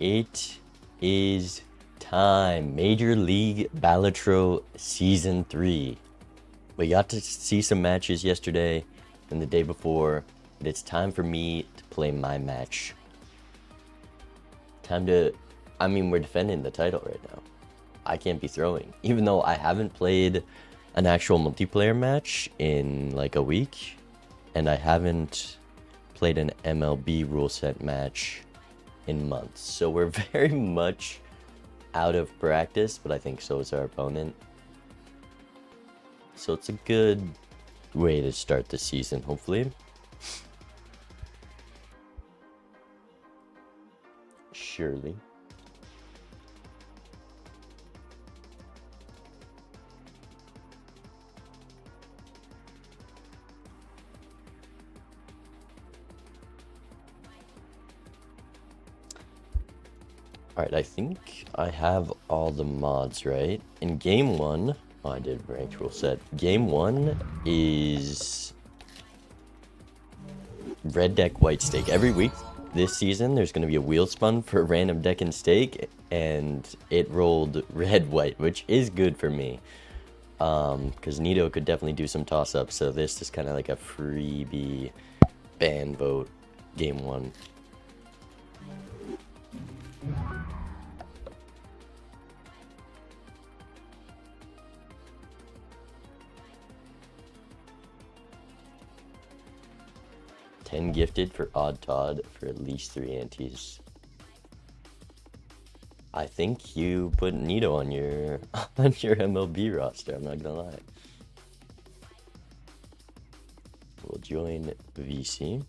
It is time. Major League Balatro Season 3. We got to see some matches yesterday and the day before, but it's time for me to play my match. We're defending the title right now. I can't be throwing. Even though I haven't played an actual multiplayer match in like a week, and I haven't played an MLB rule set match in months. So we're very much out of practice, but I think so is our opponent. So it's a good way to start the season, hopefully. Surely. Alright, I think I have all the mods right. In game 1, I did ranked rule set. Game 1 is red deck, white stake. Every week this season, there's going to be a wheel spun for a random deck and stake, and it rolled red, white, which is good for me. Because Neato could definitely do some toss-ups, so this is kind of like a freebie ban vote game 1. Gifted for Odd Todd for at least 3 antes. I think you put Neato on your MLB roster, I'm not gonna lie. We'll join VC.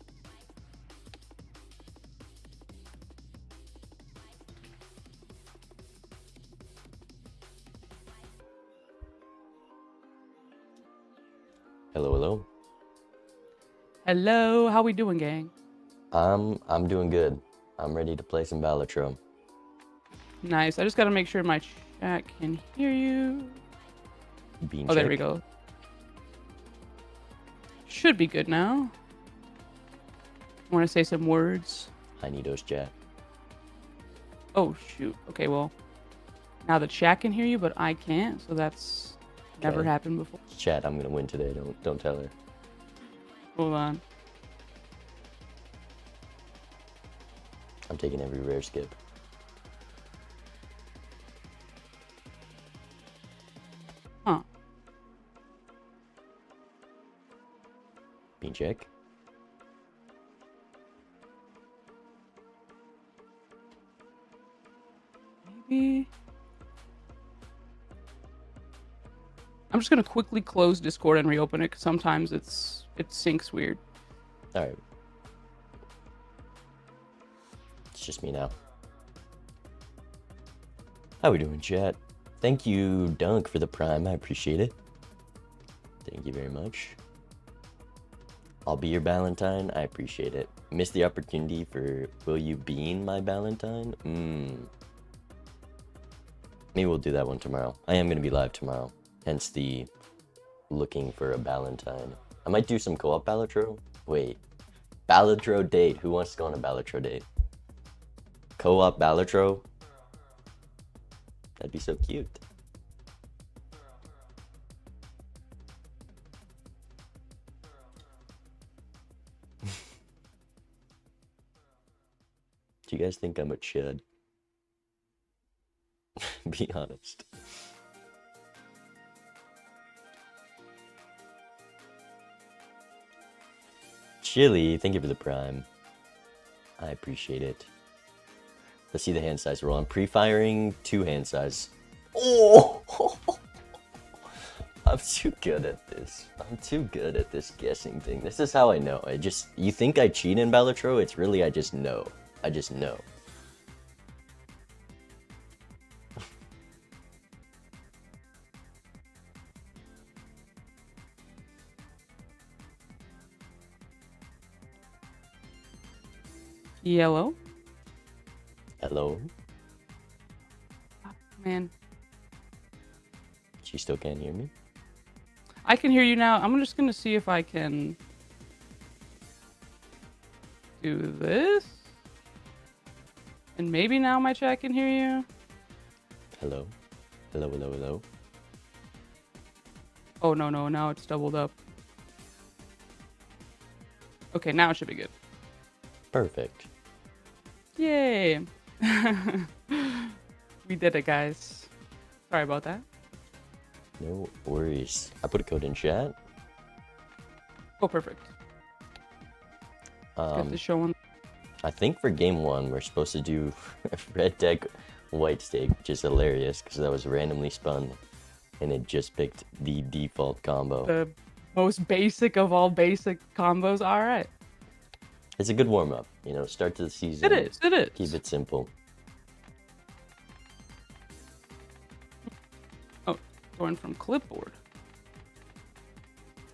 Hello, hello. Hello, how we doing, gang? I'm doing good. I'm ready to play some Balatro. Nice. I just gotta make sure my chat can hear you. Bean Oh, there check. we go. Should be good now. Want to say some words? I need those chat. Oh, shoot. Okay, well, now the chat can hear you, but I can't, so that's never Okay. happened before. Chat, I'm gonna win today. Don't tell her. Hold on. I'm taking every rare skip. Huh. Bean check. Maybe. I'm just gonna quickly close Discord and reopen it, because sometimes it syncs weird. Alright. It's just me now. How we doing, chat? Thank you, Dunk, for the prime. I appreciate it. Thank you very much. I'll be your Valentine. I appreciate it. Missed the opportunity for will you bean my Valentine? Maybe we'll do that one tomorrow. I am going to be live tomorrow. Hence the looking for a Valentine. I might do some co-op Balatro. Wait. Balatro date. Who wants to go on a Balatro date? Co-op Balatro? That'd be so cute. Do you guys think I'm a chud? Be honest. Chili, thank you for the prime. I appreciate it. Let's see the hand size roll. I'm pre-firing 2 hand size. Oh! I'm too good at this. I'm too good at this guessing thing. This is how I know. You think I cheat in Balatro? It's really I just know. I just know. Yellow. Hello? Man. She still can't hear me? I can hear you now. I'm just gonna see if I can do this. And maybe now my chat can hear you. Hello? Hello, hello, hello? Oh, no, no, now it's doubled up. Okay, now it should be good. Perfect. Yay! We did it, guys. Sorry about that. No worries. I put a code in chat. Oh, perfect. Get the show on. I think for game 1, we're supposed to do red deck, white stake, which is hilarious because that was randomly spun and it just picked the default combo. The most basic of all basic combos. All right. It's a good warm-up, you know, start to the season. It is. It is. Keep it simple. Oh, going from clipboard.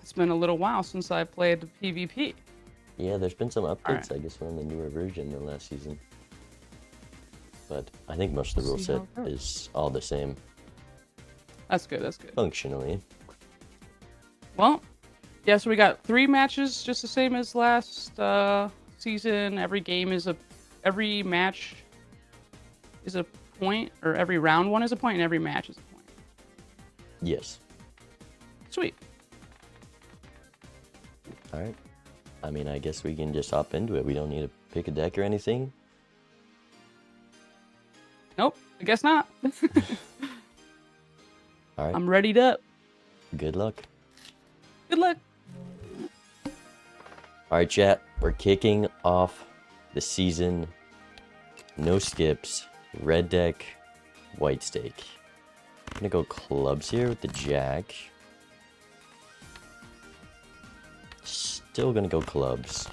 It's been a little while since I played PvP. Yeah, there's been some updates. Right. I guess we're on the newer version than last season. But I think most of the rule set is all the same. That's good. That's good. Functionally. Well, yeah, so we got 3 matches, just the same as last season. Every match is a point, or every round 1 is a point, and every match is a point. Yes. Sweet. All right. I mean, I guess we can just hop into it. We don't need to pick a deck or anything. Nope, I guess not. All right. I'm readied up. Good luck. Good luck. All right, chat. We're kicking off the season. No skips. Red deck, white stake. I'm gonna go clubs here with the jack. Still gonna go clubs.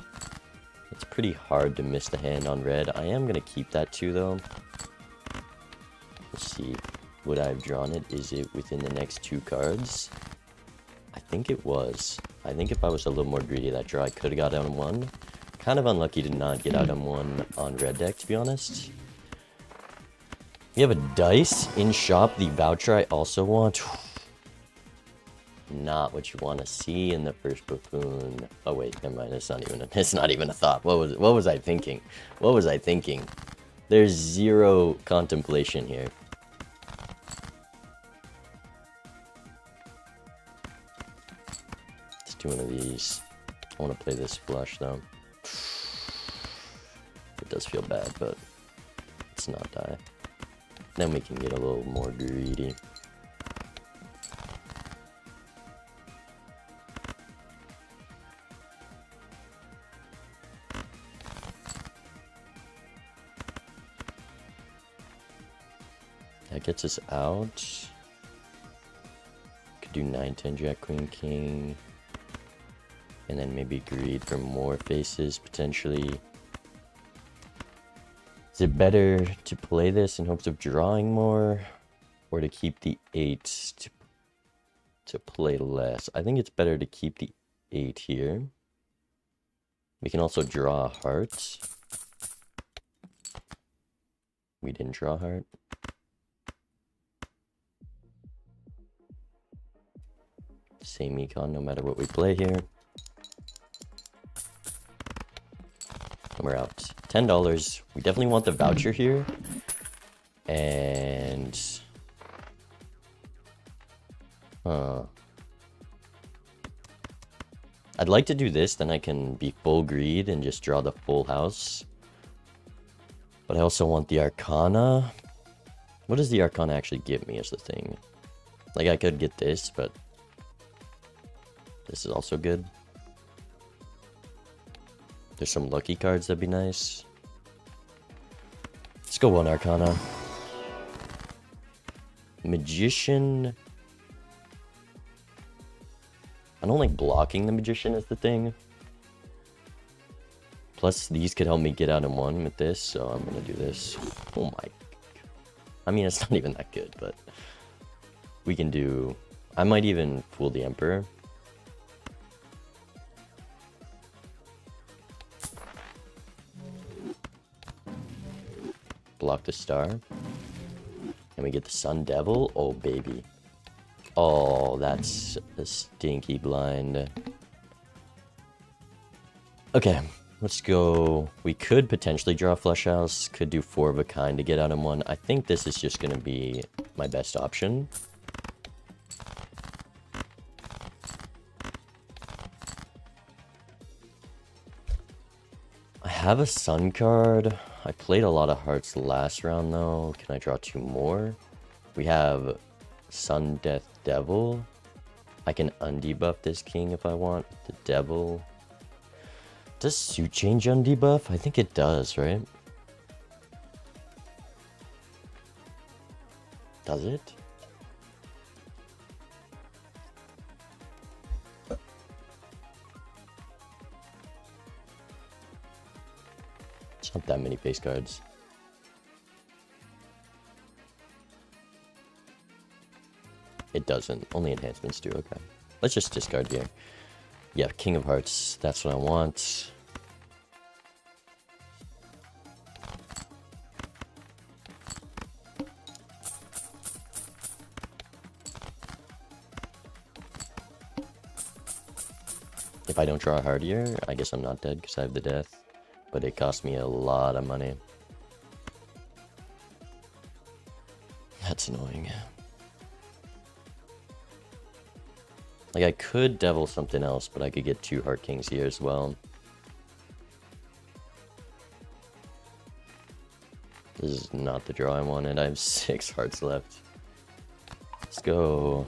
It's pretty hard to miss the hand on red. I am gonna keep that too, though. Let's see. Would I have drawn it? Is it within the next 2 cards? I think it was. I think if I was a little more greedy that draw, I could have got out on 1. Kind of unlucky to not get out on 1 on red deck, to be honest. We have a dice in shop. The voucher I also want. Not what you want to see in the first buffoon. Oh wait, never mind. It's not even a thought. What was I thinking? What was I thinking? There's zero contemplation here. Let's do one of these. I want to play this flush though. It does feel bad, but it's not die. Then we can get a little more greedy. That gets us out. Could do 9, 10, jack, queen, king. And then maybe greed for more faces, potentially. Is it better to play this in hopes of drawing more? Or to keep the 8 to play less? I think it's better to keep the 8 here. We can also draw a heart. We didn't draw a heart. Same econ no matter what we play here. And we're out. $10. We definitely want the voucher here. And... I'd like to do this, then I can be full greed and just draw the full house. But I also want the Arcana. What does the Arcana actually give me is the thing. Like, I could get this, but... this is also good. There's some lucky cards that'd be nice. Let's go 1 Arcana. Magician. I don't like blocking the Magician is the thing. Plus, these could help me get out in 1 with this, so I'm gonna do this. Oh my... I mean, it's not even that good, but... we can do... I might even fool the Emperor. Block the star. And we get the Sun Devil. Oh, baby. Oh, that's a stinky blind. Okay. Let's go. We could potentially draw Flush House. Could do 4 of a kind to get out in 1. I think this is just going to be my best option. I have a Sun card. I played a lot of Hearts last round, though. Can I draw 2 more? We have Sun, Death, Devil. I can undebuff this king if I want. The Devil. Does Suit Change undebuff? I think it does, right? Does it? It's not that many base cards. It doesn't. Only enhancements do. Okay. Let's just discard here. Yeah, King of Hearts. That's what I want. If I don't draw a heart here, I guess I'm not dead because I have the death. But it cost me a lot of money. That's annoying. Like, I could devil something else, but I could get 2 Heart Kings here as well. This is not the draw I wanted. I have 6 hearts left. Let's go.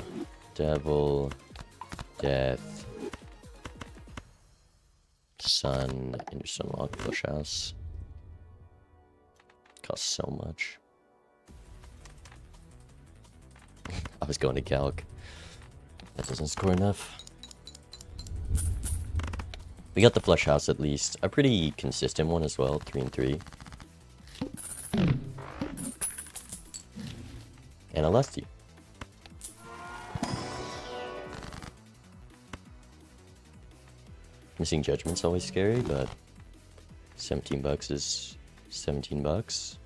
Devil. Death. Sun. Intermission Lock. Flush House. Costs so much. I was going to calc. That doesn't score enough. We got the Flush House at least. A pretty consistent one as well. 3 and 3. And a Lusty. Missing Judgment's always scary, but $17 is $17.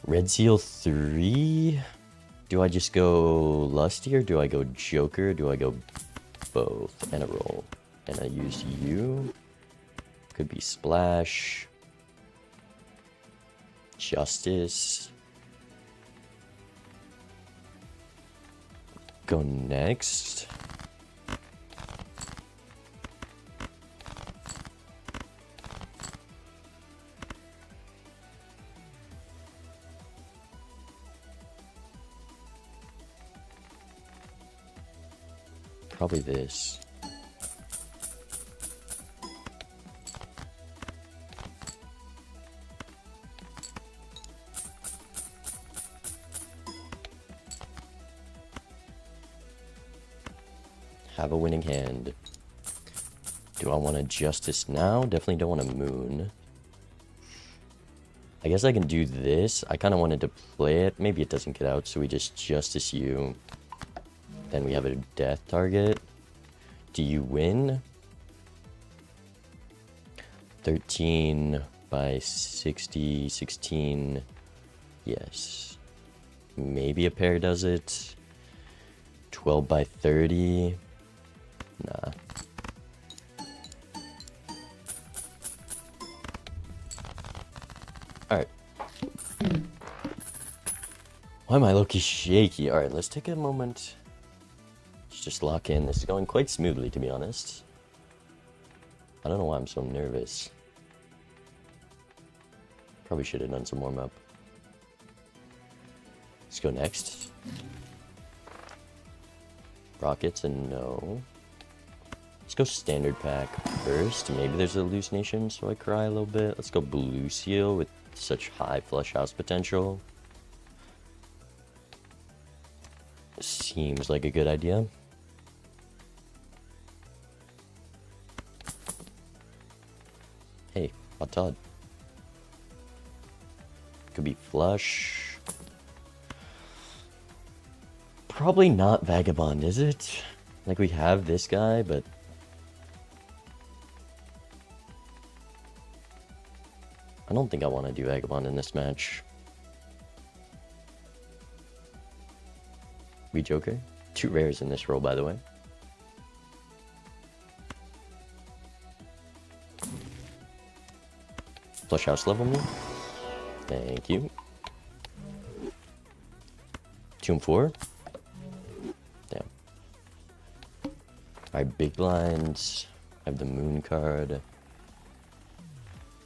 Red Seal 3? Do I just go Lusty or do I go Joker? Do I go both? And a roll. And I use you. Could be Splash. Justice. Go next. Probably this. Have a winning hand. Do I want a Justice now? Definitely don't want a Moon. I guess I can do this. I kind of wanted to play it. Maybe it doesn't get out, so we just Justice you. Then we have a death target. Do you win? 13 by 60, 16. Yes. Maybe a pair does it. 12 by 30. Nah. Alright. Why am I low-key shaky? Alright, let's take a moment. Let's just lock in. This is going quite smoothly, to be honest. I don't know why I'm so nervous. Probably should have done some warm-up. Let's go next. Rockets and no. Let's go standard pack first. Maybe there's a hallucination, so I cry a little bit. Let's go Blue Seal with such high Flush House potential. Seems like a good idea. Hey, hot Todd. Could be Flush. Probably not Vagabond, is it? Like, we have this guy, but I don't think I want to do Vagabond in this match. We Joker. 2 rares in this roll, by the way. Flush house level me. Thank you. 2 and 4. Damn. Alright, big blinds. I have the moon card.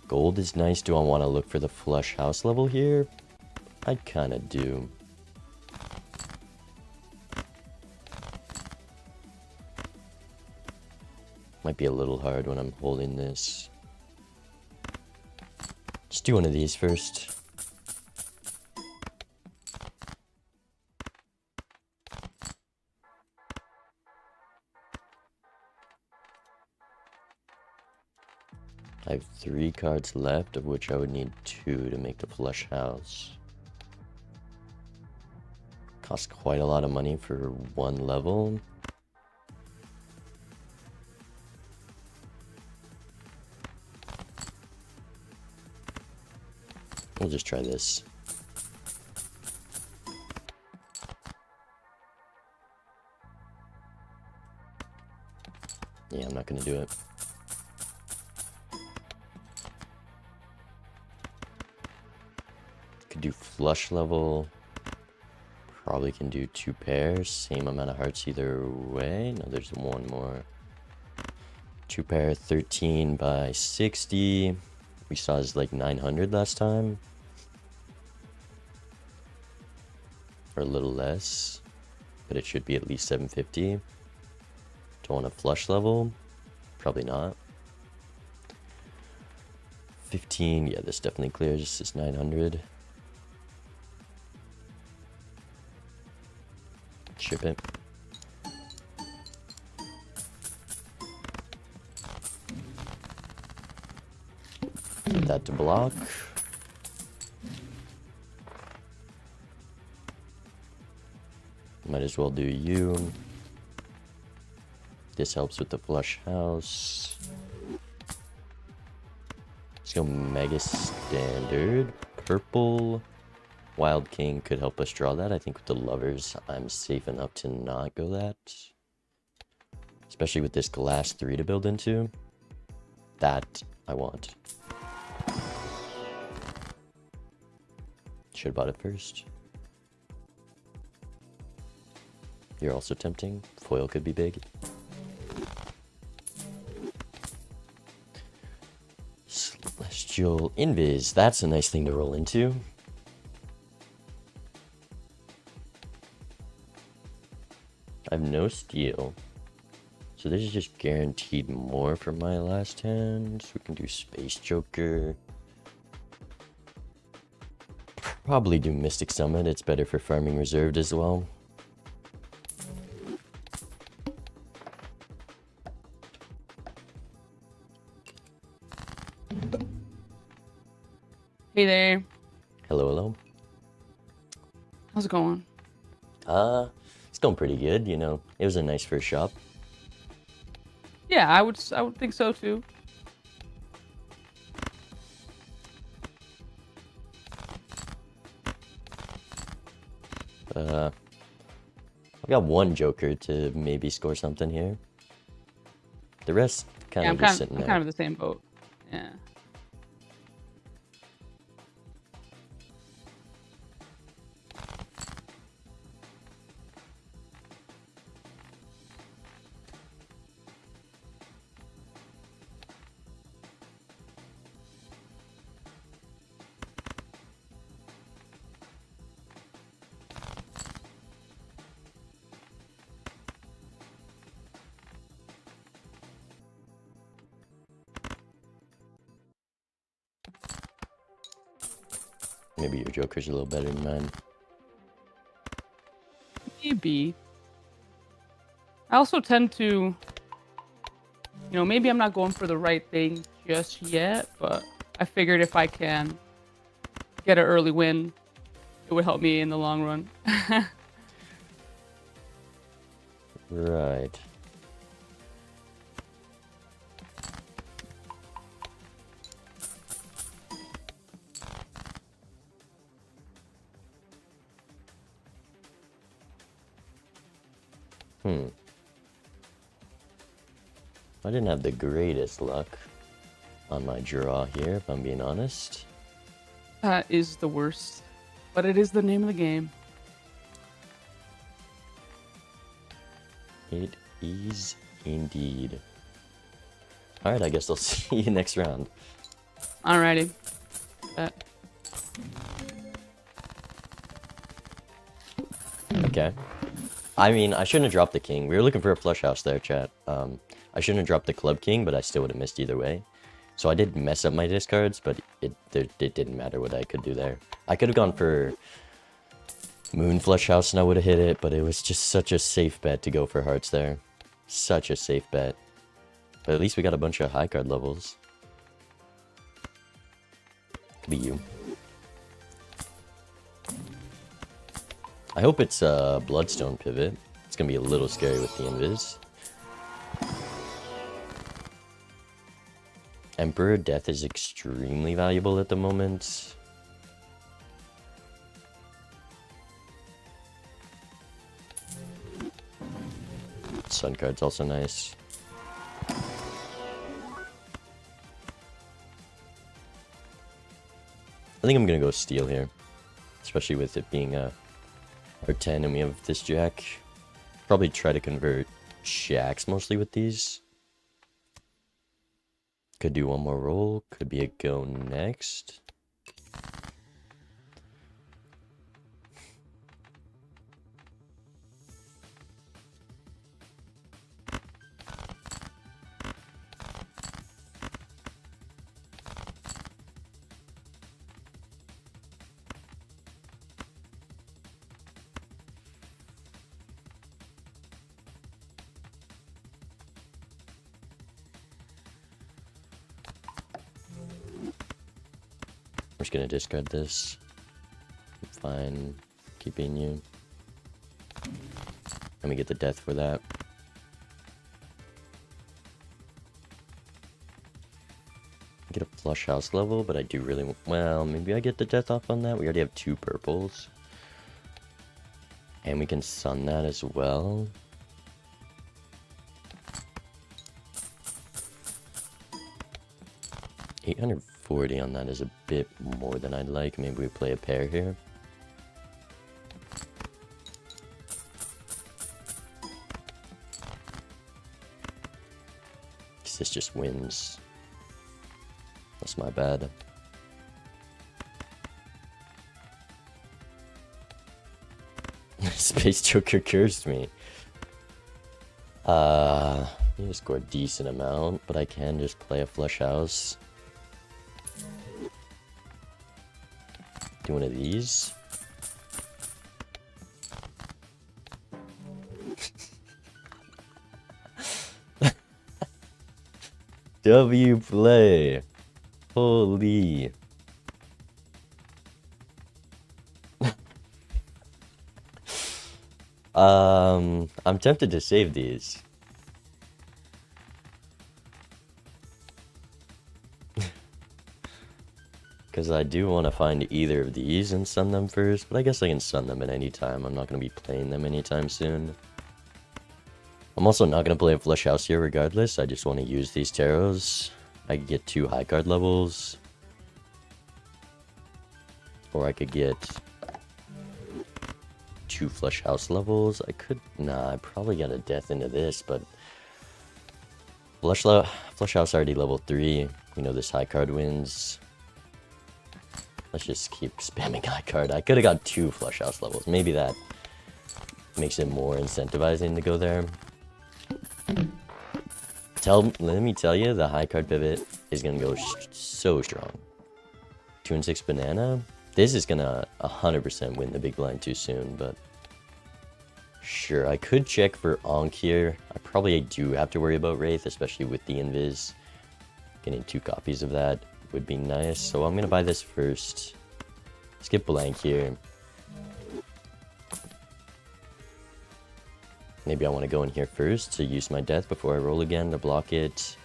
Gold is nice. Do I want to look for the flush house level here? I kind of do. Might be a little hard when I'm holding this. Let's do one of these first. I have 3 cards left, of which I would need 2 to make the flush house. Costs quite a lot of money for 1 level. We'll just try this. Yeah, I'm not gonna do it. Could do flush level. Probably can do 2 pairs. Same amount of hearts either way. No, there's 1 more. 2 pair, 13 by 60. We saw is like 900 last time. Or a little less. But it should be at least 750. Don't want a flush level. Probably not. 15. Yeah, this definitely clears. This is 900. Ship it. Put that to block. Might as well do you. This helps with the flush house. Let's go Mega Standard. Purple. Wild King could help us draw that. I think with the lovers, I'm safe enough to not go that. Especially with this glass 3 to build into. That I want. Should have bought it first. You're also tempting. Foil could be big. Celestial Invis. That's a nice thing to roll into. I have no steal. So this is just guaranteed more from my last hand. So we can do Space Joker. Probably do Mystic Summit. It's better for farming reserved as well. Hey there. Hello, hello. How's it going? It's going pretty good, you know. It was a nice first shop. Yeah, I would think so too. I've got 1 Joker to maybe score something here. The rest kind of just sitting I'm there. kind of in the same boat. Yeah. Maybe your Joker's a little better than mine. Maybe. I also tend to, you know, maybe I'm not going for the right thing just yet, but I figured if I can get an early win, it would help me in the long run. Right. I didn't have the greatest luck on my draw here, if I'm being honest. That is the worst, but it is the name of the game. It is indeed. Alright, I guess I'll see you next round. Alrighty. Bet. Okay. I mean, I shouldn't have dropped the king. We were looking for a flush house there, chat. I shouldn't have dropped the club king, but I still would have missed either way. So I did mess up my discards, but it didn't matter what I could do there. I could have gone for moon flush house and I would have hit it, but it was just such a safe bet to go for hearts there. Such a safe bet. But at least we got a bunch of high card levels. Could be you. I hope it's a Bloodstone pivot. It's gonna be a little scary with the invis. Emperor Death is extremely valuable at the moment. Sun card's also nice. I think I'm gonna go steal here, especially with it being a R10 and we have this jack. Probably try to convert jacks mostly with these. Could do one more roll. Could be a go next. I'm just gonna discard this. I'm fine keeping you. Let me get the death for that. Get a flush house level, but I do really want, well, maybe I get the death off on that. We already have 2 purples. And we can sun that as well. $840 on that is a bit more than I'd like. Maybe we play a pair here. This just wins. That's my bad. Space Joker cursed me. I need to score a decent amount, but I can just play a flush house. Do one of these. W play. Holy. I'm tempted to save these. Because I do want to find either of these and stun them first, but I guess I can stun them at any time. I'm not going to be playing them anytime soon. I'm also not going to play a flush house here regardless. I just want to use these tarots. I could get 2 high card levels. Or I could get 2 flush house levels. I could, nah, I probably got a death into this, but flush house already level 3. We know this high card wins. Let's just keep spamming high card. I could have got 2 flush house levels. Maybe that makes it more incentivizing to go there. Let me tell you, the high card pivot is gonna go so strong. 2 and 6 banana. This is gonna 100% win the big blind too soon, but sure, I could check for Ankh here. I probably do have to worry about Wraith, especially with the invis. Getting 2 copies of that would be nice, so I'm gonna buy this first. Skip blank here. Maybe I want to go in here first to use my death before I roll again to block it.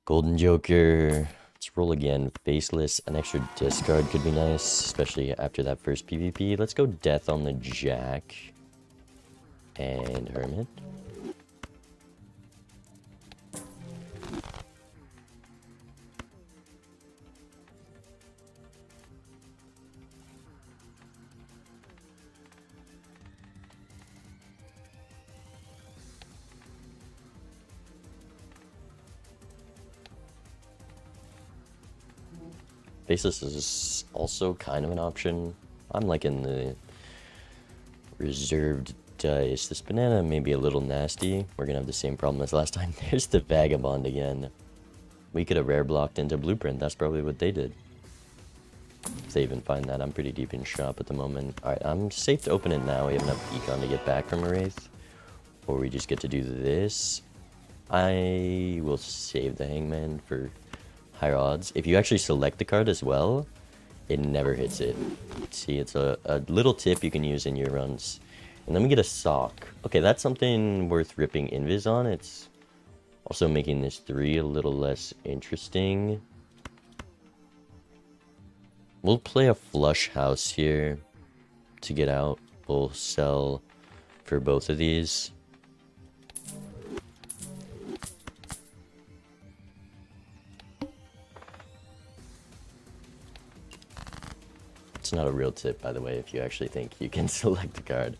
Golden Joker. Let's roll again. Faceless. An extra discard could be nice, especially after that first PvP. Let's go death on the Jack. And Hermit. Faceless is also kind of an option. I'm liking the reserved dice. This banana may be a little nasty. We're gonna have the same problem as last time. There's the Vagabond again. We could have rare blocked into Blueprint. That's probably what they did. If they even find that. I'm pretty deep in shop at the moment. Alright, I'm safe to open it now. We have enough econ to get back from a Wraith. Or we just get to do this. I will save the Hangman for higher odds. If you actually select the card as well, it never hits it. See, it's a little tip you can use in your runs. And then we get a sock. Okay, that's something worth ripping invis on. It's also making this 3 a little less interesting. We'll play a flush house here to get out. We'll sell for both of these. It's not a real tip, by the way, if you actually think you can select a card.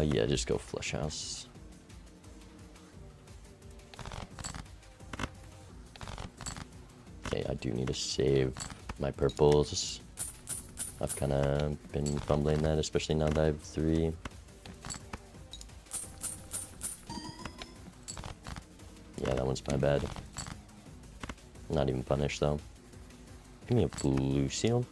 Yeah, just go flush house. Okay, I do need to save my purples. I've kind of been fumbling that, especially now that I have 3. Yeah, that one's my bad. Not even punished though. Give me a blue seal.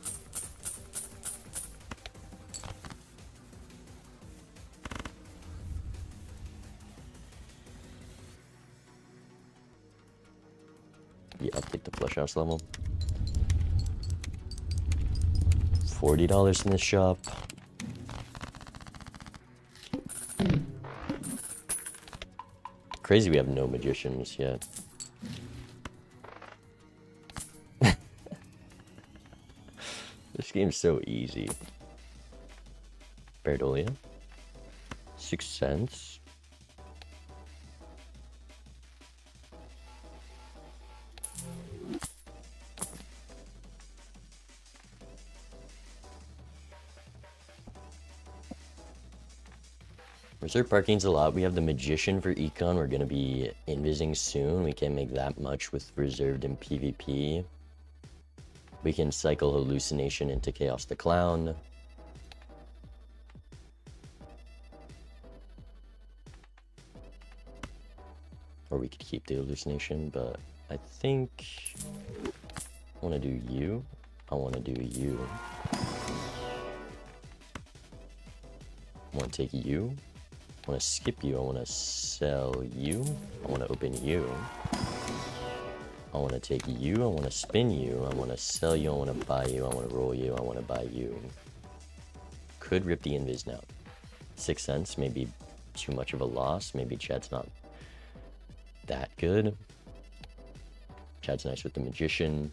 Yeah, I'll take the flush house level. $40 in the shop. Crazy we have no magicians yet. This game's so easy. Berdolia. 6 cents. Reserve parking's a lot. We have the Magician for Econ. We're going to be invising soon. We can't make that much with reserved in PvP. We can cycle Hallucination into Chaos the Clown. Or we could keep the Hallucination, but I think I want to do you. I want to do you. I want to take you. I want to skip you. I want to sell you. I want to open you. I want to take you. I want to spin you. I want to sell you. I want to buy you. I want to roll you. I want to buy you. Could rip the invis now. 6 cents. Maybe too much of a loss. Maybe Chad's not that good. Chad's nice with the Magician.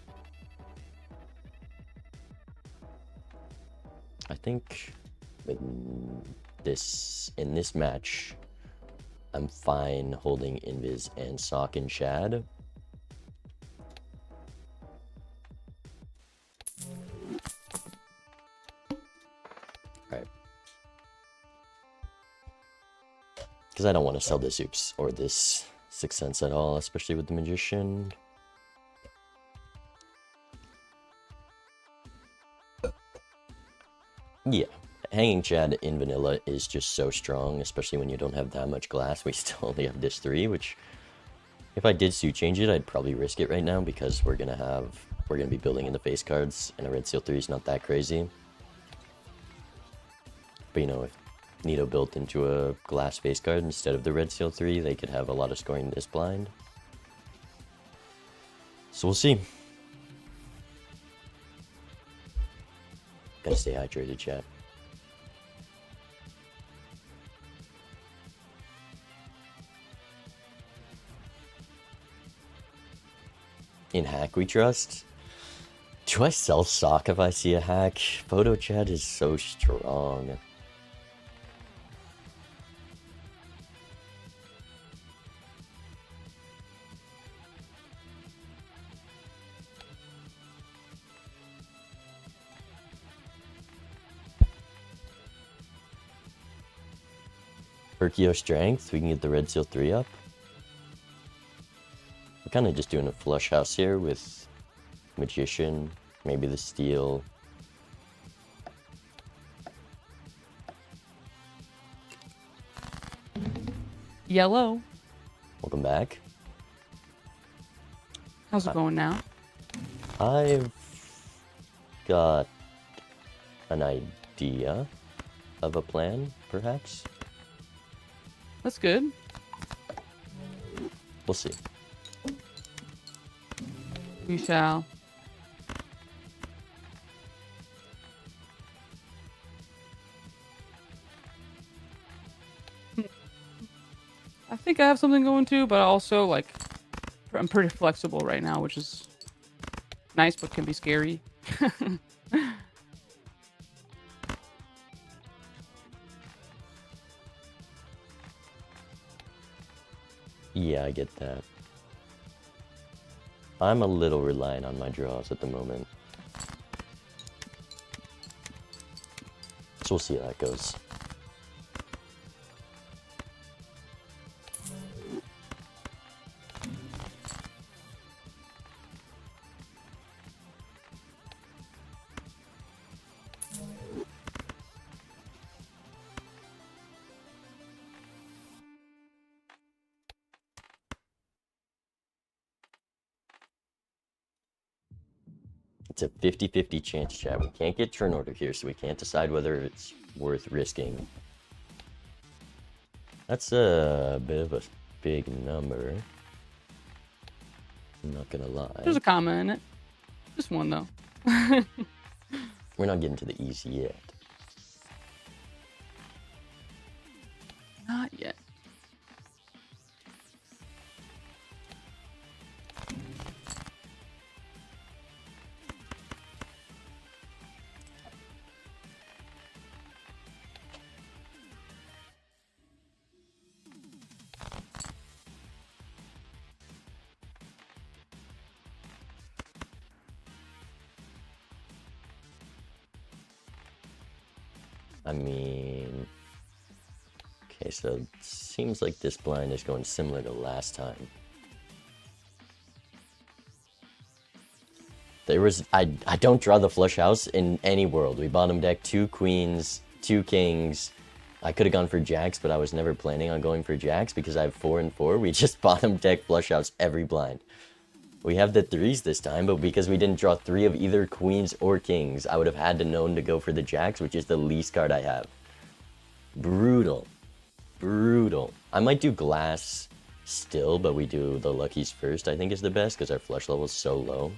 I think with this in this match, I'm fine holding invis and sock and Chad. Alright. Because I don't want to sell this oops or this 6 cents at all, especially with the Magician. Yeah. Hanging Chad in vanilla is just so strong, especially when you don't have that much glass. We still only have this 3, which if I did suit change it, I'd probably risk it right now because we're gonna be building in the face cards, and a red seal 3 is not that crazy. But you know, if Neato built into a glass face card instead of the red seal 3, they could have a lot of scoring this blind. So we'll see. Gotta stay hydrated, chat. In hack we trust. Do I self-sock if I see a hack? Photo chat is so strong. Perkio strength, we can get the red seal 3 up. We're kind of just doing a flush house here with magician, maybe the steel. Yellow. Welcome back. How's it going now? I've got an idea of a plan, perhaps. That's good. We'll see. We shall. I think I have something going too, but also, like, I'm pretty flexible right now, which is nice, but can be scary. Yeah, I get that. I'm a little reliant on my draws at the moment. So we'll see how that goes. It's a 50-50 chance, chat. We can't get turn order here, so we can't decide whether it's worth risking. That's a bit of a big number. I'm not gonna lie. There's a comma in it. Just one, though. We're not getting to the easy yet. Not yet. I mean... Okay, so it seems like this blind is going similar to last time. There was... I don't draw the flush house in any world. We bottom deck 2 queens, 2 kings. I could have gone for jacks, but I was never planning on going for jacks because I have 4 and 4. We just bottom deck flush house every blind. We have the 3s this time, but because we didn't draw 3 of either queens or kings, I would have had to known to go for the jacks, which is the least card I have. Brutal. Brutal. I might do glass still, but we do the luckies first, I think is the best, because our flush level is so low.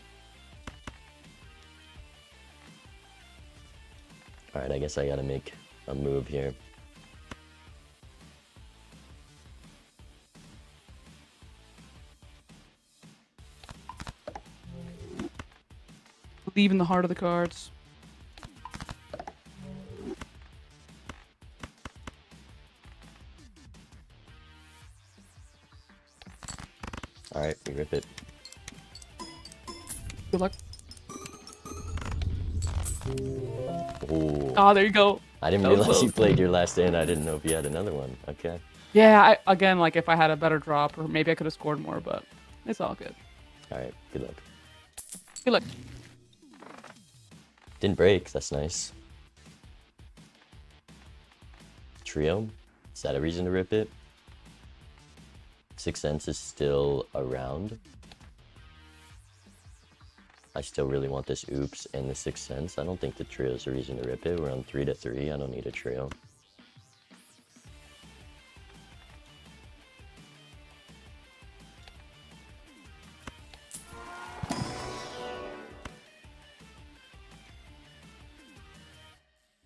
Alright, I guess I gotta make a move here. Believe in the heart of the cards. Alright, we rip it. Good luck. Ooh. Oh, there you go. I didn't realize you played your last hand. I didn't know if you had another one. Okay. Yeah, again, like, if I had a better drop, or maybe I could have scored more, but it's all good. Alright, good luck. Good luck. Didn't break, that's nice. Trio, is that a reason to rip it? Sixth Sense is still around. I still really want this Oops and the Sixth Sense. I don't think the trio is a reason to rip it. We're on 3-3, I don't need a trio.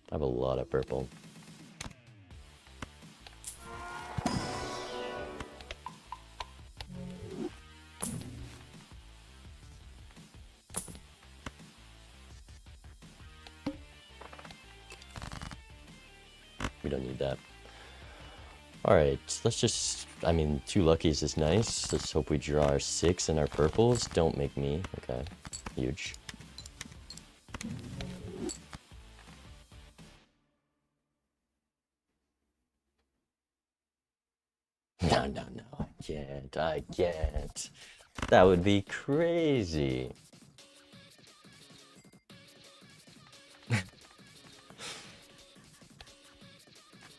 I have a lot of purple. We don't need that. Alright, let's just... I mean, 2 luckies is nice. Let's hope we draw our 6 and our purples. Don't make me. Okay. Huge. No, no, no. I can't. I can't. That would be crazy.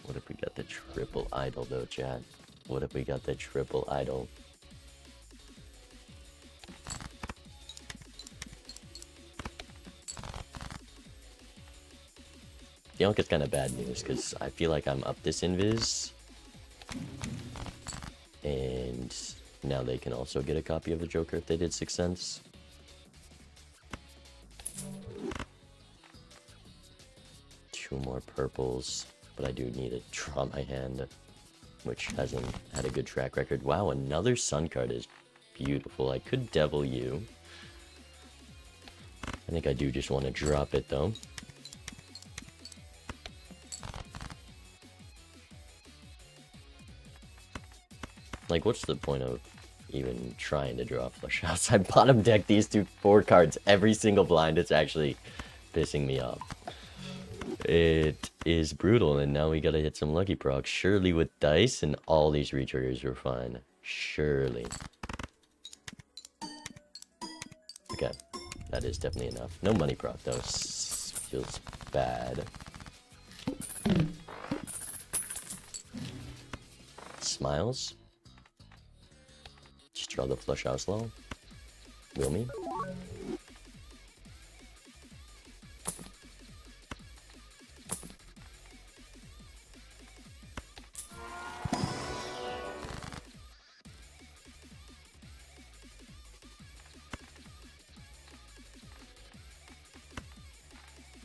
What if we got the triple idol though, chat? What if we got the triple idol? You know, it's kind of bad news because I feel like I'm up this invis. And now they can also get a copy of the Joker if they did 6 cents. Two more purples. But I do need to draw my hand, which hasn't had a good track record. Wow, another Sun card is beautiful. I could Devil You. I think I do just want to drop it, though. Like, what's the point of even trying to draw flush outs? I bottom deck these 4 cards every single blind. It's actually pissing me off. It is brutal, and now we gotta hit some lucky procs. Surely with dice and all these retriggers were fine. Surely. Okay, that is definitely enough. No money proc though. Feels bad. Smiles. Just draw the flush house low. Will me?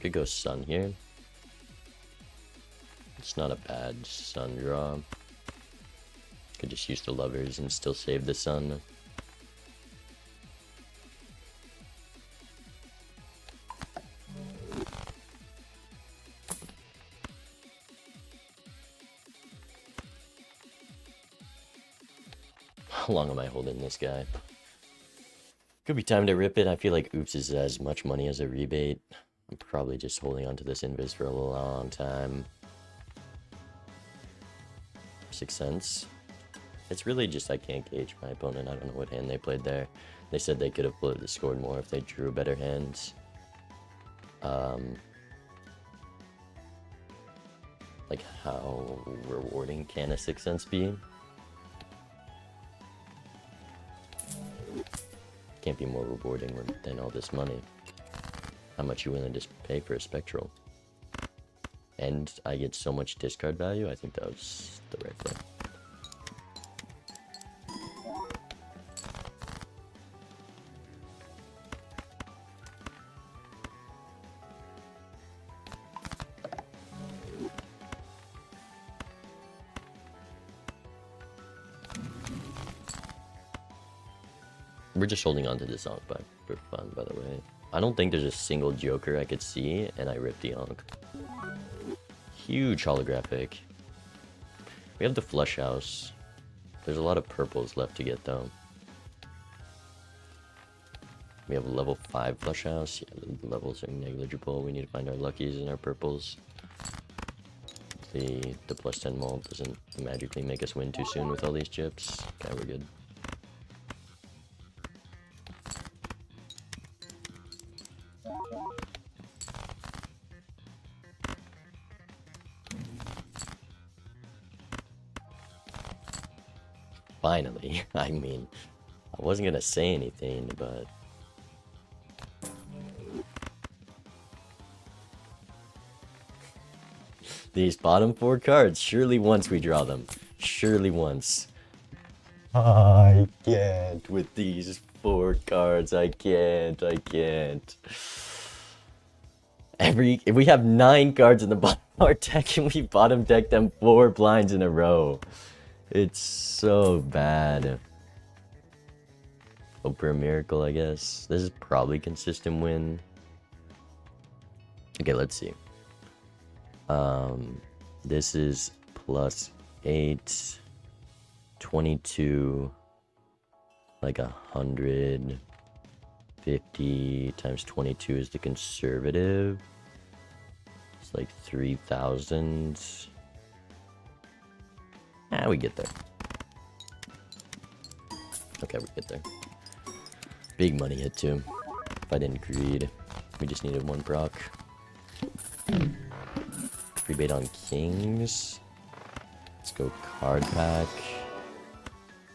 Could go Sun here. It's not a bad Sun draw. Could just use the Lovers and still save the Sun. How long am I holding this guy? Could be time to rip it. I feel like Oops is as much money as a rebate. I'm probably just holding on to this invis for a long time. 6 cents. It's really just I can't gauge my opponent. I don't know what hand they played there. They said they could have scored more if they drew better hands. Like, how rewarding can a 6 cents be? Can't be more rewarding than all this money. How much you willing to pay for a Spectral? And I get so much discard value, I think that was the right play. We're just holding on to this Ankh for fun, by the way. I don't think there's a single Joker I could see, and I ripped the Ankh. Huge holographic. We have the Flush House. There's a lot of purples left to get, though. We have a level 5 Flush House. Yeah, the levels are negligible. We need to find our luckies and our purples. The plus 10 mult doesn't magically make us win too soon with all these chips. Okay, we're good. Finally. I mean, I wasn't gonna say anything, but... These bottom 4 cards, surely once we draw them. Surely once. I can't with these 4 cards. I can't. If we have 9 cards in the bottom of our deck and we bottom deck them 4 blinds in a row. It's so bad. Hope for a miracle, I guess. This is probably consistent win. Okay, let's see. This is +8, 22, like 150 times 22 is the conservative. It's like 3,000. We get there. Okay, we get there. Big money hit too. If I didn't greed, we just needed 1 proc. Rebate on kings. Let's go card pack.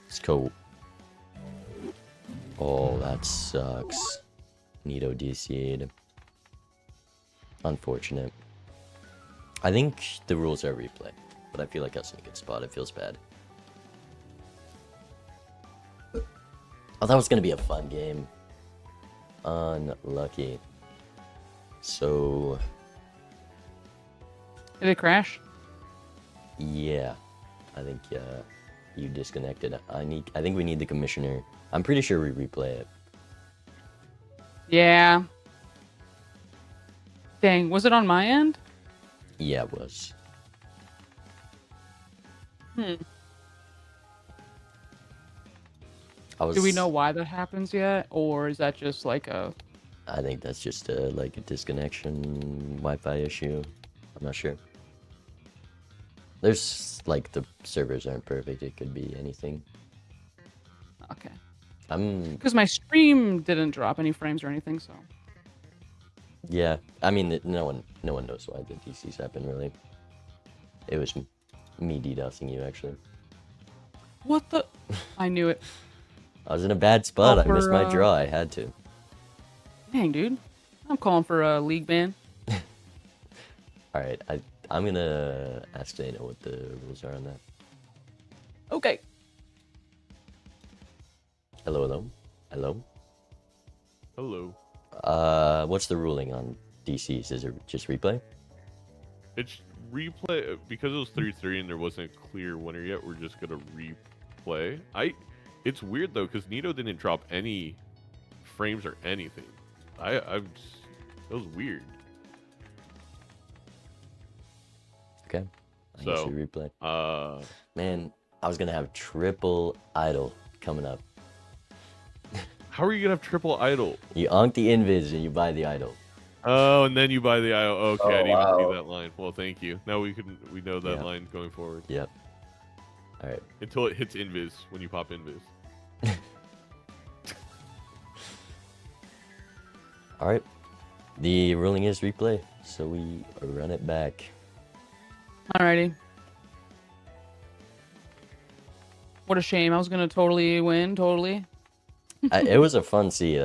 Let's go. Oh, that sucks. Neato DC'd. Unfortunate. I think the rules are replay, but I feel like that's in a good spot. It feels bad. Oh, that was gonna be a fun game. Unlucky. So. Did it crash? Yeah. I think you disconnected. I think we need the commissioner. I'm pretty sure we replay it. Yeah. Dang, was it on my end? Yeah, it was. Do we know why that happens yet, or is that just like a? I think that's just like a disconnection Wi-Fi issue. I'm not sure. There's like the servers aren't perfect. It could be anything. Okay. Because my stream didn't drop any frames or anything, so. Yeah, I mean, no one knows why the DCs happen really. It was me DDoSing you actually. What the? I knew it. I was in a bad spot. I missed my draw. I had to. Dang, dude. I'm calling for a league ban. All right, I'm gonna ask Dana what the rules are on that. Okay. Hello. What's the ruling on DCs? Is it just replay? It's replay because it was 3-3 and there wasn't a clear winner yet. We're just gonna replay. It's weird though because Neato didn't drop any frames or anything. It was weird. Okay. I guess we replay. Man, I was gonna have triple idol coming up. How are you gonna have triple idol? You onk the invis and you buy the idol. Oh, and then you buy the idol. Okay, I didn't even see wow. that line. Well, thank you. Now we know that line going forward. Yep. All right. Until it hits invis when you pop invis. All right. The ruling is replay, so we run it back. Alrighty. What a shame. I was gonna totally win. Totally. It was a fun see.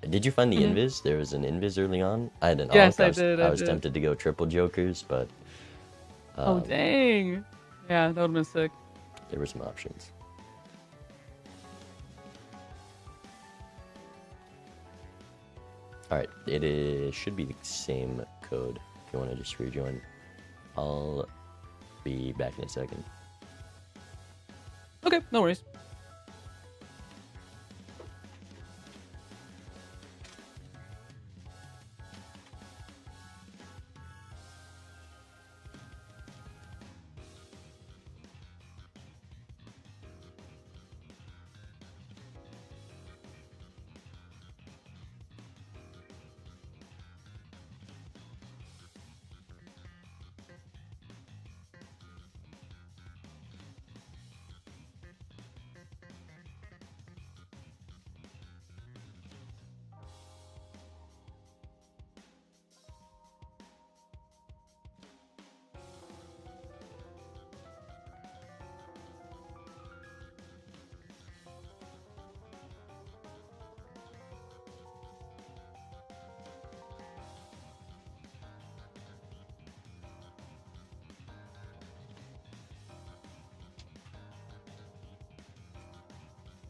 Did you find the invis? There was an invis early on. I had an yes, onk. I did. I was tempted to go triple jokers, but oh dang! Yeah, that would have been sick. There were some options. All right, should be the same code. If you want to just rejoin, I'll be back in a second. Okay, no worries.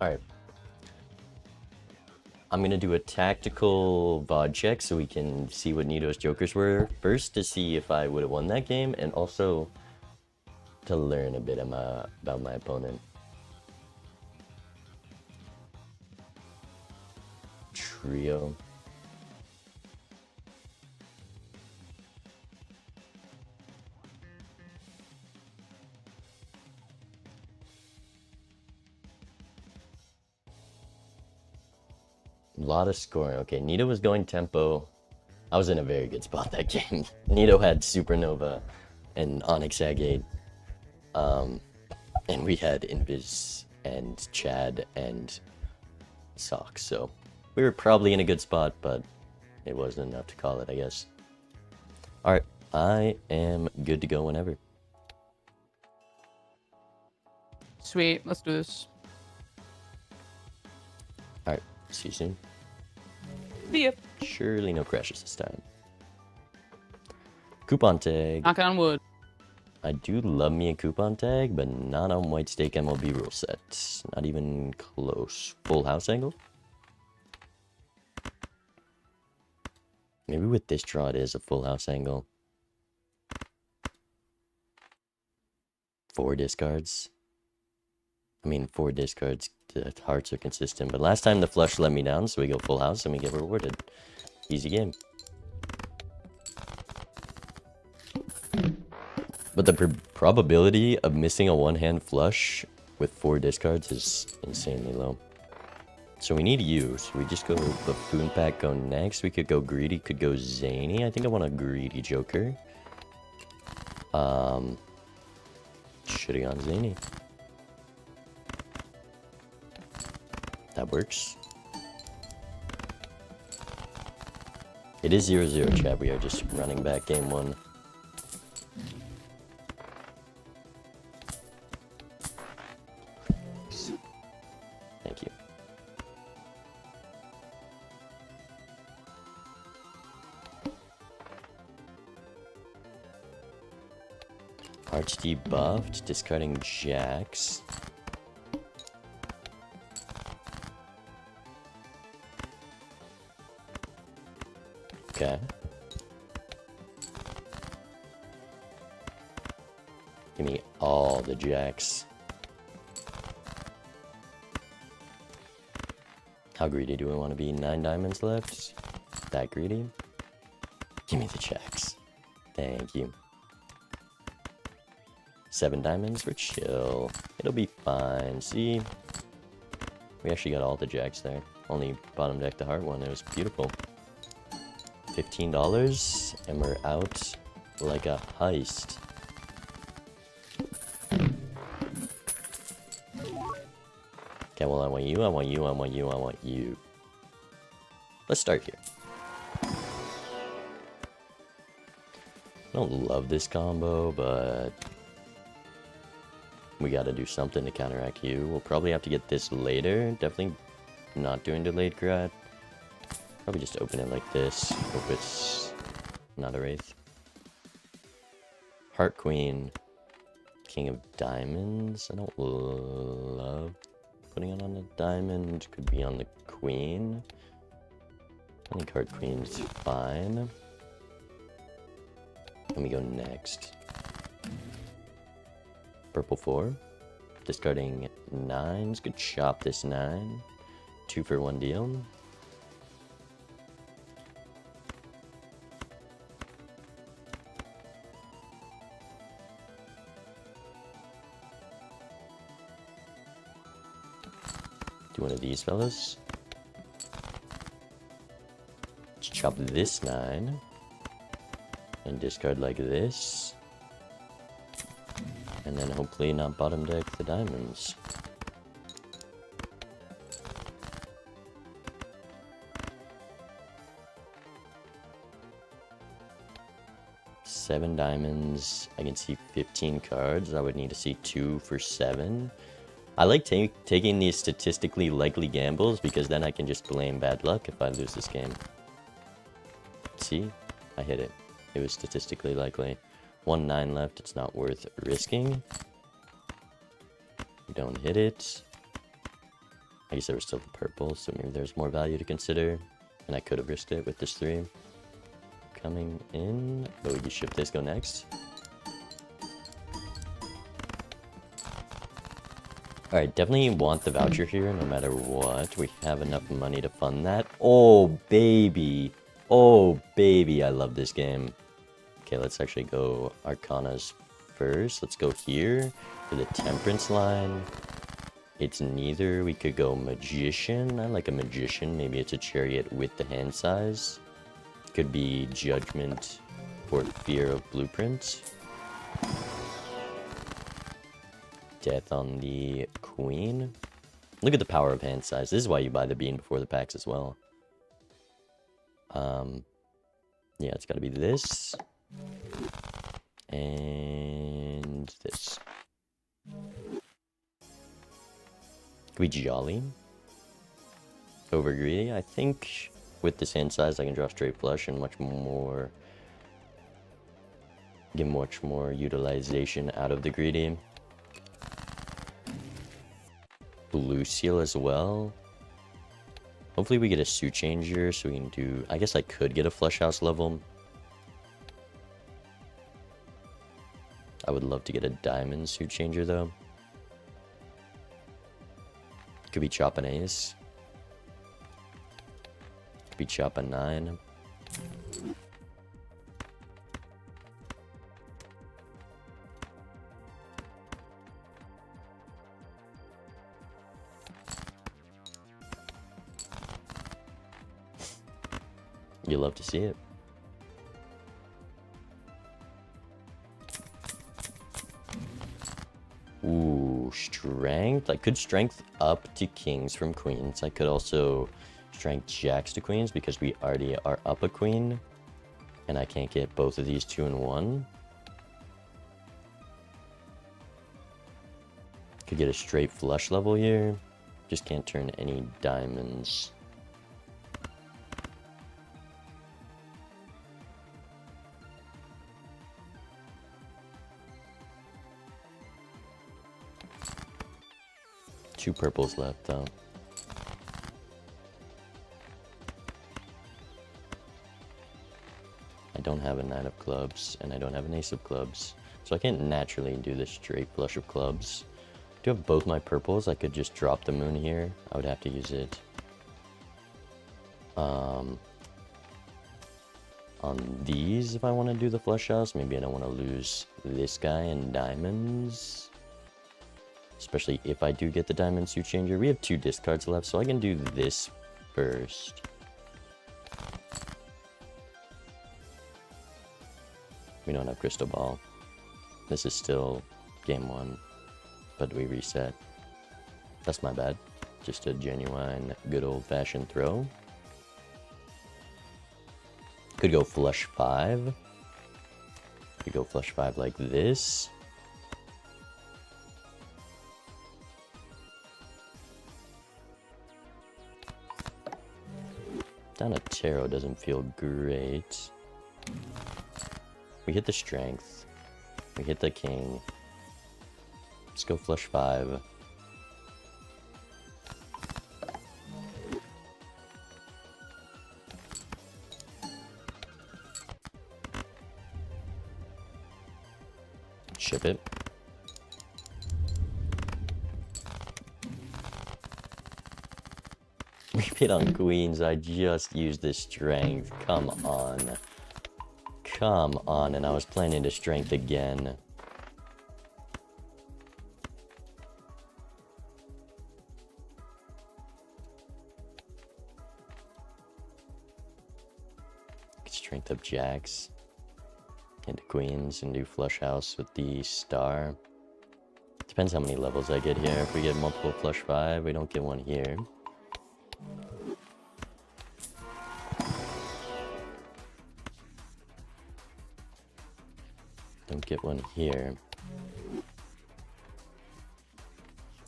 Alright. I'm gonna do a tactical VOD check so we can see what Neato's jokers were first to see if I would have won that game, and also to learn a bit about my opponent. Trio. lot of scoring. Okay, Neato was going tempo. I was in a very good spot that game. Neato had Supernova and Onyx Agate. And we had Invis and Chad and Socks. So we were probably in a good spot, but it wasn't enough to call it, I guess. Alright, I am good to go whenever. Sweet, let's do this. Alright, see you soon. See ya. Surely no crashes this time. Coupon tag. Knock on wood. I do love me a coupon tag, but not on White Stake MLB rule set. Not even close. Full house angle? Maybe with this draw it is a full house angle. 4 discards. I mean, 4 discards. The hearts are consistent, but last time the flush let me down, so we go full house and we get rewarded. Easy game. But the probability of missing a one-hand flush with 4 discards is insanely low. So we need you. So we just go Buffoon Pack, go next. We could go greedy, could go zany. I think I want a greedy Joker. Should have gone zany. That works. It is 0-0, chat. We are just running back game 1. Thank you. Arch debuffed, discarding jacks. Okay. Give me all the jacks. How greedy do I want to be? 9 diamonds left? That greedy? Give me the jacks. Thank you. 7 diamonds, we're chill. It'll be fine. See? We actually got all the jacks there. Only bottom deck the heart one. It was beautiful. $15, and we're out like a heist. Okay, well, I want you, I want you, I want you, I want you. Let's start here. I don't love this combo, but we gotta do something to counteract you. We'll probably have to get this later. Definitely not doing delayed grat. Probably just open it like this. Hope it's not a Wraith. Heart Queen. King of Diamonds. I don't love putting it on the diamond. Could be on the Queen. I think Heart Queen's fine. Let me go next. Purple 4. Discarding 9s. Good chop this 9. 2 for 1 deal. Do one of these fellas. Let's chop this 9. And discard like this. And then hopefully not bottom deck the diamonds. Seven diamonds. I can see 15 cards. I would need to see 2 for 7. I like taking these statistically likely gambles because then I can just blame bad luck if I lose this game. See? I hit it. It was statistically likely. 1-9 left. It's not worth risking. We don't hit it. I guess there was still the purple, so maybe there's more value to consider. And I could have risked it with this 3. Coming in. Oh, you ship this, go next. Alright, definitely want the voucher here no matter what. We have enough money to fund that. Oh, baby. Oh, baby. I love this game. Okay, let's actually go Arcanas first. Let's go here for the Temperance line. it's neither. We could go Magician. I like a Magician. Maybe it's a Chariot with the hand size. Could be Judgment or Fear of Blueprints. Death on the Queen. Look at the power of hand size. This is why you buy the bean before the packs as well. Yeah, it's got to be this. And this. Could be Jolly. Over Greedy. I think with this hand size I can draw straight flush and much more... get much more utilization out of the Greedy. Blue Seal as well. Hopefully we get a suit changer so we can do... I guess I could get a flush house level. I would love to get a diamond suit changer though. Could be chop an ace. Could be chop a 9. You love to see it. Ooh, strength. I could strength up to kings from queens. I could also strength jacks to queens because we already are up a queen. And I can't get both of these 2 in 1. Could get a straight flush level here. Just can't turn any diamonds. Two purples left though. I don't have a 9 of clubs and I don't have an ace of clubs. So I can't naturally do this straight flush of clubs. I do have both my purples. I could just drop the moon here. I would have to use it on these if I want to do the flush house. Maybe I don't want to lose this guy in diamonds. Especially if I do get the diamond suit changer. We have 2 discards left, so I can do this first. We don't have crystal ball. This is still game 1, but we reset. That's my bad. Just a genuine, good old-fashioned throw. Could go flush 5. Could go flush 5 like this. Down a tarot doesn't feel great. We hit the strength. We hit the king. Let's go flush 5. Ship it. We hit on queens. I just used this strength. Come on. Come on. And I was planning to strength again. Strength up jacks. Into queens and do flush house with the star. Depends how many levels I get here. If we get multiple flush 5, we don't get one here. Don't get one here.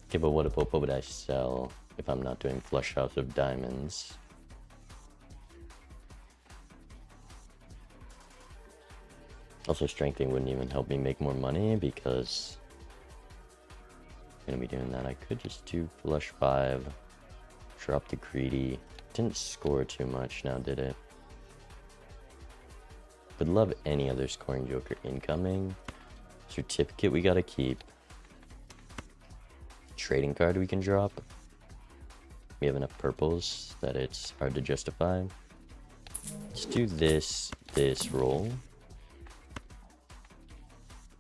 Okay, but what would I sell if I'm not doing flush house of diamonds? Also, strengthening wouldn't even help me make more money because I'm gonna be doing that. I could just do flush 5, drop the greedy. Didn't score too much now, did it? Would love any other scoring joker incoming. Certificate we gotta keep. Trading card we can drop. We have enough purples that it's hard to justify. Let's do this roll.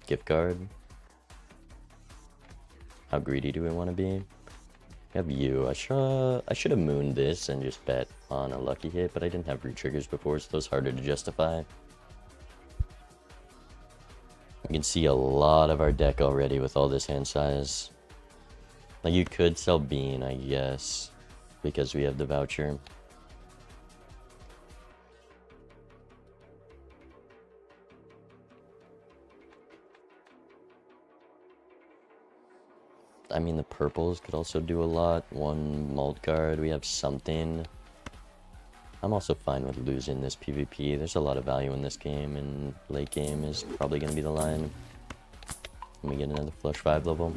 Gift card. How greedy do we want to be? We have you. I should have mooned this and just bet on a lucky hit, but I didn't have re-triggers before, so those harder to justify. You can see a lot of our deck already with all this hand size. Like, you could sell Bean, I guess, because we have the voucher. I mean, the purples could also do a lot. One malt guard, we have something. I'm also fine with losing this PvP. There's a lot of value in this game, and late game is probably going to be the line. Let me get another flush 5 level.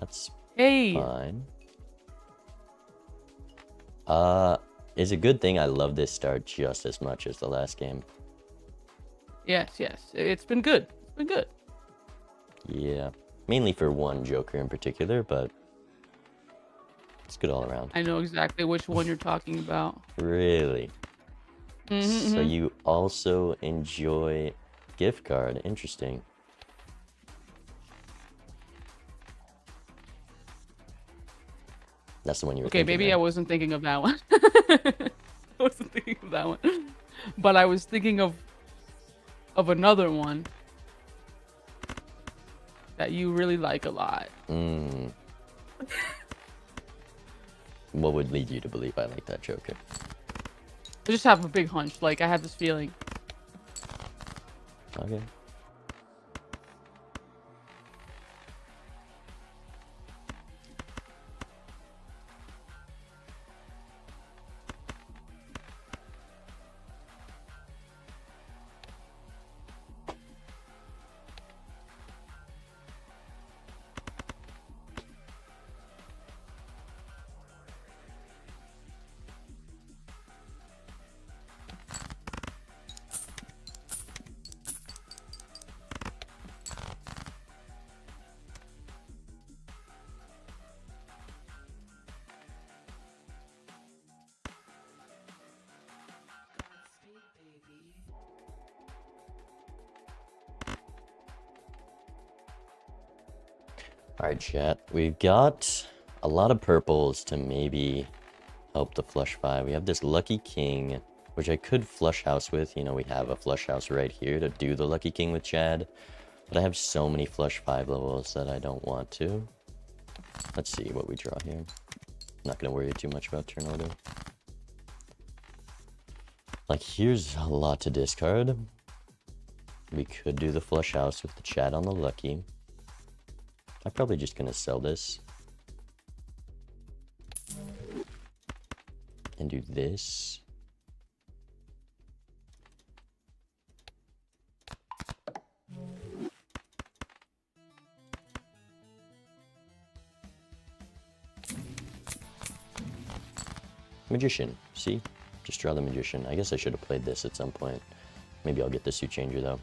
That's fine. It's a good thing I love this start just as much as the last game. Yes, yes. It's been good. It's been good. Yeah. Mainly for one Joker in particular, but it's good all around. I know exactly which one you're talking about. Really? So you also enjoy gift card. Interesting. That's the one you were Okay, thinking, maybe right? I wasn't thinking of that one. I wasn't thinking of that one. But I was thinking of another one that you really like a lot. What would lead you to believe I like that Joker? I just have a big hunch. Like, I have this feeling. Okay. Alright, chat. We've got a lot of purples to maybe help the flush 5. We have this Lucky King, which I could flush house with. You know, we have a flush house right here to do the Lucky King with Chad. But I have so many flush 5 levels that I don't want to. Let's see what we draw here. Not going to worry too much about turn order. Like, here's a lot to discard. We could do the flush house with the Chad on the Lucky. I'm probably just going to sell this. And do this. Magician, see? Just draw the Magician. I guess I should have played this at some point. Maybe I'll get the suit changer though.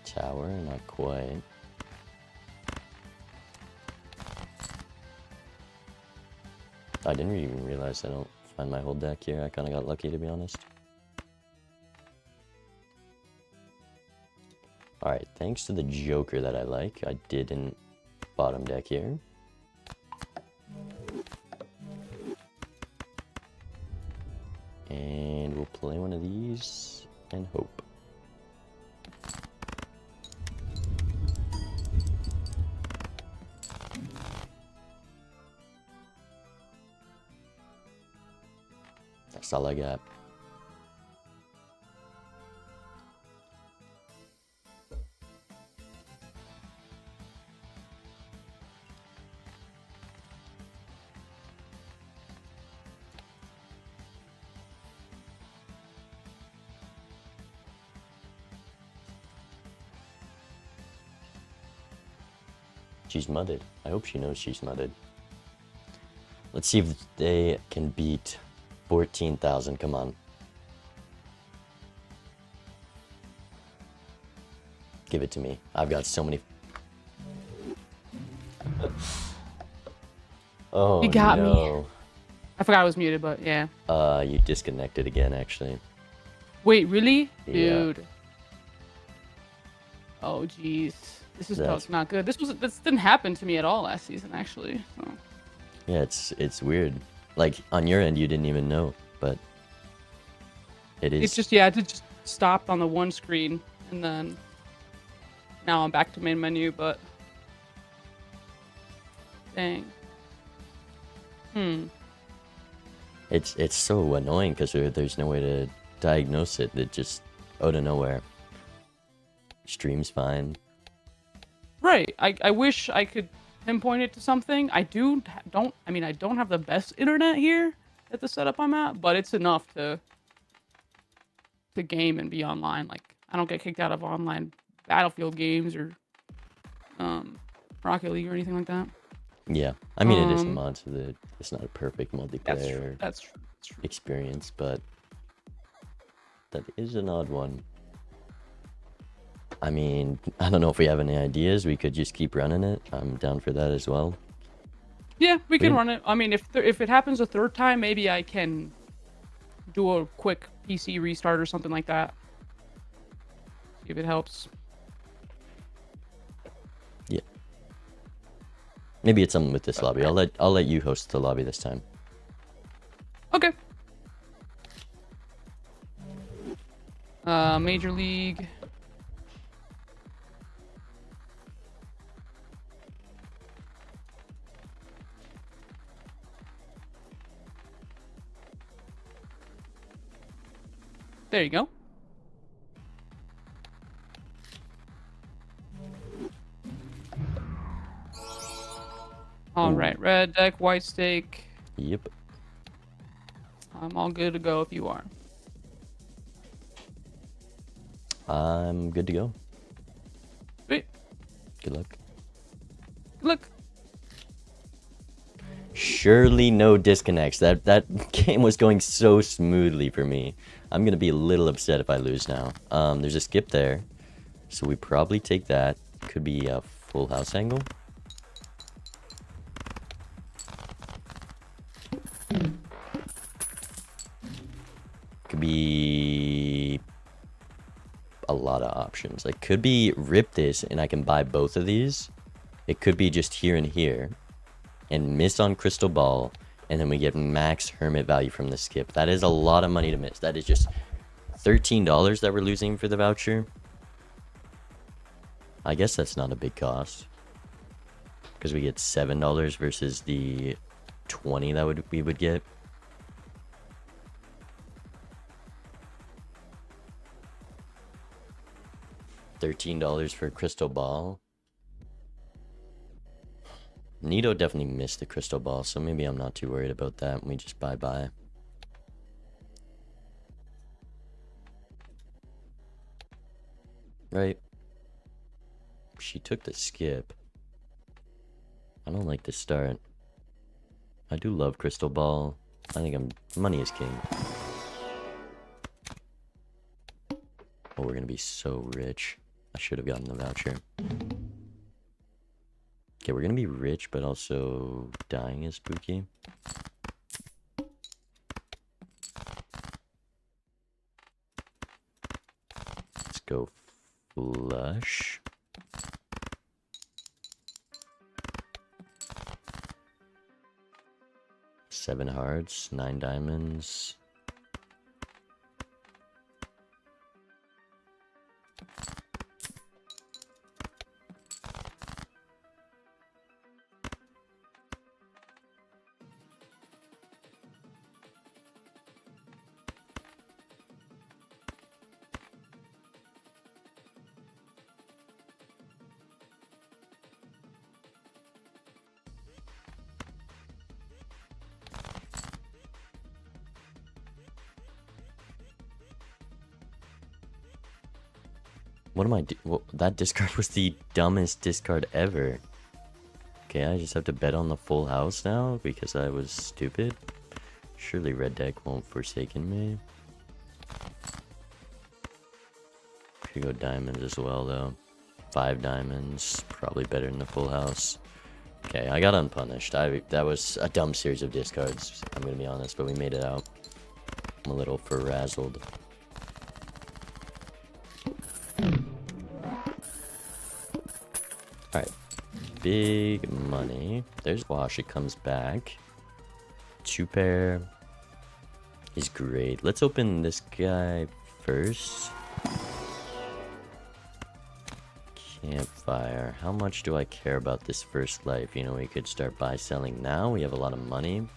Tower, not quite. I didn't even realize I don't find my whole deck here. I kind of got lucky, to be honest. Alright, thanks to the Joker that I like, I didn't bottom deck here. And we'll play one of these and hope. That's all I got. She's mudded. I hope she knows she's mudded. Let's see if they can beat 14,000. Come on. Give it to me. I've got so many. Oh You got me. no. I forgot I was muted, but yeah. You disconnected again, actually. Wait, really? Yeah. Dude. Oh, jeez. This is That's- not good. This didn't happen to me at all last season, actually. So. Yeah, it's weird. Like, on your end, you didn't even know, but it is. It's just, yeah, it just stopped on the one screen, and then now I'm back to main menu, but dang. It's so annoying because there's no way to diagnose it. It just out of nowhere. Stream's fine. Right. I wish I could pinpoint it to something. I don't have the best internet here at the setup I'm at, but it's enough to game and be online. Like, I don't get kicked out of online Battlefield games or Rocket League or anything like that. Yeah, I mean it is a mod, so it's not a perfect multiplayer That's true. experience, but that is an odd one. I mean, I don't know if we have any ideas. We could just keep running it. I'm down for that as well. Yeah, we can run it. I mean, if it happens a third time, maybe I can do a quick PC restart or something like that. See if it helps. Yeah. Maybe it's something with this lobby. I'll let you host the lobby this time. Okay. Major League. There you go. All right, red deck, white stake. Yep. I'm all good to go if you are. I'm good to go. Sweet. Good luck. Look. Surely no disconnects. That game was going so smoothly for me. I'm gonna be a little upset if I lose now. There's a skip there, so we probably take that. Could be a full house angle. Could be a lot of options. Like, could be rip this and I can buy both of these. It could be just here and here and miss on crystal ball, and then we get max hermit value from the skip. That is a lot of money to miss. That is just $13 that we're losing for the voucher. I guess that's not a big cost, because we get $7 versus the 20 that we would get. $13 for crystal ball. Neato definitely missed the crystal ball, so maybe I'm not too worried about that. We just bye-bye. Right? She took the skip. I don't like this start. I do love crystal ball. I think money is king. Oh, we're gonna be so rich. I should have gotten the voucher. Okay, we're gonna be rich, but also dying is spooky. Let's go flush. Seven hearts, 9 diamonds. What am I do? That discard was the dumbest discard ever. Okay, I just have to bet on the full house now because I was stupid. Surely red deck won't forsaken me. Could go diamonds as well though. 5 diamonds, probably better than the full house. Okay, I got unpunished. That was a dumb series of discards, I'm gonna be honest, but we made it out. I'm a little frazzled. Alright. Big money. There's Wash, it comes back. 2-pair is great. Let's open this guy first. Campfire. How much do I care about this first life? You know, we could start buy-selling now. We have a lot of money.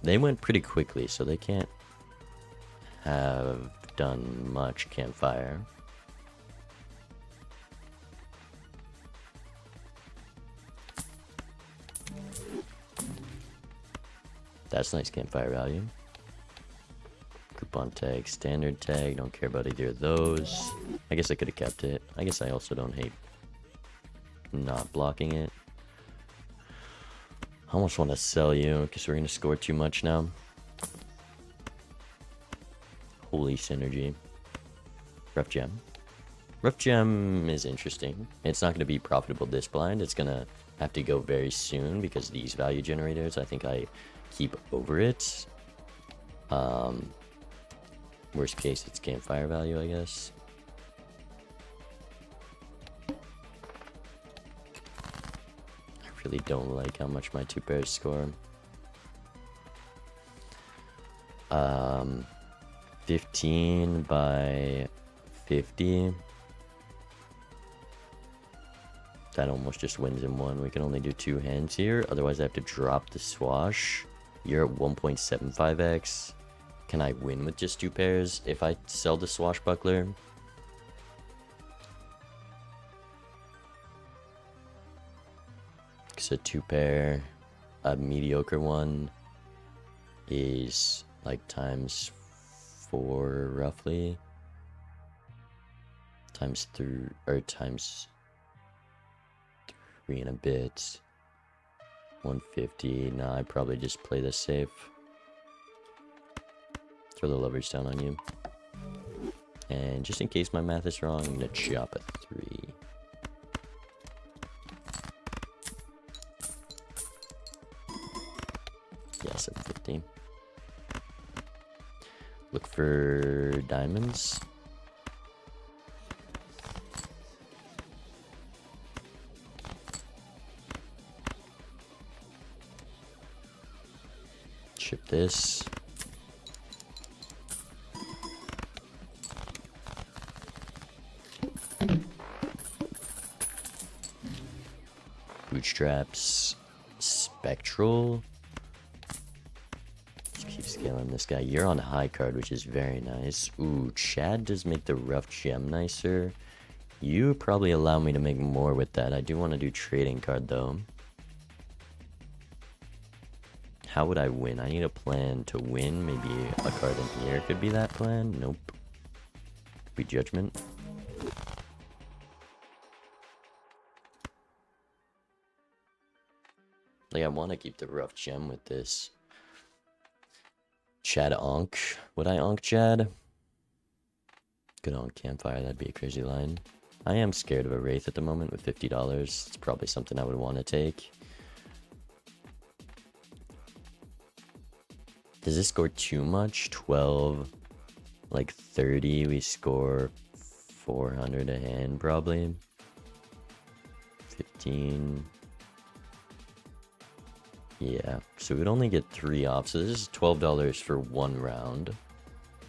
They went pretty quickly, so they can't have done much campfire. That's nice campfire value. Coupon tag, standard tag, don't care about either of those. I guess I could have kept it. I guess I also don't hate not blocking it. I almost want to sell you because we're going to score too much now. Holy synergy. Rough gem. Rough gem is interesting. It's not going to be profitable this blind. It's going to have to go very soon because these value generators, I think I keep over it. Worst case, it's campfire value, I guess. I really don't like how much my 2-pairs score. 15 by 50. That almost just wins in one. We can only do 2 hands here. Otherwise, I have to drop the swash. You're at 1.75x. Can I win with just 2 pairs if I sell the swashbuckler? Because a 2-pair, a mediocre one, is like times 4 roughly. Times 3, or times 3 and a bit. 150. Nah, I'd probably just play this safe. Throw the leverage down on you. And just in case my math is wrong, I'm gonna chop a 3. Yes, at 50. Look for diamonds. Chip this. Bootstraps. Spectral. Just keep scaling this guy. You're on high card, which is very nice. Ooh, Chad does make the rough gem nicer. You probably allow me to make more with that. I do want to do trading card though. How would I win? I need a plan to win. Maybe a card in here could be that plan. Nope. Could be judgment. Like, I want to keep the rough gem with this. Chad Onk. Would I Onk Chad? Good on campfire. That'd be a crazy line. I am scared of a Wraith at the moment with $50. It's probably something I would want to take. Does this score too much? 12, like 30, we score 400 a hand probably. 15. Yeah, so we'd only get 3 off, so this is $12 for 1 round.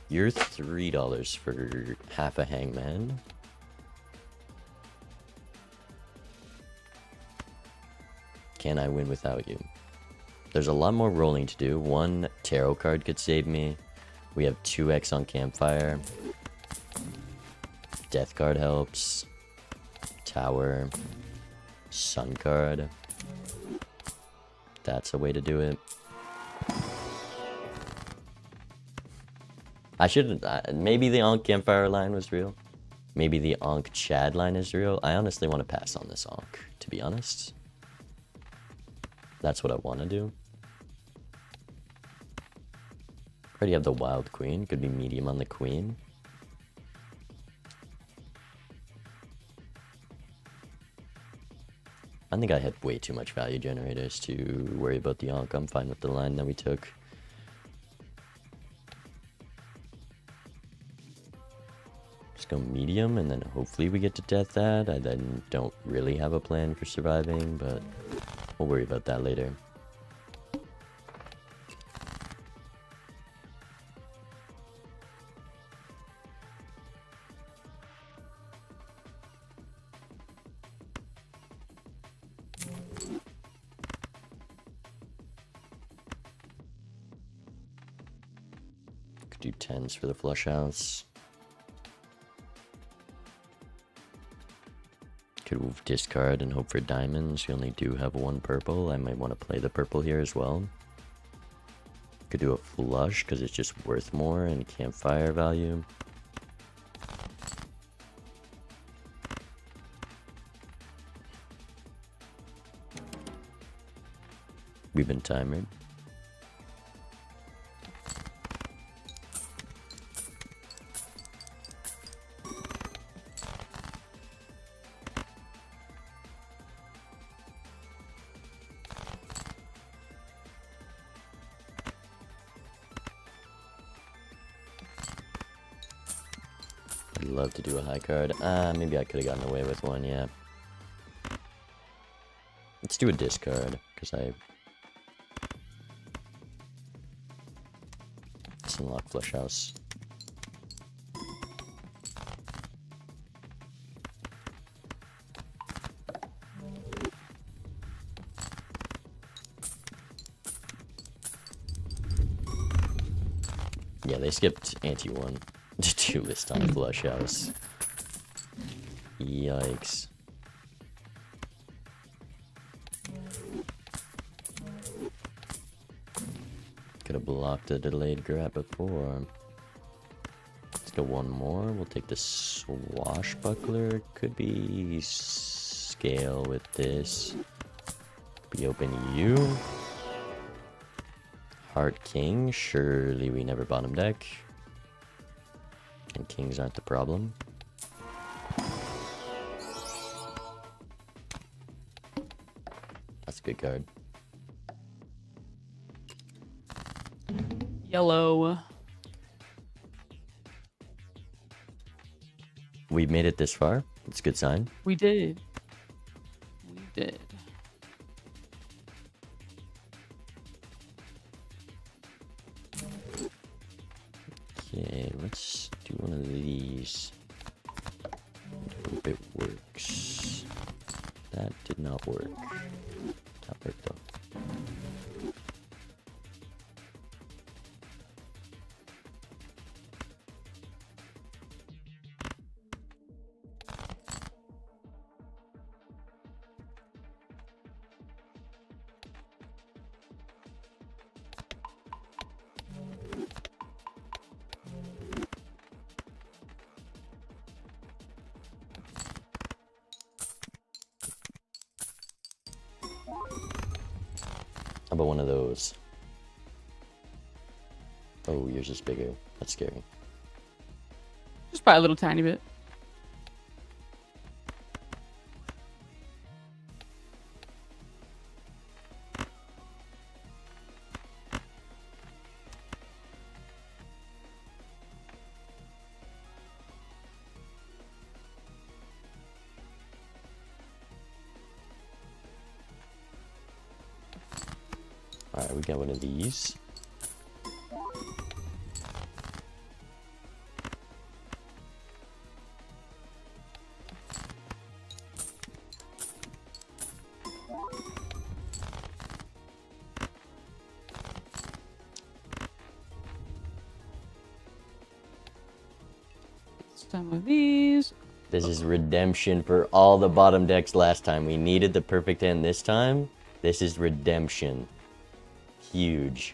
You're $3 for half a hangman. Can I win without you? There's a lot more rolling to do. 1 tarot card could save me. We have 2x on campfire. Death card helps. Tower. Sun card. That's a way to do it. I shouldn't. Maybe the Ankh campfire line was real. Maybe the Ankh Chad line is real. I honestly want to pass on this Ankh, to be honest. That's what I want to do. Already have the Wild Queen. Could be medium on the Queen. think I had way too much value generators to worry about the onk. I'm fine with the line that we took. Just go medium, and then hopefully we get to death that. I then don't really have a plan for surviving, but we'll worry about that later. Could do 10s for the flush house. Could discard and hope for diamonds. We only do have one purple. I might want to play the purple here as well. Could do a flush because it's just worth more and campfire value. We've been timered. I'd love to do a high card. Maybe I could have gotten away with one, yeah. Let's do a discard, because let's unlock flush house. Yeah, they skipped ante 1 to 2 list on flush house. Yikes. Could have blocked a delayed grab before. Let's go one more. We'll take the swashbuckler. Could be scale with this. Could be open you. Heart king. Surely we never bottom deck. And kings aren't the problem. That's a good card. Yellow. We made it this far. It's a good sign. We did. We did. Okay, let's do one of these. Hope it works. That did not work. That worked though. How about one of those? Oh, yours is bigger. That's scary. Just by a little tiny bit. Alright, we got one of these. Some of these. This is redemption for all the bottom decks last time. We needed the perfect hand this time. This is redemption. Huge.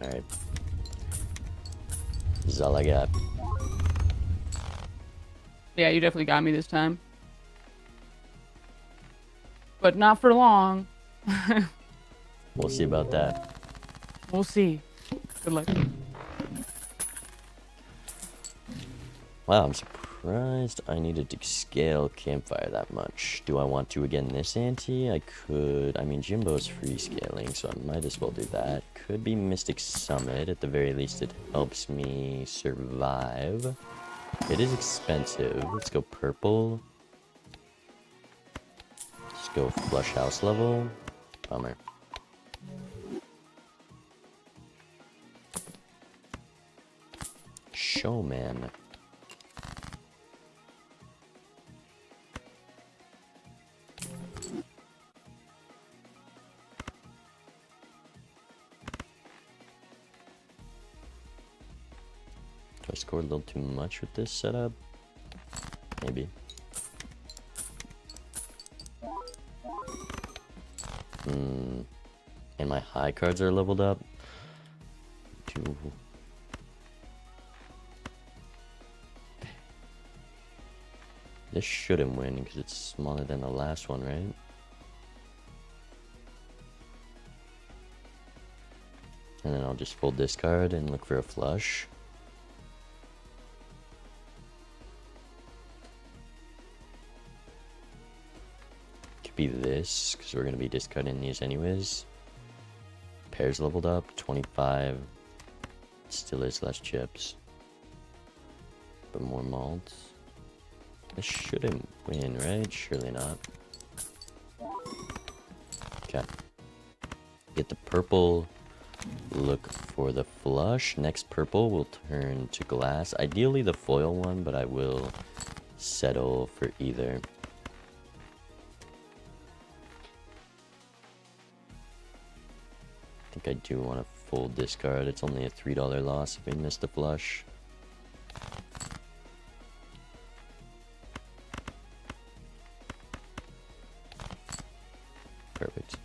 Alright. This is all I got. Yeah, you definitely got me this time. But not for long. We'll see about that. We'll see. Good luck. Wow, I'm surprised. surprised I needed to scale Campfire that much. Do I want to again this ante? I could. I mean, Jimbo's free scaling, so I might as well do that. Could be Mystic Summit. At the very least, it helps me survive. It is expensive. Let's go purple. Let's go flush house level. Bummer. Showman. Do I score a little too much with this setup? Maybe. And my high cards are leveled up. This shouldn't win because it's smaller than the last one, right? And then I'll just full discard and look for a flush. Could be this, because we're going to be discarding these anyways. Pairs leveled up, 25. Still is less chips. But more malts. This shouldn't win, right? Surely not. Okay. Get the purple. Look for the flush. Next purple will turn to glass. Ideally the foil one, but I will settle for either. I think I do want a full discard. It's only a $3 loss if we miss the flush. Perfect.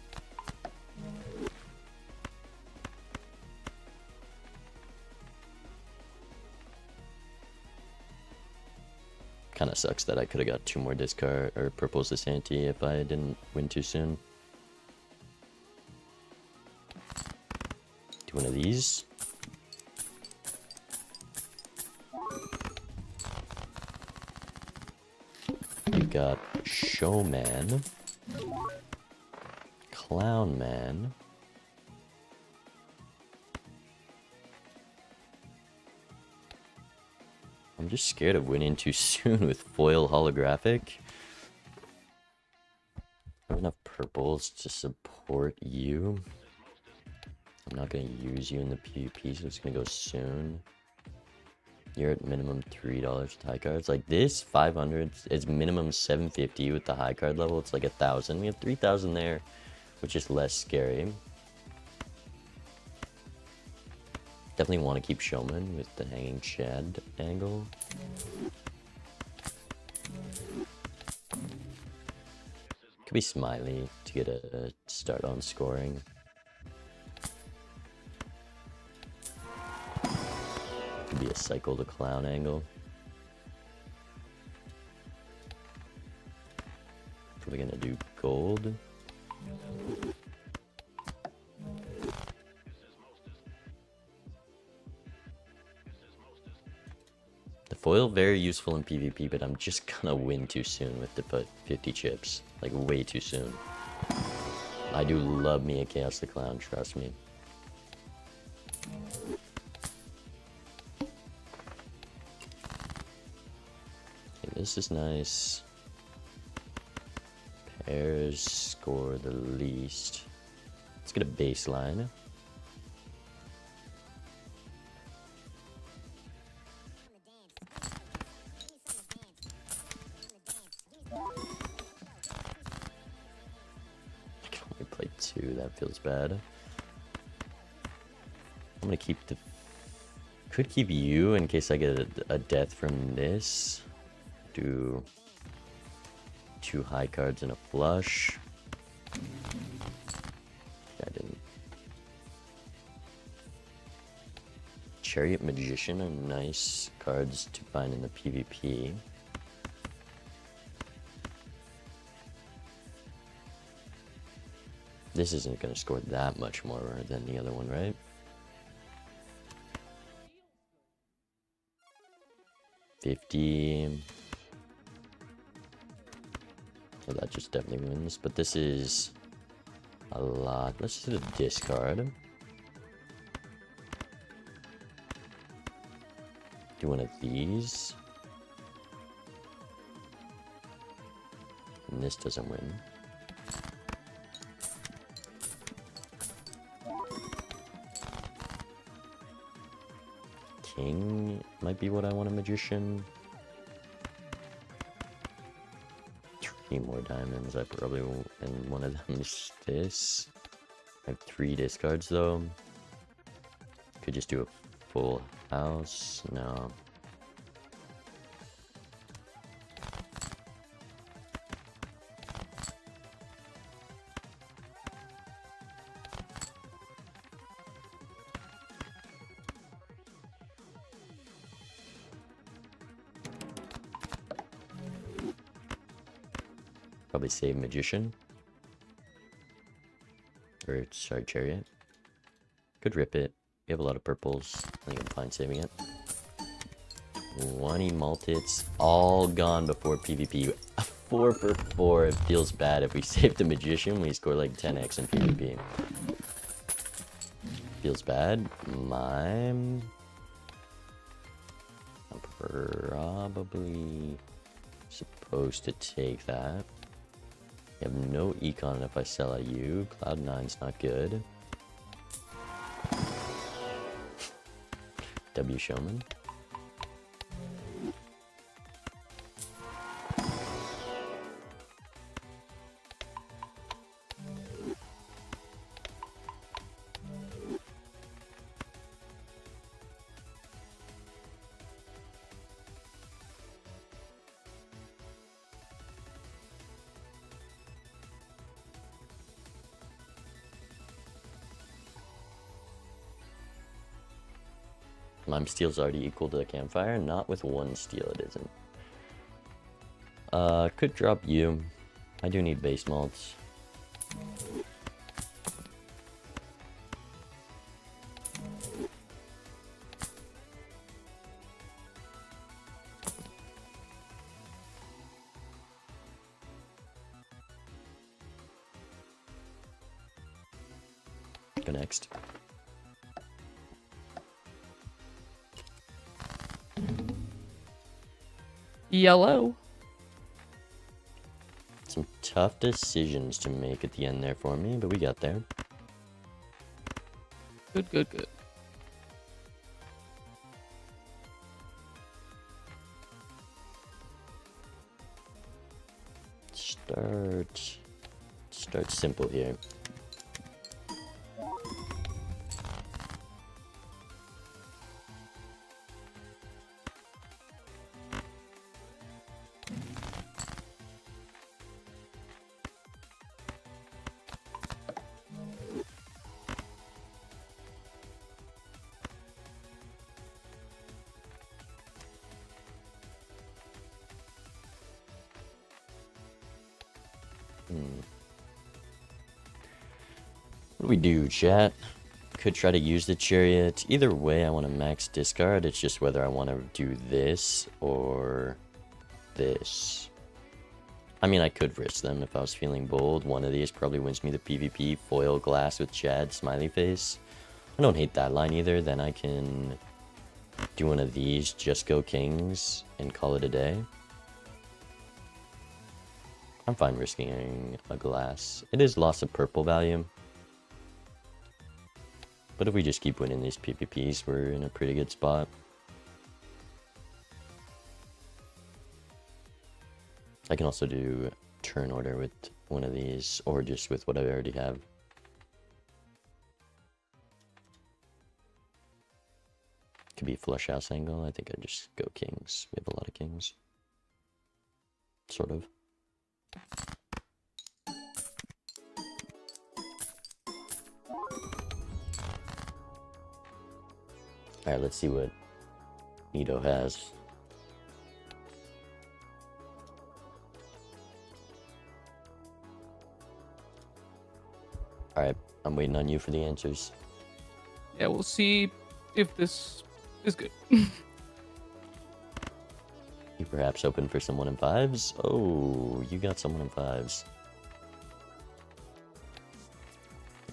Kind of sucks that I could have got 2 more discard or purples this ante if I didn't win too soon. Do one of these. You got Showman. Clown Man. I'm just scared of winning too soon with foil holographic. I have enough purples to support you. I'm not going to use you in the PvP, so it's going to go soon. You're at minimum $3 with high cards. Like this, 500, it's minimum 750 with the high card level. It's like 1,000. We have 3,000 there, which is less scary. Definitely want to keep Showman with the hanging Chad angle. Could be Smiley to get a start on scoring. Could be a cycle to clown angle. Probably gonna do gold. Foil very useful in PvP, but I'm just gonna win too soon with the 50 chips. Like way too soon. I do love me a Chaos the Clown, trust me. Okay, this is nice. Pairs score the least. Let's get a baseline. That feels bad. I'm gonna keep the... Could keep you in case I get a death from this. Do 2 high cards and a flush. I didn't. Chariot Magician are nice cards to find in the PvP. This isn't going to score that much more than the other one, right? 50. So that just definitely wins. But this is a lot. Let's just do the discard. Do one of these. And this doesn't win. King might be what I want, a magician. 3 more diamonds. I probably won't, and one of them is this. I have 3 discards though. Could just do a full house. No. Probably save magician. Or sorry, chariot. Could rip it. We have a lot of purples. I think I'm fine saving it. 20 multits, all gone before PvP. 4 for 4. It feels bad. If we save the magician, we score like 10x in PvP. Feels bad. I'm probably supposed to take that. You have no econ if I sell at you. Cloud 9's not good. W Showman. Lime steel's already equal to the campfire. Not with 1 steel, it isn't. Could drop you. I do need base malts. Go next. Yellow. Some tough decisions to make at the end there for me, but we got there. Good, good, good. Start simple here. What do we do, chat? Could try to use the chariot. Either way, I want to max discard. It's just whether I want to do this or this. I mean, I could risk them if I was feeling bold. One of these probably wins me the PvP. Foil glass with Chad, smiley face. I don't hate that line either. Then I can do one of these, just go kings, and call it a day. I'm fine risking a glass. It is loss of purple value. But if we just keep winning these PvPs, we're in a pretty good spot. I can also do turn order with one of these, or just with what I already have. Could be flush house angle. I think I just go kings. We have a lot of kings. Sort of. Alright, let's see what Neato has. Alright, I'm waiting on you for the answers. Yeah, we'll see if this is good. You perhaps hoping for someone in 5s? Oh, you got someone in 5s.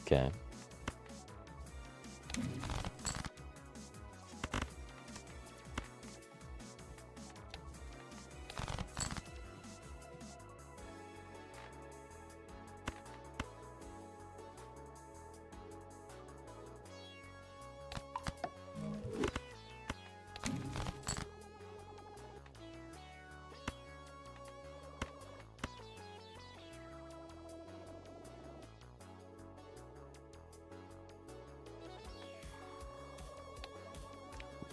Okay.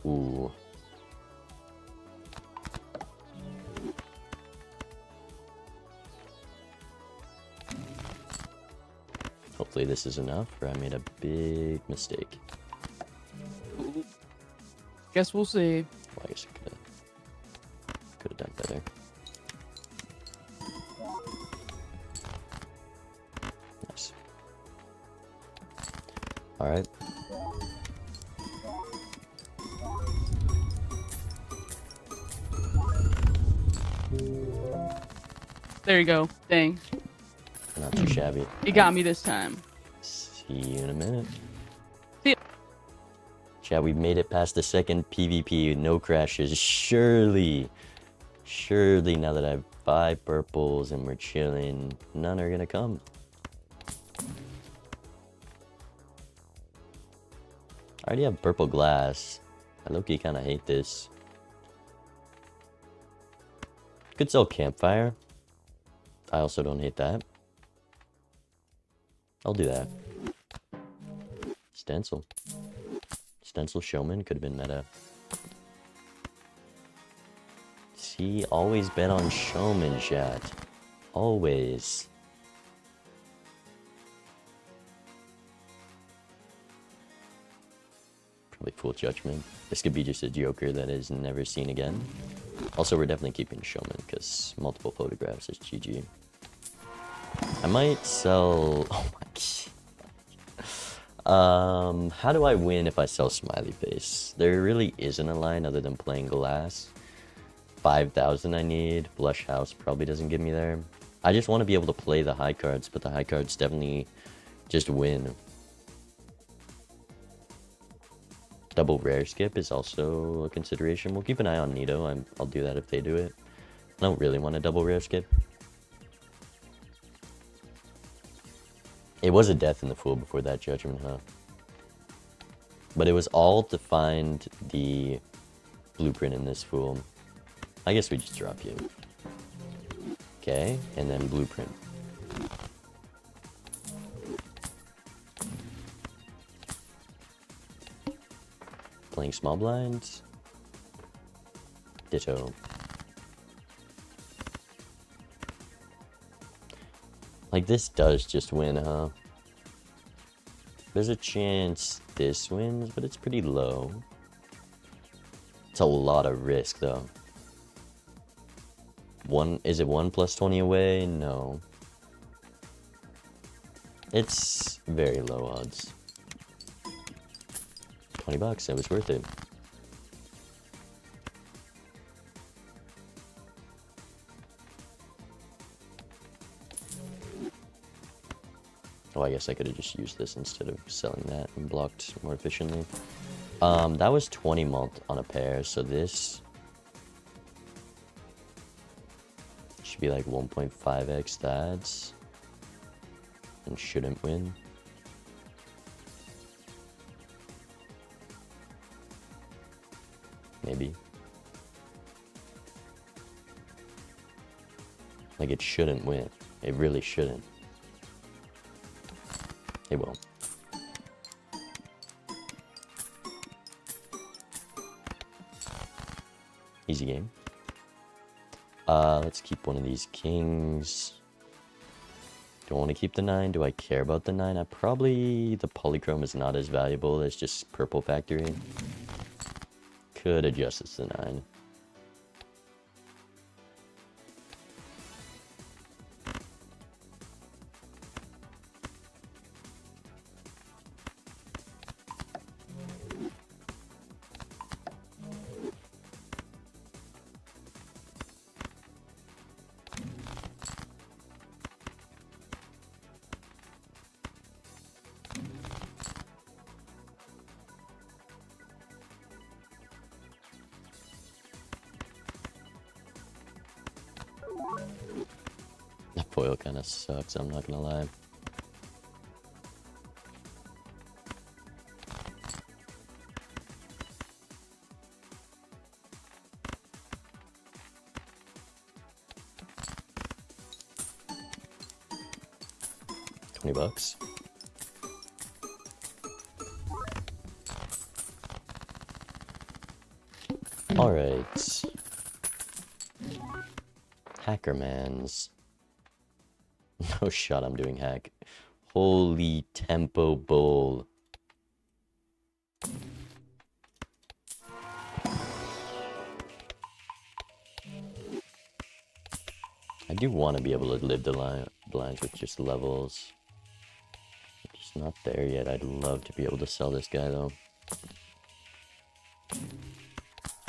Ooh. Hopefully this is enough, or I made a big mistake. Guess we'll see. Well, I guess I could have done better. Nice. All right. There you go. Dang. Not too shabby. You got me this time. See you in a minute. See ya. Chat, we made it past the second PvP. No crashes. Surely, now that I have 5 purples and we're chilling, none are gonna come. I already have purple glass. I low-key kind of hate this. Could sell campfire. I also don't hate that. I'll do that. Stencil. Stencil Showman could have been meta. See, always bet on Showman, chat. Always. Probably full judgment. This could be just a Joker that is never seen again. Also, we're definitely keeping Showman because multiple photographs is GG. I might sell. Oh my god. How do I win if I sell Smiley Face? There really isn't a line other than playing glass. 5,000 I need. Blush House probably doesn't get me there. I just want to be able to play the high cards, but the high cards definitely just win. Double rare skip is also a consideration. We'll keep an eye on Neato. I'll do that if they do it. I don't really want a double rare skip. It was a death in the Fool before that judgment, huh? But it was all to find the blueprint in this Fool. I guess we just drop you. Okay, and then blueprint. Playing small blinds. Ditto. Like, this does just win, huh? There's a chance this wins, but it's pretty low. It's a lot of risk, though. Is it 1 plus 20 away? No. It's very low odds. $20, it was worth it. Oh, I guess I could have just used this instead of selling that and blocked more efficiently. That was 20 mult on a pair, so this should be like 1.5x that and shouldn't win. Maybe. Like, it shouldn't win. It really shouldn't. It will. Easy game. Let's keep one of these kings. Don't want to keep the 9. Do I care about the 9? The polychrome is not as valuable as just purple factory. Could adjust this to 9. foil kind of sucks, I'm not gonna lie. $20. All right. Hackermans. No shot I'm doing hack. Holy tempo bowl. I do want to be able to live the blinds with just levels. I'm just not there yet. I'd love to be able to sell this guy though.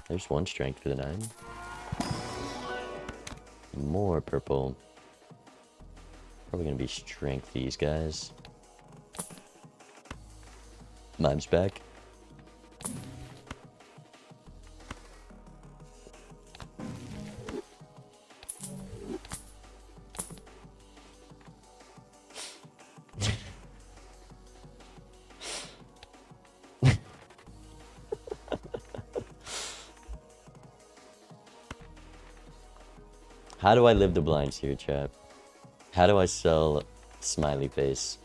There's one strength for the 9. More purple. Probably gonna be strength these guys. Mime's back. How do I live the blinds here, chat? How do I sell smiley face?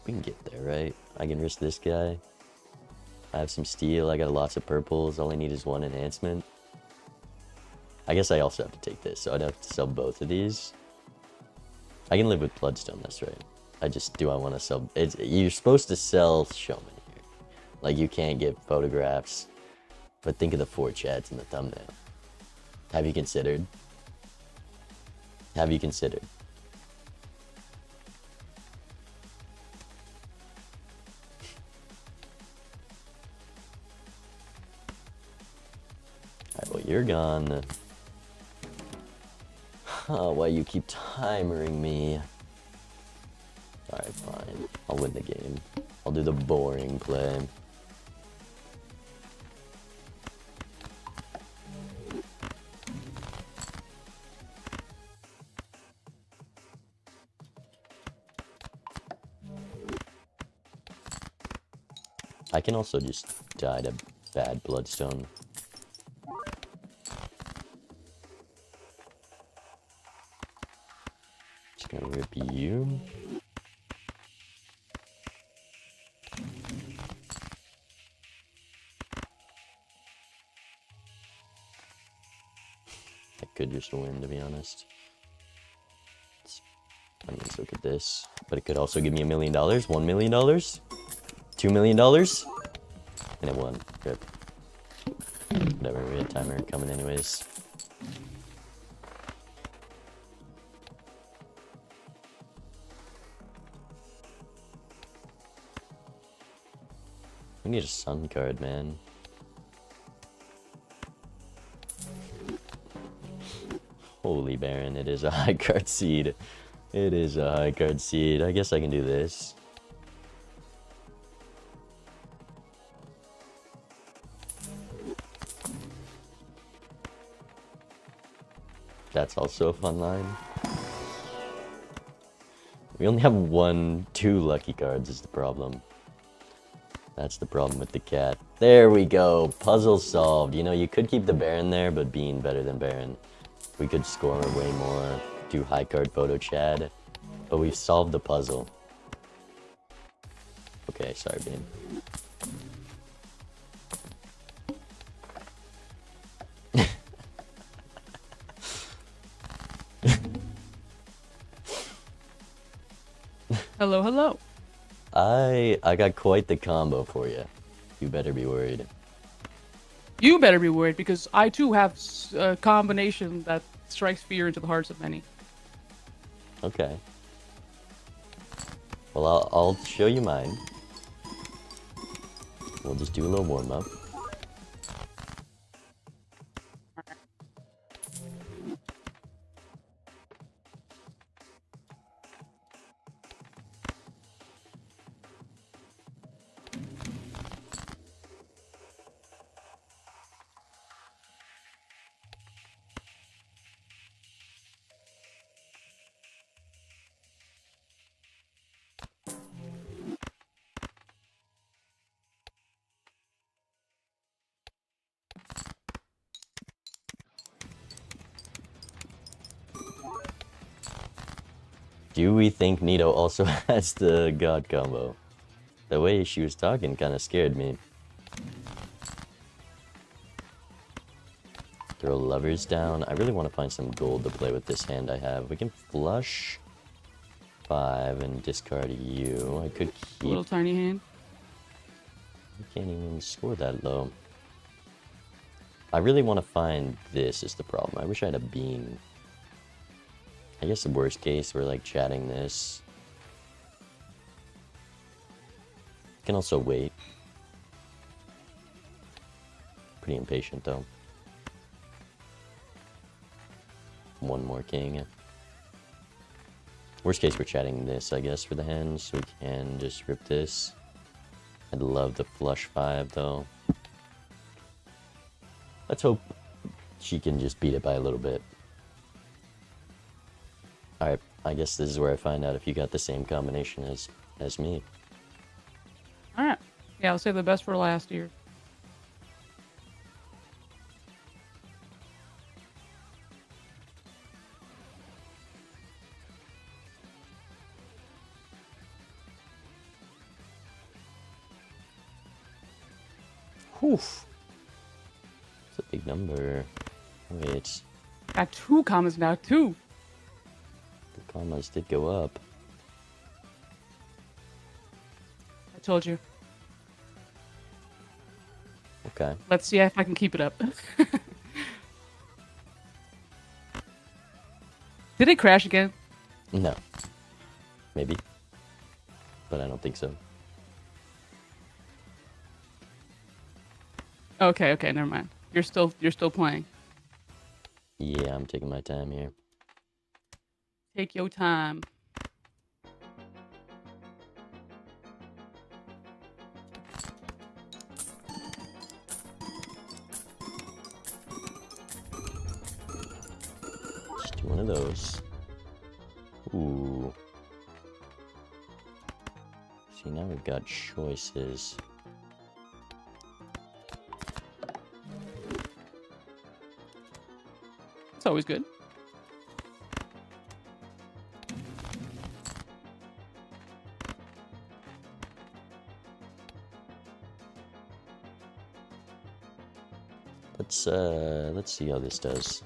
We can get there, right? I can risk this guy. I have some steel. I got lots of purples. All I need is 1 enhancement. I guess I also have to take this, so I'd have to sell both of these. I can live with bloodstone, that's right. Do I want to sell... You're supposed to sell showman here. Like, you can't get photographs. But think of the 4 chats in the thumbnail. Have you considered? Have you considered? Alright, well, you're gone. Oh, why you keep timering me? Alright, fine. I'll win the game. I'll do the boring play. I can also just die to bad bloodstone. Just gonna rip you. I could just win, to be honest. I mean, let's look at this. But it could also give me $1 million, $1 million, $2 million, and it won. Rip. Whatever, we had timer coming anyways. We need a sun card, man. Holy Baron, it is a high card seed. It is a high card seed. I guess I can do this. That's also a fun line. We only have 2 lucky cards is the problem. That's the problem with the cat. There we go. Puzzle solved. You know, you could keep the Baron there, but being better than Baron. We could score way more, do high card photo Chad. But we've solved the puzzle. Okay, sorry, Bean. Hello, hello. I got quite the combo for you. You better be worried. You better be worried because I too have a combination that strikes fear into the hearts of many. Okay. Well, I'll show you mine. We'll just do a little warm-up. Do we think Neato also has the God combo? The way she was talking kind of scared me. Throw lovers down. I really want to find some gold to play with this hand I have. We can flush 5 and discard you. I could keep... Little tiny hand. I can't even score that low. I really want to find this is the problem. I wish I had a bean. I guess the worst case, we're like chatting this. Can also wait. Pretty impatient though. One more king. Worst case, we're chatting this, I guess, for the hands. We can just rip this. I'd love the flush 5 though. Let's hope she can just beat it by a little bit. Alright, I guess this is where I find out if you got the same combination as me. Alright. Yeah, I'll save the best for last year. Whew. It's a big number. Wait. Got 2 commas now, 2. The commas did go up. I told you. Okay. Let's see if I can keep it up. Did it crash again? No. Maybe. But I don't think so. Okay, never mind. You're still playing. Yeah, I'm taking my time here. Take your time. Just do one of those. Ooh. See, now we've got choices. It's always good. Let's see how this does.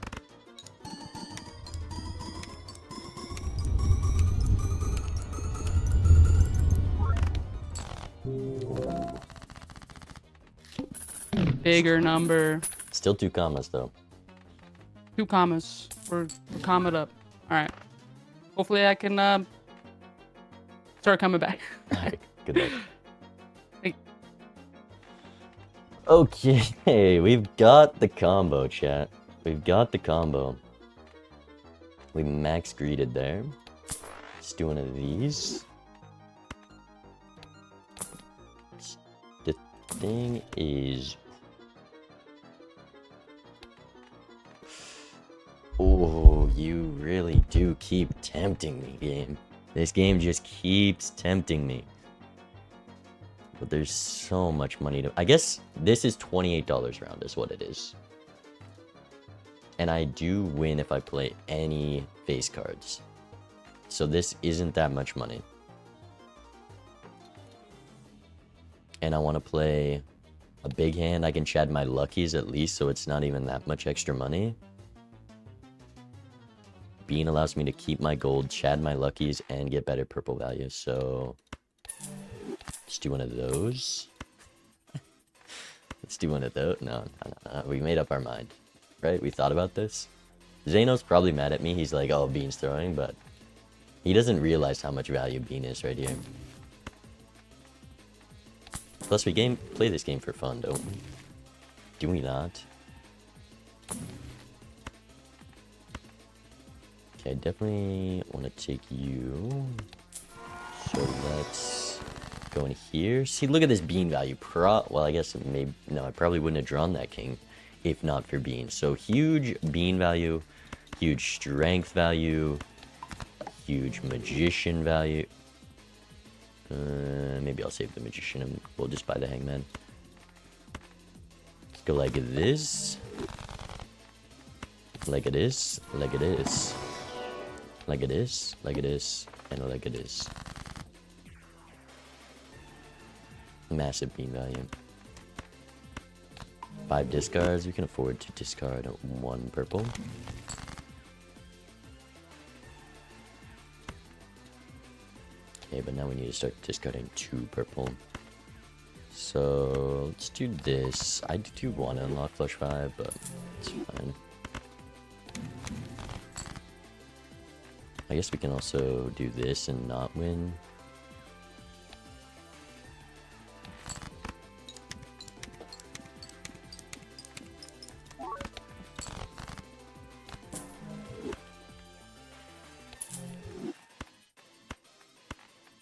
Bigger number. Still 2 commas though. 2 commas. We're commaed up. Alright. Hopefully I can start coming back. Alright, good luck. Hey. Okay, we've got the combo, chat. We've got the combo. We max greeted there. Let's do one of these. The thing is... Oh, you really do keep tempting me, game. This game just keeps tempting me. But there's so much money to... I guess this is $28 round is what it is. And I do win if I play any face cards. So this isn't that much money. And I want to play a big hand. I can chad my luckies at least, so it's not even that much extra money. Bean allows me to keep my gold, chad my luckies, and get better purple value. So let's do one of those. Let's do one of those. No. We made up our mind, right? We thought about this. Zeno's probably mad at me. He's like, oh, Bean's throwing, but he doesn't realize how much value Bean is right here. Plus, we play this game for fun, don't we? Do we not? Okay, I definitely want to take you. So let's go in here. See, look at this Bean value. Well, I guess maybe... No, I probably wouldn't have drawn that king if not for Bean. So huge Bean value, huge strength value, huge magician value. Maybe I'll save the magician and we'll just buy the hangman. Let's go like this. Like it is. Like it is. Like it is. Like it is. Handle that good is. Massive bean value. 5 discards. We can afford to discard 1 purple. Okay, but now we need to start discarding 2 purple. So let's do this. I do want to unlock flush 5, but it's fine. I guess we can also do this and not win.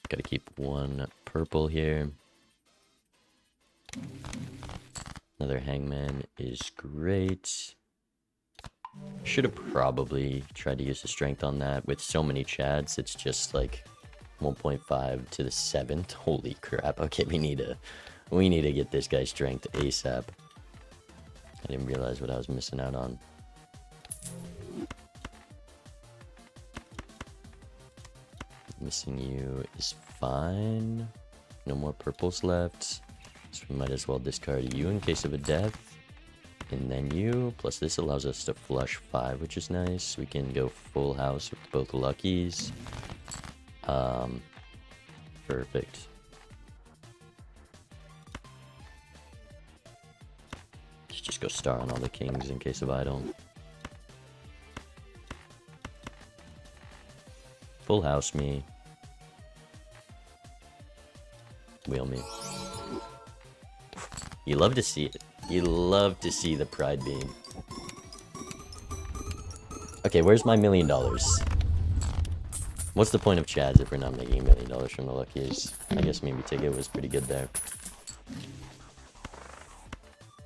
Gotta keep 1 purple here. Another hangman is great. Should have probably tried to use the strength on that. With so many chads, it's just like 1.5 to the 7th. Holy crap. Okay, we need to get this guy's strength ASAP. I didn't realize what I was missing out on. Missing you is fine. No more purples left. So we might as well discard you in case of a death. And then you. Plus this allows us to flush 5, which is nice. We can go full house with both luckies. Perfect. Let's just go star on all the kings in case of idle. Full house me. Wheel me. You love to see it. You love to see the pride beam. Okay, where's my $1 million? What's the point of chads if we're not making $1 million from the luckies? I guess maybe ticket was pretty good there.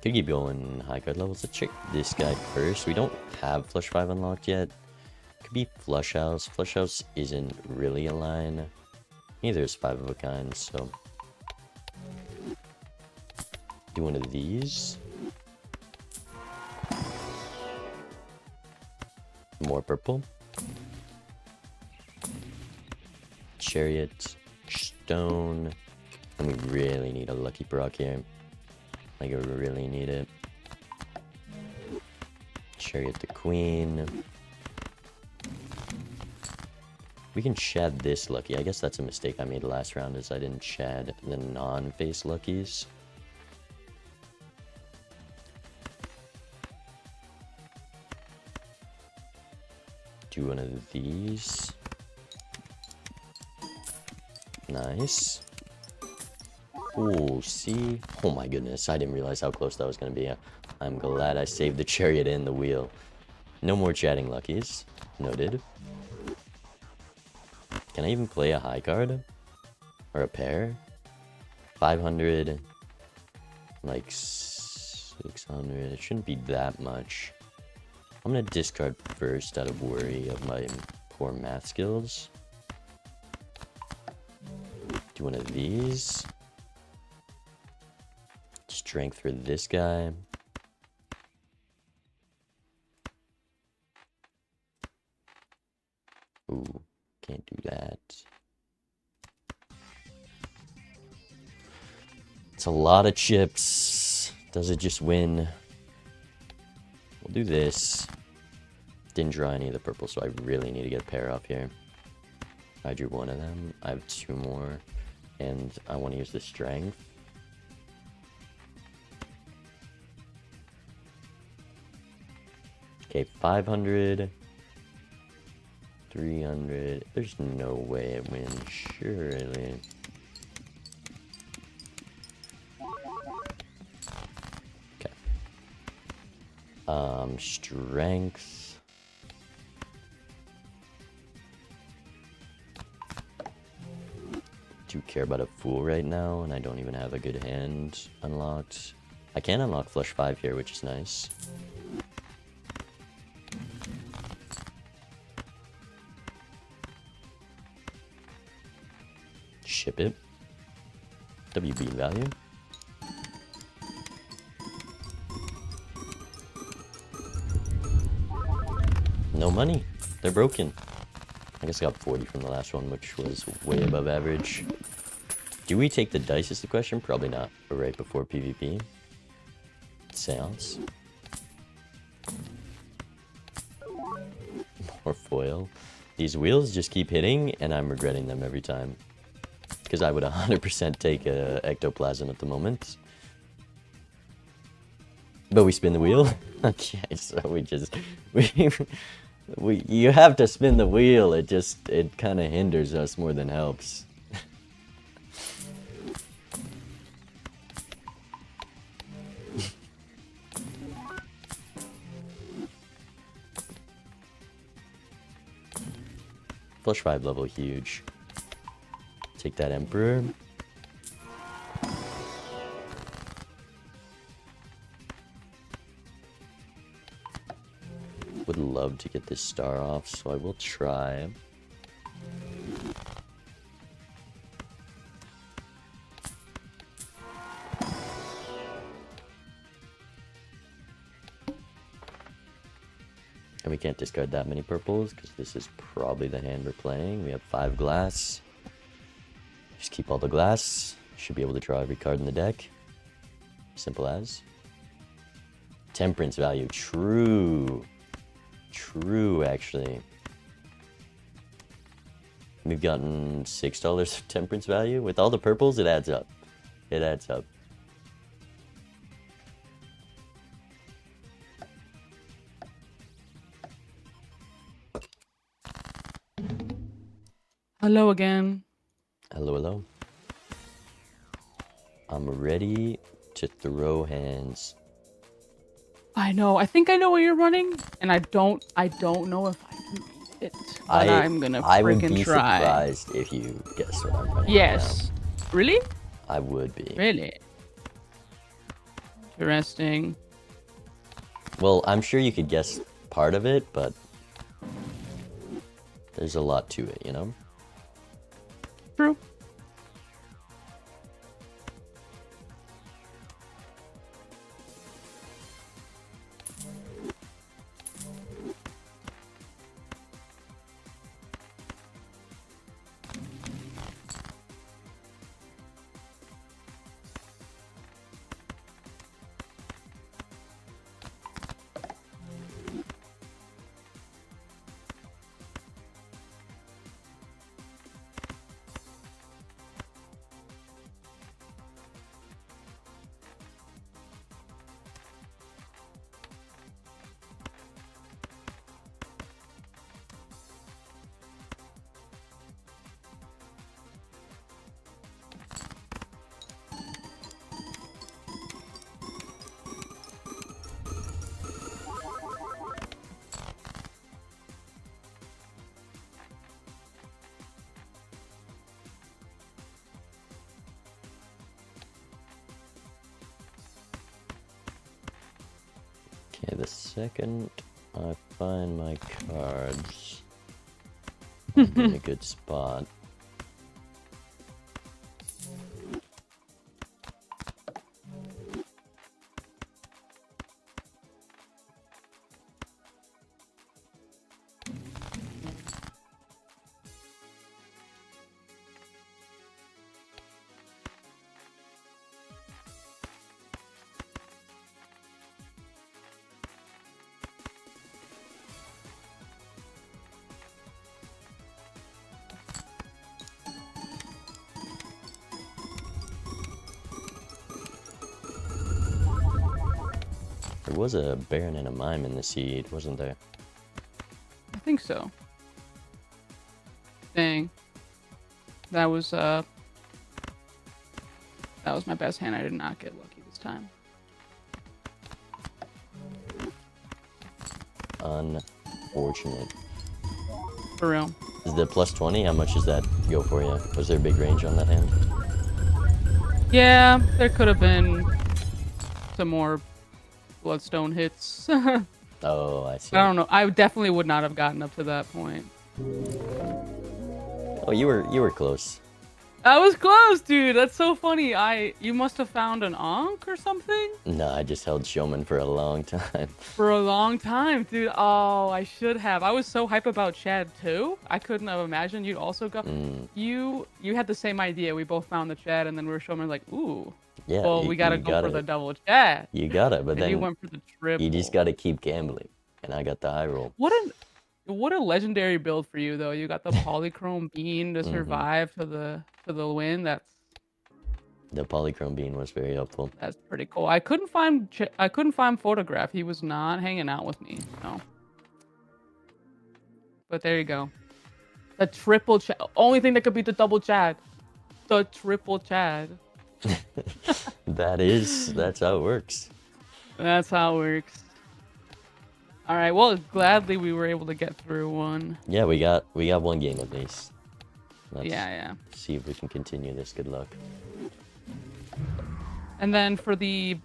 Could keep going high card levels. Let's check this guy first. We don't have flush 5 unlocked yet. Could be flush house. Flush house isn't really a line. Neither is 5 of a kind, so do one of these. More purple. Chariot. Stone. And we really need a lucky proc here. Like, I really need it. Chariot the queen. We can shad this lucky. I guess that's a mistake I made last round, is I didn't shad the non-face luckies. Do one of these. Nice. Oh, see? Oh my goodness, I didn't realize how close that was going to be. I'm glad I saved the chariot and the wheel. No more chatting luckies. Noted. Can I even play a high card? Or a pair? 500. Like 600. It shouldn't be that much. I'm gonna discard first out of worry of my poor math skills. Do one of these. Strength for this guy. Ooh, can't do that. It's a lot of chips. Does it just win? We'll do this. Didn't draw any of the purple, so I really need to get a pair up here. I drew one of them. I have 2 more. And I want to use the strength. Okay, 500. 300. There's no way it wins, surely. Okay. Strength. Do care about a fool right now, and I don't even have a good hand unlocked. I can unlock flush 5 here, which is nice. Ship it. WB value. No money. They're broken. I guess I got 40 from the last one, which was way above average. Do we take the dice is the question? Probably not. We're right before PvP. Seance. More foil. These wheels just keep hitting, and I'm regretting them every time. Because I would 100% take a ectoplasm at the moment. But we spin the wheel? Okay, so you have to spin the wheel. It kind of hinders us more than helps. Flush 5 level, huge. Take that Emperor. Would love to get this star off, so I will try. And we can't discard that many purples, because this is probably the hand we're playing. We have 5 glass. Just keep all the glass. Should be able to draw every card in the deck. Simple as. Temperance value. True. True, actually. We've gotten $6 of temperance value. With all the purples, it adds up. It adds up. Hello again. Hello, hello. I'm ready to throw hands. I know. I think I know where you're running, and I don't know if I can beat it. But I'm gonna I would friggin' be try. surprised if you guess what I'm running. Yes. Really? Right now. I would be. Really? Interesting. Well, I'm sure you could guess part of it, but there's a lot to it, you know? True. Okay, the second I find my cards, I'm in a good spot. There was a Baron and a Mime in the seed, wasn't there? I think so. Dang. That was my best hand. I did not get lucky this time. Unfortunate. For real. Is the plus 20? How much does that go for you? Was there a big range on that hand? Yeah, there could have been some more bloodstone hits. Oh, I see. I don't know. I definitely would not have gotten up to that point. Oh, you were close. That was close, dude. That's so funny. You must have found an Ankh or something No, I just held Showman for a long time. for a long time, dude. Oh, I should have. I was so hype about Chad too. I couldn't have imagined you'd also go. You had the same idea. We both found the Chad, and then we were Showman like, ooh. Yeah, Well, we gotta you go got for it. the double Chad. You got it, but And then you went for the triple. you just got to keep gambling, and I got the high roll. What a legendary build for you though. You got the polychrome bean to survive to the win. The polychrome bean was very helpful. That's pretty cool. I couldn't find Photograph. He was not hanging out with me. No. But there you go. The triple Chad. Only thing that could beat the double Chad. The triple Chad. That's how it works. That's how it works. All right. Well, gladly we were able to get through one. Yeah, we got one game at least. Let's Yeah. see if we can continue this. Good luck. And then for the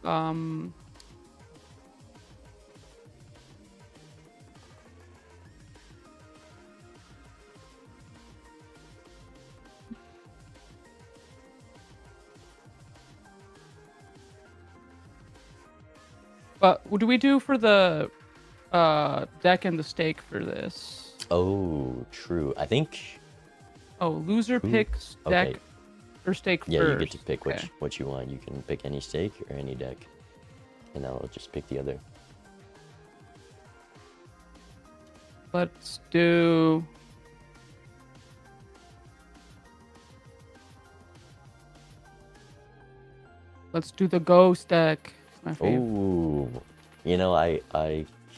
but what do we do for the deck and the stake for this? Oh, true. I think. Oh, loser picks deck Okay. or stake Yeah, first. you get to pick Okay. what you want. You can pick any stake or any deck, and I'll just pick the other. Let's do. Let's do the ghost deck. My favorite. Oh, you know, I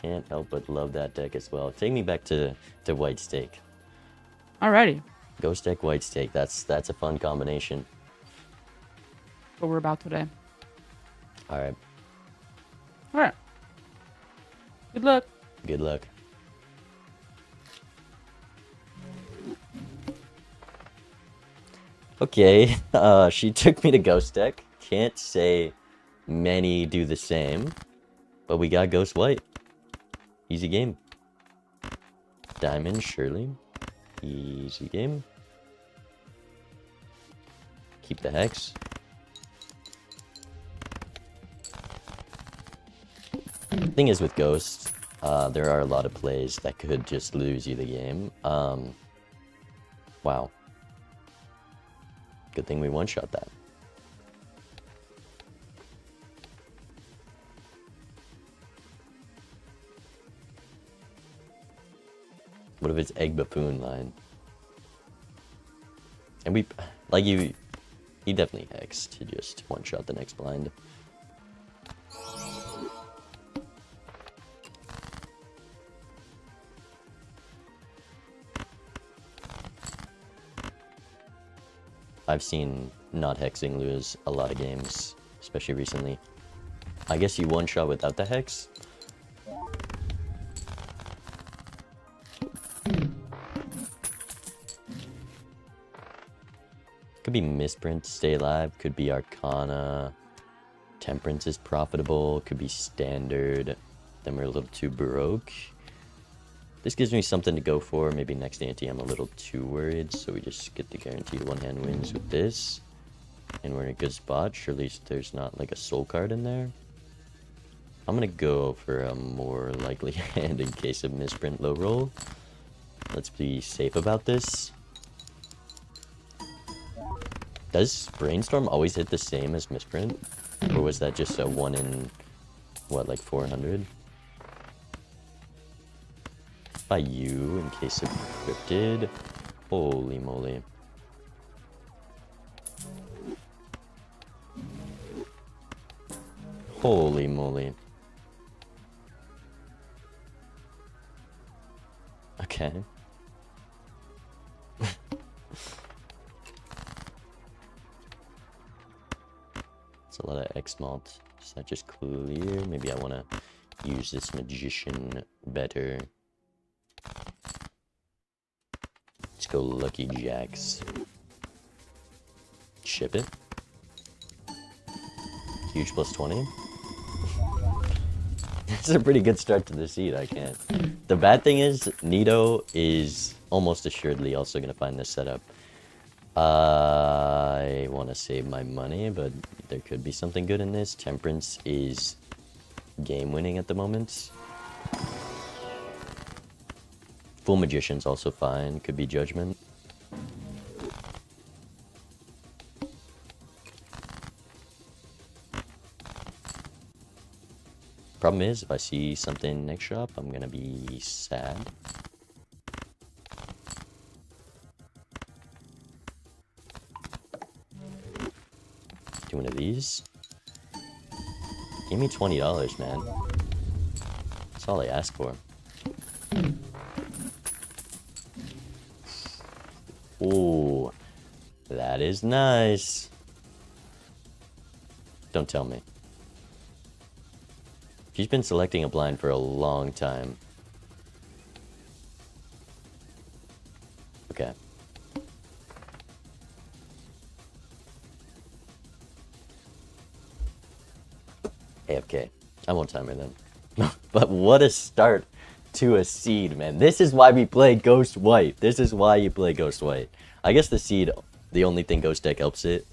can't help but love that deck as well. Take me back to white stake. Alrighty. Ghost deck, white stake. That's a fun combination. What we're about today. All right. All right. Good luck. Good luck. Okay, she took me to ghost deck. Can't say many do the same, but we got ghost white. Easy game. Diamond, surely. Easy game. Keep the hex. Thing is with ghost, there are a lot of plays that could just lose you the game. Wow. Good thing we one-shot that. What if it's egg buffoon line? And we, like he definitely hexed to just one-shot the next blind. I've seen not hexing lose a lot of games, especially recently. I guess you one-shot without the hex. Could be misprint, stay alive, could be arcana. Temperance is profitable, could be standard. Then we're a little too broke. This gives me something to go for. Maybe next ante I'm a little too worried, so we just get the guaranteed one-hand wins with this. And we're in a good spot. Surely there's not like a soul card in there. I'm gonna go for a more likely hand in case of misprint low roll. Let's be safe about this. Does Brainstorm always hit the same as misprint? Or was that just a 1 in, what, like 400? By you in case of cryptid. Holy moly. Holy moly. Okay. It's a lot of X malt. Is that just clear? Maybe I want to use this magician better. Let's go Lucky Jacks. Ship it. Huge plus 20. That's a pretty good start to the seed, I can't. The bad thing is, Neato is almost assuredly also going to find this setup. to save my money, but there could be something good in this. Temperance is game winning at the moment. Full Magician's also fine. Could be Judgment. Problem is, if I see something next shop, I'm gonna be sad. Do one of these. Give me $20, man. That's all I ask for. Ooh, that is nice. Don't tell me. She's been selecting a blind for a long time. Okay. AFK. I won't time her then. But what a start to a seed, man. This is why we play Ghost White. This is why you play Ghost White. I guess the seed, the only thing Ghost deck helps it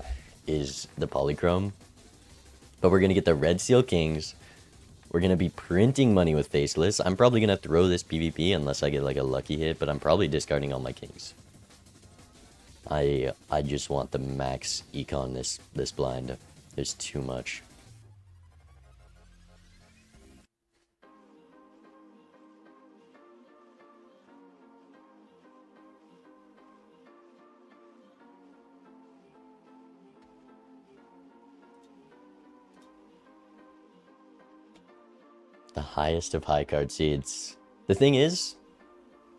is the Polychrome. But we're going to get the Red Seal Kings. We're going to be printing money with Faceless. I'm probably going to throw this PvP unless I get like a lucky hit, but I'm probably discarding all my Kings. I just want the max econ this blind. There's too much. The highest of high card seeds. The thing is,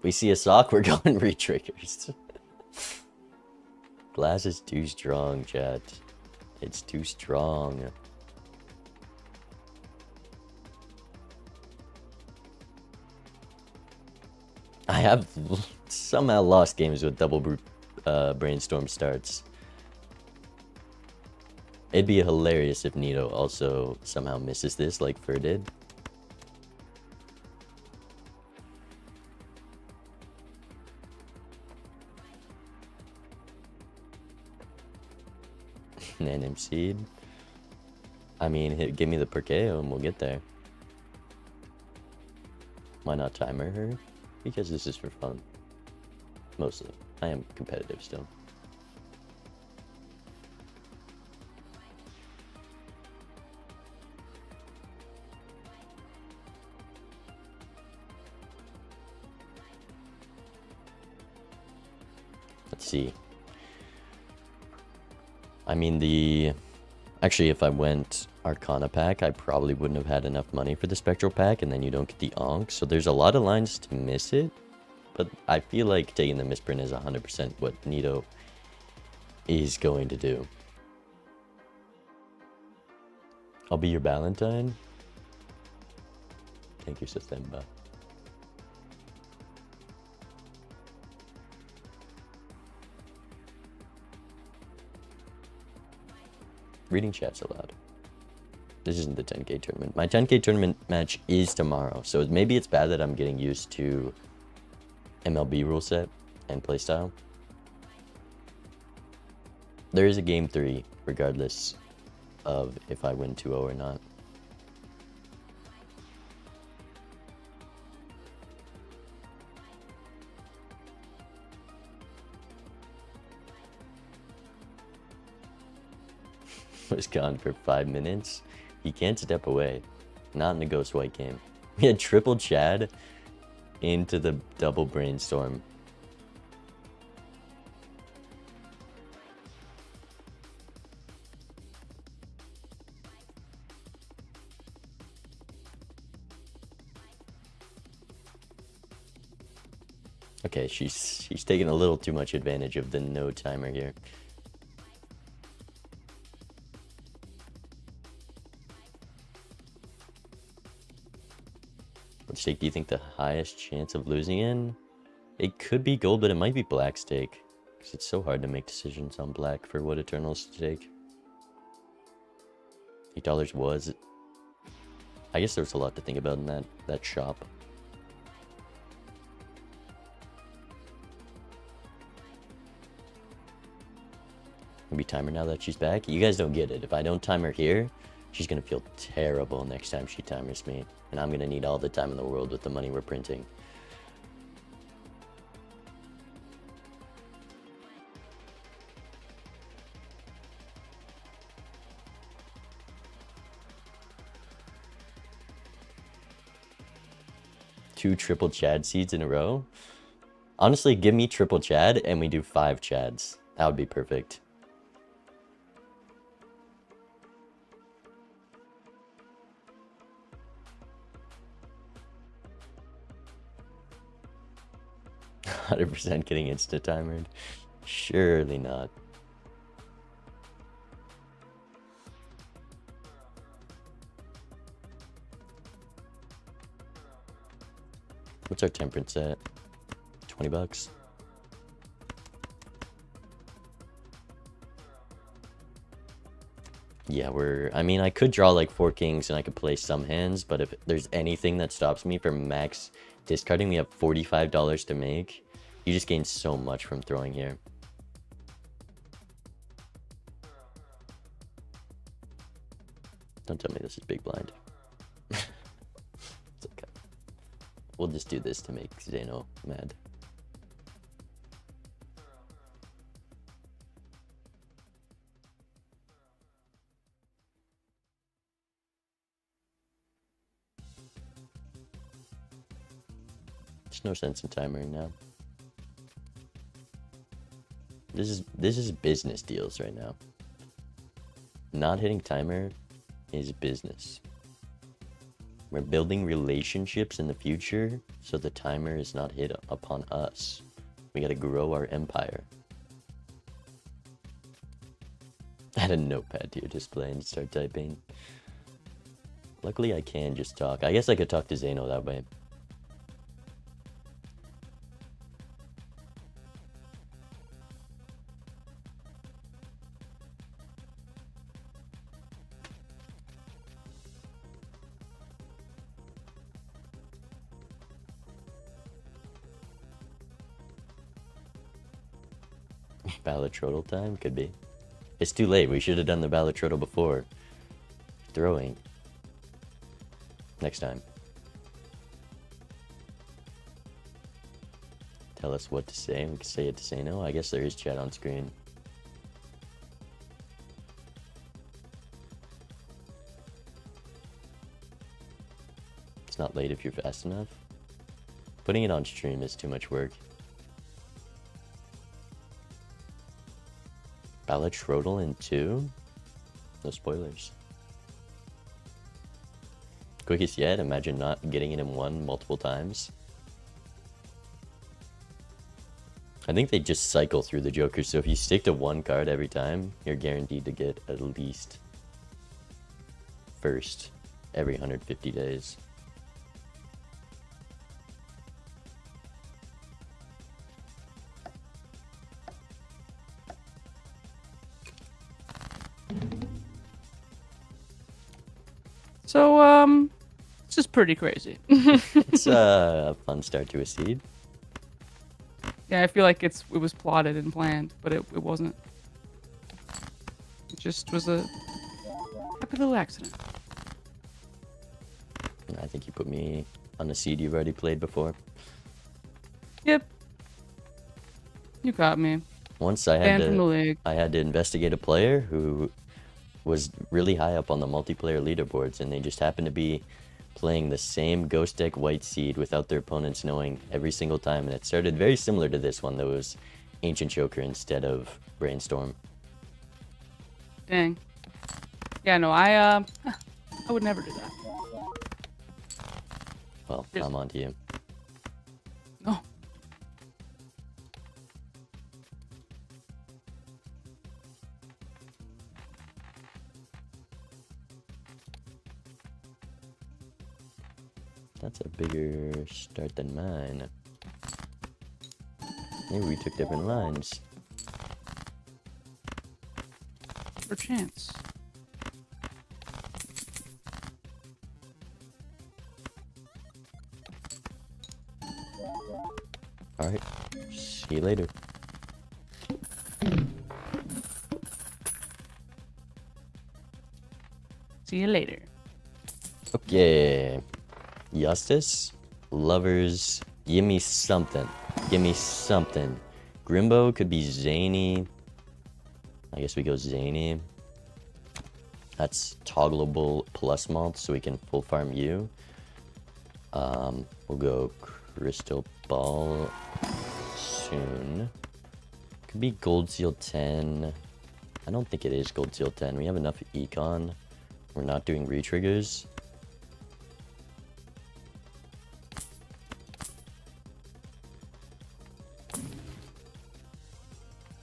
we see a sock, we're going re-triggers. Glass is too strong, chat. It's too strong. I have somehow lost games with double brainstorm starts. It'd be hilarious if Neato also somehow misses this like Fur did. Nanim Seed. I mean, give me the Perkeo and we'll get there. Why not timer her? Because this is for fun. Mostly. I am competitive still. Let's see. I mean, actually, if I went Arcana pack, I probably wouldn't have had enough money for the Spectral pack, and then you don't get the Ankh. So there's a lot of lines to miss it, but I feel like taking the misprint is 100% what Neato is going to do. I'll be your Valentine. Thank you, Sistemba. Reading chats aloud. This isn't the 10K tournament. My 10K tournament match is tomorrow, so maybe it's bad that I'm getting used to MLB rule set and playstyle. There is a game 3, regardless of if I win 2-0 or not. Was gone for 5 minutes. He can't step away. Not in the Ghost White game. We had triple Chad into the double brainstorm. Okay, she's taking a little too much advantage of the no timer here. What stake do you think the highest chance of losing in? It could be gold, but it might be black stake. Because it's so hard to make decisions on black for what Eternals to take. $8 was... I guess there was a lot to think about in that shop. Maybe timer now that she's back. You guys don't get it. If I don't time her here, she's gonna feel terrible next time she timers me. And I'm gonna need all the time in the world with the money we're printing. Two triple Chad seeds in a row? Honestly, give me triple Chad and we do 5 Chads. That would be perfect. %100% getting insta timered? Surely not. What's our temperance at? 20 bucks. Yeah, I mean, I could draw like 4 kings and I could play some hands, but if there's anything that stops me from max discarding, we have $45 to make. You just gain so much from throwing here. Don't tell me this is big blind. It's okay. We'll just do this to make Zeno mad. There's no sense in timering now. This is business deals right now. Not hitting timer is business. We're building relationships in the future, so the timer is not hit upon us. We gotta grow our empire. Add a notepad to your display and start typing. Luckily, I can just talk. I guess I could talk to Zeno that way. Balatro time? Could be. It's too late. We should have done the Balatro before. Throwing. Next time. Tell us what to say. We can say it to say no. I guess there is chat on screen. It's not late if you're fast enough. Putting it on stream is too much work. Balatrodal in 2? No spoilers. Quickest yet? Imagine not getting it in 1 multiple times. I think they just cycle through the jokers, so if you stick to 1 card every time, you're guaranteed to get at least first every 150 days. So, this is pretty crazy. It's a fun start to a seed. Yeah, I feel like it was plotted and planned, but it wasn't. It just was a happy little accident. I think you put me on a seed you've already played before. Yep. You got me. Once I Banned from the league. I had to investigate a player who was really high up on the multiplayer leaderboards, and they just happened to be playing the same ghost deck white seed without their opponents knowing every single time, and it started very similar to this one that was Ancient Choker instead of Brainstorm. Dang. Yeah, no, I would never do that. Well, Yes. I'm on to you. No. That's a bigger start than mine. Maybe we took different lines. For chance. Alright, see you later. See you later. Okay. Justice, Lovers, give me something. Give me something. Grimbo could be zany. I guess we go zany. That's toggleable plus malt, so we can full farm you. We'll go Crystal Ball soon. Could be Gold Seal 10. I don't think it is Gold Seal 10. We have enough econ. We're not doing retriggers.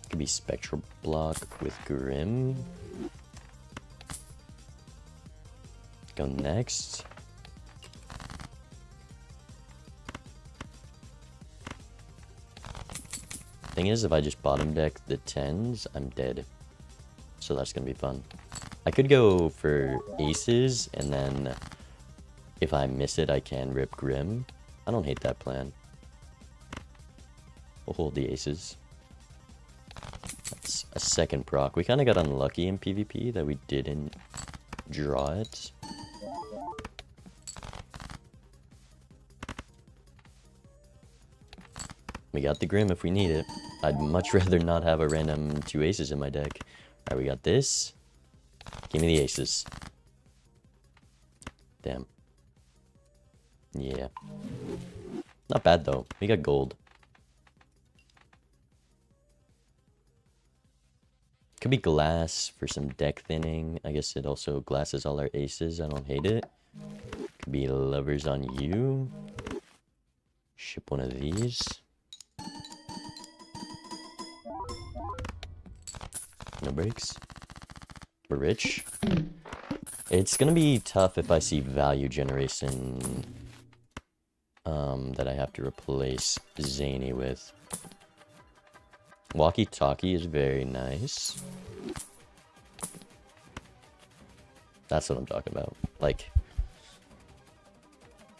Could be Spectral Block with Grim. Go next. Thing is, if I just bottom deck the 10s, I'm dead. So that's gonna be fun. I could go for aces, and then if I miss it, I can rip Grim. I don't hate that plan. We'll hold the aces. That's a second proc. We kind of got unlucky in PvP that we didn't draw it. We got the Grim if we need it. I'd much rather not have a random 2 aces in my deck. Alright, we got this. Give me the aces. Damn. Yeah. Not bad though. We got gold. Could be glass for some deck thinning. I guess it also glasses all our aces. I don't hate it. Could be Lovers on you. Ship one of these. No breaks. We're rich. It's gonna be tough if I see value generation that I have to replace Zany with. Walkie-talkie is very nice. That's what I'm talking about. Like,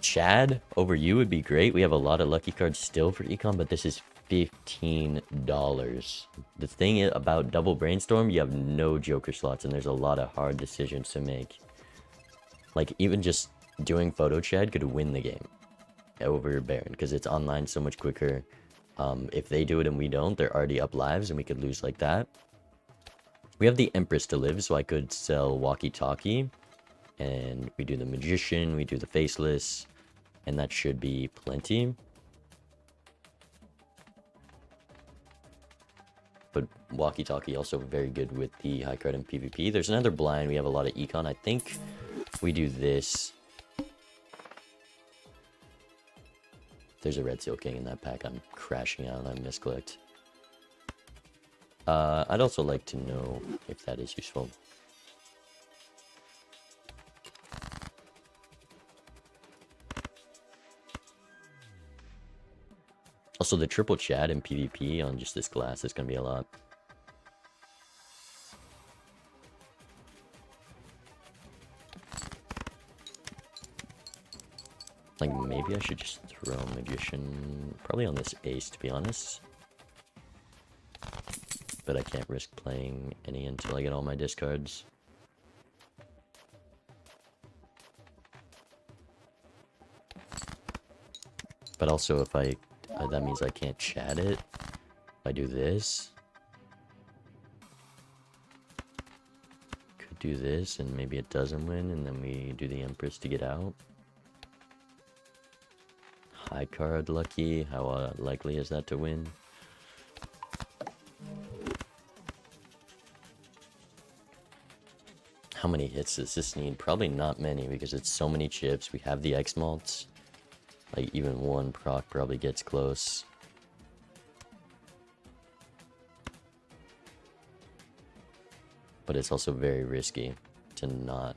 Chad over you would be great. We have a lot of lucky cards still for econ, but this is $15. The thing about double brainstorm, you have no joker slots, and there's a lot of hard decisions to make. Like, even just doing photo Chad could win the game over Baron, because it's online so much quicker. If they do it and we don't, they're already up lives, and we could lose like that. We have the Empress to live, so I could sell walkie-talkie, and we do the Magician, we do the Faceless, and that should be plenty. But walkie-talkie also very good with the high card in PvP. There's another blind. We have a lot of econ. I think we do this. There's a Red Seal King in that pack. I'm crashing out. I misclicked. I'd also like to know if that is useful. Also, the triple Chad in PvP on just this glass is going to be a lot. Like, maybe I should just throw Magician probably on this ace, to be honest. But I can't risk playing any until I get all my discards. But also, if I... that means I can't chat it. If I do this... could do this, and maybe it doesn't win, and then we do the Empress to get out. High card lucky. How likely is that to win? How many hits does this need? Probably not many, because it's so many chips. We have the X malts. Like, even one proc probably gets close. But it's also very risky to not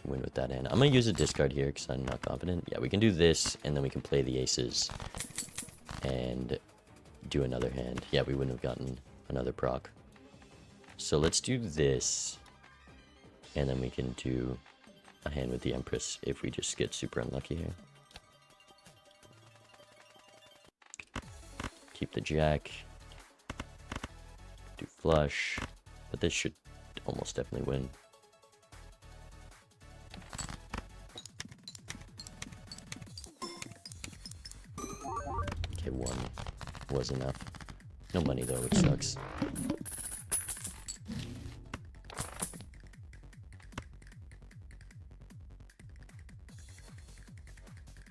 win with that hand. I'm gonna use a discard here because I'm not confident. Yeah, we can do this, and then we can play the aces and do another hand. Yeah, we wouldn't have gotten another proc. So let's do this, and then we can do a hand with the Empress if we just get super unlucky here. Keep the Jack. Do flush. But this should almost definitely win. Okay, 1 was enough. No money though, which sucks.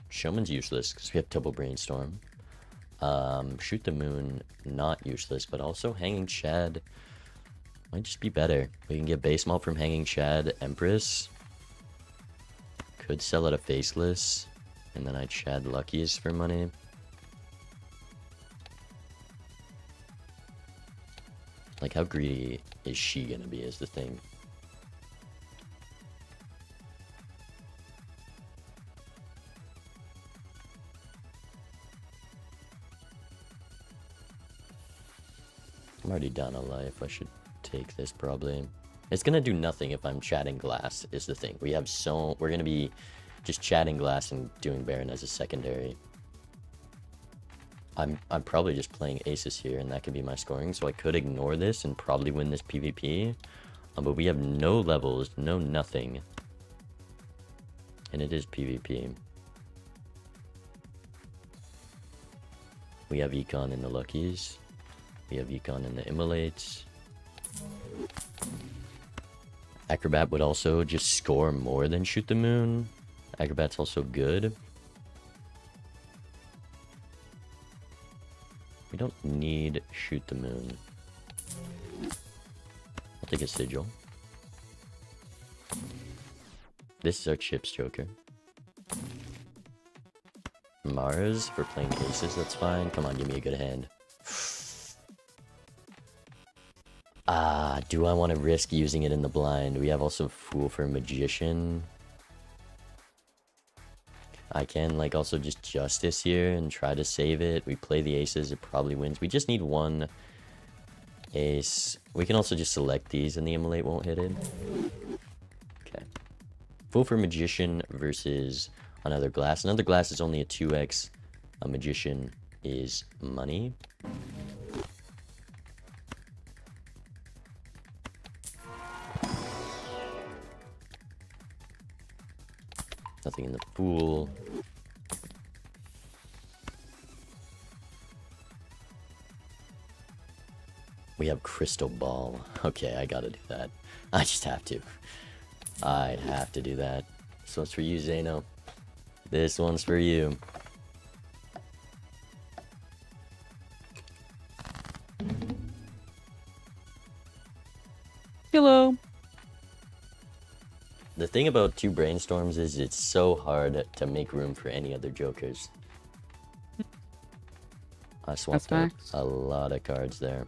Showman's useless because we have double brainstorm. Shoot the moon, not useless, but also hanging Chad might just be better. We can get base mob from hanging Chad, Empress. Could sell it a faceless, and then I Chad Luckies for money. Like, how greedy is she gonna be is the thing. I'm already down a life. I should take this probably. It's gonna do nothing if I'm chatting glass is the thing. We're gonna be just chatting glass and doing Baron as a secondary. I'm probably just playing aces here and that could be my scoring, so I could ignore this and probably win this PvP. But we have no levels, no nothing. And it is PvP. We have Econ in the Luckies. We have Econ in the Immolates. Acrobat would also just score more than Shoot the Moon. Acrobat's also good. We don't need Shoot the Moon. I'll take a Sigil. This is our Chips Joker. Mars, if we're playing aces, that's fine. Come on, give me a good hand. Do I want to risk using it in the blind? We have also Fool for Magician. I can like also just Justice here and try to save it. We play the aces, it probably wins. We just need 1 ace. We can also just select these and the Immolate won't hit it. Okay. Fool for Magician versus another glass. Another glass is only a 2x. A Magician is money. Nothing in the Fool. We have Crystal Ball. Okay, I gotta do that. I just have to. I have to do that. This one's for you, Zeno. This one's for you. Hello. The thing about 2 brainstorms is it's so hard to make room for any other jokers. I swapped out a lot of cards there.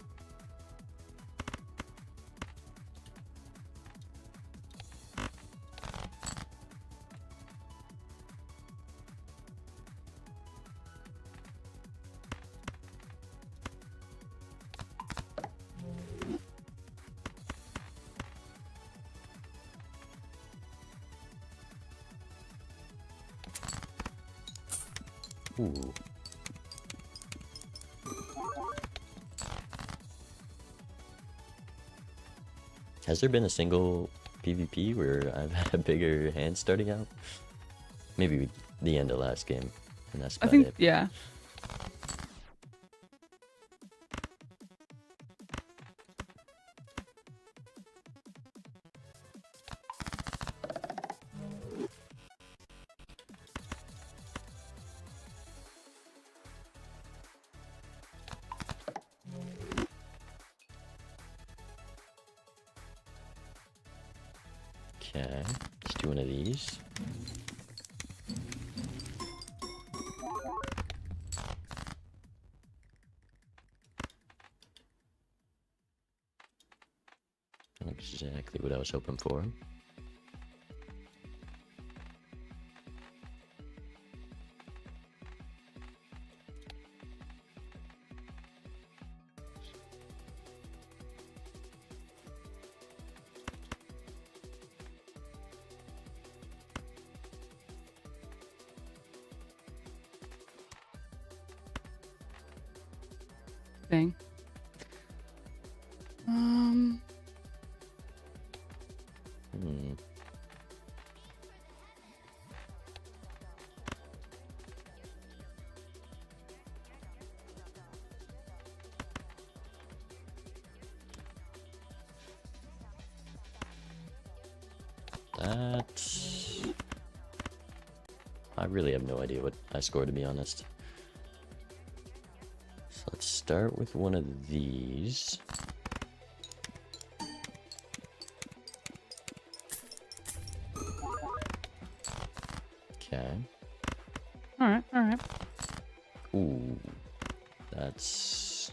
Ooh. Has there been a single PvP where I've had a bigger hand starting out? Maybe the end of last game, and that's about it. Yeah. Okay, let's do one of these. Exactly what I was hoping for. Thing. That... I really have no idea what I scored, to be honest. So let's start with one of these. Okay. Alright, alright. Ooh. That's...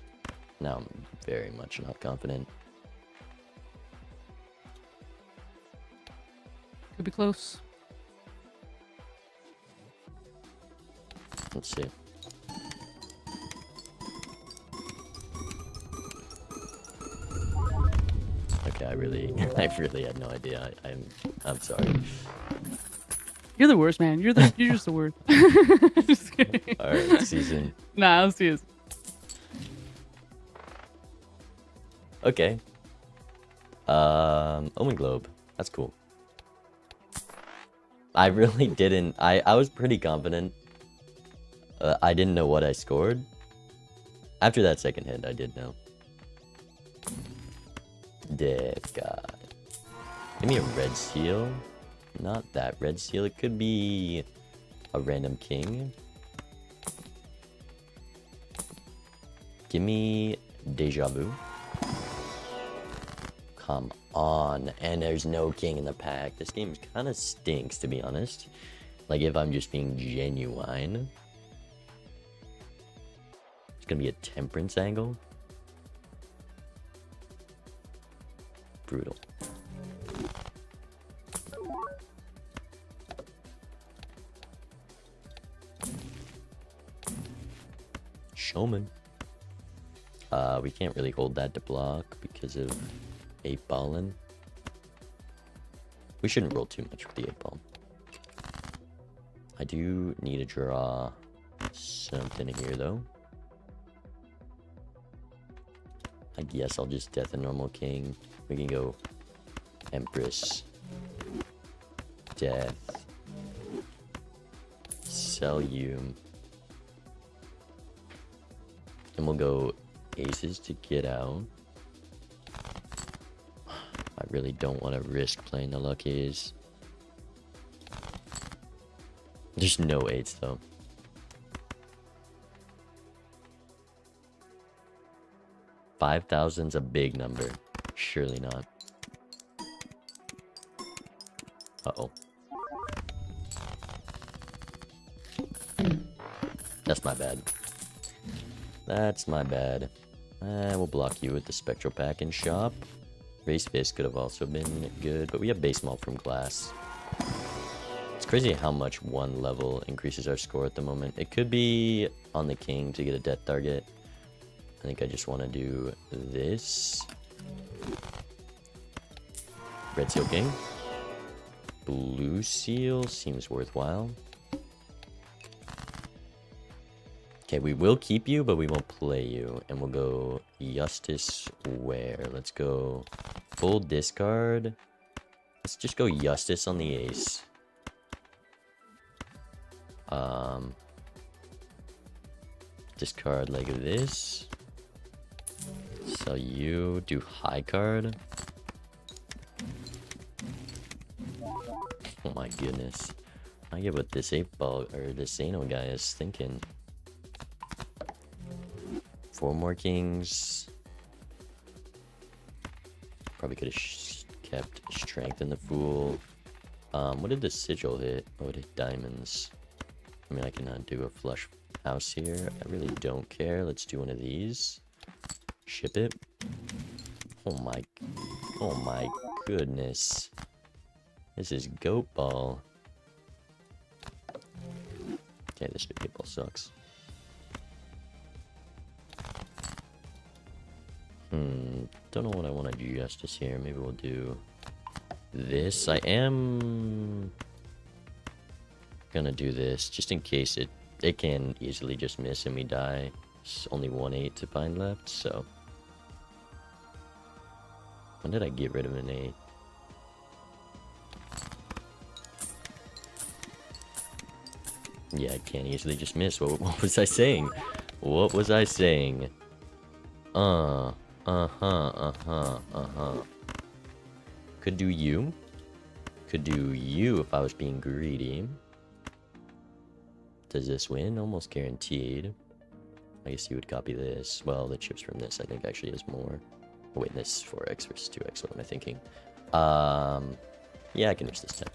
Now I'm very much not confident. Could be close. Let's see. Okay, I really had no idea. I'm sorry. You're the worst, man. You're just the worst. Just kidding. Alright, season. Nah, let's see this. Okay. Omen Globe. That's cool. I really didn't. I was pretty confident. I didn't know what I scored. After that second hit, I did know. Dead God. Give me a red seal. Not that red seal. It could be a random king. Give me deja vu. Come on. And there's no king in the pack. This game kind of stinks, to be honest. Like, if I'm just being genuine. It's gonna be a temperance angle. Brutal. Showman. We can't really hold that to block because of 8-ballin'. We shouldn't roll too much with the 8-ball. I do need to draw something here, though. I guess I'll just death a normal king. We can go Empress. Death. Sell you. And we'll go aces to get out. I really don't want to risk playing the luckies. There's no 8s though. $5,000's a big number. Surely not. Uh-oh. That's my bad. That's my bad. We'll block you with the Spectral Pack and Shop. Race Fist could have also been good, but we have Base Maul from Glass. It's crazy how much one level increases our score at the moment. It could be on the king to get a death target. I think I just want to do this. Red Seal King. Blue Seal seems worthwhile. Okay, we will keep you, but we won't play you. And we'll go Justice where? Let's go full discard. Let's just go Justice on the ace. Discard like this. Sell you, do high card. Oh my goodness. I get what this 8-ball or this Zano guy is thinking. 4 more kings. Probably could have kept strength in the fool. What did the sigil hit? Oh, it hit diamonds. I mean, I cannot do a flush house here. I really don't care. Let's do one of these. Ship it. Oh my goodness. This is goat ball. Okay, this 8-ball sucks. Don't know what I want to do justice here. Maybe we'll do this. I am gonna do this just in case it can easily just miss and we die. It's only 1-8 to find left, so. When did I get rid of an 8? Yeah, I can't easily just miss. What was I saying? What was I saying? Could do you. Could do you if I was being greedy. Does this win? Almost guaranteed. I guess you would copy this. Well, the chips from this I think actually is more. Oh, wait, this is 4x versus 2x. What am I thinking? Yeah, I can reach this 10.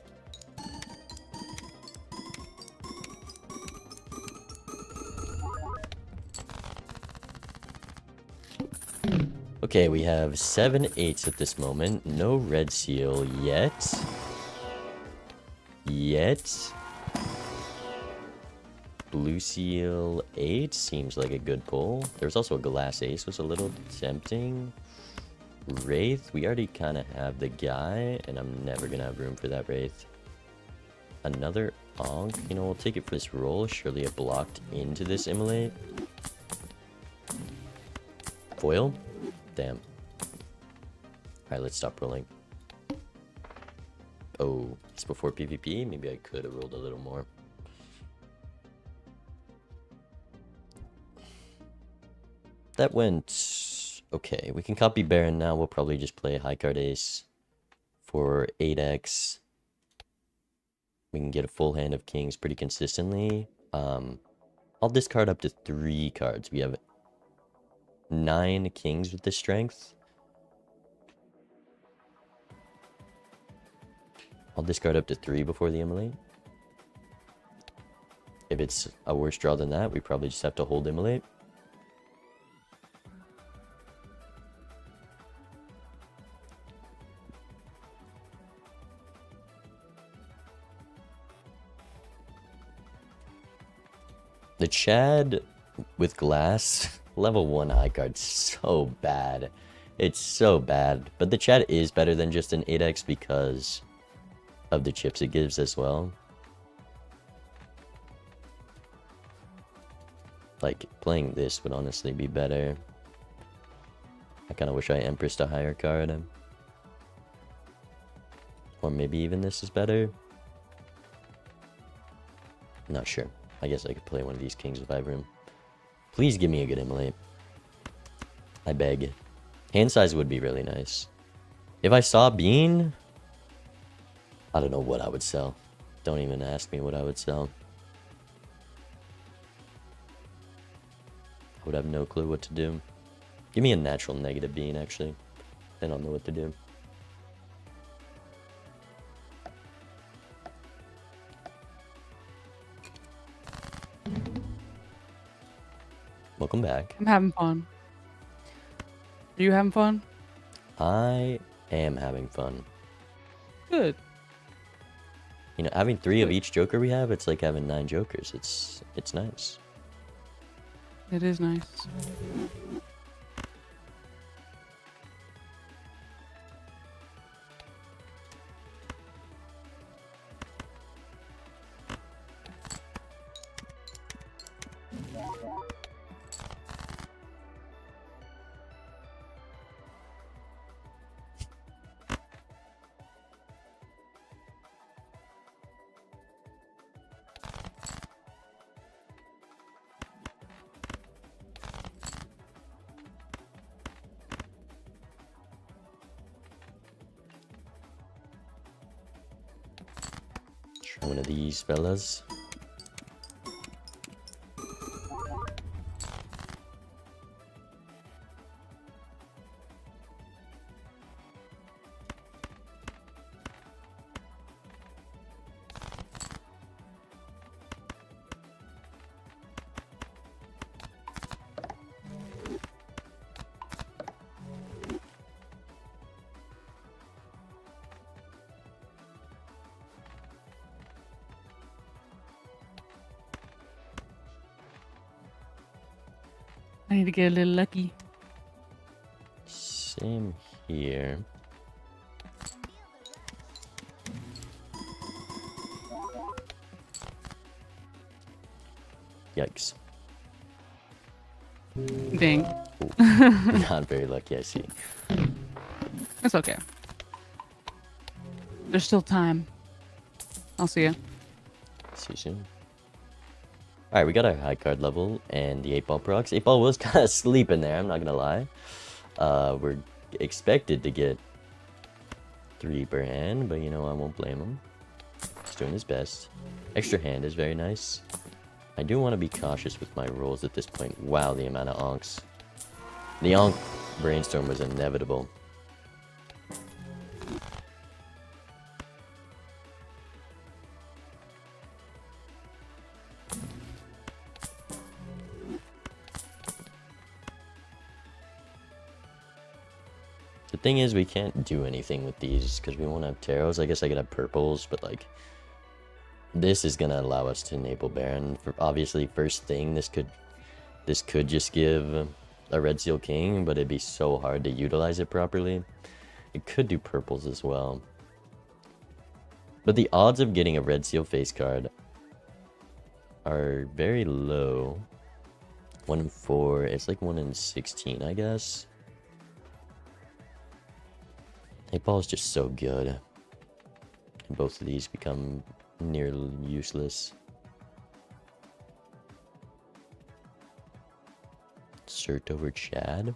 Okay, we have 7 8s at this moment. No red seal yet. Blue seal 8 seems like a good pull. There's also a glass ace, was a little tempting. Wraith, we already kind of have the guy, and I'm never gonna have room for that Wraith. Another Onk, you know, we'll take it for this roll. Surely it blocked into this Immolate. Foil? Damn. Alright, let's stop rolling. Oh, it's before PvP? Maybe I could have rolled a little more. That went okay. We can copy Baron now. We'll probably just play high card ace for 8x. We can get a full hand of kings pretty consistently. I'll discard up to 3 cards. We have 9 kings with this strength. I'll discard up to 3 before the Immolate. If it's a worse draw than that, we probably just have to hold Immolate. The Chad with glass, level 1 high card's so bad. It's so bad. But the Chad is better than just an 8x because of the chips it gives as well. Like, playing this would honestly be better. I kind of wish I Empressed a higher card. Or maybe even this is better. Not sure. I guess I could play one of these kings if I have room. Please give me a good Immolate. I beg. Hand size would be really nice. If I saw Bean, I don't know what I would sell. Don't even ask me what I would sell. I would have no clue what to do. Give me a natural negative Bean, actually. Then I'll know what to do. Welcome back. I'm having fun. Are you having fun? I am having fun. Good. You know, having 3 of each Joker we have, it's like having 9 Jokers. It's nice. It is nice. Try one of these fellas. I need to get a little lucky. Same here. Yikes. Dang. Not very lucky, I see. It's okay. There's still time. I'll see you. See you soon. Alright, we got our high card level and the 8-ball procs. 8-ball was kind of sleeping there, I'm not gonna lie. We're expected to get 3 per hand, but you know, I won't blame him. He's doing his best. Extra hand is very nice. I do want to be cautious with my rolls at this point. Wow, the amount of onks. The onk brainstorm was inevitable. The thing is, we can't do anything with these because we won't have taros. I guess I could have purples, but like, this is gonna allow us to enable Baron. For obviously, first thing, this could just give a red seal king, but it'd be so hard to utilize it properly. It could do purples as well, but the odds of getting a red seal face card are very low. 1 in 4. It's like 1 in 16, I guess. 8 ball is just so good, and both of these become nearly useless. Cert over Chad.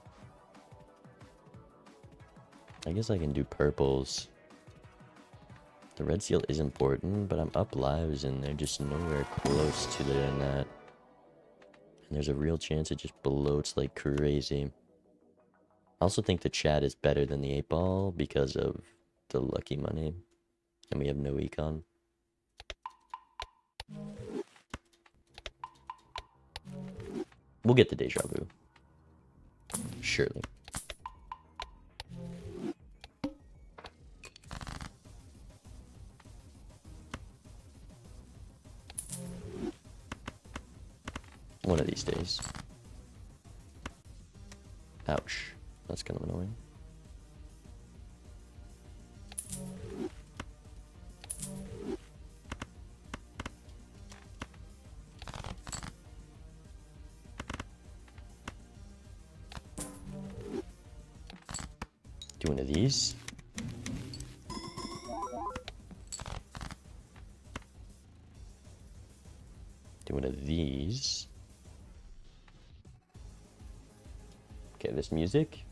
I guess I can do purples. The red seal is important, but I'm up lives and they're just nowhere close to doing that. And there's a real chance it just bloats like crazy. I also think the Chad is better than the 8 ball because of the lucky money. And we have no econ. We'll get the deja vu. Surely. One of these days. Ouch. That's kind of annoying. Do one of these. Do one of these. Okay, this music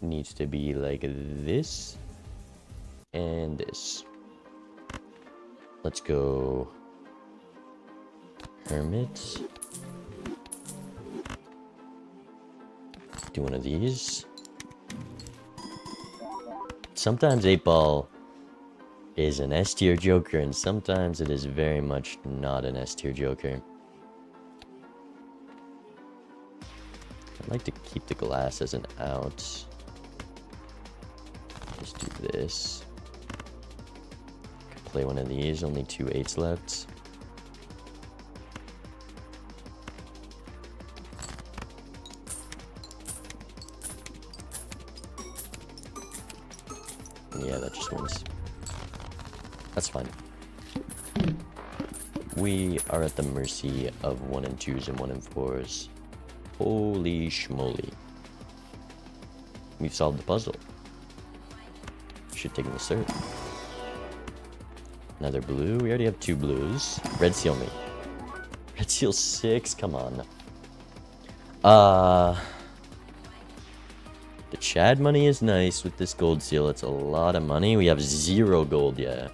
needs to be like this and this. Let's go Hermit. Do one of these. Sometimes 8 ball is an S tier joker, and sometimes it is very much not an S tier joker. I'd like to keep the glass as an out. Just do this. Play one of these, only 2 8s left. Yeah, that just wins. That's fine. We are at the mercy of 1 and 2s and 1 and 4s. Holy schmoly. We've solved the puzzle. Should take the cert. Another blue. We already have 2 blues. Red seal me. Red seal 6. Come on. The Chad money is nice with this gold seal. It's a lot of money. We have 0 gold yet.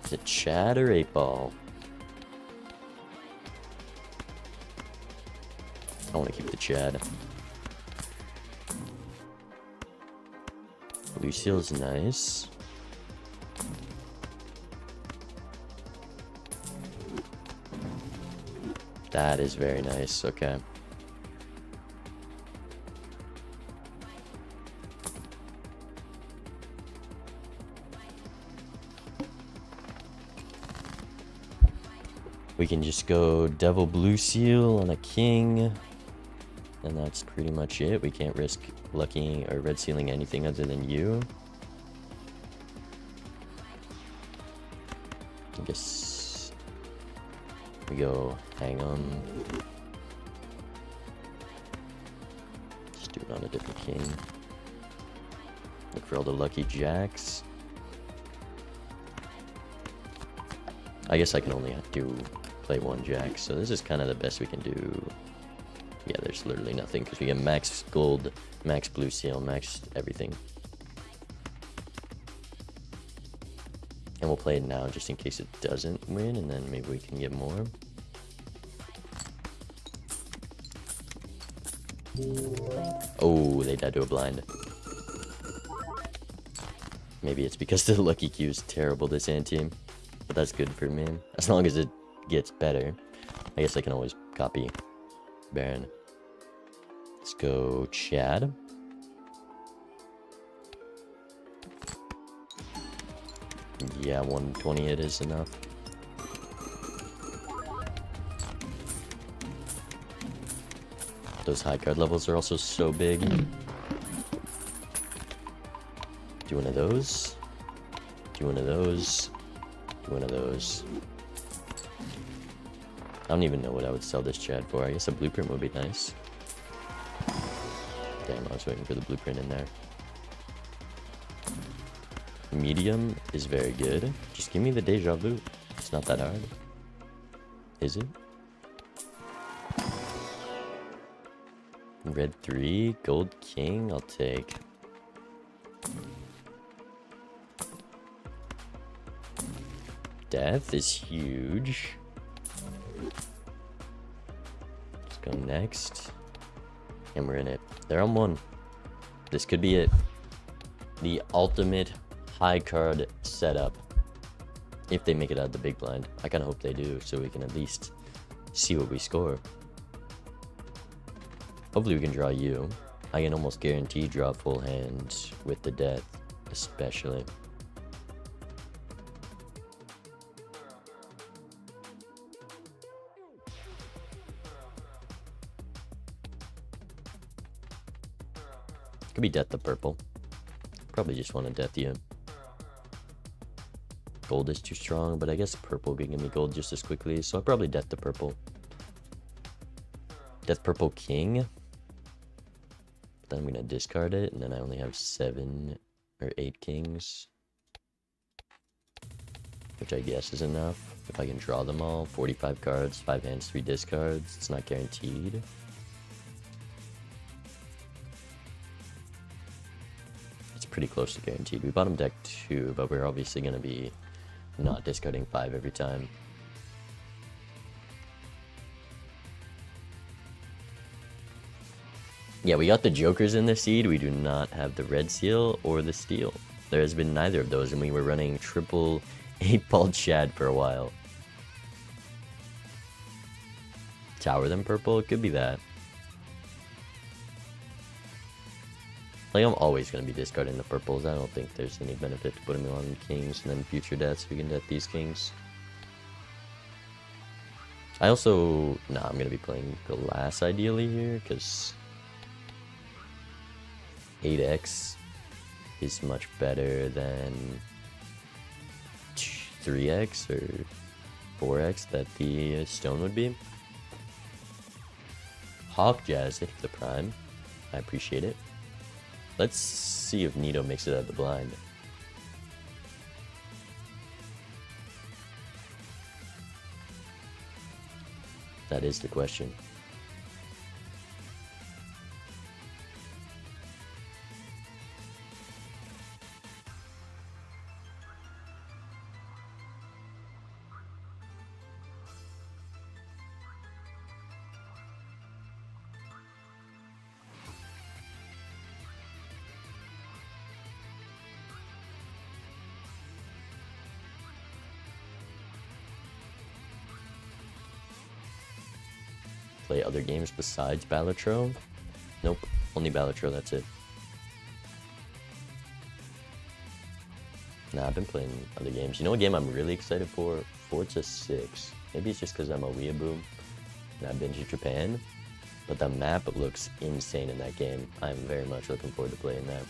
Is it Chad or 8 ball? I want to keep the Chad. Blue seal's nice. That is very nice. Okay. We can just go devil blue seal on a king. And that's pretty much it. We can't risk lucking or red sealing anything other than you. I guess we go hang on. Just do it on a different king. Look for all the lucky jacks. I guess I can only play one jack, so this is kind of the best we can do. Yeah, there's literally nothing because we get max gold, max blue seal, max everything. And we'll play it now just in case it doesn't win, and then maybe we can get more. Oh, they died to a blind. Maybe it's because the lucky Q is terrible this ante, but that's good for me. As long as it gets better. I guess I can always copy Baron. Let's go Chad. Yeah, 120 it is enough. Those high card levels are also so big. Do one of those. Do one of those. Do one of those. I don't even know what I would sell this Chad for. I guess a blueprint would be nice. Damn, I was waiting for the blueprint in there. Medium is very good. Just give me the deja vu. It's not that hard. Is it? Red 3, gold king, I'll take. Death is huge. Let's go next. And we're in it. They're on 1. This could be it. The ultimate high card setup. If they make it out of the big blind. I kind of hope they do, so we can at least see what we score. Hopefully we can draw you. I can almost guarantee draw full hand with the death, especially. Could be death the purple. Probably just want to death you. Gold is too strong, but I guess purple can give me gold just as quickly, so I'll probably death the purple. Death purple king. Then I'm gonna discard it, and then I only have 7 or 8 kings. Which I guess is enough. If I can draw them all. 45 cards, 5 hands, 3 discards. It's not guaranteed. Pretty close to guaranteed. We bottom deck 2, but we're obviously going to be not discarding 5 every time. Yeah, we got the jokers in the seed. We do not have the red seal or the steel. There has been neither of those, and we were running triple 8-ball Chad for a while. Tower them purple? It could be that. Like, I'm always going to be discarding the purples. I don't think there's any benefit to putting them on kings and then future deaths. We can death these kings. I also... Nah, I'm going to be playing glass ideally here, because 8x is much better than 3x or 4x that the stone would be. Hawk Jazz, thank you for the prime. I appreciate it. Let's see if Neato makes it out of the blind. That is the question. Play other games besides Balatro? Nope, only Balatro, that's it. Nah, I've been playing other games. You know what game I'm really excited for? Forza 6. Maybe it's just because I'm a weeaboo and I've been to Japan, but the map looks insane in that game. I'm very much looking forward to playing that.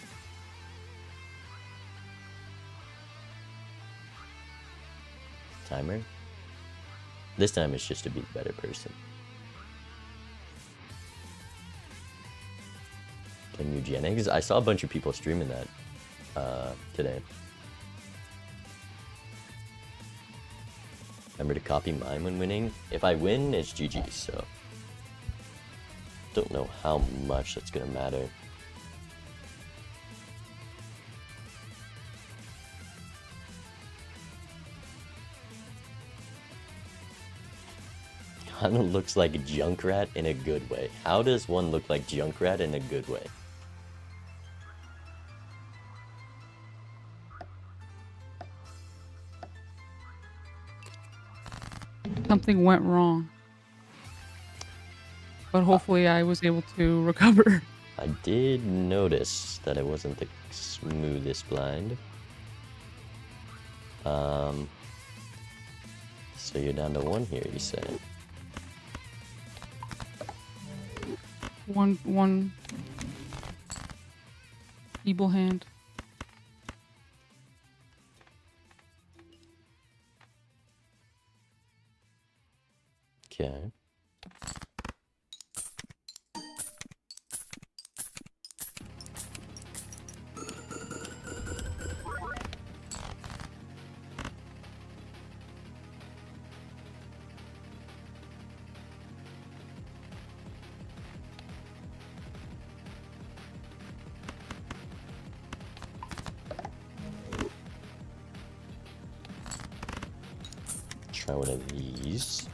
Timer? This time it's just to be a better person. Can eugenics? I saw a bunch of people streaming that today. Remember to copy mine when winning. If I win, it's GG, so don't know how much that's gonna matter. Kinda looks like Junkrat in a good way. How does one look like Junkrat in a good way? Something went wrong. But hopefully I was able to recover. I did notice that it wasn't the smoothest blind. So you're down to 1 here, you say? One feeble hand. Okay. Try one of these.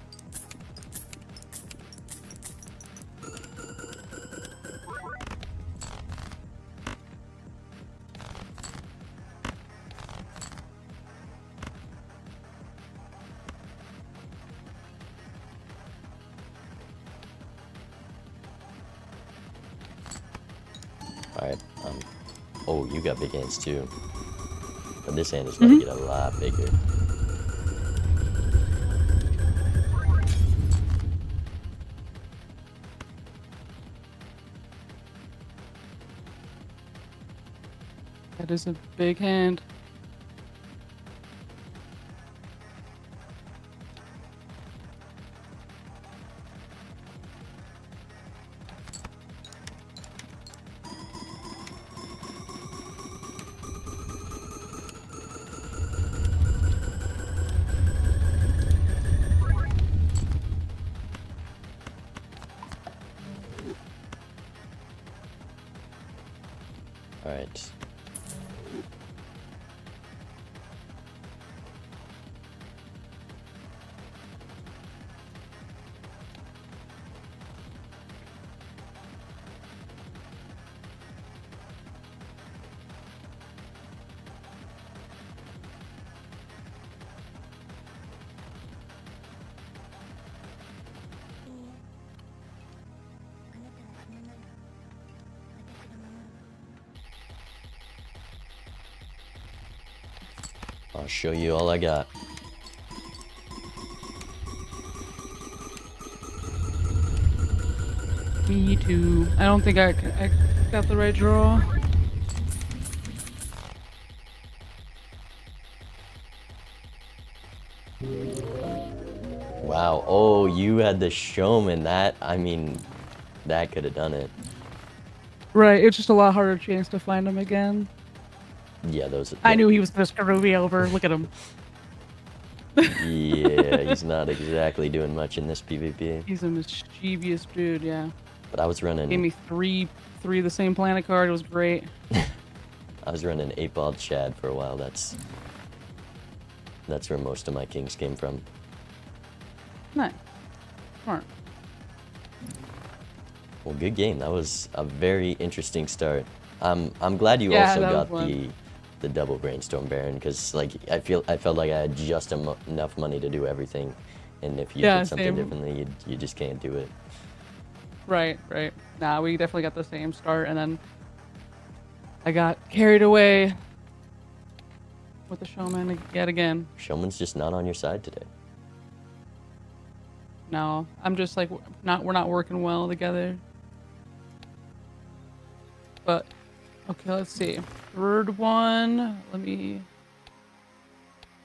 Alright, oh, you got big hands too. But this hand is about to get a lot bigger. That is a big hand. Alright. I'll show you all I got. Me too. I don't think I got the right draw. Wow. Oh, you had the showman. That, I mean, that could have done it. Right, it's just a lot harder chance to find him again. Yeah, those. I knew he was gonna screw me over. Look at him. Yeah, he's not exactly doing much in this PvP. He's a mischievous dude, yeah. But I was running. Gave me three of the same planet card. It was great. I was running 8-ball Chad for a while. That's where most of my kings came from. Nice. Smart. Well, good game. That was a very interesting start. I'm glad you Yeah, also that was got fun. the double brainstorm Baron, because like I felt like I had just enough money to do everything, and if you Yeah, did something same. differently, you just can't do it. Right. Nah, we definitely got the same start, and then I got carried away with the showman yet again. Showman's just not on your side today. No, I'm just like we're not working well together. But okay, let's see. Third one. Let me.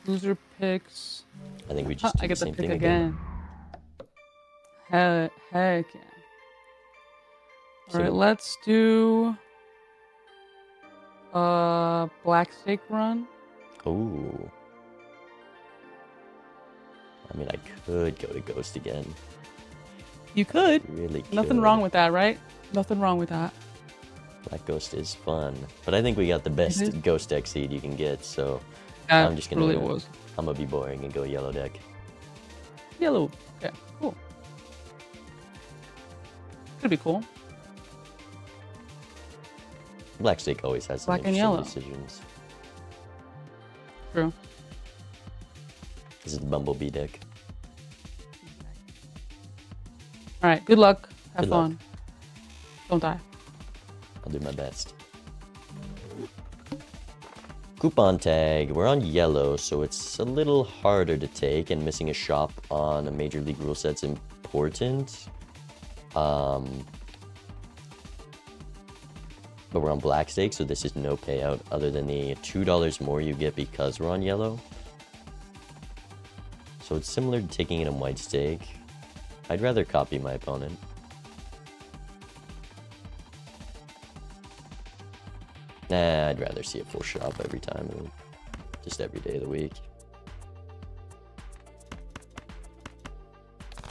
Loser picks. I think we just I did get the to same pick thing again. Heck yeah. So- All right, let's do black stake run. Ooh. I mean, I could go to Ghost again. You could. Really could. Nothing wrong with that, right? Nothing wrong with that. Black Ghost is fun. But I think we got the best is. Ghost deck seed you can get, so That I'm just gonna really was. I'm gonna be boring and go yellow deck. Yellow. Okay, cool. Could be cool. Black Stake always has some Black and interesting yellow. decisions. True. This is the Bumblebee deck. All right. Good luck. Have Good luck. fun. Don't die. I'll do my best. Coupon tag. We're on yellow, so it's a little harder to take, and missing a shop on a Major League rule set's important. But we're on black stake, so this is no payout other than the $2 more you get because we're on yellow. So it's similar to taking it in white stake. I'd rather copy my opponent. Nah, I'd rather see a full shop every time, just every day of the week.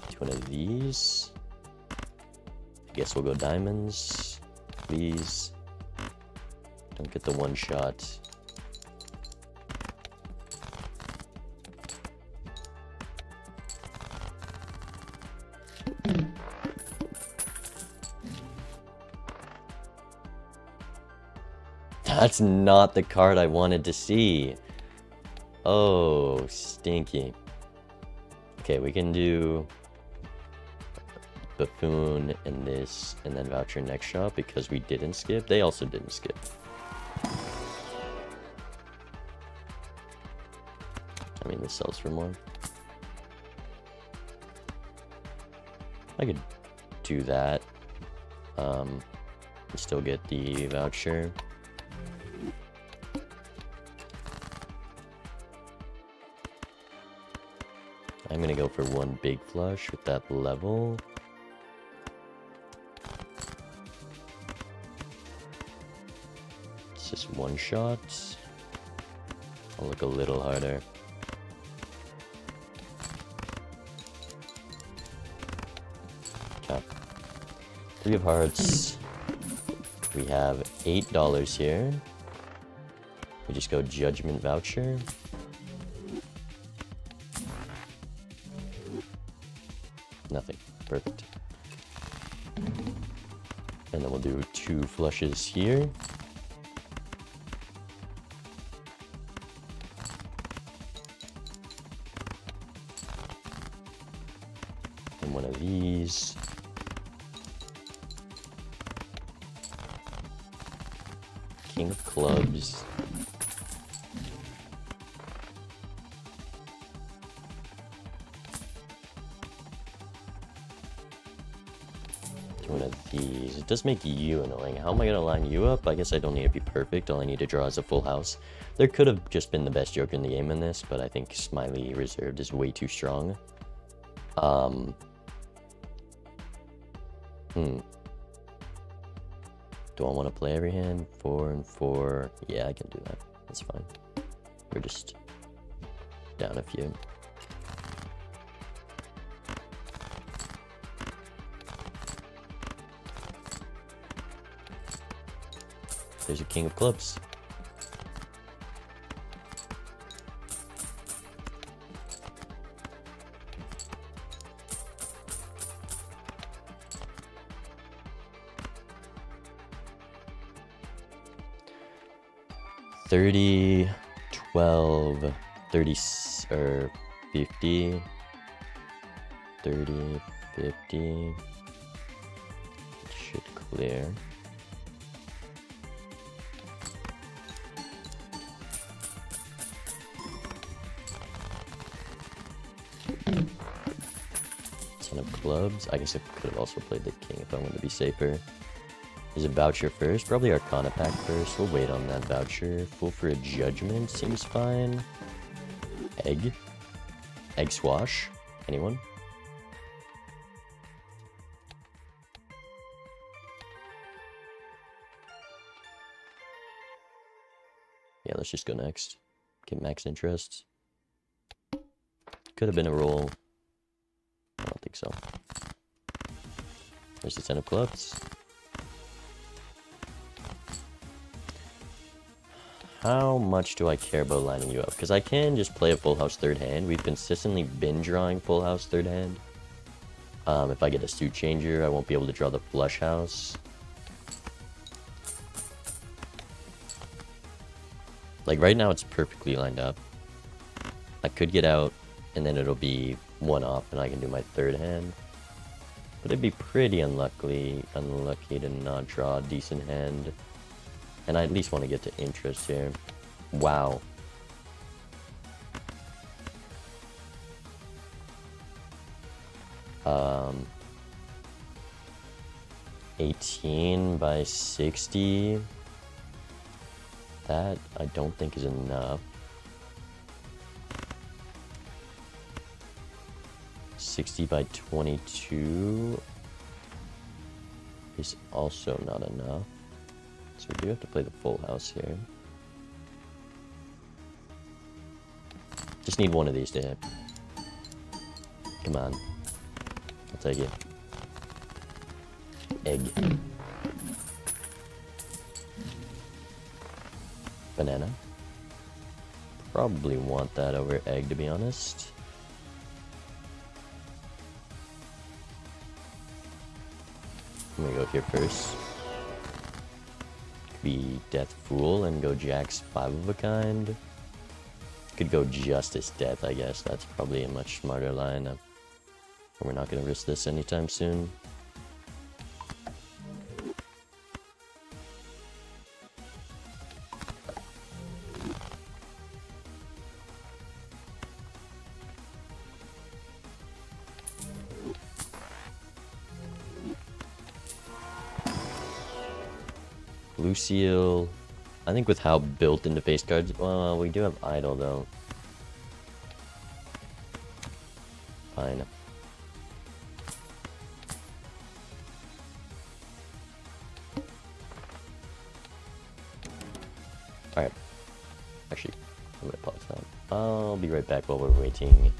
Do one of these. I guess we'll go diamonds. Please. Don't get the one shot. That's not the card I wanted to see. Oh, stinky. Okay, we can do Buffoon and this, and then Voucher next shop because we didn't skip. They also didn't skip. I mean, this sells for more. I could do that. And still get the voucher. I'm gonna go for one big flush with that level. It's just one shot. I'll look a little harder. Okay. 3 of hearts. We have $8 here. We just go Judgment Voucher. Nothing. Perfect. And then we'll do 2 flushes here. And one of these. King of clubs. One of these. It does make you annoying. How am I going to line you up? I guess I don't need to be perfect. All I need to draw is a full house. There could have just been the best joker in the game in this, but I think Smiley Reserved is way too strong. Do I want to play every hand? 4 and 4. Yeah, I can do that. That's fine. We're just down a few. There's a king of clubs. $30, $12, $30, or $50, $30, $50. Should clear. Ten of clubs. I guess I could have also played the king if I wanted to be safer. Is a voucher first? Probably Arcana pack first. We'll wait on that voucher. Full for a judgment seems fine. Egg. Egg swash. Anyone? Yeah, let's just go next. Get max interest. Could have been a roll. I don't think so. There's the 10 of clubs. How much do I care about lining you up? Because I can just play a full house third hand. We've consistently been drawing full house third hand. If I get a suit changer, I won't be able to draw the flush house. Like right now, it's perfectly lined up. I could get out, and then it'll be one off, and I can do my third hand. But it'd be pretty unlucky to not draw a decent hand. And I at least want to get to interest here. Wow. Um, 18 by 60. That I don't think is enough. 60 by 22 is also not enough. So we do have to play the full house here. Just need one of these to hit. Come on. I'll take it. Egg. Banana. Probably want that over egg, to be honest. I'm gonna go here first. Be Death Fool and go Jack's 5 of a kind. Could go Justice Death, I guess. That's probably a much smarter line. We're not gonna risk this anytime soon. Lucille, I think with how built into face cards, well, we do have Idol though. Fine. Alright. Actually, I'm gonna pause that. I'll be right back while we're waiting.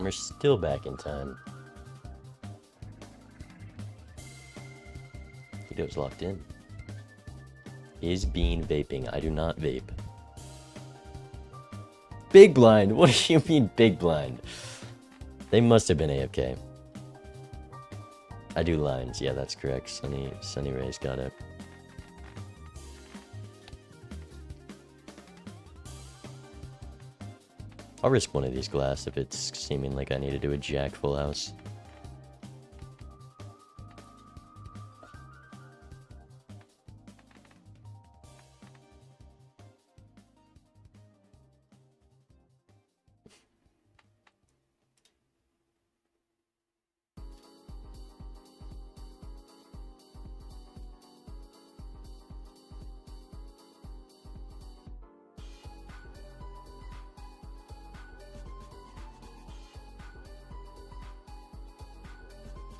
We're still back in time. Tito's locked in. Is Bean vaping? I do not vape. Big blind? What do you mean big blind? They must have been AFK. I do lines. Yeah, that's correct. Sunny Rays got it. I'll risk one of these glass if it's seeming like I need to do a jack full house.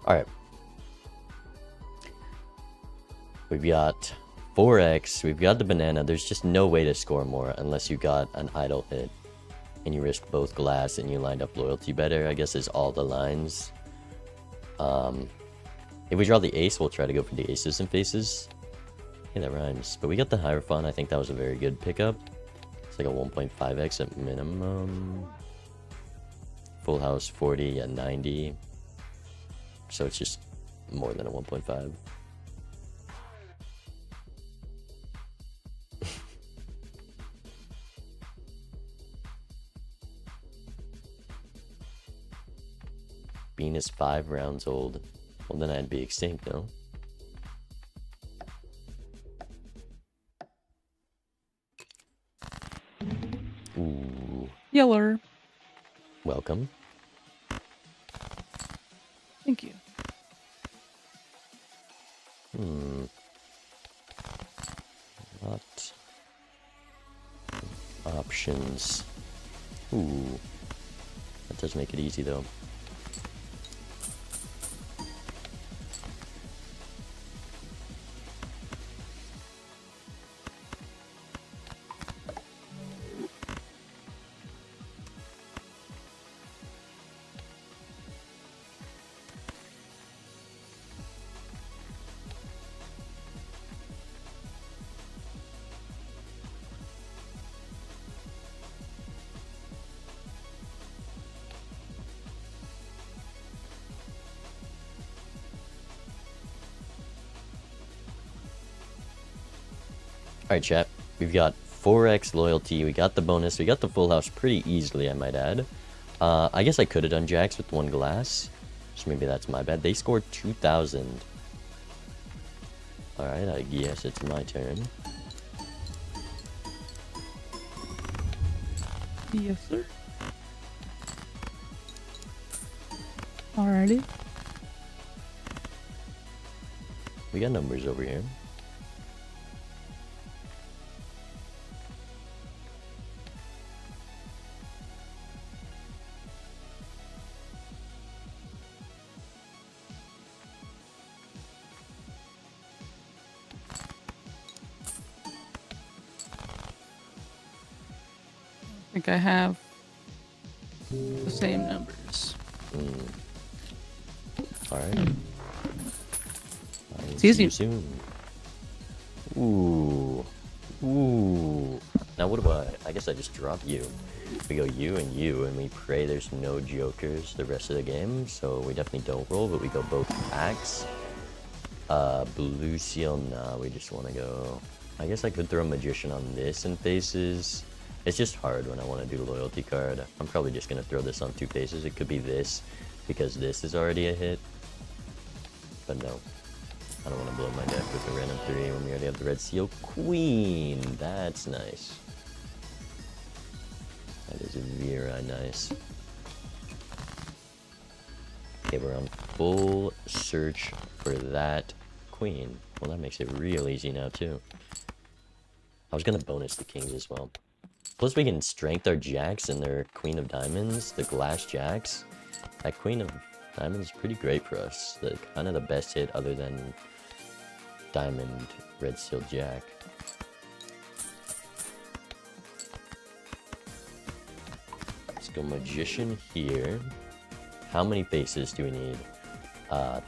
Alright. We've got 4x, we've got the banana. There's just no way to score more unless you got an idle hit. And you risk both glass and you lined up loyalty better, I guess is all the lines. If we draw the ace, we'll try to go for the aces and faces. Yeah, that rhymes. But we got the Hierophant. I think that was a very good pickup. It's like a 1.5x at minimum. Full house 40 and 90. So it's just more than a 1.5. Bean is 5 rounds old. Well, then I'd be extinct, no? Ooh. Yeller. Welcome. Thank you. What options? Ooh. That does make it easy, though. Alright, chat. We've got 4x loyalty. We got the bonus. We got the full house pretty easily, I might add. I guess I could have done jacks with 1 glass. So maybe that's my bad. They scored 2,000. Alright, I guess it's my turn. Yes, sir. Alrighty. We got numbers over here. I think I have the same numbers. Alright. It's easy. See you soon. Ooh. Ooh. Now what do I guess I just drop you. We go you, and we pray there's no jokers the rest of the game, so we definitely don't roll, but we go both packs. Blue seal, nah, we just want to go... I guess I could throw Magician on this and faces. It's just hard when I want to do loyalty card. I'm probably just going to throw this on 2 faces. It could be this, because this is already a hit. But no. I don't want to blow my deck with a random 3 when we already have the red seal. Queen! That's nice. That is very nice. Okay, we're on full search for that queen. Well, that makes it real easy now, too. I was going to bonus the kings as well. Plus, we can strength our jacks and their queen of diamonds, the glass jacks. That queen of diamonds is pretty great for us. Kind of the best hit other than diamond red seal jack. Let's go magician here. How many faces do we need?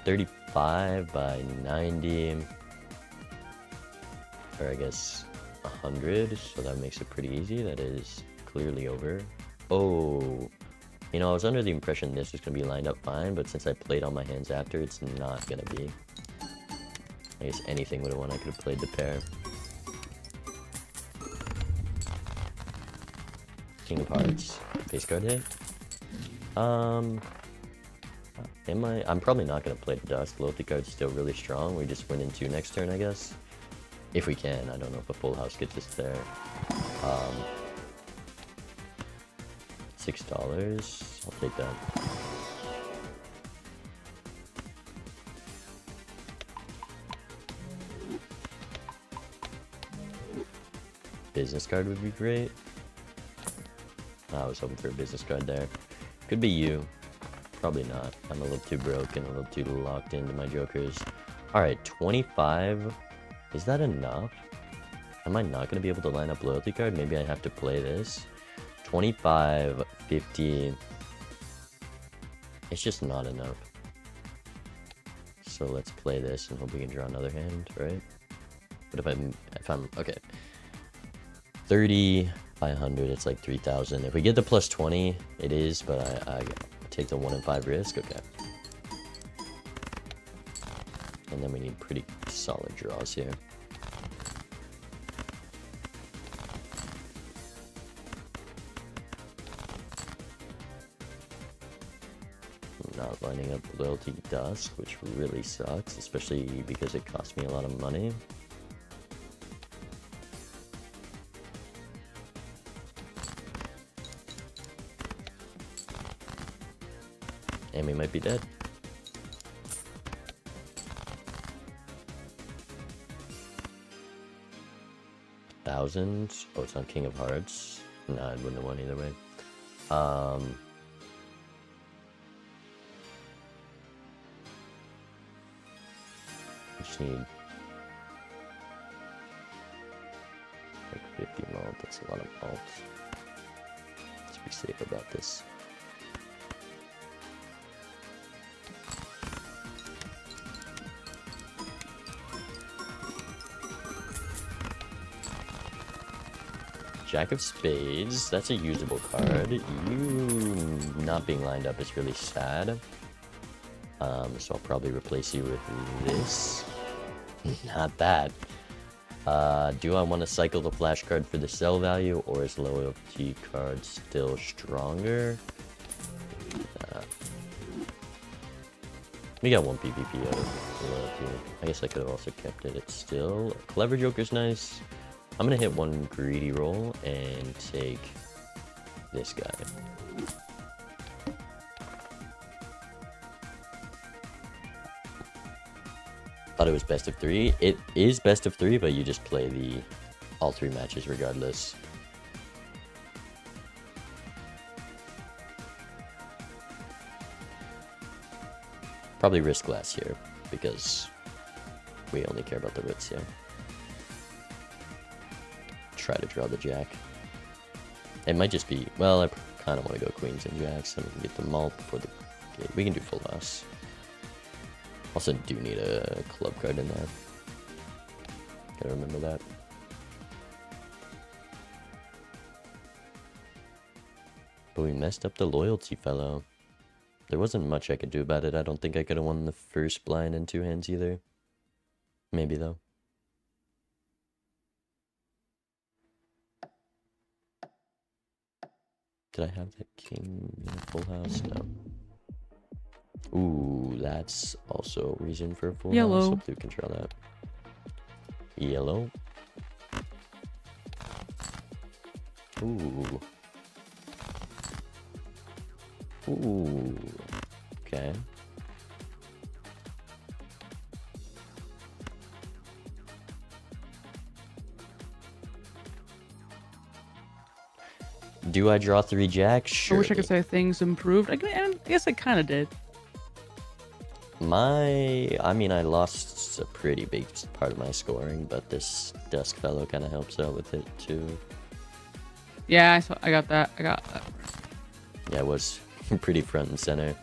35 by 90. or I guess 100, so that makes it pretty easy. That is clearly over. Oh, you know, I was under the impression this was going to be lined up fine, but since I played all my hands after, it's not going to be. I guess anything would have won. I could have played the pair. King of Hearts. Base card hit. I'm probably not going to play the Dusk. Loyalty card's still really strong. We just win in 2 next turn, I guess. If we can. I don't know if a full house gets us there. $6. I'll take that. Business card would be great. I was hoping for a business card there. Could be you. Probably not. I'm a little too broken, a little too locked into my jokers. Alright, 25. Is that enough? Am I not going to be able to line up loyalty card? Maybe I have to play this. 25, 50. It's just not enough. So let's play this and hope we can draw another hand, right? But if I'm okay. 30 by 100, it's like 3,000. If we get the plus 20, it is, but I take the 1 in 5 risk. Okay. And then we need pretty solid draws here. Not lining up Loyalty Dusk, which really sucks, especially because it cost me a lot of money. And we might be dead. $1,000. Oh, it's on King of Hearts. No, I wouldn't have won either way. I just need like 50 malt. That's a lot of malt. Let's be safe about this. Jack of Spades, that's a usable card. You not being lined up is really sad. So I'll probably replace you with this. Not that. Do I want to cycle the flash card for the sell value, or is loyalty card still stronger? We got 1 PvP out of loyalty. I guess I could have also kept it. It's still... Clever Joker's nice. I'm gonna hit 1 greedy roll and take this guy. Thought it was best of 3. It is best of 3, but you just play all 3 matches regardless. Probably risk less here because we only care about the Ritz here. Try to draw the jack. It might just be, well, I kind of want to go queens and jacks and we can get the malt before the gate. We can do full house. Also do need a club card in there. Gotta remember that. But we messed up the loyalty fellow. There wasn't much I could do about it. I don't think I could have won the first blind in 2 hands either. Maybe though. Did I have that king in a full house? No. Ooh, that's also a reason for a full house. Hopefully we can draw that. Yellow. Ooh. Ooh. Okay. Do I draw 3 jacks? Sure. I wish I could say things improved. I guess I kind of did. I mean, I lost a pretty big part of my scoring, but this Dusk fellow kind of helps out with it too. Yeah, I got that. I got that. Yeah, it was pretty front and center.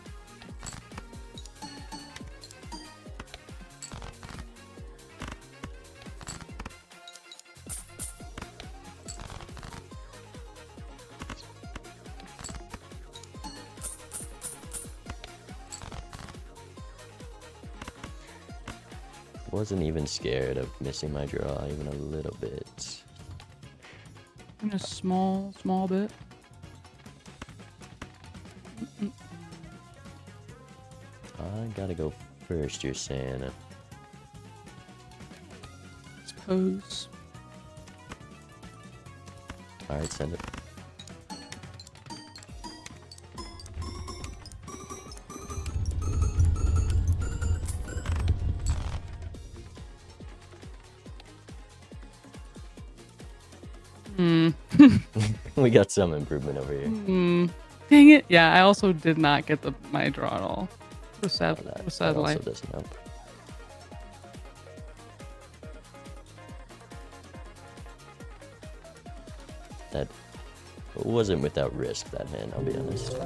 Wasn't even scared of missing my draw even a little bit. In a small bit. I gotta go first, you're saying. Suppose. Alright, send it. We got some improvement over here. Dang it. Yeah, I also did not get my draw at all. Was sad, That was sad also life. doesn't help. That wasn't without risk, that hand, I'll be honest.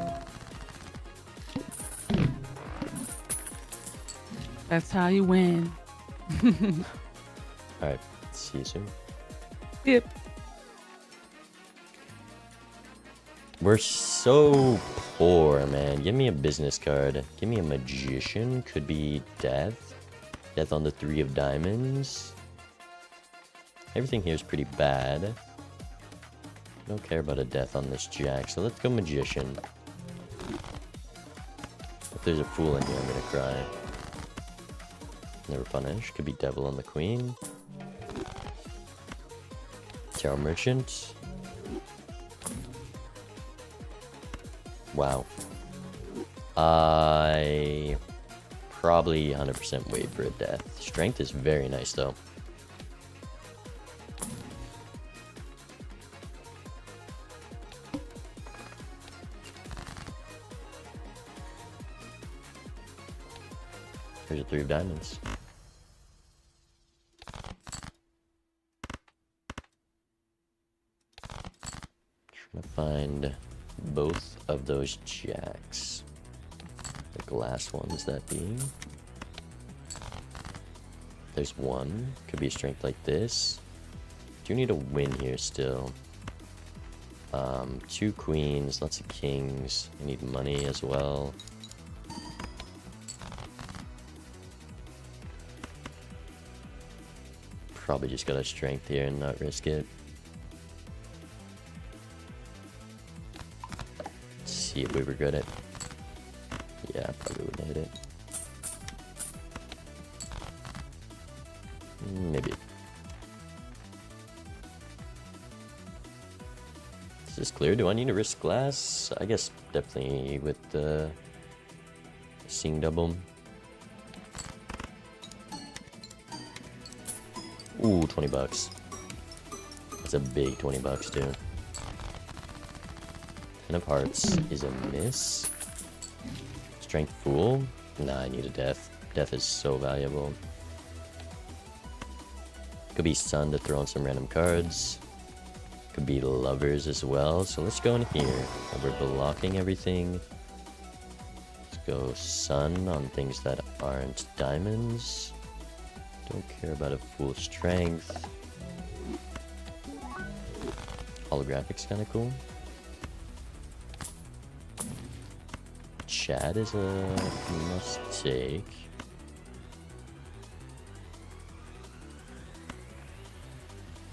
That's how you win. Alright, see you soon. Yep. We're so poor, man. Give me a business card. Give me a magician. Could be death. Death on the 3 of diamonds. Everything here is pretty bad. Don't care about a death on this jack, so let's go magician. If there's a fool in here, I'm gonna cry. Never punish. Could be devil on the queen. Tarot merchant. Wow. I probably 100% wait for a death. Strength is very nice though. There's a 3 of diamonds. Trying to find both of those jacks. The glass ones, that being. There's one. Could be a strength like this. Do need a win here still. 2 queens, lots of kings. I need money as well. Probably just got a strength here and not risk it. See if we regret it. Yeah, probably wouldn't hit it. Maybe. Is this clear? Do I need to risk glass? I guess definitely with the seeing double. Ooh, 20 bucks. That's a big 20 bucks, too. 10 of hearts is a miss. Strength fool? Nah, I need a death. Death is so valuable. Could be sun to throw on some random cards. Could be lovers as well. So let's go in here. We're blocking everything. Let's go sun on things that aren't diamonds. Don't care about a full strength. Holographic's kind of cool. Chad is a mistake.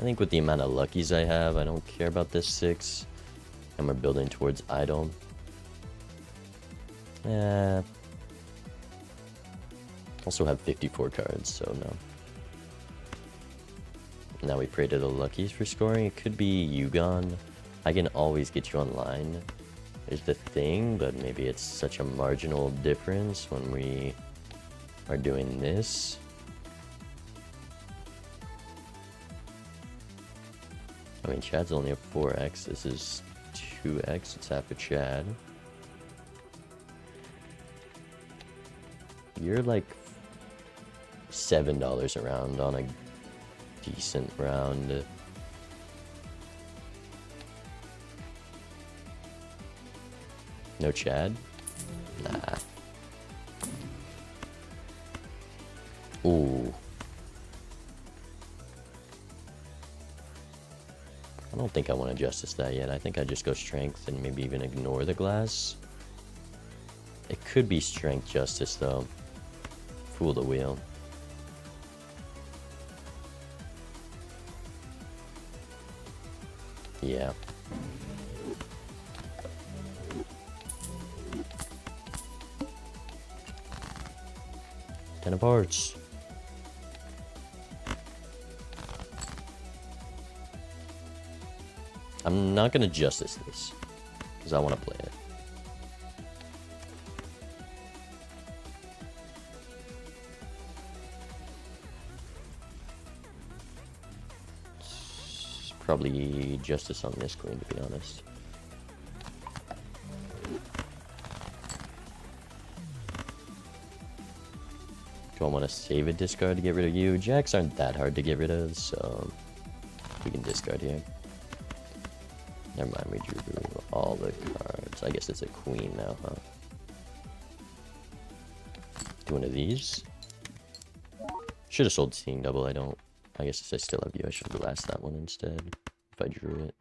I think with the amount of luckies I have, I don't care about this 6. And we're building towards idol. Also have 54 cards, so no. Now we pray to the luckies for scoring. It could be Yugon. I can always get you online. Is the thing, but maybe it's such a marginal difference when we are doing this. I mean, Chad's only a 4x. This is 2x. It's half a Chad. You're like $7 a round on a decent round. No Chad? Nah. Ooh. I don't think I want to justice that yet. I think I just go strength and maybe even ignore the glass. It could be strength justice though. Fool the wheel. Yeah. Ten of hearts. I'm not gonna justice this because I want to play it. Probably justice on this queen, to be honest. Do I want to save a discard to get rid of you? Jacks aren't that hard to get rid of, so we can discard here. Never mind, we drew all the cards. I guess it's a queen now, huh? Do one of these. Should have sold Seeing Double. I guess if I still have you, I should have blasted that one instead. If I drew it.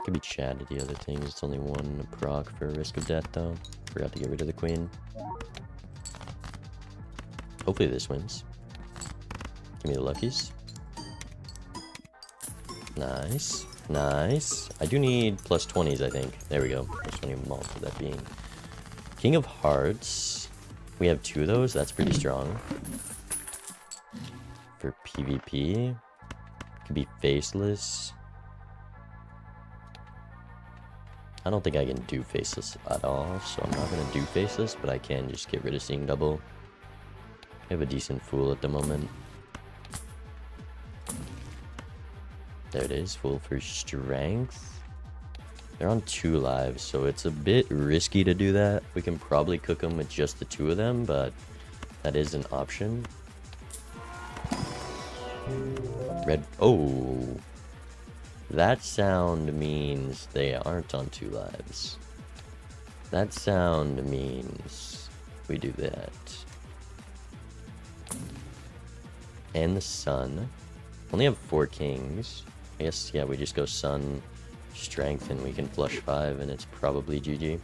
Could be Chad to the other things. It's only one proc for risk of death, though. Forgot to get rid of the queen. Hopefully this wins. Give me the luckies. Nice. Nice. I do need plus 20s, I think. There we go. Plus 20 multi, that being King of Hearts. We have 2 of those. That's pretty strong. For PvP. Could be Faceless. I don't think I can do Faceless at all, so I'm not going to do Faceless, but I can just get rid of Seeing Double. I have a decent Fool at the moment. There it is, Fool for Strength. They're on 2 lives, so it's a bit risky to do that. We can probably cook them with just the 2 of them, but that is an option. Red, oh. That sound means they aren't on 2 lives. That sound means we do that. And the Sun. Only have 4 kings. I guess, yeah, we just go Sun, Strength, and we can flush 5, and it's probably GG.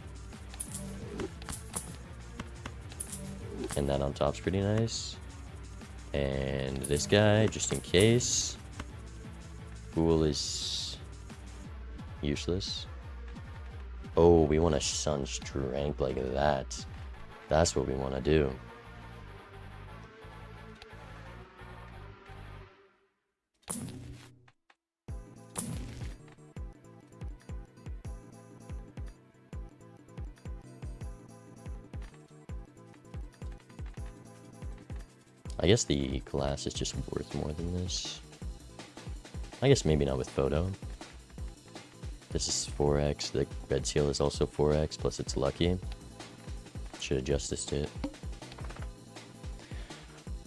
And that on top's pretty nice. And this guy, just in case. Fool is useless. Oh, we want a Sun Strength like that. That's what we want to do. I guess the glass is just worth more than this. I guess maybe not with photo. This is 4x. The red seal is also 4x, plus it's lucky. Should have justiced it.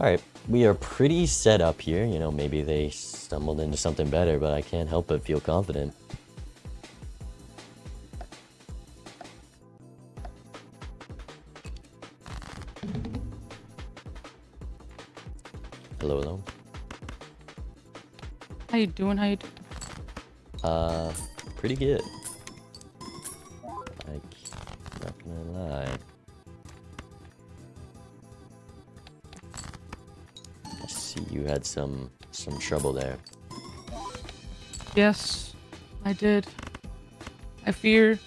Alright, we are pretty set up here. You know, maybe they stumbled into something better, but I can't help but feel confident. Hello, hello. How you doing? How you doing? Pretty good. I'm not gonna lie. I see you had some trouble there. Yes, I did. I fear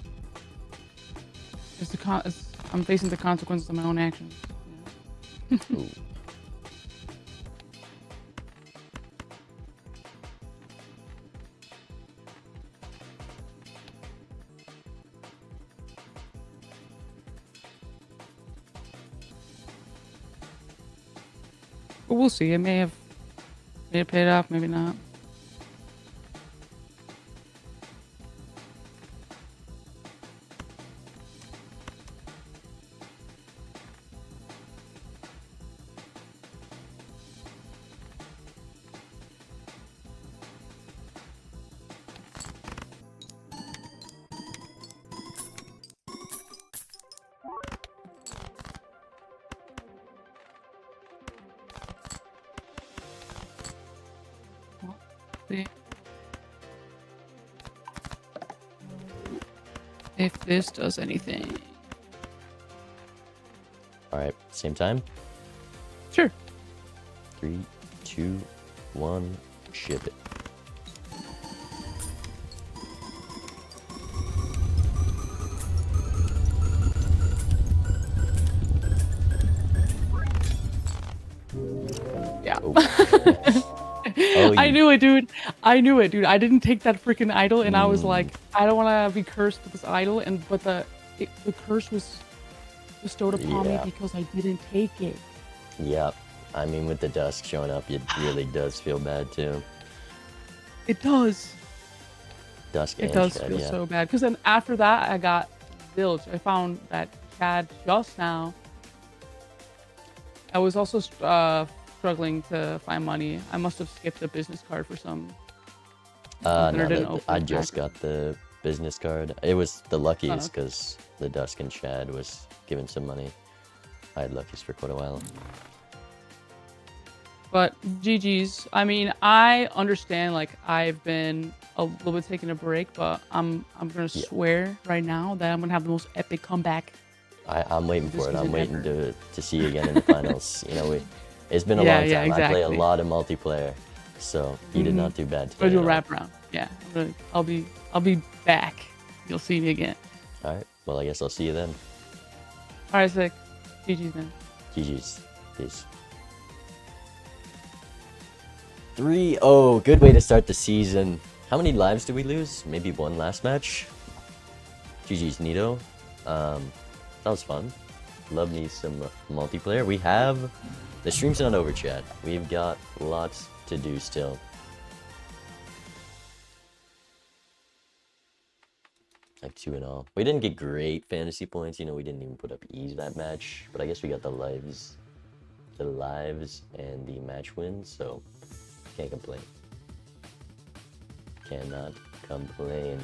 I'm facing the consequences of my own actions. Ooh. But we'll see. It may have paid off, maybe not. If this does anything. Alright, same time? Sure. 3, 2, 1, ship it. Yeah. Oh, I you- knew it, dude. I knew it, dude. I didn't take that freaking idol, and I was Mm. like, I don't want to be cursed with this idol, but the curse was bestowed upon me Yeah. because I didn't take it. Yep. I mean, with the dusk showing up, it really does feel bad too. It does. Dusk It and does Shed, feel yeah. so bad. Because then after that, I got zilch. I found that Chad just now. I was also struggling to find money. I must have skipped a business card for some. something or No, didn't the, open I it just back. got the business card. It was the luckiest Okay. because the Dusk and Chad was giving some money. I had luckies for quite a while. But GG's. I mean, I understand. Like, I've been a little bit taking a break, but I'm gonna Yeah. swear right now that I'm gonna have the most epic comeback. I'm waiting This for it. I'm season waiting ever. to see you again in the finals. You know, it's been a Yeah, long yeah, time. I play a exactly. lot of multiplayer, so you did not do bad I'm gonna today. do a at all. wrap around. Yeah, I'll be back. You'll see me again. All right. Well, I guess I'll see you then. All right, sick. GG's, man. GG's. Peace. 3-0. Good way to start the season. How many lives did we lose? Maybe one last match. GG's Neato. That was fun. Love me some multiplayer. We have the stream's not over, chat. We've got lots to do still. Like 2-0. We didn't get great fantasy points. You know, we didn't even put up E's that match. But I guess we got the lives and the match wins. So can't complain. Cannot complain.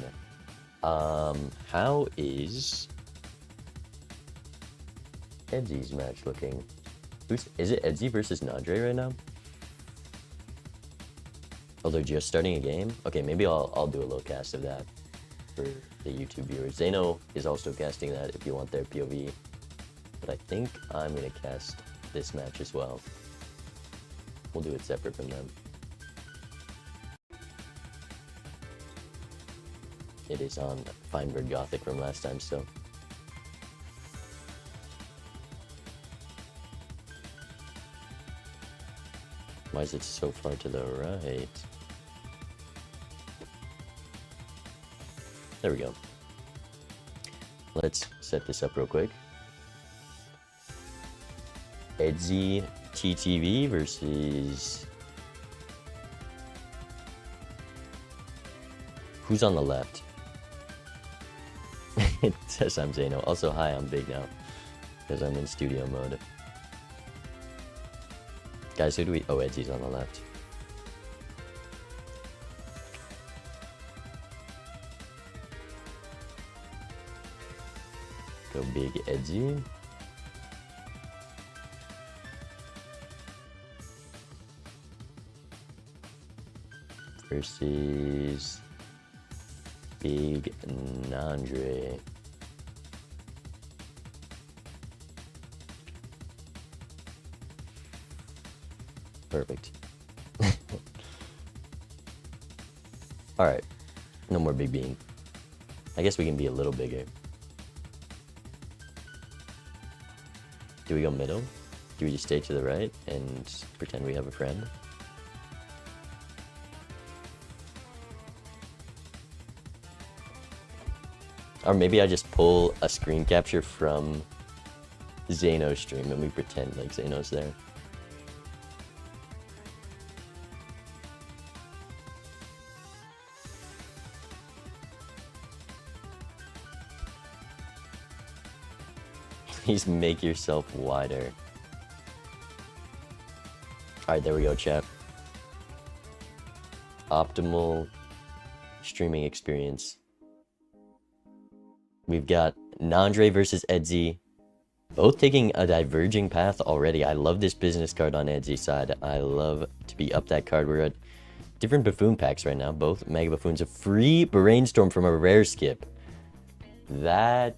How is Edzy's match looking? Is it Edzy versus Nadre right now? Oh, they're just starting a game? Okay, maybe I'll do a little cast of that for the YouTube viewers. Zeno is also casting that if you want their POV. But I think I'm gonna cast this match as well. We'll do it separate from them. It is on Feinberg Gothic from last time still. Why is it so far to the right? There we go. Let's set this up real quick. Edzy TTV versus... Who's on the left? It says I'm Zeno. Also, hi, I'm big now. Because I'm in studio mode. Guys, who do we... Oh, Edzy's on the left. Go big Edzy. Versus... Big Nandre. Perfect. Alright. No more Big Bean. I guess we can be a little bigger. Do we go middle? Do we just stay to the right and pretend we have a friend? Or maybe I just pull a screen capture from Zeno's stream and we pretend like Zeno's there. Please make yourself wider. Alright, there we go, chat. Optimal streaming experience. We've got Nandre versus Edzy. Both taking a diverging path already. I love this business card on Edzy's side. I love to be up that card. We're at different buffoon packs right now. Both Mega Buffoons. A free Brainstorm from a rare skip. That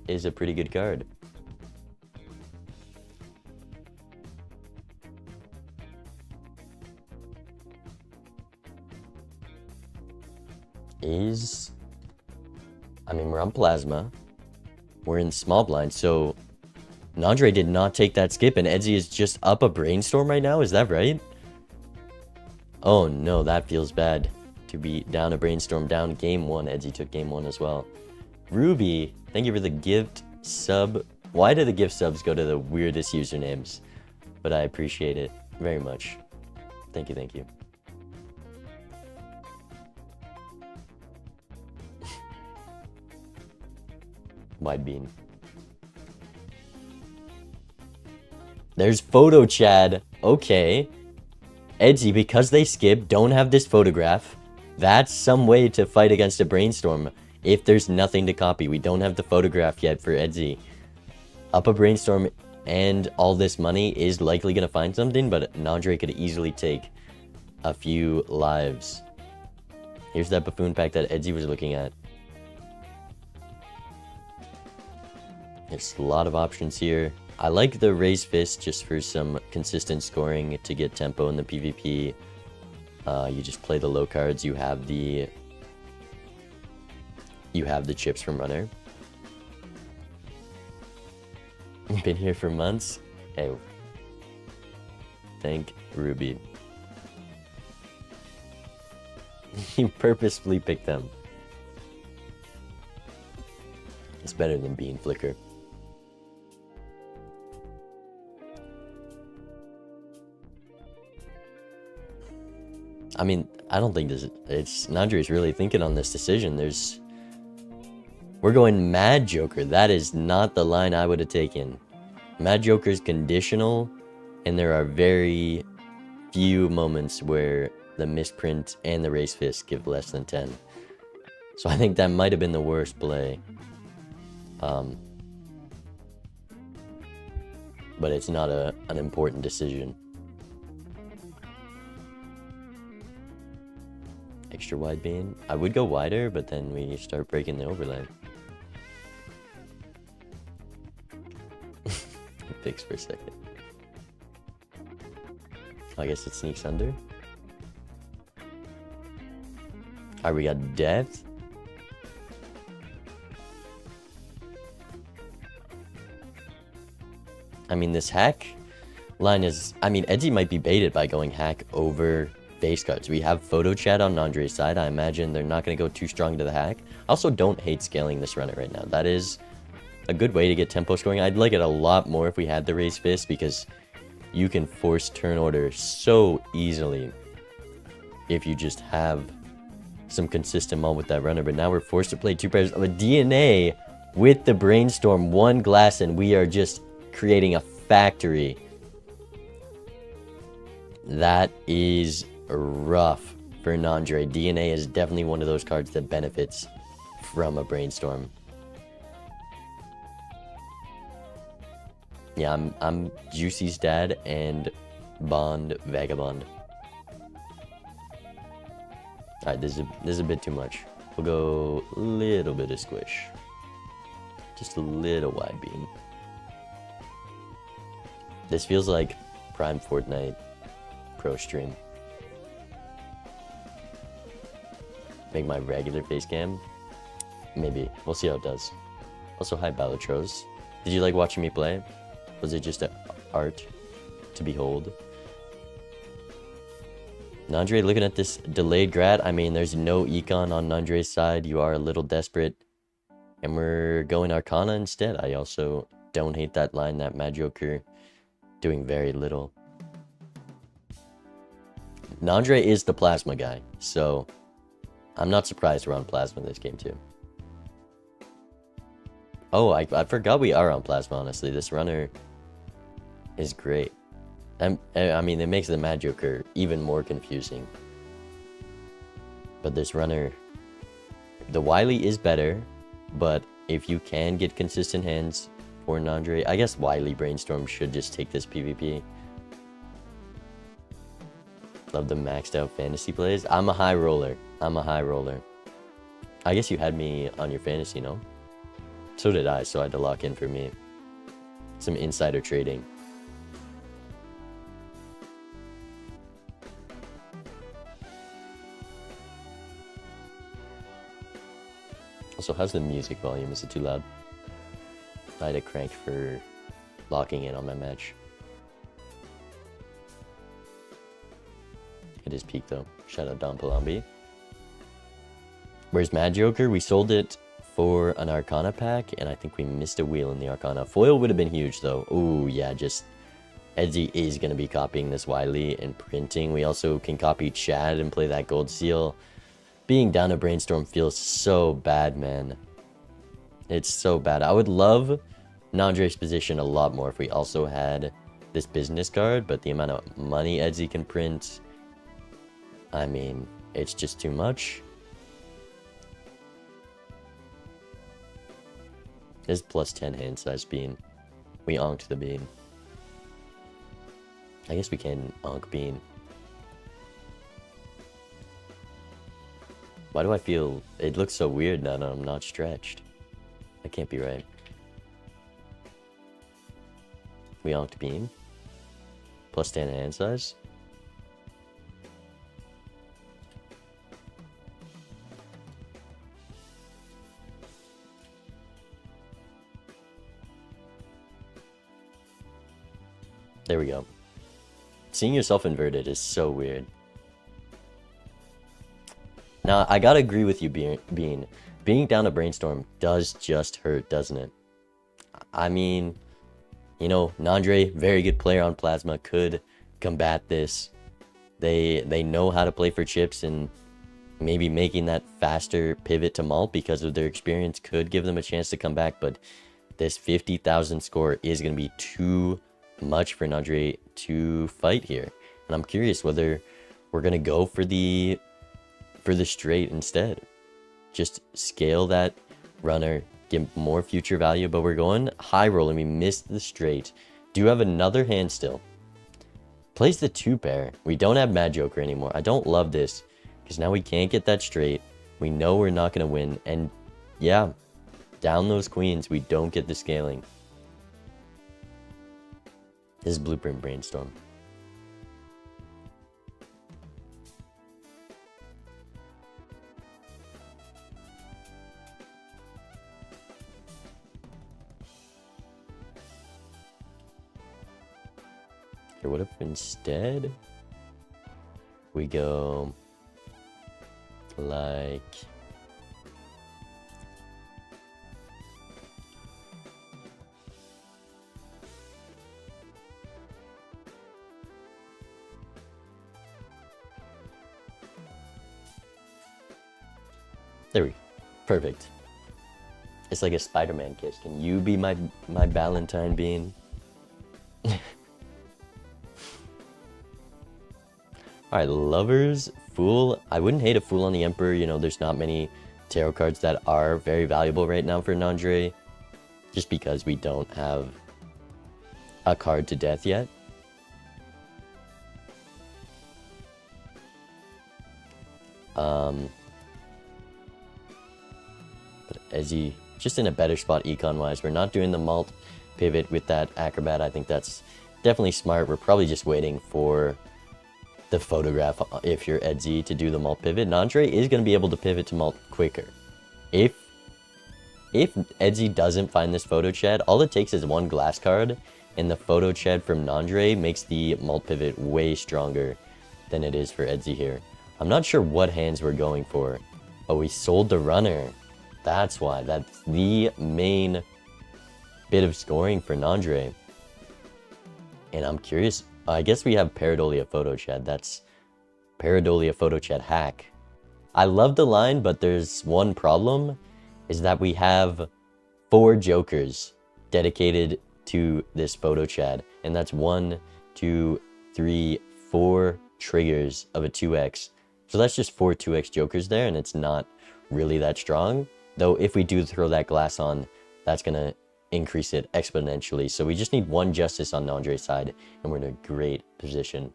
is a pretty good card. is... I mean, we're on Plasma. We're in small blind, so... Nandre did not take that skip, and Edzy is just up a Brainstorm right now? Is that right? Oh no, that feels bad. To be down a Brainstorm, down game 1. Edzy took game 1 as well. Ruby, thank you for the gift sub. Why do the gift subs go to the weirdest usernames? But I appreciate it very much. Thank you, thank you. Wide bean. There's photo Chad. Okay. Edzy, because they skip, don't have this photograph. That's some way to fight against a Brainstorm. If there's nothing to copy, we don't have the photograph yet for Edzy. Up a Brainstorm and all this money is likely going to find something, but Nandre could easily take a few lives. Here's that Buffoon pack that Edzy was looking at. There's a lot of options here. I like the Raise Fist just for some consistent scoring to get tempo in the PvP. You just play the low cards. You have the chips from Runner. Been here for months. Hey, thank Ruby. You purposefully picked them. It's better than being Flicker. I mean, I don't think it's Nandre's really thinking on this decision. We're going Mad Joker. That is not the line I would have taken. Mad Joker's conditional, and there are very few moments where the misprint and the Raise Fist give less than 10. So I think that might have been the worst play. But it's not an important decision. Extra wide beam. I would go wider, but then we start breaking the overlay. Fix for a second. I guess it sneaks under. Alright, we got depth. I mean, this hack line is... I mean, Edzy might be baited by going hack over base cards. We have photo chat on Nandre's side. I imagine they're not going to go too strong to the hack. I also don't hate scaling this runner right now. That is a good way to get tempo scoring. I'd like it a lot more if we had the Raise Fist, because you can force turn order so easily if you just have some consistent mult with that runner. But now we're forced to play 2 pairs of a DNA with the Brainstorm, 1 glass, and we are just creating a factory. That is rough for Nandre. DNA is definitely one of those cards that benefits from a Brainstorm. Yeah, I'm Juicy's dad and Bond Vagabond. Alright, this is a bit too much. We'll go a little bit of squish. Just a little wide beam. This feels like Prime Fortnite Pro stream. Make my regular face cam? Maybe. We'll see how it does. Also, hi Balatros. Did you like watching me play? Was it just an art to behold? Nandre looking at this delayed grad. I mean, there's no econ on Nandre's side. You are a little desperate. And we're going Arcana instead. I also don't hate that line, that Mad Joker doing very little. Nandre is the Plasma guy, so I'm not surprised we're on Plasma this game too. Oh, I forgot we are on Plasma, honestly. This runner is great. I mean, it makes the Mad Joker even more confusing. But this runner, the Wily is better, but if you can get consistent hands for Nandre, I guess Wily Brainstorm should just take this PvP. Love the maxed out fantasy plays. I'm a high roller. I guess you had me on your fantasy, no? So did I, so I had to lock in for me. Some insider trading. Also, how's the music volume? Is it too loud? I had it cranked for locking in on my match. It is peak though. Shout out Don Palambi. Where's Mad Joker? We sold it for an Arcana pack, and I think we missed a wheel in the Arcana. Foil would have been huge though. Oh yeah, just Edsy is going to be copying this widely and printing. We also can copy Chad and play that gold seal. Being down a Brainstorm feels so bad, man. It's so bad. I would love Nandre's position a lot more if we also had this business card, but the amount of money Edsy can print, I mean, it's just too much. This plus 10 hand size bean. We onked the bean. I guess we can onk bean. Why do I feel it looks so weird now that I'm not stretched? That can't be right. We onked bean. Plus 10 hand size. There we go. Seeing yourself inverted is so weird. Now, I gotta agree with you, Bean. Being down a Brainstorm does just hurt, doesn't it? I mean, you know, Nandre, very good player on Plasma, could combat this. They know how to play for chips, and maybe making that faster pivot to Malt because of their experience could give them a chance to come back, but this 50,000 score is going to be too much for Nandre to fight here. And I'm curious whether we're going to go for the straight instead. Just scale that runner, get more future value, but we're going high roll and we missed the straight. Do have another hand still. Plays the 2-pair. We don't have Mad Joker anymore. I don't love this because now we can't get that straight. We know we're not going to win. And yeah, down those queens, we don't get the scaling. This is Blueprint Brainstorm. Or what if instead we go like there we go. Perfect. It's like a Spider-Man kiss. Can you be my Valentine Bean? Alright, Lovers, Fool. I wouldn't hate a Fool on the Emperor. You know, there's not many tarot cards that are very valuable right now for Nandre. Just because we don't have a card to death yet. But as he just in a better spot econ-wise. We're not doing the Malt pivot with that Acrobat. I think that's definitely smart. We're probably just waiting for the photograph if you're Edsy to do the Malt pivot. Nandre is going to be able to pivot to Malt quicker. If Edsy doesn't find this photo chat, all it takes is one glass card, and the photo chat from Nandre makes the Malt pivot way stronger than it is for Edsy here. I'm not sure what hands we're going for. Oh, we sold the runner. That's why. That's the main bit of scoring for Nandre. And I'm curious. I guess we have Paradolia Photo Chat. That's Paradolia Photo Chat hack. I love the line, but there's one problem. Is that we have 4 jokers dedicated to this photo chat. And that's 1, 2, 3, 4 triggers of a 2x. So that's just 4 2x jokers there, and it's not really that strong. Though if we do throw that glass on, that's going to increase it exponentially. So we just need 1 justice on Nandre's side, and we're in a great position.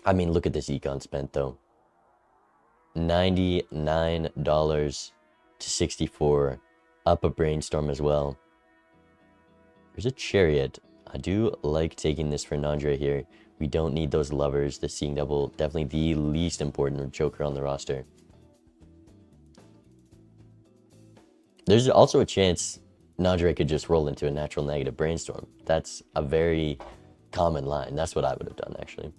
I mean, look at this econ spent, though. $99 to 64. Up a Brainstorm as well. There's a Chariot. I do like taking this for Nandre here. We don't need those lovers. The seeing double, definitely the least important joker on the roster. There's also a chance Nandre could just roll into a natural negative brainstorm. That's a very common line. That's what I would have done, actually.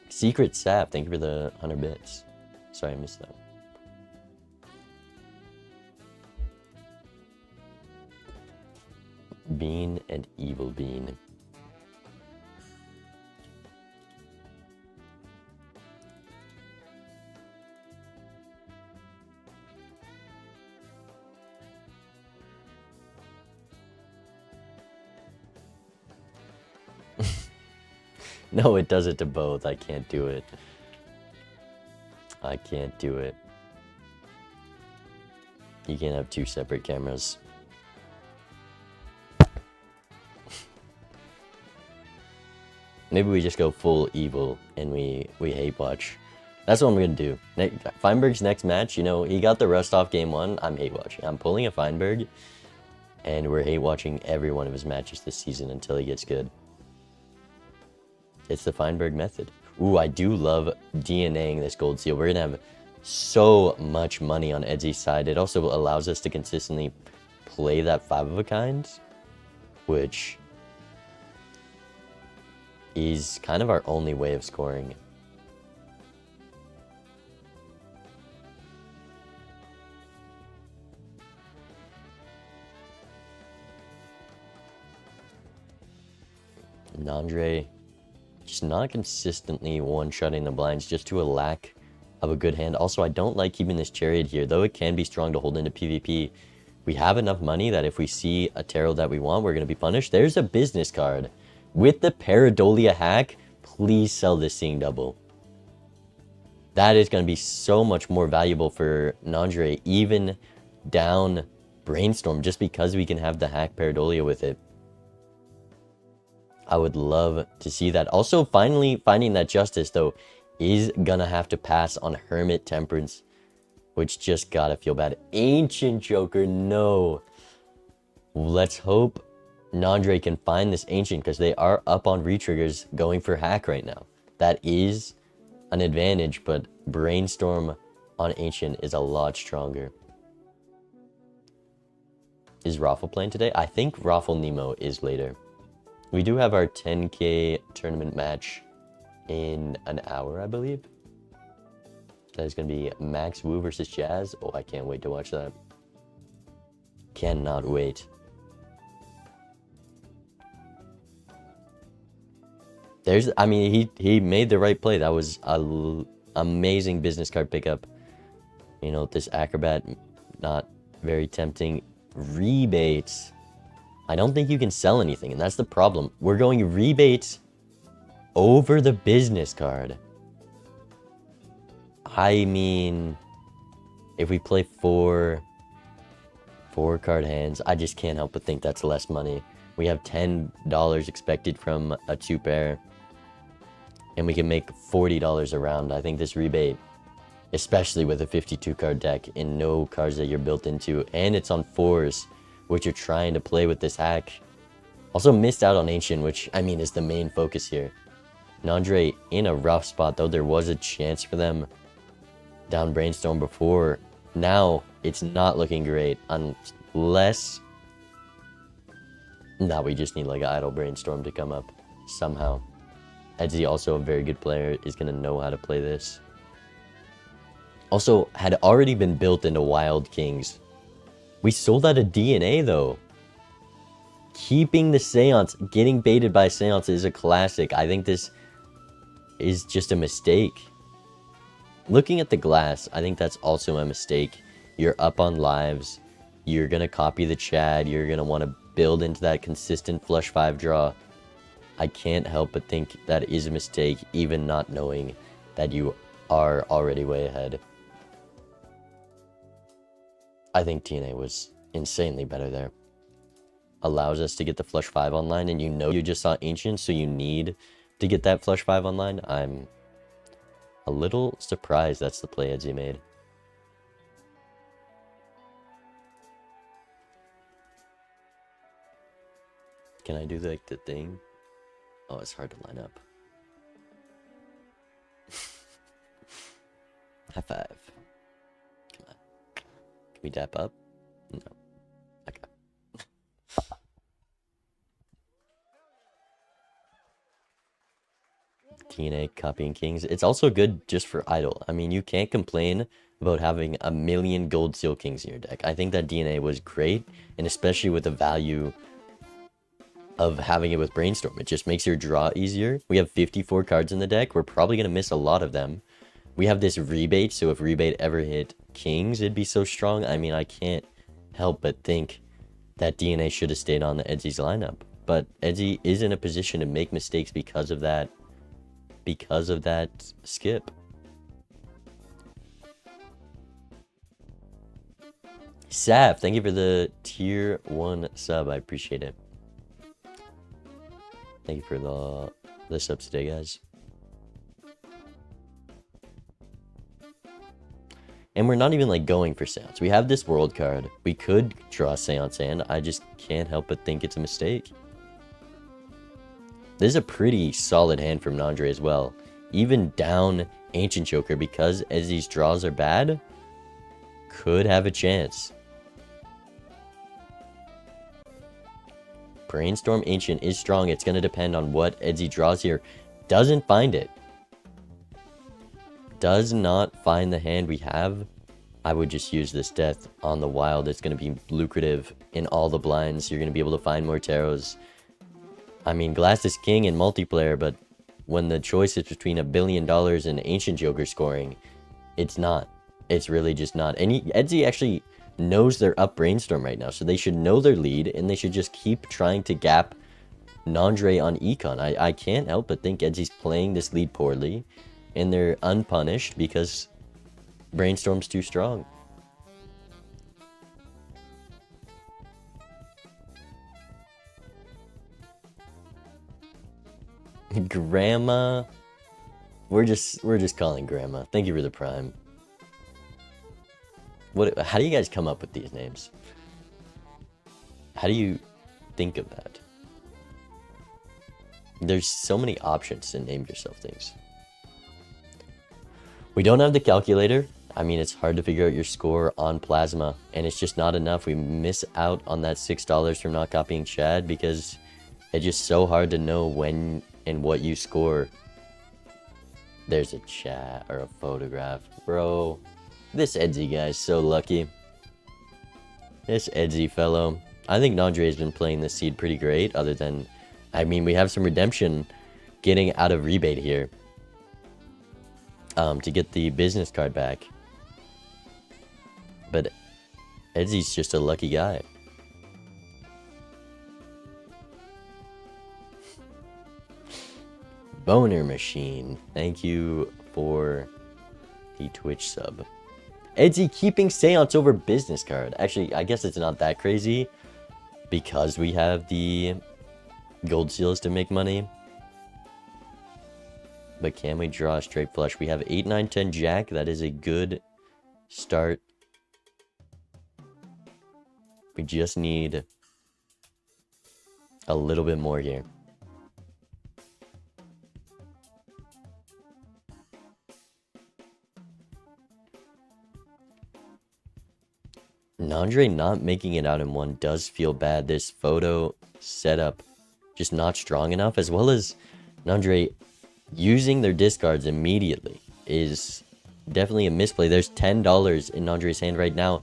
Secret Sap, thank you for the 100 bits. Sorry, I missed that. Bean and Evil Bean. No, it does it to both. I can't do it. I can't do it. You can't have two separate cameras. Maybe we just go full evil and we hate watch. That's what I'm gonna do. Feinberg's next match, you know, he got the rust off game 1. I'm hate watching. I'm pulling a Feinberg, and we're hate watching every one of his matches this season until he gets good. It's the Feinberg method. Ooh, I do love DNAing this gold seal. We're gonna have so much money on Edsy's side. It also allows us to consistently play that 5 of a kind, which is kind of our only way of scoring. Nandre just not consistently one-shotting the blinds, just to a lack of a good hand. Also, I don't like keeping this Chariot here, though it can be strong to hold into PvP. We have enough money that if we see a tarot that we want, we're going to be punished. There's a business card. With the Pareidolia hack, please sell this seeing double. That is going to be so much more valuable for Nandre, even down Brainstorm, just because we can have the hack Pareidolia with it. I would love to see that. Also, finally finding that Justice, though, is gonna have to pass on Hermit Temperance, which just gotta feel bad. Ancient Joker, no. Let's hope Nandre can find this Ancient, because they are up on retriggers going for hack right now. That is an advantage, but Brainstorm on Ancient is a lot stronger. Is Raffle playing today? I think Raffle Nemo is later. We do have our 10K tournament match in an hour, I believe. That is going to be Max Wu versus Jazz. Oh, I can't wait to watch that. Cannot wait. I mean, he made the right play. That was an amazing business card pickup. You know, this Acrobat, not very tempting. Rebates. I don't think you can sell anything, and that's the problem. We're going rebates over the business card. I mean, if we play four card hands, I just can't help but think that's less money. We have $10 expected from a 2-pair, and we can make $40 a round. I think this rebate, especially with a 52 card deck and no cards that you're built into, and it's on 4s, which you're trying to play with this hack. Also missed out on Ancient, which, I mean, is the main focus here. Nandre in a rough spot, though. There was a chance for them down Brainstorm before. Now, it's not looking great, unless... Nah, we just need, like, an idle Brainstorm to come up somehow. Edsy, also a very good player, is going to know how to play this. Also, had already been built into Wild Kings. We sold out a DNA, though. Keeping the Seance, getting baited by Seance is a classic. I think this is just a mistake. Looking at the glass, I think that's also a mistake. You're up on lives. You're going to copy the Chad. You're going to want to build into that consistent flush 5 draw. I can't help but think that is a mistake, even not knowing that you are already way ahead. I think TNA was insanely better there. Allows us to get the flush 5 online, and you know you just saw Ancient, so you need to get that flush 5 online. I'm a little surprised that's the play Edsy made. Can I do like the thing? Oh, it's hard to line up. High five. Come on. Can we dap up? No. Okay. DNA copying kings. It's also good just for idle. I mean, you can't complain about having a million gold seal kings in your deck. I think that DNA was great, and especially with the value of having it with Brainstorm. It just makes your draw easier. We have 54 cards in the deck. We're probably going to miss a lot of them. We have this rebate, so if rebate ever hit kings, it'd be so strong. I mean, I can't help but think that DNA should have stayed on the Edzy's lineup. But Edzy is in a position to make mistakes because of that skip. Sav, thank you for the tier 1 sub. I appreciate it. Thank you for the subs today, guys. And we're not even like going for Seance. We have this world card. We could draw Seance and I just can't help but think it's a mistake. This is a pretty solid hand from Nandre as well. Even down Ancient Joker, because as these draws are bad, could have a chance. Brainstorm Ancient is strong. It's going to depend on what Edzy draws here. Doesn't find it. Does not find the hand we have. I would just use this death on the wild. It's going to be lucrative in all the blinds. You're going to be able to find more tarots. I mean, Glass is king in multiplayer, but when the choice is between $1 billion and Ancient Joker scoring, it's not. It's really just not. And Edzy actually knows they're up Brainstorm right now, so they should know their lead, and they should just keep trying to gap Nandre on Econ. I can't help but think Edzy's playing this lead poorly, and they're unpunished because Brainstorm's too strong. Grandma, we're just calling Grandma. Thank you for the prime. How do you guys come up with these names? How do you think of that? There's so many options to name yourself things. We don't have the calculator. I mean, it's hard to figure out your score on Plasma, and it's just not enough. We miss out on that $6 from not copying Chad because it's just so hard to know when and what you score. There's a chat or a photograph. Bro, this Edzy guy's so lucky. This Edzy fellow. I think Nandre has been playing this seed pretty great, other than, I mean, we have some redemption getting out of rebate here. To get the business card back. But Edzy's just a lucky guy. Boner Machine, thank you for the Twitch sub. Edzy keeping Seance over business card. Actually, I guess it's not that crazy because we have the gold seals to make money. But can we draw a straight flush? We have 8, 9, 10 jack. That is a good start. We just need a little bit more here. Nandre not making it out in one does feel bad. This photo setup just not strong enough, as well as Nandre using their discards immediately is definitely a misplay. There's $10 in Nandre's hand right now,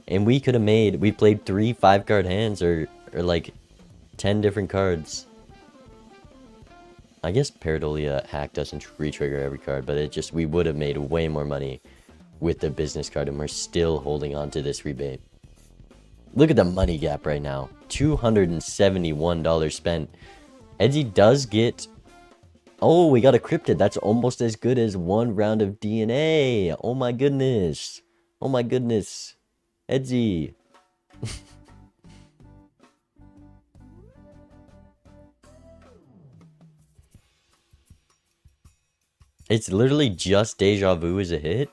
and we could have made, we played 3 5-card hands or like 10 different cards. I guess Paradolia hack doesn't re-trigger every card, but it just, we would have made way more money with the business card, and we're still holding on to this rebate. Look at the money gap right now. $271 spent. Edzy does get... Oh, we got a cryptid. That's almost as good as 1 round of DNA. Oh my goodness. Oh my goodness. Edzy. It's literally just Deja Vu as a hit.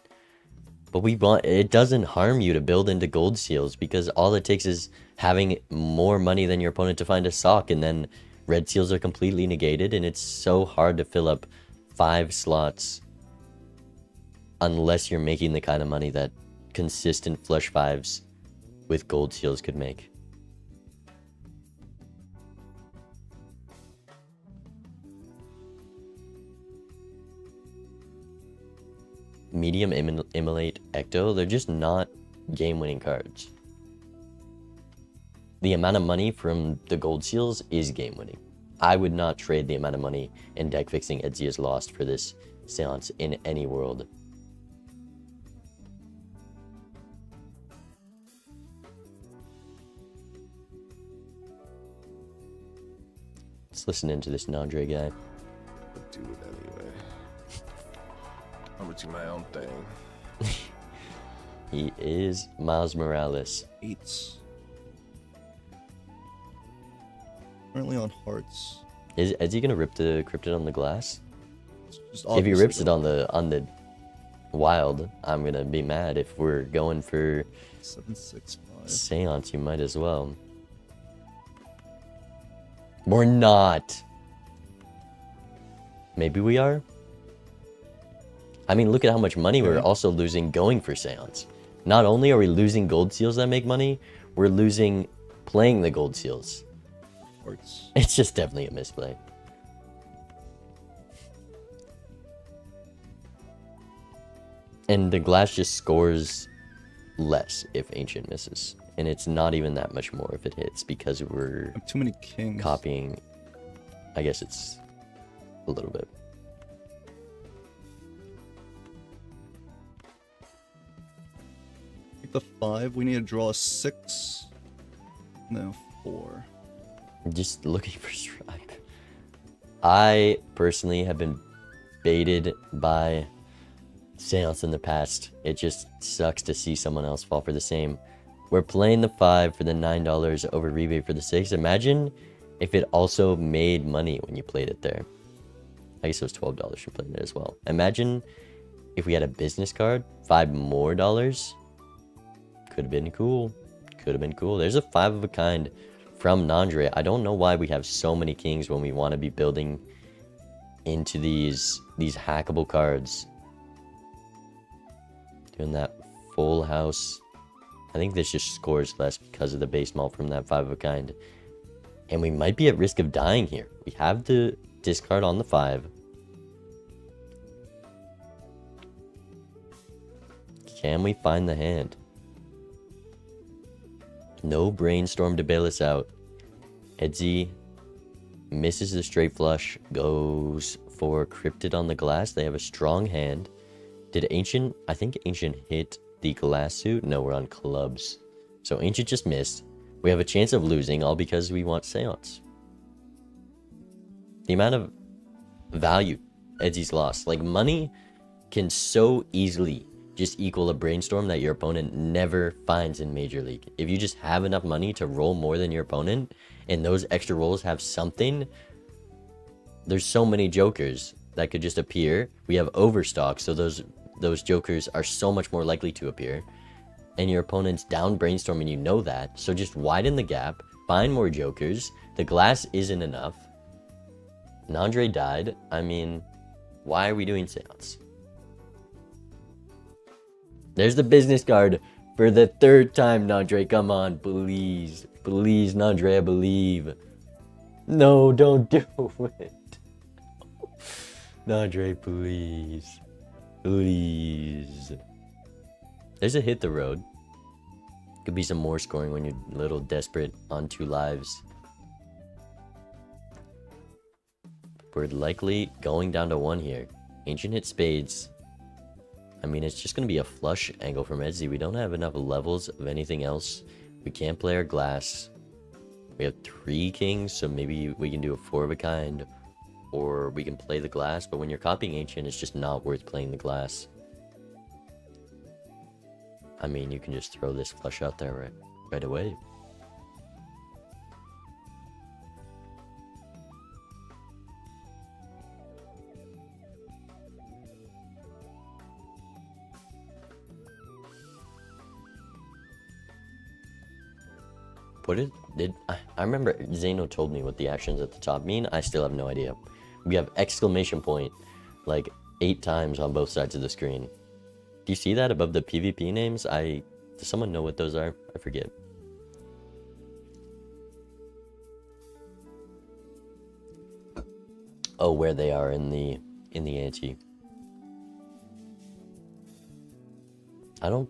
But we want, it doesn't harm you to build into gold seals because all it takes is having more money than your opponent to find a sock, and then red seals are completely negated, and it's so hard to fill up 5 slots unless you're making the kind of money that consistent flush 5s with gold seals could make. Medium Immolate Ecto, they're just not game-winning cards. The amount of money from the gold seals is game-winning. I would not trade the amount of money in deck fixing Edzi lost for this seance in any world. Let's listen into this Nandre guy. I'll do it anyway. I'm gonna do my own thing. He is Miles Morales. 8. Currently on hearts. Is he gonna rip the cryptid on the glass? Just If he obviously rips it on the wild, I'm gonna be mad. If we're going for 7, 6, 5. seance, you might as well. We're not. Maybe we are. I mean, look at how much money we're also losing going for seance. Not only are we losing gold seals that make money, we're losing playing the gold seals. Hearts. It's just definitely a misplay. And the glass just scores less if Ancient misses. And it's not even that much more if it hits, because we're I have too many kings. copying. I guess it's a little bit. Take the 5. We need to draw a 6. No, 4. Just looking for stripe. I personally have been baited by seance in the past. It just sucks to see someone else fall for the same. We're playing the 5 for the $9 over rebate for the 6. Imagine if it also made money when you played it there. I guess it was $12 for playing it as well. Imagine if we had a business card, $5 more. Could have been cool. Could have been cool. There's a 5 of a kind from Nandre. I don't know why we have so many kings when we want to be building into these hackable cards. Doing that full house. I think this just scores less because of the base mall from that 5 of a kind. And we might be at risk of dying here. We have the discard on the 5. Can we find the hand? No brainstorm to bail us out. Edzi misses the straight flush, goes for cryptid on the glass. They have a strong hand. Did Ancient? I think Ancient hit the glass suit. No, we're on clubs. So Ancient just missed. We have a chance of losing, all because we want seance. The amount of value Edzi's lost. Like, money can so easily just equal a brainstorm that your opponent never finds in Major League. If you just have enough money to roll more than your opponent, and those extra rolls have something, there's so many jokers that could just appear. We have overstock, so those jokers are so much more likely to appear. And your opponent's down brainstorming, you know that. So just widen the gap, find more jokers. The glass isn't enough. Nandre died. I mean, why are we doing seance? There's the business card for the 3rd time, Nandre. Come on, please. Please, Nandre, I believe. No, don't do it. Nandre, please. Please. There's a hit the road. Could be some more scoring when you're a little desperate on 2 lives. We're likely going down to 1 here. Ancient hit spades. I mean, it's just going to be a flush angle from Edzi. We don't have enough levels of anything else. We can't play our glass. We have 3 kings, so maybe we can do a 4 of a kind. Or we can play the glass, but when you're copying Ancient, it's just not worth playing the glass. I mean, you can just throw this flush out there right away. What is did I remember Zeno told me what the actions at the top mean. I still have no idea. We have exclamation point like 8 times on both sides of the screen. Do you see that above the PvP names? Does someone know what those are? I forget. Oh, where they are in the ante. I don't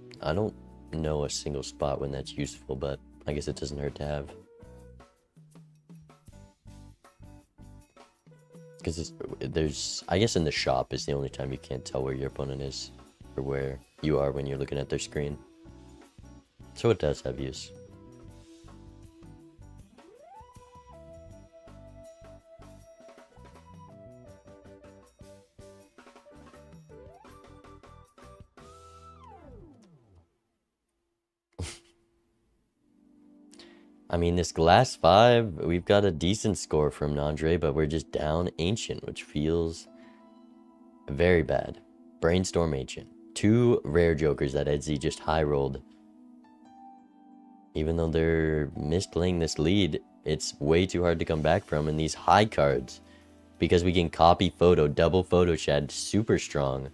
know a single spot when that's useful, but I guess it doesn't hurt to have. Because there's, I guess in the shop is the only time you can't tell where your opponent is, or where you are when you're looking at their screen. So it does have use. I mean, this last 5, we've got a decent score from Nandre, but we're just down Ancient, which feels very bad. Brainstorm Ancient. 2 rare jokers that Edzy just high rolled. Even though they're misplaying this lead, it's way too hard to come back from in these high cards. Because we can copy photo, double photo chat, super strong.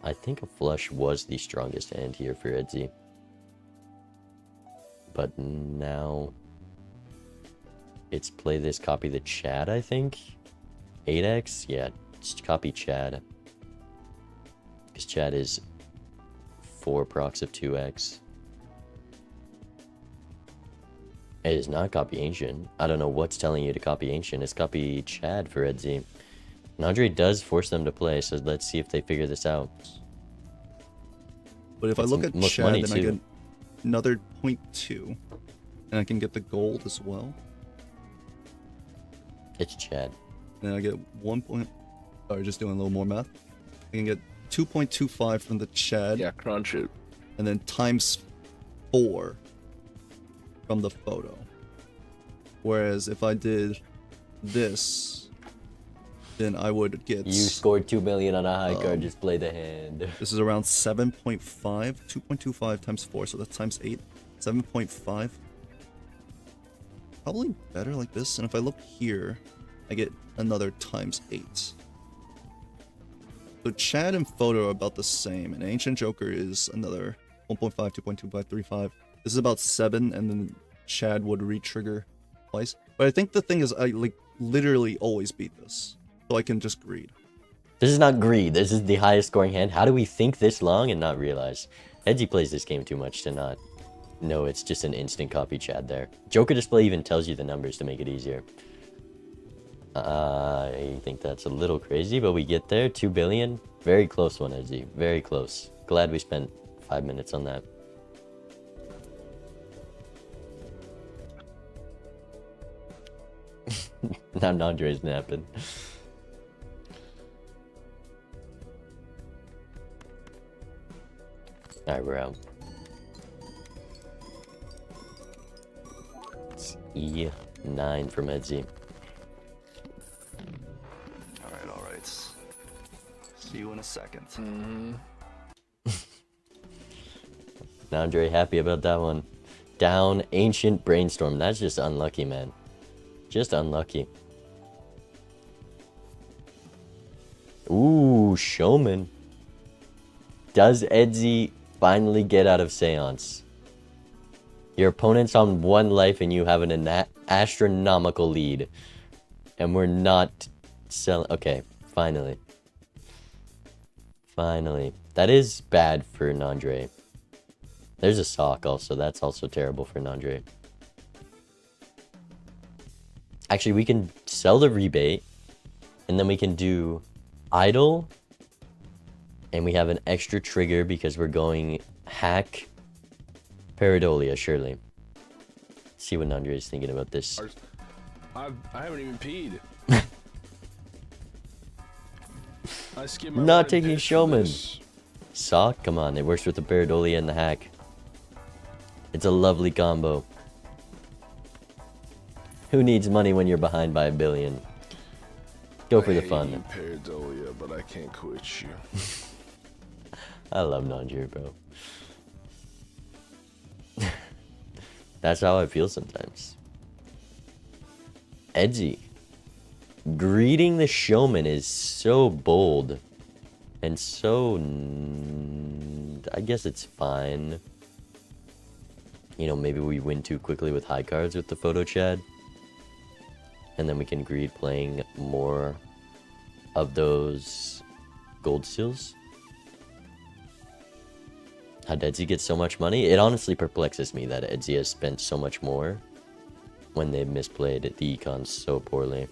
I think a flush was the strongest hand here for Edzy. But now it's play this, copy the Chad, I think. 8x? Yeah, just copy Chad. Because Chad is 4 procs of 2x. It is not copy Ancient. I don't know what's telling you to copy Ancient. It's copy Chad for Edzy. Nandre does force them to play, so let's see if they figure this out. But if I look at Chad, then I get another 0.2. And I can get the gold as well. It's Chad. And I get 1 point... Sorry, just doing a little more math. I can get 2.25 from the Chad. Yeah, crunch it. And then times 4 from the photo. Whereas if I did this, then I would get... You scored 2 million on a high card, just play the hand. This is around 7.5, 2.25 times 4, so that's times 8. 7.5. Probably better like this, and if I look here, I get another times 8. So Chad and Photo are about the same, and Ancient Joker is another 1.5, 2.25, 3.5. This is about 7, and then Chad would re-trigger twice. But I think the thing is, I like literally always beat this. So I can just greed. This is not greed. This is the highest scoring hand. How do we think this long and not realize? Edgy plays this game too much to not know it's just an instant copy Chad there. Joker display even tells you the numbers to make it easier. I think that's a little crazy, but we get there. 2 billion. Very close one, Edgy. Very close. Glad we spent 5 minutes on that. Now Nandre's napping. Alright, we're out. It's E9 from Edzy. Alright. See you in a second. Nandre happy about that one. Down Ancient Brainstorm. That's just unlucky, man. Just unlucky. Ooh, Showman. Does Edzy finally get out of Seance? Your opponent's on 1 life and you have an astronomical lead. And we're not selling... Okay, finally. Finally. That is bad for Nandre. There's a sock also. That's also terrible for Nandre. Actually, we can sell the rebate. And then we can do idle. And we have an extra trigger because we're going hack Paradolia, surely. Let's see what Nandre is thinking about this. I haven't even peed. I skimmed my Not water taking piss for Showman. this. Sock? Come on, it works with the Paradolia and the hack. It's a lovely combo. Who needs money when you're behind by $1 billion? Go for the I hate fun. you, Paradolia, but I can't quit you. I love non-jury, bro. That's how I feel sometimes. Edgy. Greeting the showman is so bold. And so... I guess it's fine. You know, maybe we win too quickly with high cards with the photo Chad. And then we can greed playing more of those gold seals. How Edzy gets so much money? It honestly perplexes me that Edzy has spent so much more when they misplayed the econs so poorly.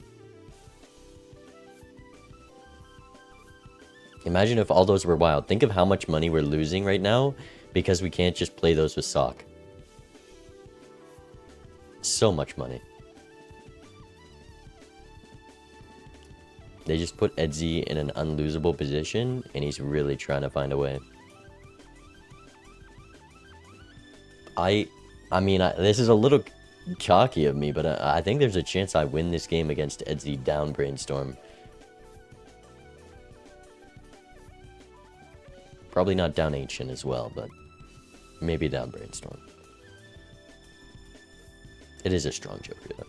Imagine if all those were wild. Think of how much money we're losing right now because we can't just play those with sock. So much money. They just put Edzy in an unlosable position and he's really trying to find a way. I mean, this is a little cocky of me, but I think there's a chance I win this game against Edzy down Brainstorm. Probably not down Ancient as well, but maybe down Brainstorm. It is a strong Joker, though.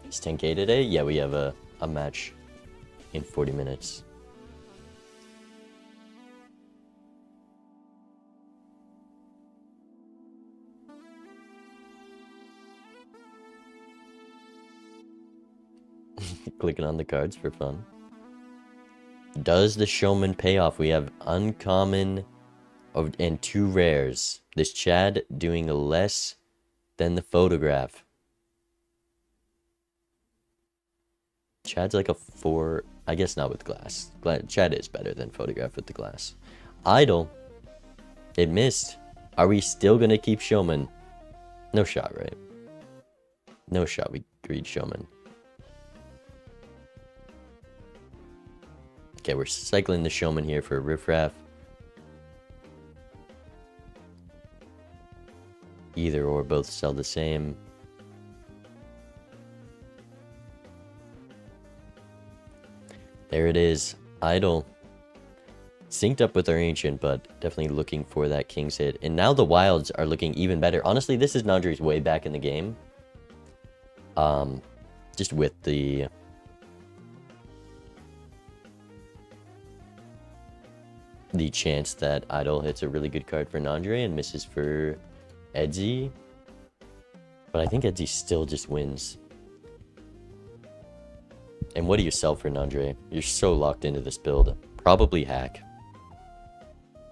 It's 10k today? Yeah, we have a match in 40 minutes. Clicking on the cards for fun. Does the showman pay off? We have uncommon and 2 rares. This Chad doing less than the photograph. Chad's like a 4. I guess not with glass. Chad is better than photograph with the glass. Idol. It missed. Are we still going to keep showman? No shot, right? No shot. We greed showman. Okay, we're cycling the showman here for riffraff. Either or both sell the same. There it is. Idol. Synced up with our Ancient, but definitely looking for that King's hit. And now the Wilds are looking even better. Honestly, this is Nandri's way back in the game. Just with the... chance that Idol hits a really good card for Nandre and misses for Edzy. But I think Edzy still just wins. And what do you sell for Nandre? You're so locked into this build. Probably hack.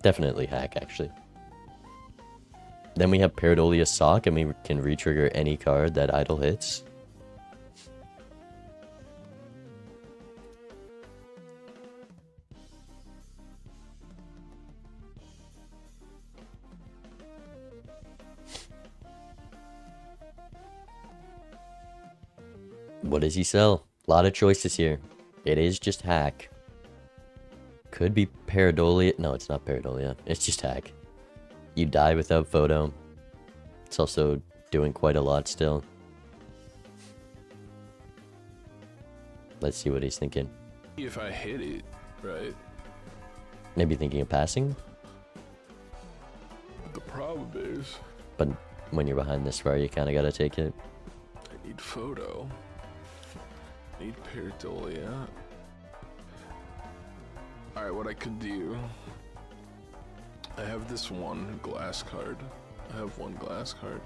Definitely hack, actually. Then we have Paradolia Sock, and we can re-trigger any card that Idol hits. What does he sell? A lot of choices here. It is just hack. Could be Paradolia. No, it's not Paradolia. It's just hack. You die without photo. It's also doing quite a lot still. Let's see what he's thinking. If I hit it, right? Maybe thinking of passing. The problem is... But when you're behind this far, you kind of got to take it. I need photo. Need Paradolia. Alright, what I could do... I have this one glass card. I have one glass card.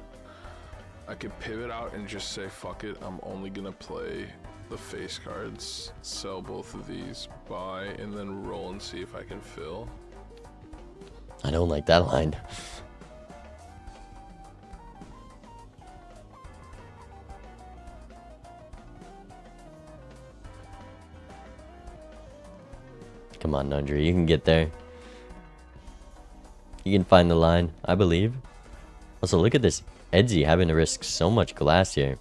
I could pivot out and just say, fuck it, I'm only gonna play the face cards, sell both of these, buy, and then roll and see if I can fill. I don't like that line. Come on, Nundry, you can get there. You can find the line, I believe. Also, look at this. Edzy having to risk so much glass here.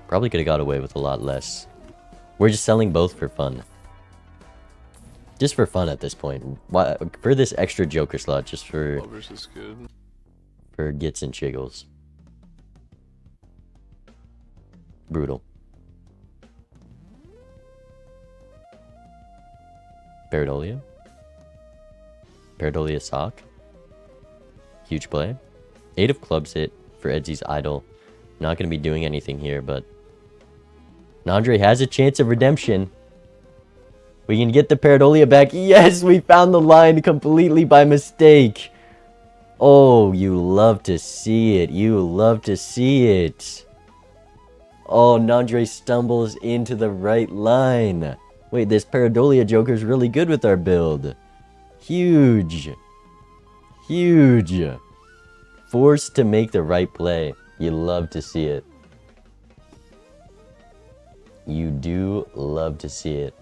Probably could have got away with a lot less. We're just selling both for fun. Just for fun at this point. Why, for this extra Joker slot, just for... Lovers is good. For gits and chiggles. Brutal. Paradolia. Paradolia sock. Huge play. 8 of clubs hit for Edsy's idol. Not going to be doing anything here, but Nandre has a chance of redemption. We can get the Paradolia back. Yes, we found the line completely by mistake. Oh, you love to see it. You love to see it. Oh, Nandre stumbles into the right line. Wait, this Paradolia Joker is really good with our build. Huge. Huge. Forced to make the right play. You love to see it. You do love to see it.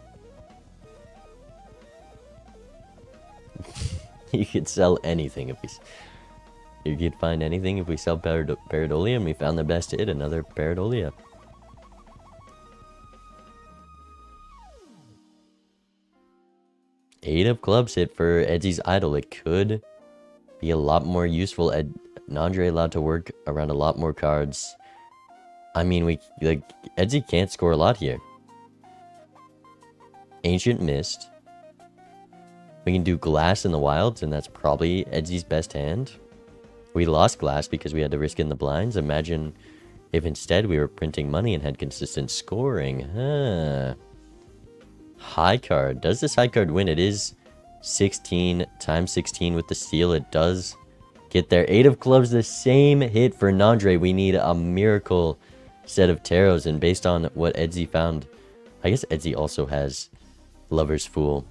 You could sell anything if we... You could find anything if we sell Paradolia, and we found the best hit, another Paradolia. Eight of clubs hit for Edsy's idol. It could be a lot more useful. Nandre allowed to work around a lot more cards. I mean, Edsy can't score a lot here. Ancient missed. We can do Glass in the Wilds, and that's probably Edsy's best hand. We lost Glass because we had to risk it in the blinds. Imagine if instead we were printing money and had consistent scoring. Huh. High card. Does this high card win? It is 16 times 16 with the steal. It does get there. 8 of clubs, the same hit for Nandre. We need a miracle set of tarots, and based on what Edsy found, I guess Edsy also has Lover's Fool.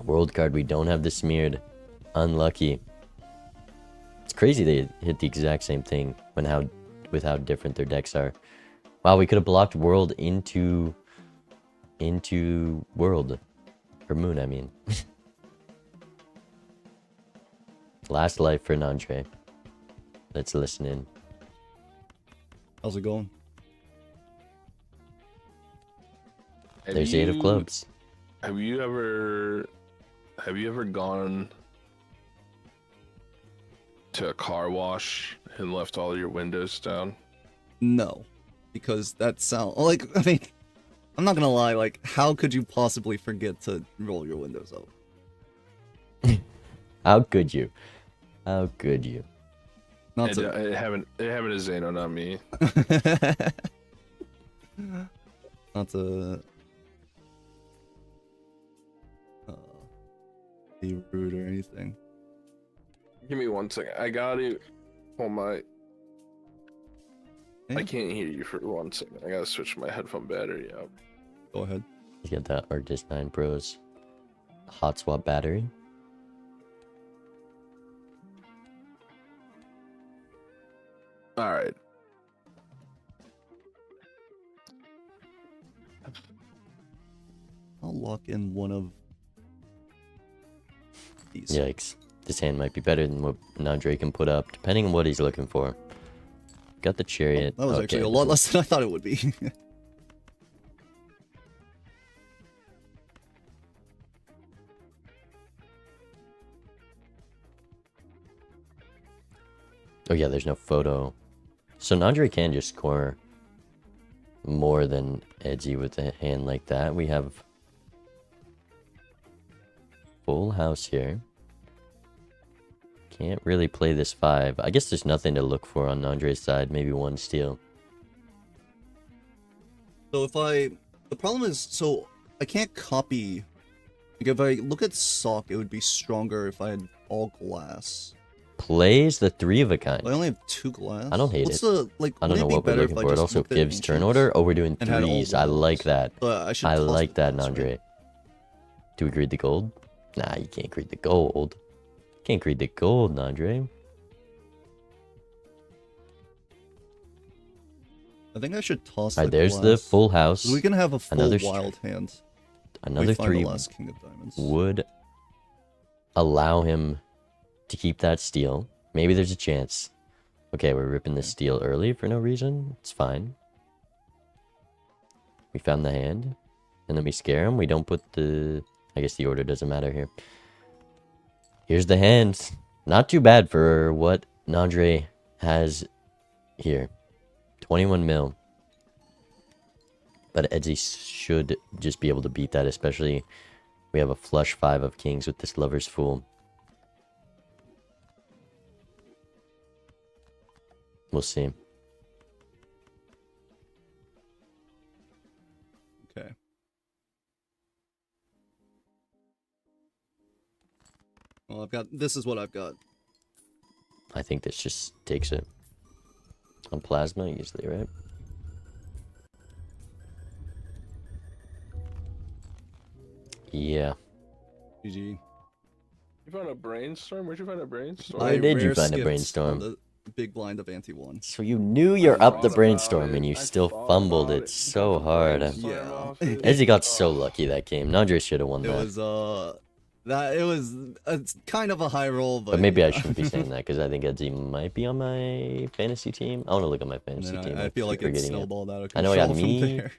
World card, we don't have the smeared. Unlucky. It's crazy they hit the exact same thing with how different their decks are. Wow, we could have blocked World into World. Or Moon, I mean. Last life for Nandre. Let's listen in. How's it going? There's 8 of clubs. Have you ever gone to a car wash and left all your windows down? No, because that sound like, I mean, I'm not gonna lie. Like, how could you possibly forget to roll your windows up? How could you? How could you? Not It happened to Zeno, not me. not to be rude or anything. Give me 1 second. I gotta hold my. Yeah. I can't hear you for 1 second. I gotta switch my headphone battery out. Go ahead. You get that Arctis 9 Pro's hot swap battery. All right. I'll lock in one of these. Yikes. This hand might be better than what Nandre can put up, depending on what he's looking for. Got the Chariot. That was actually a lot less than I thought it would be. Oh yeah, there's no photo. So Nandre can just score more than Edsy with a hand like that. We have full house here. Can't really play this 5. I guess there's nothing to look for on Nandre's side. Maybe 1 steal. So the problem is, so I can't copy. Like if I look at sock, it would be stronger if I had all glass. Plays the 3 of a kind. I only have 2 glass. I don't hate What's it. the, like, I don't know what we're looking for. It also gives turn ancients order. Oh, we're doing and had all 3s. I like that. But I should I toss like the that, glass, Nandre. right? Do we greed the gold? Nah, you can't greed the gold. Can't greed the gold, Nandre. I think I should toss Alright, the there's glass. the full house. We can have a full Another wild hand. Another We find 3 the last king of diamonds. would allow him to keep that steal. Maybe there's a chance. Okay, we're ripping the steal early for no reason. It's fine. We found the hand. And then we scare him. We don't put the... I guess the order doesn't matter here. Here's the hand. Not too bad for what Nandre has here. 21 mil. But Edsy should just be able to beat that, especially we have a flush 5 of kings with this Lover's Fool. We'll see. Okay. Well, this is what I've got. I think this just takes it. On Plasma, easily, right? Yeah. GG. You found a brainstorm? Where'd you find a brainstorm? Where did you rare find a skipped brainstorm? on the big blind of ante 1. So you knew you're up the thought brainstorm about and it. you I still thought fumbled about it it. so Got the hard. brainstorm Yeah. off it. Ezzy got so lucky that game. Nandre should have won It that. was it's kind of a high roll, but But maybe I yeah. shouldn't be saying that because I think Edzy might be on my fantasy team. I want to look at my And fantasy then team. I feel like keep it forgetting snowballed out of I know control I got from me. there.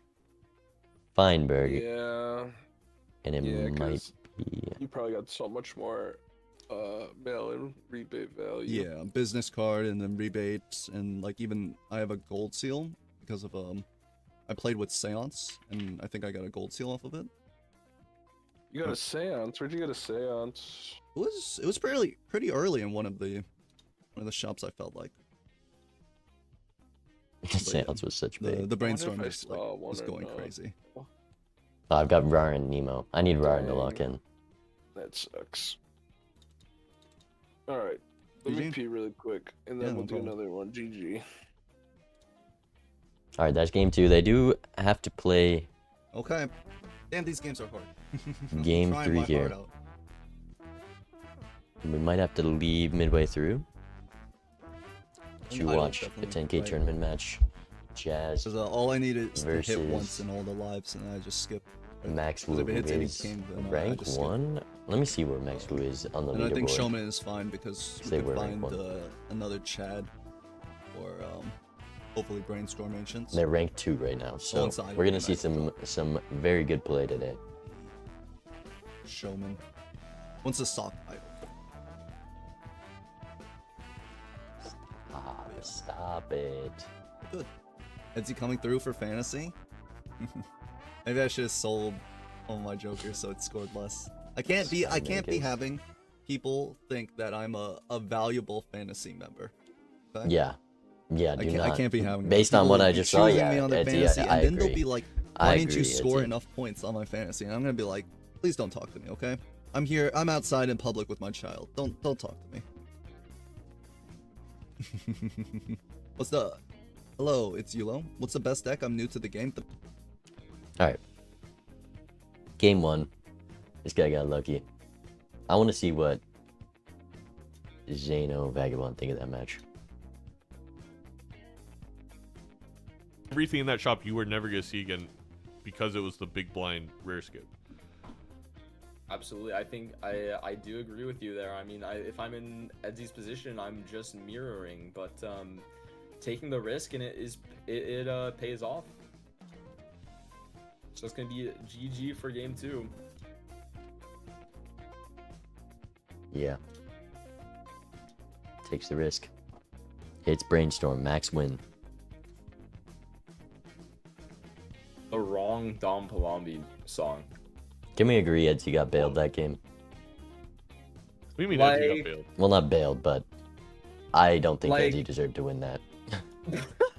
Feinberg, Yeah. and it Yeah, might 'cause be. you probably got so much more mail-in rebate value. Yeah, business card and then rebates and like even I have a gold seal because of I played with Seance and I think I got a gold seal off of it. You got a seance. Where'd you get a seance? It was pretty early in one of the shops. I felt like Sales was such big. the brainstorm I just like, saw one was or going not. crazy. Oh, I've got Rar and Nemo. I need Rar to lock Dang. in. That sucks. All right, let me GG. pee really quick, and then Yeah, we'll no do problem. another one. GG. All right, that's game 2. They do have to play Okay, damn, these games are hard. game Trying 3 my here. heart out. We might have to leave midway through to I will watch the definitely 10K play. tournament match. Jazz, Because all I need is to hit versus- once in all the lives, and I just skip. Max 'Cause Wu if it hits any is king, then I rank just skip. 1. Let me see where Max Wu is on the And I think leaderboard. Showman is fine because we Say could we're rank find 1. another Chad or hopefully Brainstorm Ancients. They're ranked 2 right now, so inside we're gonna of see the some very good play today. Showman. Once a sock title. Stop it. Good. Is he coming through for fantasy? Maybe I should have sold all my jokers so it scored less. I can't be Makers. having people think that I'm a valuable fantasy member. Okay? Yeah, do I not. can't be having that. Based on People what will I be just saw, choosing yeah, me on their Etsy, fantasy, I and then they'll agree. be like, I "Why didn't you agree, score Etsy. enough points on my fantasy?" And I'm gonna be like, "Please don't talk to me, okay? I'm here. I'm outside in public with my child. Don't talk to me." What's the? Hello, it's Yulo. What's the best deck? I'm new to the game. All right. Game 1. This guy got lucky. I want to see what Zeno Vagabond think of that match. Everything in that shop you were never gonna see again because it was the big blind rare skip. Absolutely, I think I do agree with you there. I mean, if I'm in Edsy's position, I'm just mirroring, but taking the risk and it pays off. So it's gonna be GG for game 2. Yeah. Takes the risk. Hits Brainstorm. Max win. The wrong Dom Palombi song. Can we agree Etsy got bailed that game? What do you mean Like- Edgy got bailed? Well, not bailed, but I don't think Like- Etsy deserved to win that.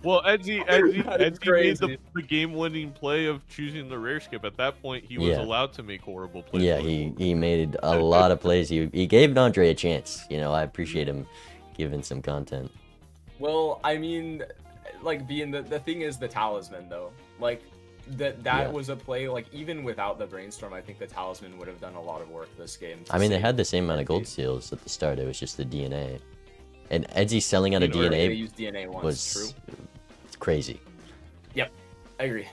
Well, Edgy That is made crazy. the game-winning play of choosing the rare skip. At that point, he was Yeah. allowed to make horrible plays. Yeah, he made a lot of plays. He gave Andre a chance. You know, I appreciate him giving some content. Well, I mean, like being the thing is the talisman though. Like that Yeah. was a play. Like even without the brainstorm, I think the talisman would have done a lot of work this game. to I mean, they save had the same amount of gold Edgy. seals at the start. It was just the DNA. And Edgy selling out You of know, they DNA used DNA once. was True. crazy. I agree.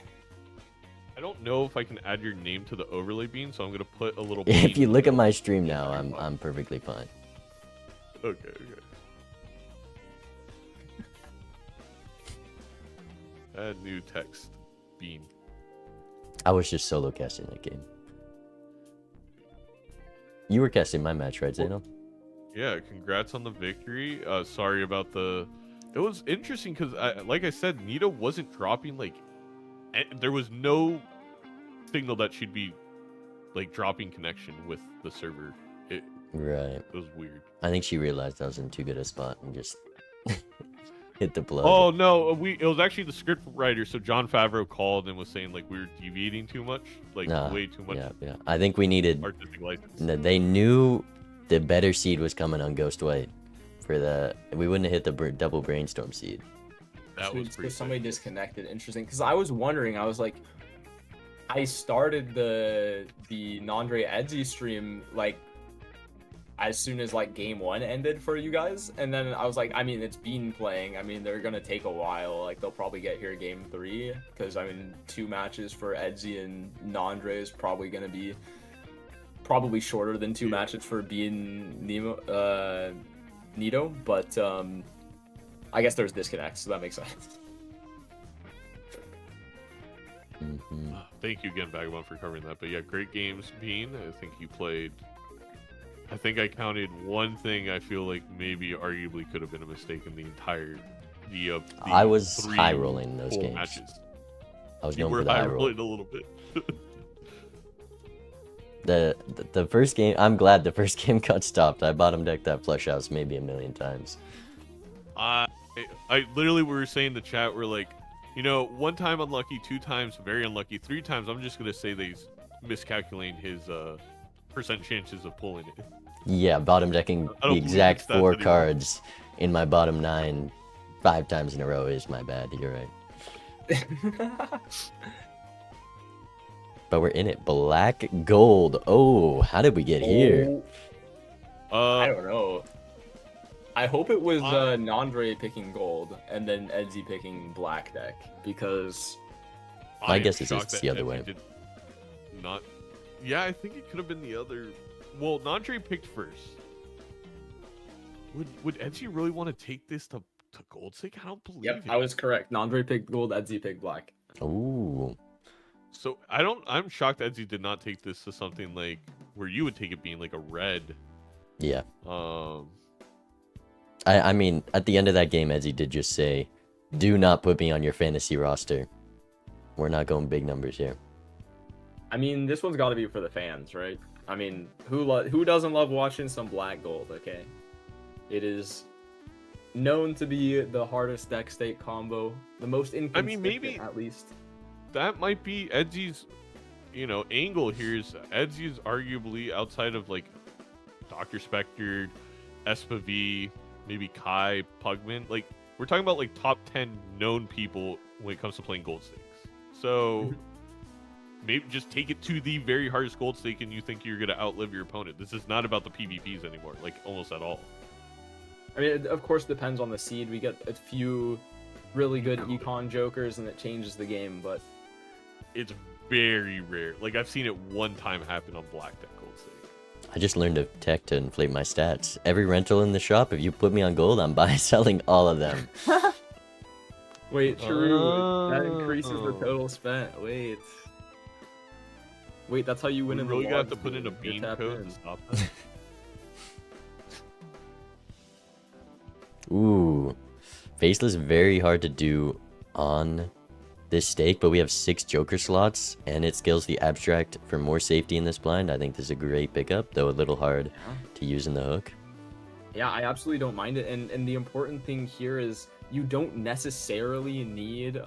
I don't know if I can add your name to the overlay bean, so I'm gonna put a little. If bean you look in at the- my stream now, I'm perfectly fine. Okay. Add new text. Bean. I was just solo casting that game. You were casting my match, right, Zeno? Yeah, congrats on the victory. Sorry about the. It was interesting because, like I said, Neato wasn't dropping like there was no signal that she'd be like dropping connection with the server. It Right. was weird. I think she realized I was in too good a spot and just hit the plug. Oh no, it was actually the script writer. So John Favreau called and was saying like we were deviating too much, like Nah, way too much Yeah. I think we needed. artistic license. They knew the better seed was coming on Ghost White. For the, we wouldn't have hit the double brainstorm seed. That was So pretty. somebody sick. disconnected. Interesting, because I was wondering. I was like, I started the Nandre Edzy stream like as soon as like game 1 ended for you guys, and then I was like, I mean, it's been playing. I mean, they're gonna take a while. Like they'll probably get here game 3, because I mean, 2 matches for Edzy and Nandre is probably gonna be shorter than 2 matches for being Neato, but I guess there's disconnects, so that makes sense. Mhm. Thank you again, Vagabond, for covering that. But yeah, great games, Bean. I think you played. I think I counted one thing I feel like maybe arguably could have been a mistake in the entire. The I was 3 high rolling those full games. matches. I was You known were for the high high roll. rolling a little bit. The first game, I'm glad the first game got stopped. I bottom decked that flush house maybe a million times. I literally we were saying in the chat, we're like, you know, 1 time unlucky, 2 times very unlucky, 3 times I'm just gonna say he's miscalculating his percent chances of pulling it. Yeah, bottom decking I the don't believe exact in stats 4 anymore. cards in my bottom 9 5 times in a row is my bad. You're right. But we're in it. Black gold. Oh, how did we get here? I don't know. I hope it was I- Nandre picking gold and then Edzy picking black deck, because My am guess is shocked it's that the other Etsy way. did not. Yeah, I think it could have been the other. Well, Nandre picked first. Would Etsy really want to take this to gold sake? I don't believe yep, it. I was correct. Nandre picked gold, Edzy picked black. Ooh. So I'm shocked Etsy did not take this to something like where you would take it being like a red. Yeah. Um. I mean, at the end of that game, Edzy did just say, do not put me on your fantasy roster. We're not going big numbers here. I mean, this one's got to be for the fans, right? I mean, who doesn't love watching some black gold? Okay, it is known to be the hardest deck state combo, the most inconsistent, maybe- at least. That might be Edzy's, angle here. Is Edzy's arguably outside of like Dr. Spectre, SPV, maybe Kai, Pugman. Like we're talking about like top 10 known people when it comes to playing gold stakes. So maybe just take it to the very hardest gold stake, and you think you're gonna outlive your opponent. This is not about the PvPs anymore, like almost at all. I mean, it, of course, depends on the seed. We get a few really good econ jokers, and it changes the game. But It's very rare. Like I've seen it 1 time happen on black deck gold stake. I just learned a tech to inflate my stats. Every rental in the shop, if you put me on gold, I'm buying, selling all of them. wait, true. That Oh. increases the total spent. Wait, that's how you win We in really the got to logs, put in a dude. bean You're tapped code in. to stop that. Ooh. Faceless very hard to do on this stake, but we have 6 Joker slots, and it scales the abstract for more safety in this blind. I think this is a great pickup, though a little hard to use in the hook. Yeah, I absolutely don't mind it. And the important thing here is you don't necessarily need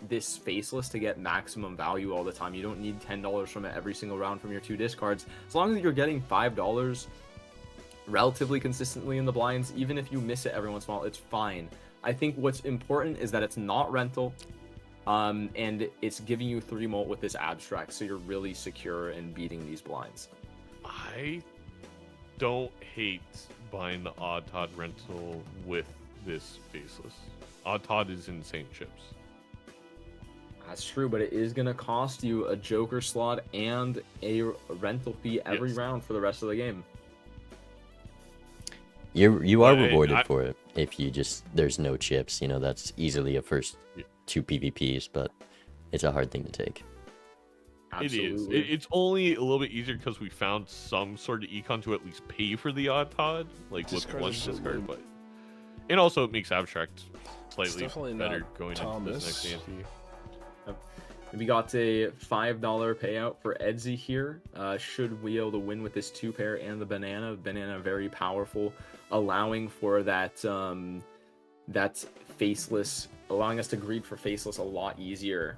this faceless to get maximum value all the time. You don't need $10 from it every single round from your 2 discards. As long as you're getting $5 relatively consistently in the blinds, even if you miss it every once in a while, it's fine. I think what's important is that it's not rental, and it's giving you 3 molt with this abstract, so you're really secure in beating these blinds. I don't hate buying the Odd Todd rental with this faceless. Odd Todd is insane chips. That's true, but it is going to cost you a Joker slot and a rental fee every Yes. round for the rest of the game. You are But rewarded I- for it if you just, there's no chips. You know, that's easily a first Yeah. 2 PvPs, but it's a hard thing to take. It is. Absolutely. It's only a little bit easier because we found some sort of econ to at least pay for the Odd Todd, like with Discard one is so discard, low. but and also it makes abstract slightly definitely better not going into Thomas. this next ante. We got a $5 payout for Edsy here. Should we be able to win with this 2-pair and the banana. Banana very powerful, allowing for that that faceless, allowing us to greed for faceless a lot easier.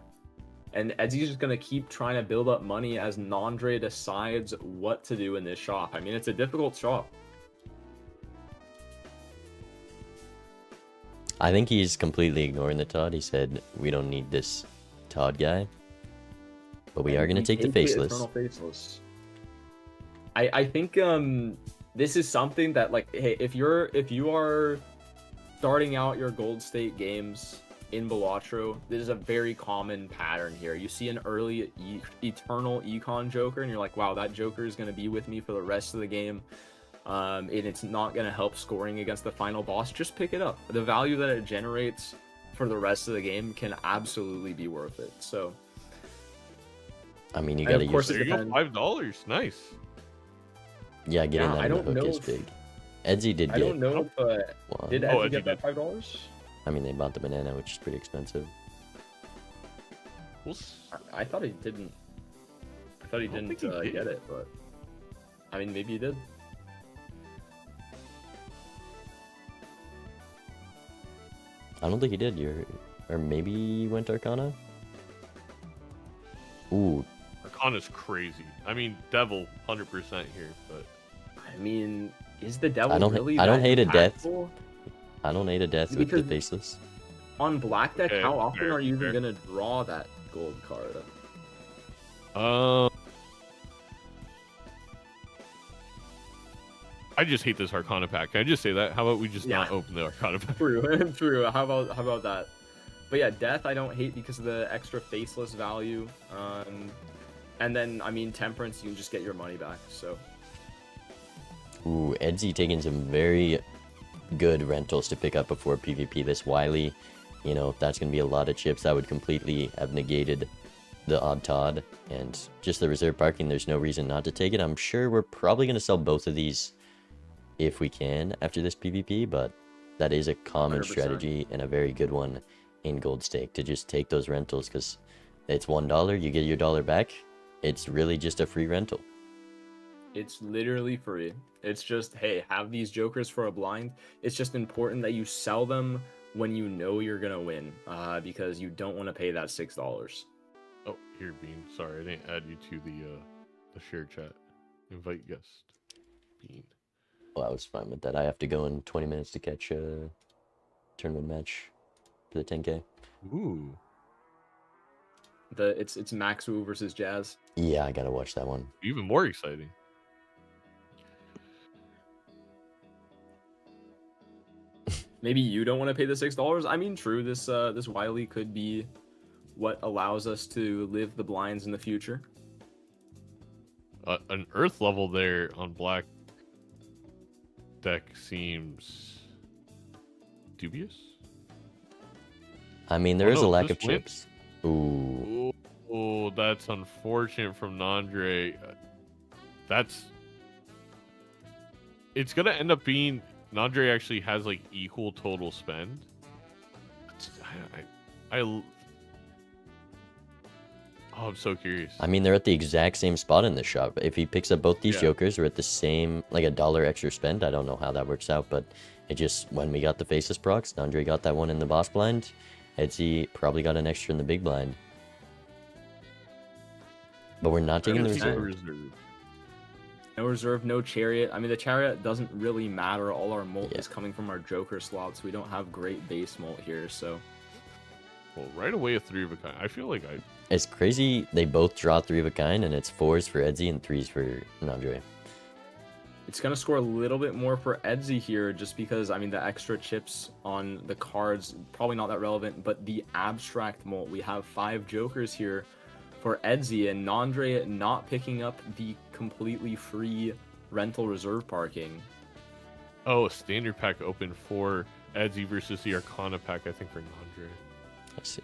And Edsy's just gonna keep trying to build up money as Nandre decides what to do in this shop. I mean, it's a difficult shop. I think he's completely ignoring the Todd. He said, we don't need this Todd guy. But we are going to take the faceless. Eternal faceless. I think this is something that, like, hey, if you are starting out your Gold State games in Balatro, this is a very common pattern here. You see an early Eternal Econ Joker, and you're like, wow, that Joker is going to be with me for the rest of the game. And it's not going to help scoring against the final boss. Just pick it up. The value that it generates for the rest of the game can absolutely be worth it. So, I mean, you got to use There you go, $5. Nice. Yeah, getting Yeah, that I in the don't hook know is if- big. Edsy did I get don't know if one. did Oh, Edsy Edsy get that did. $5? I mean, they bought the banana, which is pretty expensive. I thought he didn't. I thought he I don't didn't think he did. get it, but I mean, maybe he did. I don't think he did. Or maybe he went Arcana? Ooh, Arcana's crazy. I mean, Devil 100% here, but I mean, is the devil I don't- really? I don't that hate a death. impactful? I don't hate a death with the Because- faceless. On black deck, Okay, how often fair, are you even fair. gonna draw that gold card? I just hate this Arcana pack. Can I just say that? How about we just not Yeah. open the Arcana pack? True, true. How about that? But yeah, death I don't hate because of the extra faceless value. And then I mean temperance, you can just get your money back. So Ooh, Edsy taking some very good rentals to pick up before PvP. This Wily, you know, that's going to be a lot of chips. That would completely have negated the odd Todd. And just the reserve parking, there's no reason not to take it. I'm sure we're probably going to sell both of these if we can after this PvP, but that is a common 100%. strategy and a very good one in Gold Stake, to just take those rentals, because it's $1, you get your dollar back. It's really just a free rental. it's literally free. It's just, hey, have these jokers for a blind. It's just important that you sell them when you know you're gonna win, because you don't want to pay that $6. Oh, here, Bean. Sorry, I didn't add you to the shared chat. Invite guest. Bean. Well, I was fine with that. I have to go in 20 minutes to catch a tournament match for the 10K. Ooh. It's Max Wu versus Jazz. Yeah, I gotta watch that one. Even more exciting. Maybe you don't want to pay the $6. I mean, true. This Wily could be what allows us to live the blinds in the future. An Earth level there on black deck seems dubious. I mean, there Oh, is no, a lack this of wins. chips. Ooh. Oh, that's unfortunate from Nandre. It's gonna end up being Nandre actually has like equal total spend. Oh, I'm so curious. I mean, they're at the exact same spot in the shop. If he picks up both these Yeah. jokers, we're at the same, like $1 extra spend. I don't know how that works out, but it just, when we got the faceless procs, Andre got that one in the boss blind. Etsy probably got an extra in the big blind. But we're not taking the 100%. reserve. No reserve, no chariot. I mean, the chariot doesn't really matter. All our molt Yeah. is coming from our joker slots. We don't have great base molt here, so Well, right away a 3 of a kind. I feel like It's crazy. They both draw 3 of a kind, and it's 4s for Etsy and 3s for Nandre. it's gonna score a little bit more for Edsy here, just because I mean the extra chips on the cards probably not that relevant, but the abstract molt, we have 5 jokers here for Edsy, and Nandre not picking up the completely free rental reserve parking. a standard pack open for Edsy versus the Arcana pack. I think for Nandre. Let's see.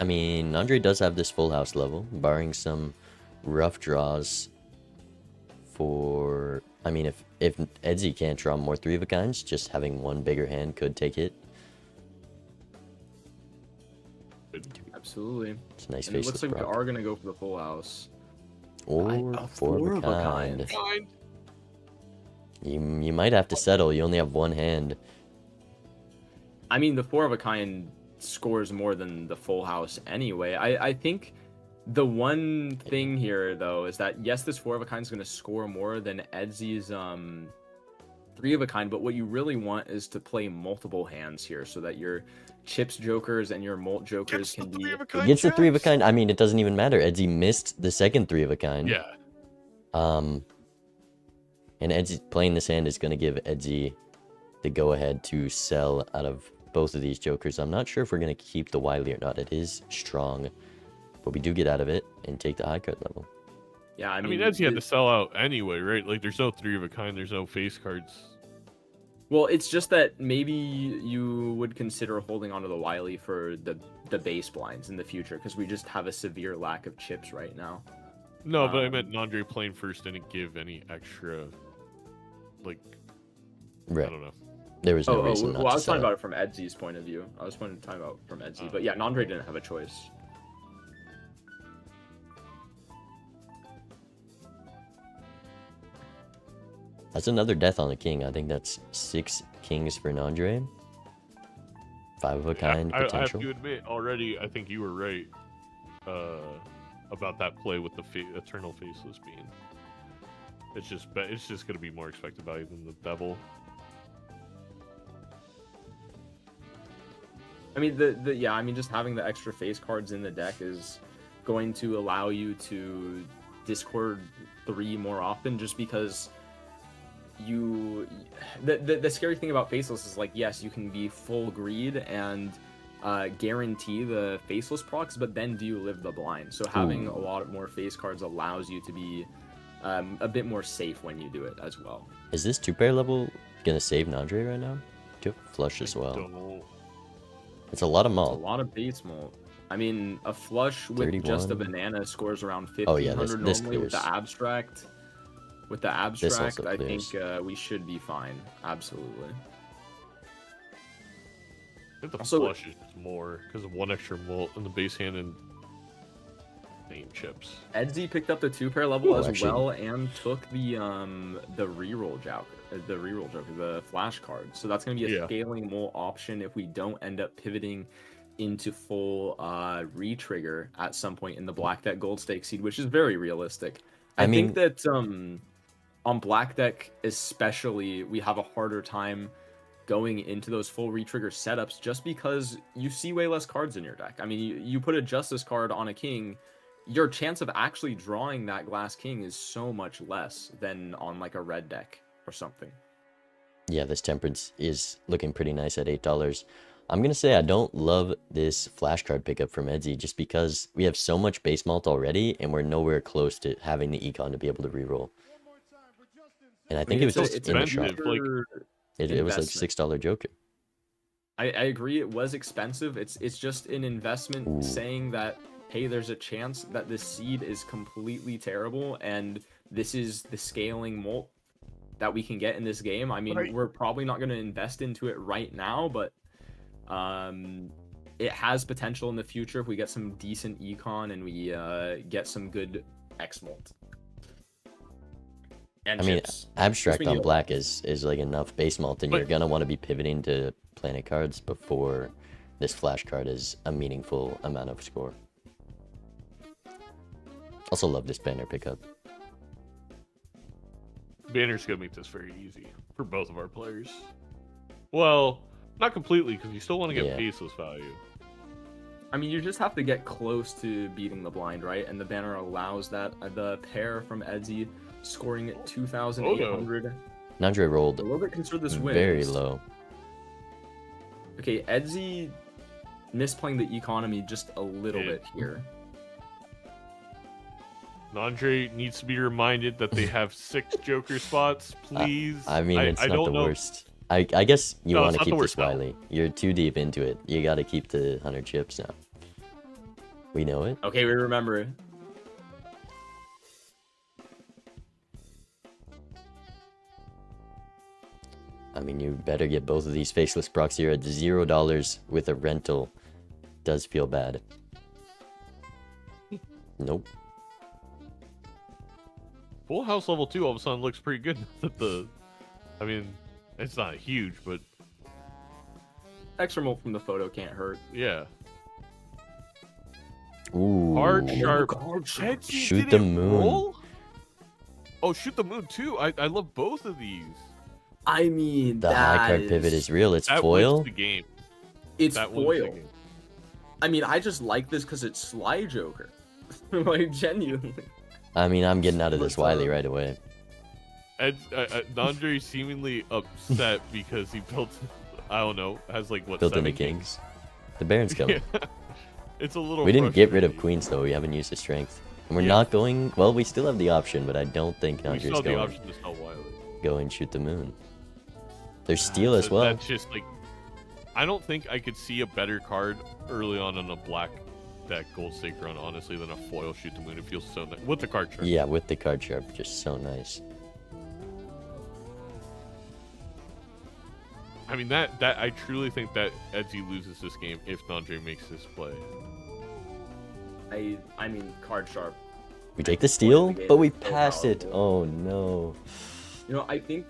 I mean, Andre does have this full house level, barring some rough draws for... I mean, if Edzy can't draw more 3 of a kinds, just having one bigger hand could take it. Absolutely. It's a nice And it faceless looks like we prop. are gonna go for the full house. Or a 4 of a kind. Kind. You might have to settle. You only have one hand. I mean, the 4 of a kind scores more than the full house anyway. I think the one thing here, though, is that yes, this 4 of a kind is going to score more than Edzy's 3 of a kind, but what you really want is to play multiple hands here so that your chips jokers and your molt jokers can be. It gets the 3 of a kind. I mean, it doesn't even matter. Edzy missed the second 3 of a kind. Yeah. And Edzy playing this hand is going to give Edzy the go-ahead to sell out of both of these jokers. I'm not sure if we're going to keep the Wily or not. It is strong, but we do get out of it and take the high card level. Yeah, I mean, Edzy had to sell out anyway, right? Like, there's no 3 of a kind. There's no face cards. Well, it's just that maybe you would consider holding onto the Wily for the base blinds in the future because we just have a severe lack of chips right now. No, but I meant Nandre playing first didn't give any extra, like, Right. I don't know. There was no reason not well, I to was sell talking it. about it from Edzy's point of view. I was talking about from Edzy, but yeah, Nandre didn't have a choice. That's another death on the king. I think that's 6 kings for Nandre. 5 of a kind I have potential. to admit, already, I think you were right about that play with the Eternal Faceless Being. It's just going to be more expected value than the Devil. I mean, I mean, just having the extra face cards in the deck is going to allow you to discord 3 more often, just because the scary thing about faceless is, like, yes, you can be full greed and guarantee the faceless procs, but then do you live the blind? So having a lot more face cards allows you to be a bit more safe when you do it as well. Is this 2-pair level gonna save Nandre right now? Do flush as well. Don't- It's a lot of It's a malt. lot of base molt. I mean, a flush with just a 31. banana scores around 1500 Oh, yeah, this normally with the clears. abstract. With the also abstract, I think clears. we should be fine. Absolutely. I think the Also- flush is just more because of 1 extra molt in the base hand and name chips. Edzy picked up the 2-pair level Ooh, as actually- well and took the reroll joker, the flash card. So that's going to be a Yeah. scaling molt option if we don't end up pivoting into full re-trigger at some point in the black deck gold stake seed, which is very realistic. I think that on black deck especially, we have a harder time going into those full re-trigger setups just because you see way less cards in your deck. I mean, you put a justice card on a king, your chance of actually drawing that glass king is so much less than on like a red deck or something. Yeah, this temperance is looking pretty nice at $8. I'm gonna say I don't love this flashcard pickup from Edzy just because we have so much base malt already and we're nowhere close to having the econ to be able to reroll. And I think it was just in the shop. expensive, like- It was like investment. $6 joker. I agree it was expensive. It's just an investment Ooh. saying that, hey, there's a chance that this seed is completely terrible and this is the scaling molt that we can get in this game. I mean, Right. we're probably not going to invest into it right now, but it has potential in the future if we get some decent econ and we get some good X molt. And I mean, chips. abstract we on need a black lot. is like enough base malt, and But- you're gonna want to be pivoting to planet cards before this flash card is a meaningful amount of score. Also love this banner pickup. Banner's gonna make this very easy for both of our players. Well, not completely, because you still want to get Yeah. faceless value. I mean, you just have to get close to beating the blind, right? And the banner allows that. The pair from Edzy scoring at 2,800. Nandre rolled A little bit concerned this wins. very low. Okay, Edzy misplaying the economy just a little Yeah. bit here. Nandre needs to be reminded that they have 6 Joker spots, please. I mean, it's I not don't the know. worst. I guess you No, want it's to not keep the this worst, no. Wily. You're too deep into it. You got to keep the 100 chips now. We know it. Okay, we remember it. I mean, you better get both of these faceless procs here at $0 with a rental. Does feel bad. Nope. Full house level 2 all of a sudden looks pretty good. I mean, it's not huge, but Extra molt from the photo can't hurt. yeah. Ooh. Hard sharp. Headsy Shoot the didn't moon. roll? Oh, shoot the moon too. I love both of these. I mean, The high card pivot is real. It's That foil. wins the game. It's That wins the foil. game. I mean, I just like this because it's Sly Joker. Like, genuinely. I mean, I'm getting out of this What's Wily up? right away. And Nandre seemingly upset because he built, I don't know, has like what, Built in 7 the kings. The Baron's coming. Yeah. It's a little. We didn't get rid of frustrating. queens though. We haven't used the strength, and we're Yeah. not going. Well, we still have the option, but I don't think We Nandre's still have the going. option to sell Wily. Go and shoot the moon. There's steel as well. That's just like, I don't think I could see a better card early on a black deck gold stake run, honestly, than a foil shoot the moon. It feels so nice with the card trick. Yeah, with the card sharp, just so nice. I mean that I truly think that Edzy loses this game if Nandre makes this play. I mean, card sharp. We take the steal, game but we is so passed it. powerful. Oh no. You know, I think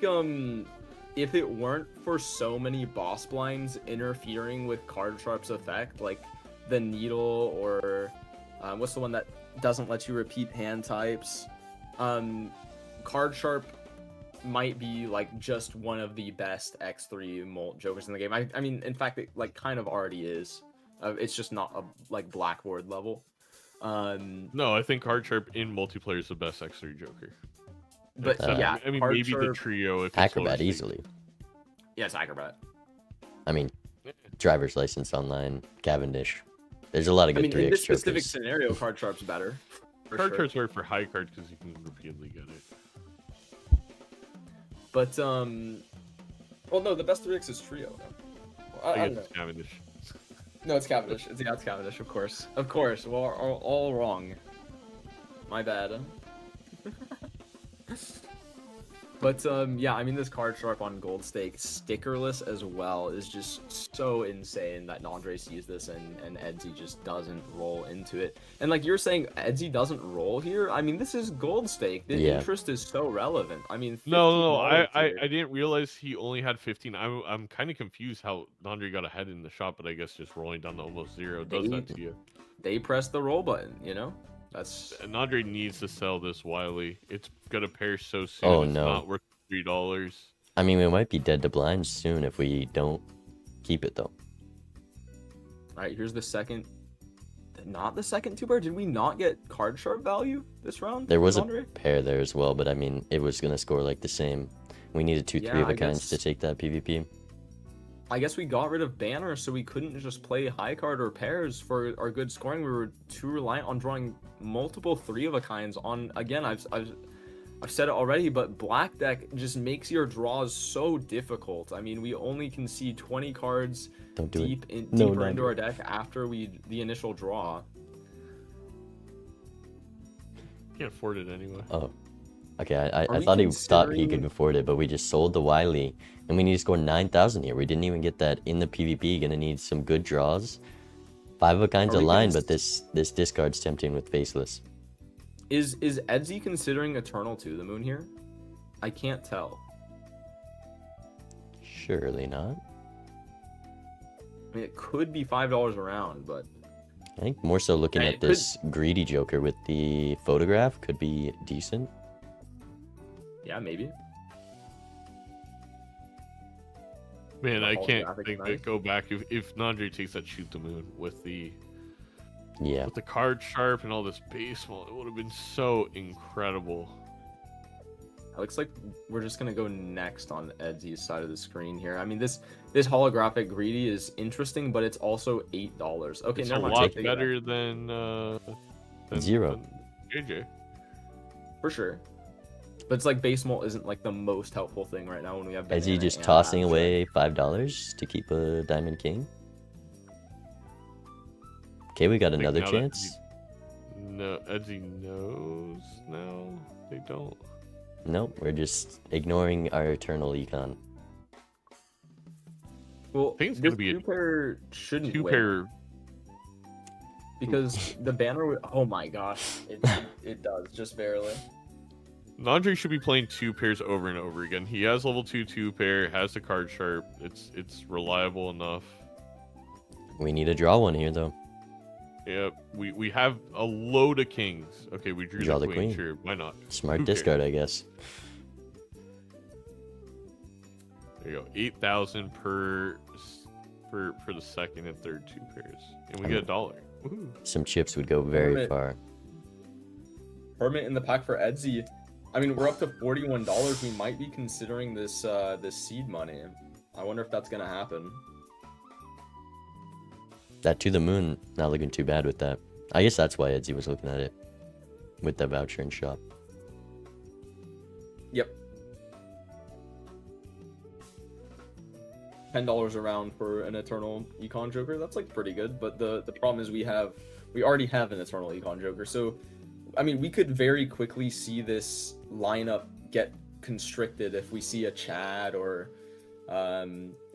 if it weren't for so many boss blinds interfering with card sharp's effect, like the needle or what's the one that doesn't let you repeat hand types, card sharp might be like just one of the best X3 molt jokers in the game. I mean, in fact, it like kind of already is. It's just not a like blackboard level. No, I think card sharp in multiplayer is the best X3 Joker. But yeah, I mean card maybe the sharp- trio if it's Acrobat lower stakes. easily. Yes, Acrobat. I mean, driver's license online, Cavendish. There's a lot of I good mean, in 3x this specific jokers. scenario, card sharp's better. for Card sure. sharps work for high card because you can repeatedly get it. But well, no, the best 3x is trio. No? I I don't guess know. it's Cavendish. No, it's Cavendish. It's Cavendish, of course. Of course. Well, all wrong. My bad. But yeah, I mean, this card sharp on gold stake, stickerless as well, is just so insane that Nandre sees this and Edzy just doesn't roll into it. And like you're saying, Edzy doesn't roll here. I mean, this is gold stake. The Yeah. interest is so relevant. I mean, No, $15 I here. didn't realize he only had 15. I'm kind of confused how Nandre got ahead in the shot, but I guess just rolling down to almost 0 does that to you. They press the roll button, you know? That's And Nandre needs to sell this Wily. It's gonna pair so soon. Oh, it's no. not worth $3. I mean, we might be dead to blinds soon if we don't keep it though. all right. Here's the second. Not the second two bar. Did we not get card sharp value this round? There was a Nandre? pair there as well, but I mean, it was gonna score like the same. We needed 2 Yeah, 3 of I a kinds guess- to take that PvP. I guess we got rid of banner, so we couldn't just play high card or pairs for our good scoring. We were too reliant on drawing multiple 3 of a kinds. On again, I've said it already, but black deck just makes your draws so difficult. I mean, we only can see 20 cards Don't do deeper it. No, into Nandre. our deck after the initial draw. Can't afford it anyway. Oh. Okay, I Are we thought he thought he could considering- afford it, but we just sold the Wily, and we need to score 9,000 here. We didn't even get that in the PvP. Gonna need some good draws. 5 of a kinds Are we aligned, gonna but this discard's tempting with faceless. Is Edzy considering Eternal 2 the moon here? I can't tell. Surely not. I mean, it could be $5 a round, but I think more so looking Yeah, at it could- this greedy Joker with the photograph could be decent. yeah, maybe. Man, The I can't holographic think knife. that go back if Nandre takes that shoot the moon with the Yeah. card sharp and all this baseball. It would have been so incredible. It looks like we're just gonna go next on Edzy's side of the screen here. I mean, this holographic greedy is interesting, but it's also $8. Okay, It's a never mind. lot take it back. better than 0. than JJ. For sure. But it's like base molt isn't like the most helpful thing right now when we have. Is he banana just and tossing abstract. away $5 to keep a Diamond King? Okay, we got Like, another now that chance. No, Edzy knows now. They don't. Nope, we're just ignoring our eternal econ. Well, think it's this gonna be a two-pair shouldn't two win pair. because the banner. Oh my gosh, it does just barely. Nandre should be playing two pairs over and over again. He has level 2 pair, has the card sharp. It's reliable enough. We need to draw one here, though. Yeah, we have a load of kings. Okay, we drew Draw the the queen. queen. Sure, why not? Smart Who discard, cares? I guess. There you go. 8,000 per for the second and third two pairs, and we get $1. Woohoo. Some chips would go very Hermit. far. Hermit in the pack for Edsy. I mean, we're up to $41. We might be considering this seed money. I wonder if that's gonna happen. That to the moon, not looking too bad with that. I guess that's why Edsy was looking at it with the voucher and shop. Yep. $10 around for an Eternal Econ Joker. That's like pretty good, but the problem is we already have an Eternal Econ Joker. So, I mean, we could very quickly see this lineup get constricted if we see a Chad or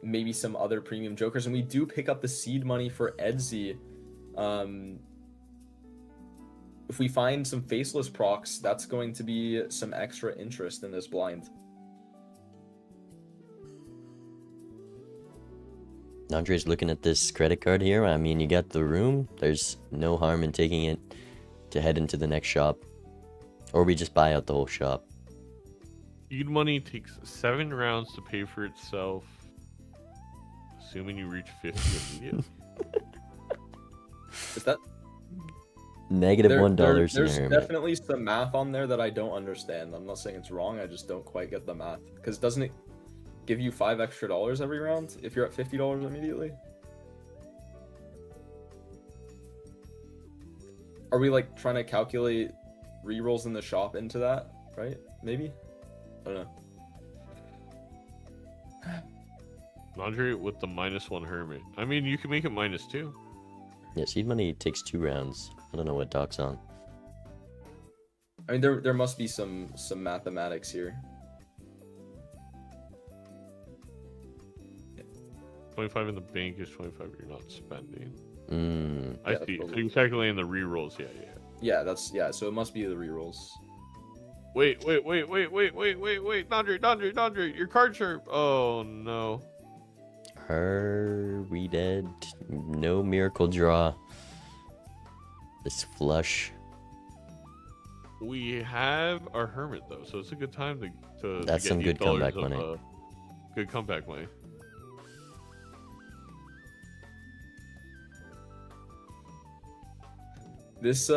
maybe some other premium Jokers, and we do pick up the seed money for Edsy. If we find some faceless procs, that's going to be some extra interest in this blind. Andre's looking at this credit card here. I mean, you got the room. There's no harm in taking it to head into the next shop. Or we just buy out the whole shop. Seed money takes 7 rounds to pay for itself, assuming you reach 50 immediately. Is that Negative $1 There's in Hermit. definitely some math on there that I don't understand. I'm not saying it's wrong. I just don't quite get the math. Because doesn't it give you $5 extra every round if you're at $50 immediately? Are we like trying to calculate rerolls in the shop into that? Right? Maybe? I don't know. Nandre with the -1 Hermit. I mean, you can make it -2. Yeah, seed money takes 2 rounds. I don't know what Doc's on. I mean, there must be some mathematics here. 25 in the bank is 25 you're not spending. I Yeah, see. So totally. you're calculating the rerolls. Yeah. Yeah, so it must be the rerolls. Wait. Nandre, your card sharp. Oh, no. Are we dead? No miracle draw. This flush. We have our Hermit, though, so it's a good time to That's get some good $8 comeback of, money. Good comeback money. This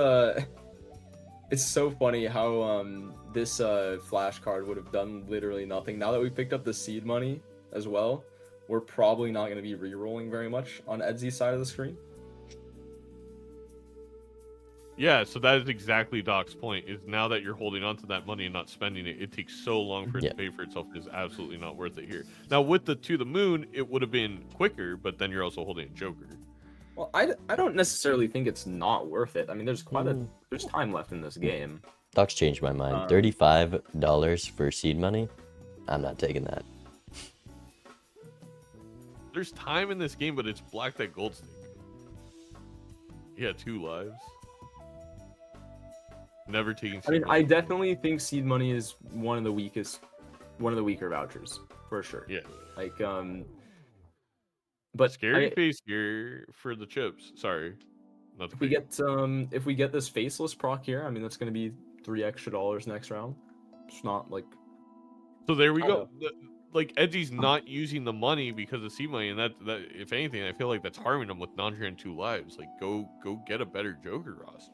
it's so funny how this flash card would have done literally nothing. Now that we picked up the seed money as well, we're probably not going to be re-rolling very much on Edsy's side of the screen. Yeah, so that is exactly Doc's point, is now that you're holding on to that money and not spending it, it takes so long for it Yeah. to pay for itself. It is absolutely not worth it here. Now, with the To the Moon, it would have been quicker, but then you're also holding a Joker. Well, I don't necessarily think it's not worth it. I mean, there's there's time left in this game. Doc's changed my mind. $35 for seed money? I'm not taking that. There's time in this game, but it's black that gold stick. Yeah, 2 lives. Never taking I mean, seed I money. definitely think seed money is one of the weaker vouchers for sure. Yeah. Like but Scary face here for the chips. Sorry. Not the if we get this faceless proc here, I mean that's gonna be $3 extra next round. It's not like So there we I go. Like Edsy's not using the money because of seed money, and that if anything, I feel like that's harming him with Nandre and 2 lives. Like go get a better Joker roster.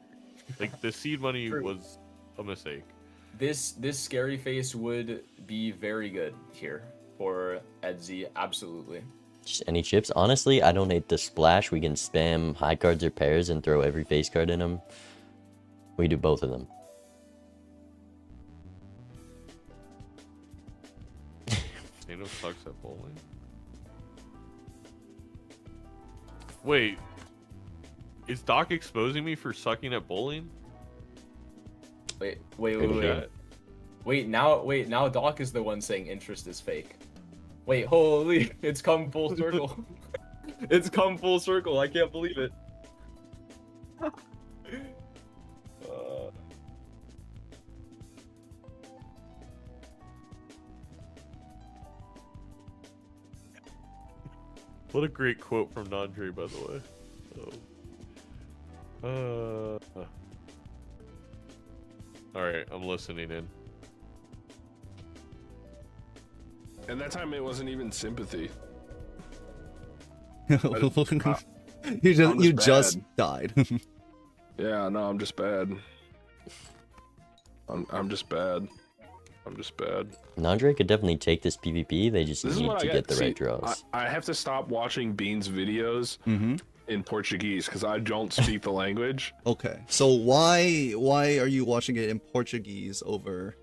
Like the seed money True. was a mistake. this scary face would be very good here for Edsy, absolutely. Just any chips? Honestly, I don't hate the splash. We can spam high cards or pairs and throw every face card in them. We do both of them. Nano sucks at bowling. Wait. Is Doc exposing me for sucking at bowling? Wait. Good chat. Wait, now Doc is the one saying interest is fake. Wait, holy, it's come full circle. It's come full circle. I can't believe it. What a great quote from Nandre, by the way. All right, I'm listening in. And that time it wasn't even sympathy. You just died. Yeah, no, I'm just bad. I'm just bad. I'm just bad. Nandre could definitely take this PvP. They just This is need what to I get got. the right draws. I have to stop watching Bean's videos Mm-hmm. in Portuguese because I don't speak the language. Okay, so why are you watching it in Portuguese over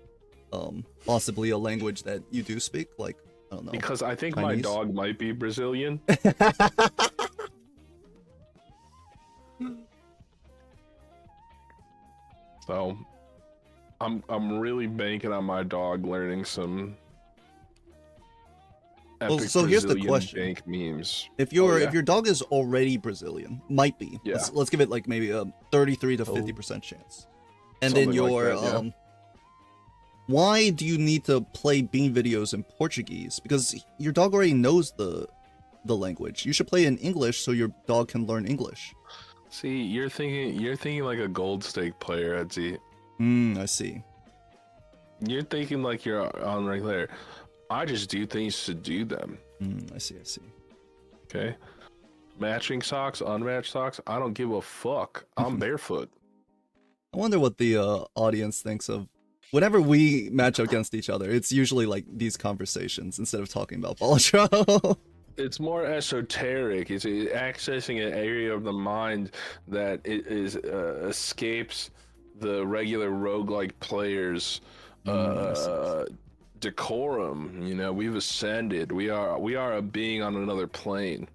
possibly a language that you do speak? Like, I don't know. Because I think my Chinese? dog might be Brazilian. So I'm really banking on my dog learning some Well, epic so here's the Brazilian question. bank memes. If yeah? your dog is already Brazilian, might be. Yeah. Let's give it like maybe a 33 to 50% chance. And then Something like your that, yeah. why do you need to play Bean videos in Portuguese? Because your dog already knows the language. You should play in English so your dog can learn English. See, you're thinking like a gold stake player, Etsy. I see. You're thinking like you're on right there. I just do things to do them. I see. Okay. Matching socks, unmatched socks. I don't give a fuck. I'm barefoot. I wonder what the audience thinks of whenever we match up against each other. It's usually like these conversations instead of talking about Balatro. It's more esoteric. It's accessing an area of the mind that it is escapes the regular roguelike players' decorum. You know, we've ascended. We are a being on another plane.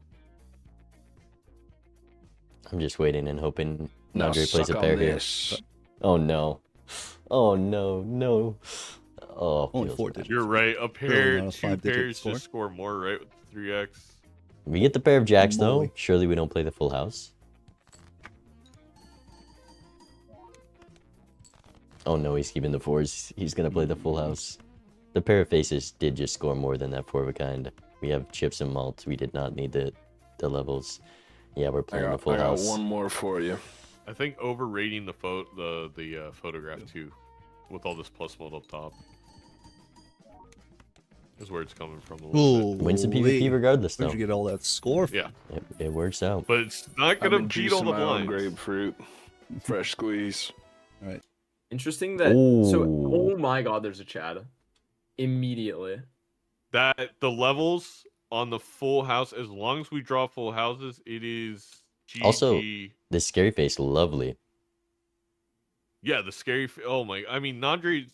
I'm just waiting and hoping Now Nandre plays a suck pair on here. this. Oh no. Oh no. Oh, Only feels 4 bad. digits. You're right. A Really pair, not a two 5-digit pairs score? just score more, right? With 3x. We get the pair of jacks though. Moly. Surely we don't play the full house. Oh no, he's keeping the fours. He's gonna play the full house. The pair of faces did just score more than that four of a kind. We have chips and malts. We did not need the levels. Yeah, we're I playing the got, full I got house. one more for you. I think overrating the photograph too, with all this plus mode up top, is where it's coming from a little bit. Wins the Holy. PvP regardless Where'd though. you get all that score from? Yeah, It works out. but it's not I've gonna been beat all juicing the my own blinds. grapefruit. Fresh squeeze. Alright. Interesting that. So, Ooh. oh my god, there's a Chad. Immediately. That the levels on the full house, as long as we draw full houses, it is GG. Also- This scary face, lovely. Yeah, the scary. Oh my! I mean, Nandre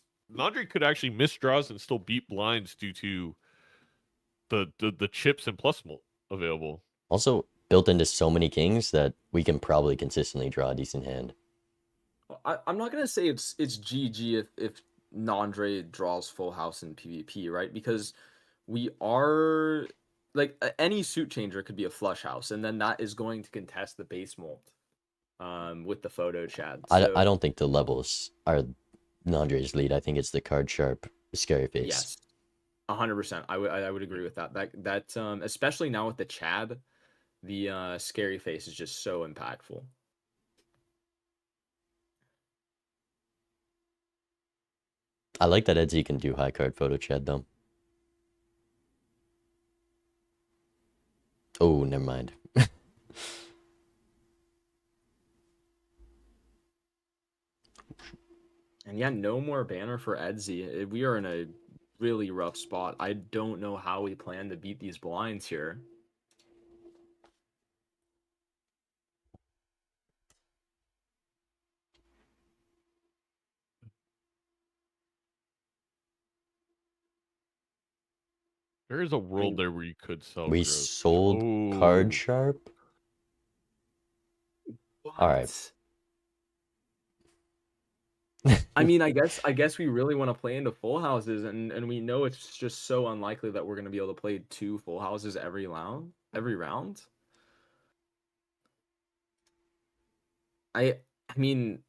could actually miss draws and still beat blinds due to the chips and plus available. Also built into so many kings that we can probably consistently draw a decent hand. I'm not gonna say it's GG if Nandre draws full house in PvP, right? Because we are like any suit changer could be a flush house, and then that is going to contest the base mold with the photo Chad. So, I don't think the levels are Nandre's lead. I think it's the card sharp scary face. yes, 100%. I would agree with that. That especially now with the Chad, the scary face is just so impactful. I like that Etsy can do high card photo chat though. Oh, never mind. And yeah, no more banner for Etsy. We are in a really rough spot. I don't know how we plan to beat these blinds here. There is a world there where you could sell. We gross. sold Ooh. card sharp. All right. What? I mean, I guess we really want to play into full houses, and we know it's just so unlikely that we're gonna be able to play 2 full houses every round. I mean,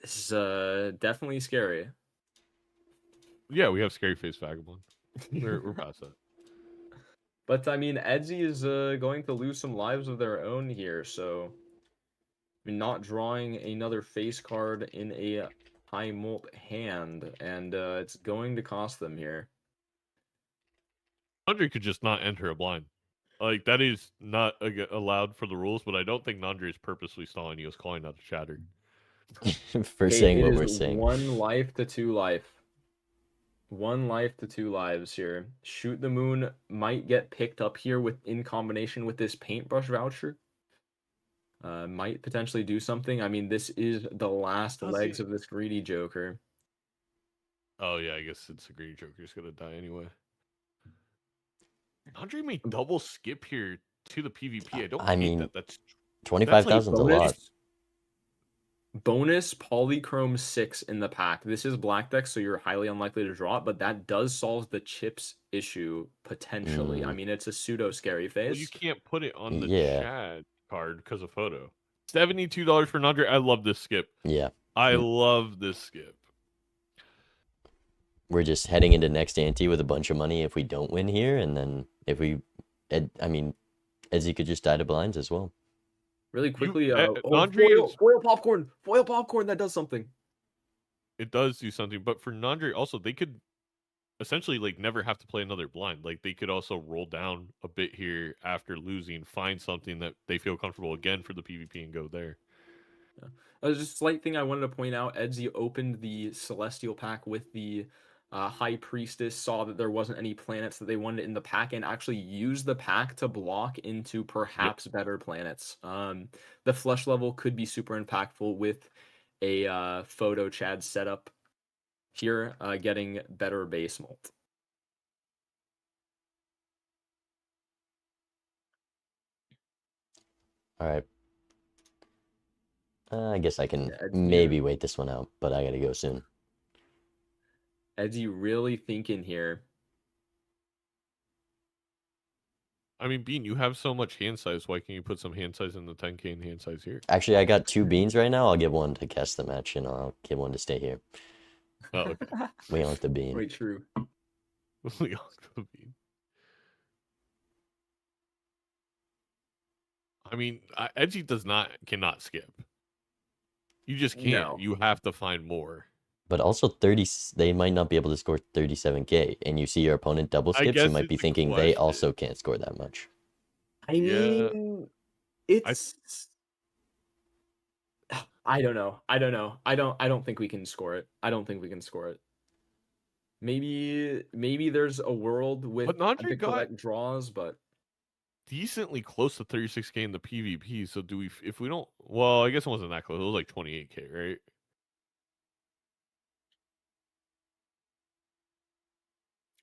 this is definitely scary. Yeah, we have Scary Face Vagabond. We're past that. But I mean, Edzy is going to lose some lives of their own here, so I mean, not drawing another face card in a high mult hand, and it's going to cost them here. Nandri could just not enter a blind. Like, that is not allowed for the rules, but I don't think Nandri is purposely stalling. He was calling out a chatter. For Okay, saying it what is we're saying. 1 life to 2 life. 1 life to 2 lives here. Shoot the Moon might get picked up here in combination with this paintbrush voucher. Might potentially do something. I mean, this is the last legs of this greedy Joker. Oh, yeah, I guess it's a greedy Joker's gonna die anyway. Nandri may double skip here to the PvP. I don't hate mean, that. That's 25,000 is a lot. Bonus Polychrome 6 in the pack. This is black deck, so you're highly unlikely to draw it, but that does solve the chips issue potentially. I mean, it's a pseudo scary face. Well, you can't put it on the Yeah. Chad card because of photo. $72 for Nandri. I love this skip. Yeah. I love this skip. We're just heading into next ante with a bunch of money if we don't win here, and then if we, I mean, Edzy could just die to blinds as well. Really quickly, Nandri foil popcorn, that does something. It does do something, but for Nandri also, they could essentially like never have to play another blind. Like, they could also roll down a bit here after losing, find something that they feel comfortable again for the PvP and go there. Yeah. There's just a slight thing I wanted to point out. Edzy opened the Celestial pack with the High Priestess, saw that there wasn't any planets that they wanted in the pack, and actually used the pack to block into perhaps better planets. The flesh level could be super impactful with a photo Chad setup here, getting better base molt. All right. I guess I can maybe wait this one out, but I gotta go soon. Edzy really thinking here. I mean, Bean, you have so much hand size. Why can't you put some hand size in the 10k and hand size here? Actually, I got 2 beans right now. I'll give one to cast the match, and I'll give one to stay here. Oh, okay. We want the bean. Wait, true. We want the bean. I mean, Edgy cannot skip. You just can't. No. You have to find more. But also they might not be able to score 37k, and you see your opponent double skips, you might be thinking they also can't score that much. I mean, it's. I don't know. I don't think we can score it. Maybe there's a world with the correct draws, but decently close to 36k in the PvP. So do we? If we don't, well, I guess it wasn't that close. It was like 28k, right?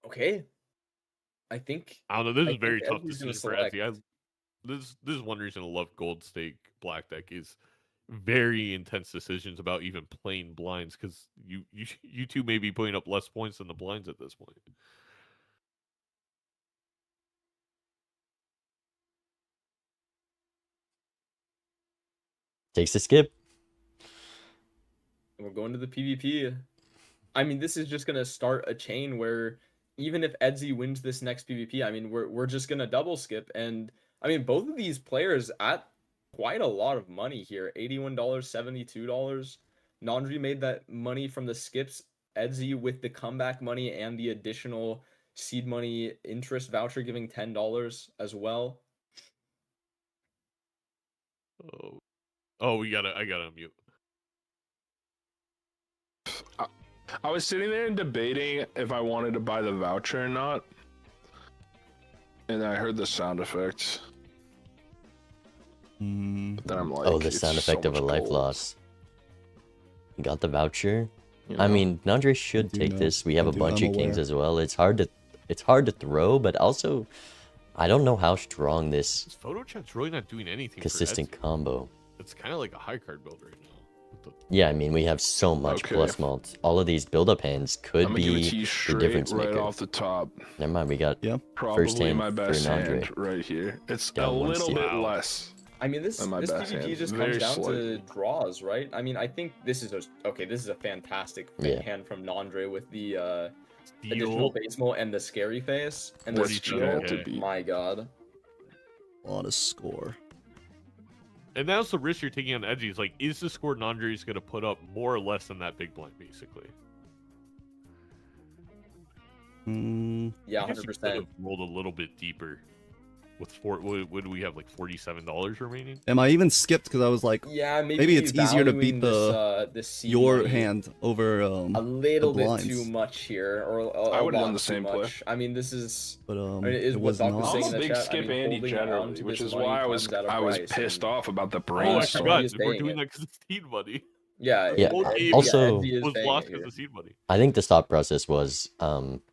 Okay. I don't know. This is a very tough decision for Effie. This is one reason I love Gold Stake Black Deck is very intense decisions about even playing blinds, because you two may be putting up less points than the blinds at this point. Takes the skip. We're going to the PvP. I mean, this is just gonna start a chain where even if Edzy wins this next PvP, I mean, we're just gonna double skip. And I mean, both of these players at quite a lot of money here. $81, $72. Nandri made that money from the skips. Edzy with the comeback money and the additional seed money interest voucher giving $10 as well. Oh, I gotta unmute. I was sitting there and debating if I wanted to buy the voucher or not, and I heard the sound effects. But then I'm like, oh, the sound effect of a life loss. You got the voucher. I mean, Nandri should take this. We have a bunch of kings as well. It's hard to throw, but also I don't know how strong this photo chat's really not doing anything. Consistent combo. It's kind of like a high card build right now. Yeah, I mean, we have so much Okay. plus mults. All of these build-up hands could I'm gonna give it be to you the straight difference right maker. off the top. Never mind, we got Yeah. first Probably hand my for best Nandre. hand right here. It's a Down one little seed. bit Wow. less. I mean, this And my this best PvP hand, just very comes down to slightly. draws, right? I mean, I think this is this is a fantastic Yeah. hand from Nandre with the Steal. additional base mult and the scary face and the 42 steal. to beat. My God. A lot of score. And that's the risk you're taking on Edgy. It's like, is the score Nandre's going to put up more or less than that big blind, basically? Yeah, I guess you could 100%. have rolled a little bit deeper. With what do we have, like $47 remaining? Am I even skipped because I was like, Yeah, maybe it's easier to beat valuing this seed your money hand over a little the bit blinds. too much here, or I a would've done lot the too same play. much. I mean, this is. but I mean, it is it what was Doc was not. saying I'm in a the big chat. skip I mean, Andy holding generally, on to which this is money why comes at a I was price, pissed and- off about the Oh, I brainstorm. forgot. is We're paying doing it. that because it's seed money. Yeah, Yeah, Whole Eddie- game also- Eddie is was paying lost it because here. of seed money. I think the thought process was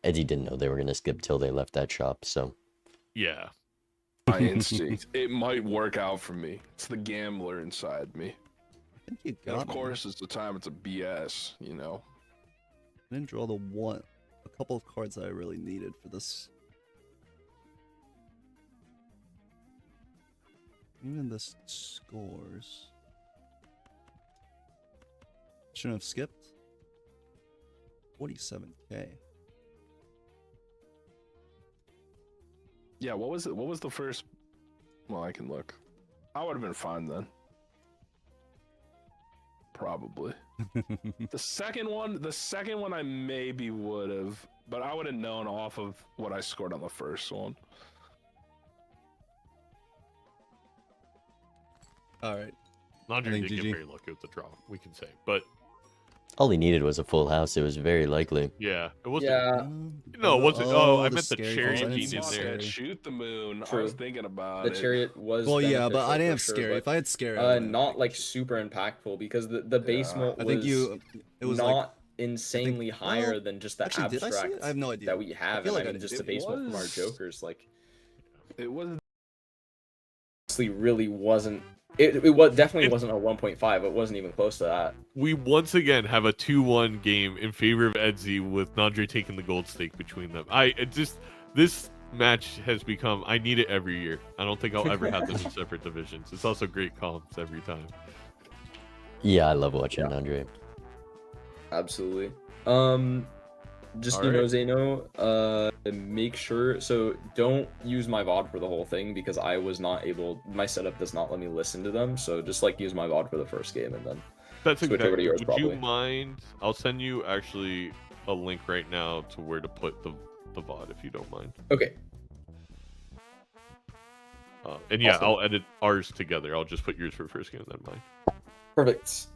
Eddie didn't know they were gonna skip till they left that shop, so Yeah. My instinct. It might work out for me. It's the gambler inside me. I think you And got of me. course, it's the time it's a BS, you know. I didn't draw a couple of cards that I really needed for this. Even this scores. Shouldn't have skipped. 47k. Yeah, what was it? What was the first? Well, I can look. I would have been fine then. Probably. The second one I maybe would have, but I would have known off of what I scored on the first one. All right. Nandre think did get GG. very lucky with the draw, we can say. But all he needed was a full house. It was very likely. yeah, it wasn't. Yeah, No, it wasn't. Oh, I the meant the scary cherry face. I didn't gene see in the there. scary. Shoot the moon. I True. was thinking about the it. chariot was. Well, yeah, but I beneficial didn't for have sure, scary. but, If I had scary, I would've not been like like, super impactful because the base Yeah. mult I was think it was not like insanely higher than just the actually, did I see it? abstract I have no idea. that we have. feel And like I I mean, did. just the It base mult from our was- jokers, like, It was honestly really wasn't. It was definitely wasn't a 1.5. It wasn't even close to that. We once again have a 2-1 game in favor of Edzy with Nandre taking the gold stake between them. This match has become, I need it every year. I don't think I'll ever have them in separate divisions. It's also great comps every time. Yeah, I love watching Andre. Absolutely. Just All you know, right. Zeno, make sure so don't use my VOD for the whole thing because I was not able. My setup does not let me listen to them. So just like use my VOD for the first game and then. That's Switch over to exactly. yours, Would probably. you mind? I'll send you actually a link right now to where to put the VOD if you don't mind. Okay. And yeah, Awesome. I'll edit ours together. I'll just put yours for first game and then mine. Perfect.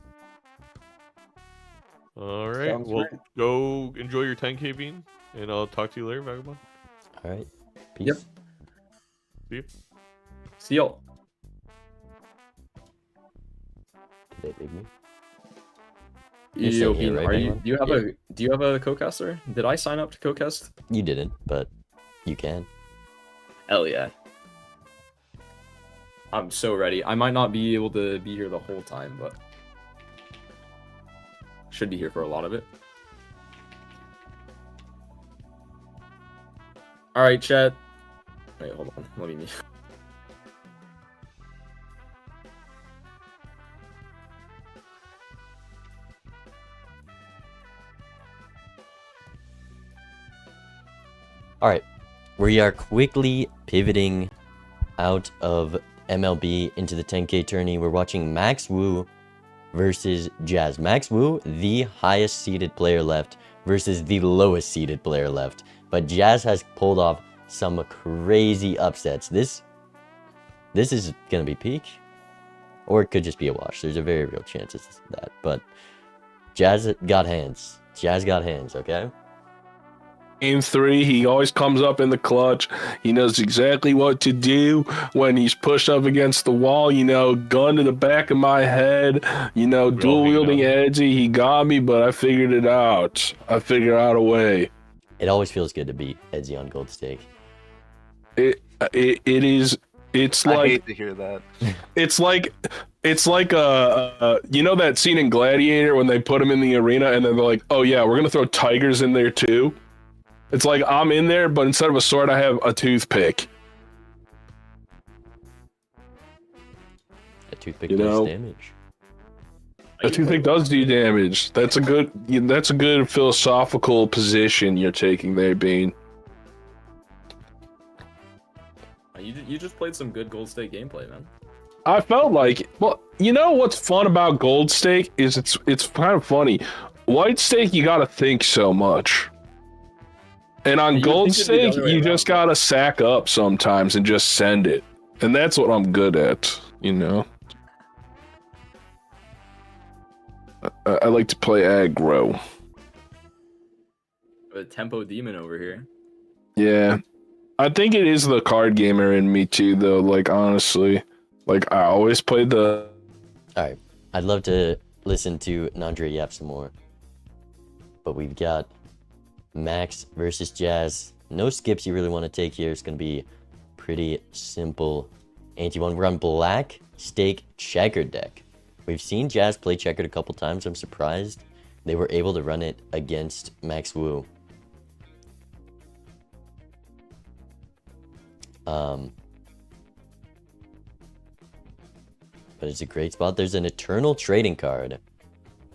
All right. Sounds Well, great. go enjoy your 10K bean, and I'll talk to you later, Vagabond. All right. Peace. Yep. See you. See y'all. Did they leave me? You're staying Yo, here, Bean, right, are you? Vagabond? Do you have Yeah. do you have a co-caster? Did I sign up to co-cast? You didn't, but you can. Hell yeah. I'm so ready. I might not be able to be here the whole time, but should be here for a lot of it. All right, chat. Wait, hold on. Let me. All right. We are quickly pivoting out of MLB into the 10K tourney. We're watching Max Wu versus Jazz. Max Wu, the highest seeded player left versus the lowest seeded player left. But Jazz has pulled off some crazy upsets. This is going to be peak. Or it could just be a wash. There's a very real chance it's that. But Jazz got hands. Jazz got hands, okay? Game 3, he always comes up in the clutch. He knows exactly what to do when he's pushed up against the wall. You know, gun to the back of my head. You know, all dual wielding figured Edgy. He got me, but I figured it out. I figured out a way. It always feels good to beat Edzy on Gold Stake. It is. It's I like hate to hear that. it's like It's like you know that scene in Gladiator when they put him in the arena and then they're like, oh yeah, we're gonna throw tigers in there too. It's like I'm in there, but instead of a sword, I have a toothpick. A toothpick You does know? damage. A toothpick does do damage. That's a good philosophical position you're taking there, Bean. You just played some good Gold State gameplay, man. I felt like, well, you know what's fun about Gold Stake is it's kind of funny. White Stake, you gotta think so much. And on You would Gold think it'd be the Stake, other way you around, just gotta sack up sometimes and just send it. And that's what I'm good at, you know? I like to play aggro. A tempo demon over here. Yeah. I think it is the card gamer in me too, though, like, honestly. Like, I always play the... Alright, I'd love to listen to Nandre yap some more. But we've got Max versus Jazz. No skips you really want to take here. It's going to be pretty simple. Ante one. We're on Black Stake Checkered deck. We've seen Jazz play Checkered a couple times. I'm surprised they were able to run it against Max Wu. But it's a great spot. There's an Eternal Trading card.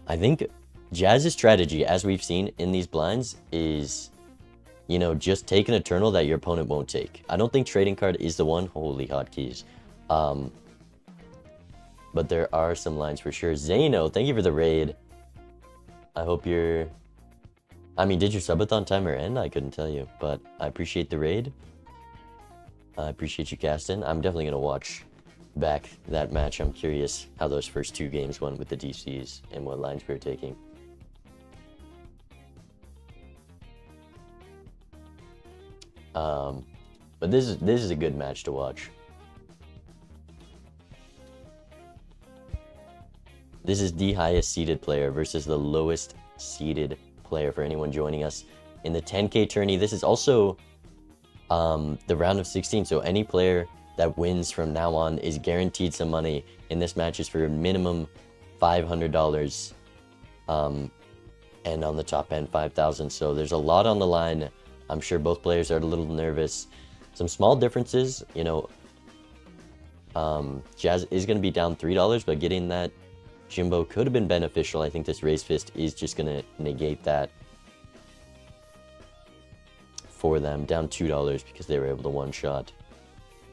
I think Jazz's strategy, as we've seen in these blinds, is, you know, just take an Eternal that your opponent won't take. I don't think Trading card is the one. Holy hotkeys. But there are some lines for sure. Zeno, thank you for the raid. I hope you're... I mean, did your subathon timer end? I couldn't tell you, but I appreciate the raid. I appreciate you casting. I'm definitely going to watch back that match. I'm curious how those first two games went with the DCs and what lines we were taking. But this is a good match to watch. This is the highest seeded player versus the lowest seeded player for anyone joining us in the 10K tourney. This is also the round of 16, so any player that wins from now on is guaranteed some money. In this match is for a minimum $500, and on the top end $5,000. So there's a lot on the line. I'm sure both players are a little nervous. Some small differences, you know. Jazz is going to be down $3, but getting that Jimbo could have been beneficial. I think this Raise Fist is just going to negate that for them. Down $2 because they were able to one-shot.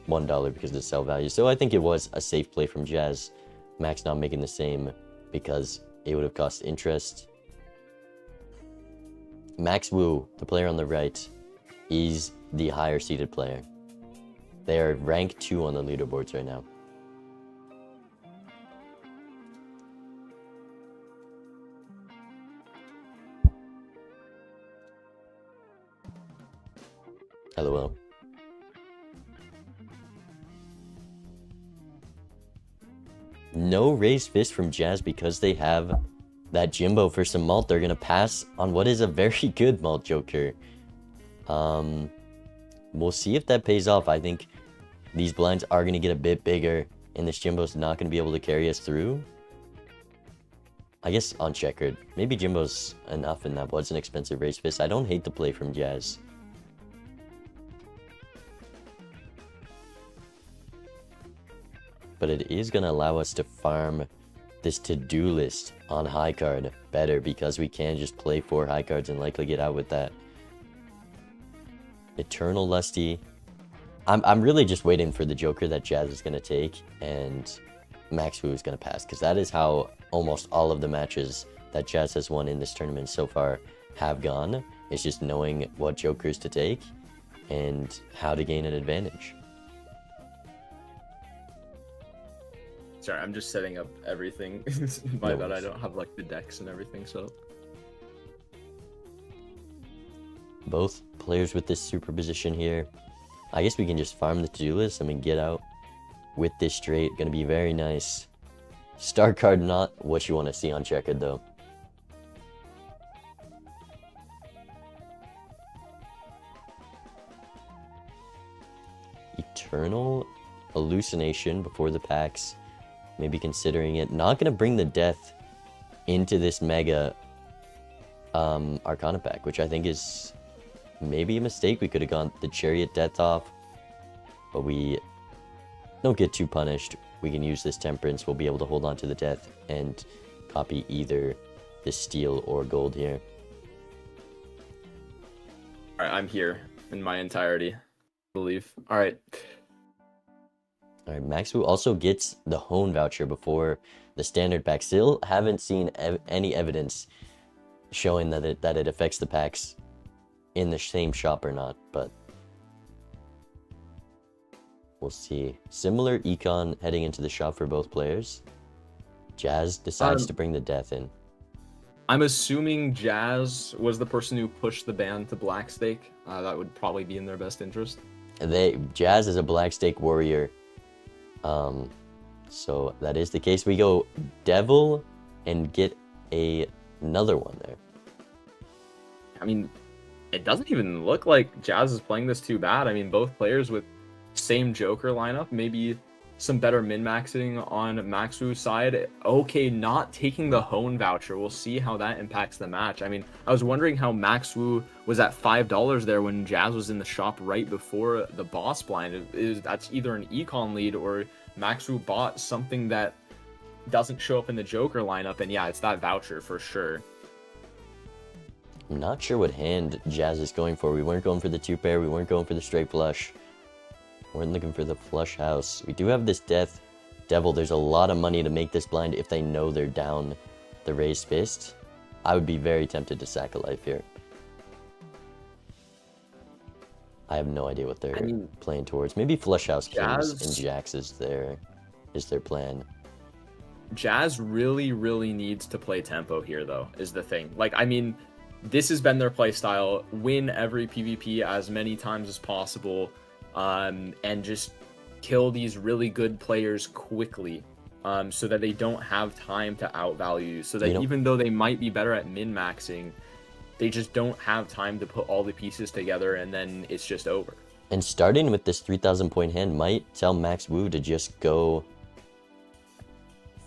$1 because of the sell value. So I think it was a safe play from Jazz. Max not making the same because it would have cost interest. Max Wu, the player on the right, is the higher seeded player. They are rank 2 on the leaderboards right now. LOL. No Raise Fist from Jazz because they have that Jimbo for some malt. They're going to pass on what is a very good malt Joker. We'll see if that pays off. I think these blinds are going to get a bit bigger, and this Jimbo's not going to be able to carry us through. I guess on Checkered. Maybe Jimbo's enough in that was an expensive Raise Fist. I don't hate the play from Jazz. But it is going to allow us to farm this to-do list on high card better because we can just play 4 high cards and likely get out with that. Eternal Lusty. I'm really just waiting for the Joker that Jazz is going to take and Max Wu is going to pass, because that is how almost all of the matches that Jazz has won in this tournament so far have gone. It's just knowing what Jokers to take and how to gain an advantage. Sorry, I'm just setting up everything. My bad, I don't have like the decks and everything, so. Both players with this superposition here. I guess we can just farm the to-do list. I mean, get out with this straight. Gonna be very nice. Star card not what you want to see on Checkered though. Eternal Hallucination before the packs. maybe considering it. Not gonna bring the death into this mega Arcana pack, which I think is maybe a mistake. We could have gone the Chariot death off, but we don't get too punished. We can use this Temperance. We'll be able to hold on to the death and copy either the steel or gold here. All right, I'm here in my entirety, I believe. All right. All right, Maxwoo also gets the Hone voucher before the standard pack. Still haven't seen any evidence showing that it affects the packs in the same shop or not, but we'll see. Similar econ heading into the shop for both players. Jazz decides to bring the death in. I'm assuming Jazz was the person who pushed the ban to Black Stake. That would probably be in their best interest. Jazz is a Black Stake warrior. So that is the case. We go Devil and get another one there. I mean, it doesn't even look like Jazz is playing this too bad. I mean, both players with same Joker lineup, maybe some better min-maxing on Maxwoo's side. Okay, not taking the Hone voucher. We'll see how that impacts the match. I mean, I was wondering how Maxwoo was at $5 there when Jazz was in the shop right before the boss blind. That's either an econ lead or Maxwoo bought something that doesn't show up in the Joker lineup, and yeah, it's that voucher for sure. I'm not sure what hand Jazz is going for. We weren't going for the 2-pair. We weren't going for the straight flush. We're looking for the flush house. We do have this death devil. There's a lot of money to make this blind if they know they're down the raised fist. I would be very tempted to sack a life here. I have no idea what they're playing towards. Maybe flush house kings and jacks is their plan. Jazz really, really needs to play tempo here, though, is the thing. Like, I mean, this has been their play style. Win every PvP as many times as possible. And just kill these really good players quickly, so that they don't have time to outvalue you, so that even though they might be better at min-maxing, they just don't have time to put all the pieces together, and then it's just over. And starting with this 3,000 point hand might tell Maxwoo to just go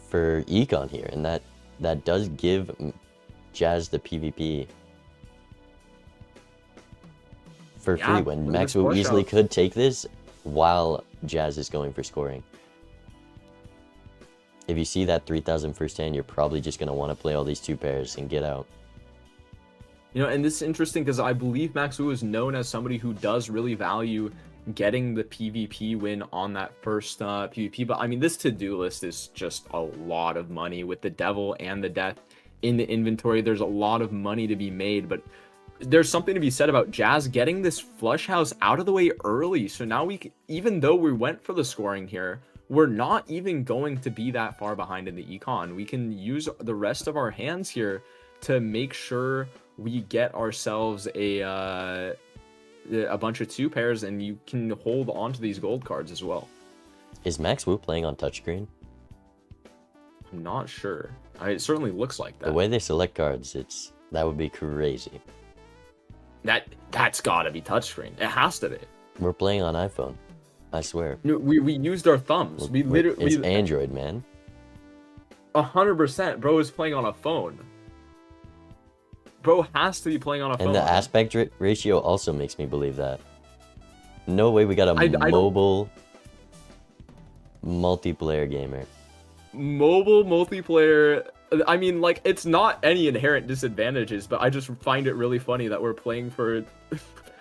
for econ here, and that does give Jazz the PvP for free when Maxwoo easily could take this while Jazz is going for scoring. If you see that 3,000 first hand, you're probably just going to want to play all these 2 pairs and get out. You know, and this is interesting because I believe Maxwoo is known as somebody who does really value getting the PvP win on that first PvP. But I mean, this to-do list is just a lot of money with the Devil and the Death in the inventory. There's a lot of money to be made, but there's something to be said about Jazz getting this flush house out of the way early. So now even though we went for the scoring here, we're not even going to be that far behind in the econ. We can use the rest of our hands here to make sure we get ourselves a bunch of 2 pairs, and you can hold on to these gold cards as well. Is Maxwoo playing on touchscreen? I'm not sure. It certainly looks like that. The way they select cards, that would be crazy. That's gotta be touchscreen. It has to be. We're playing on iPhone. I swear. No, we used our thumbs. It's Android, man. 100%. Bro is playing on a phone. Bro has to be playing on a phone. And the aspect ratio also makes me believe that. No way we got a mobile multiplayer gamer. Mobile multiplayer. I mean, like, it's not any inherent disadvantages, but I just find it really funny that we're playing for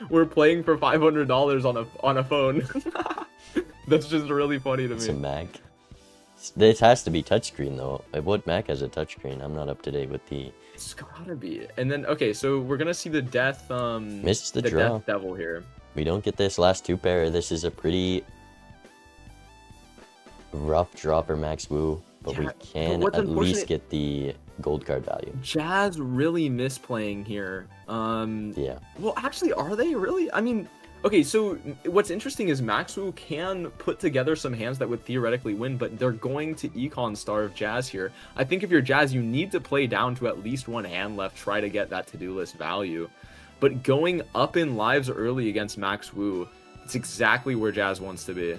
$500 on a phone. That's just really funny to me. It's a Mac. This has to be touchscreen though. What Mac has a touchscreen? I'm not up to date with the. It's gotta be. And then okay, so we're gonna see the death. Missed the draw. Death Devil here. We don't get this last 2 pair. This is a pretty rough draw for Maxwoo. But we can at least get the gold card value. Jazz really misplaying here. Yeah. Well, actually, are they really? I mean, okay, so what's interesting is Maxwoo can put together some hands that would theoretically win, but they're going to econ starve Jazz here. I think if you're Jazz, you need to play down to at least 1 hand left, try to get that to-do list value. But going up in lives early against Maxwoo, it's exactly where Jazz wants to be.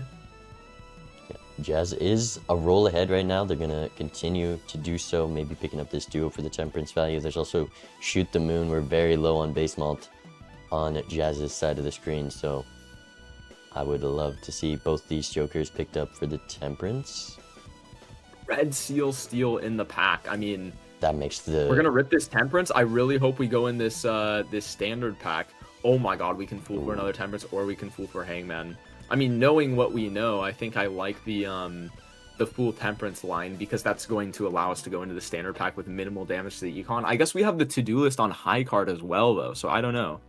Jazz is a roll ahead right now. They're going to continue to do so, maybe picking up this duo for the temperance value. There's also Shoot the Moon. We're very low on base malt on Jazz's side of the screen, so I would love to see both these jokers picked up for the temperance. Red Seal Steel in the pack. I mean, That makes the... we're gonna rip this temperance. I really hope we go in this this standard pack. Oh my god, we can fool for another temperance, or we can fool for Hangman. I mean, knowing what we know, I think I like the full temperance line, because that's going to allow us to go into the standard pack with minimal damage to the econ. I guess we have the to-do list on high card as well, though, so I don't know.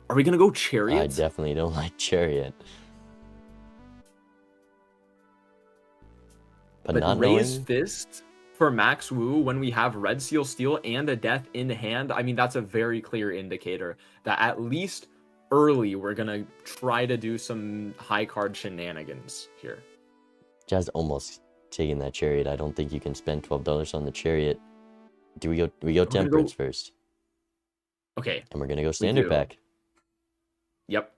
Are we gonna go Chariot? I definitely don't like Chariot. But not Raise knowing... Fist for Max Wu when we have Red Seal Steel and a death in hand, I mean, that's a very clear indicator that at least early we're gonna try to do some high card shenanigans here. Jazz almost taking that Chariot. I don't think you can spend $12 on the Chariot. Do we go temperance first? Okay. And we're gonna go standard pack. Yep.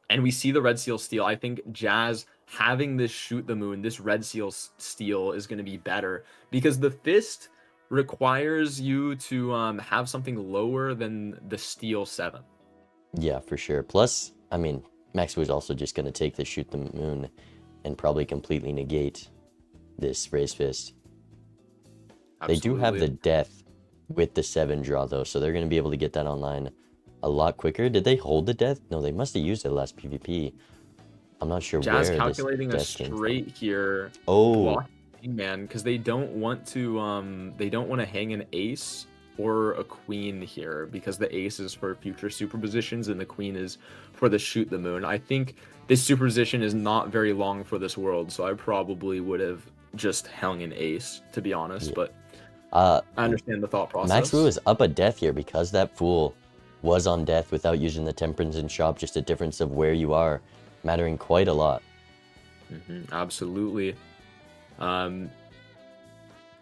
And we see the Red Seal Steel. I think Jazz having this Shoot the Moon, this Red Seal Steel is going to be better, because the Fist requires you to have something lower than the Steel 7. Yeah, for sure. Plus, I mean, Max was also just going to take the Shoot the Moon and probably completely negate this Raise Fist. Absolutely. They do have the death with the 7 draw, though, so they're going to be able to get that online a lot quicker. Did they hold the death? No, they must have used it last PvP. I'm not sure Jazz where calculating a this death came from. straight here. Oh, Man, because they don't want to hang an ace or a queen here, because the ace is for future superpositions and the queen is for the Shoot the Moon. I think this superposition is not very long for this world, so I probably would have just hung an ace, to be honest. Yeah. But I understand the thought process. Max Wu is up a death here because that Fool was on death without using the temperance in shop. Just a difference of where you are mattering quite a lot. Absolutely.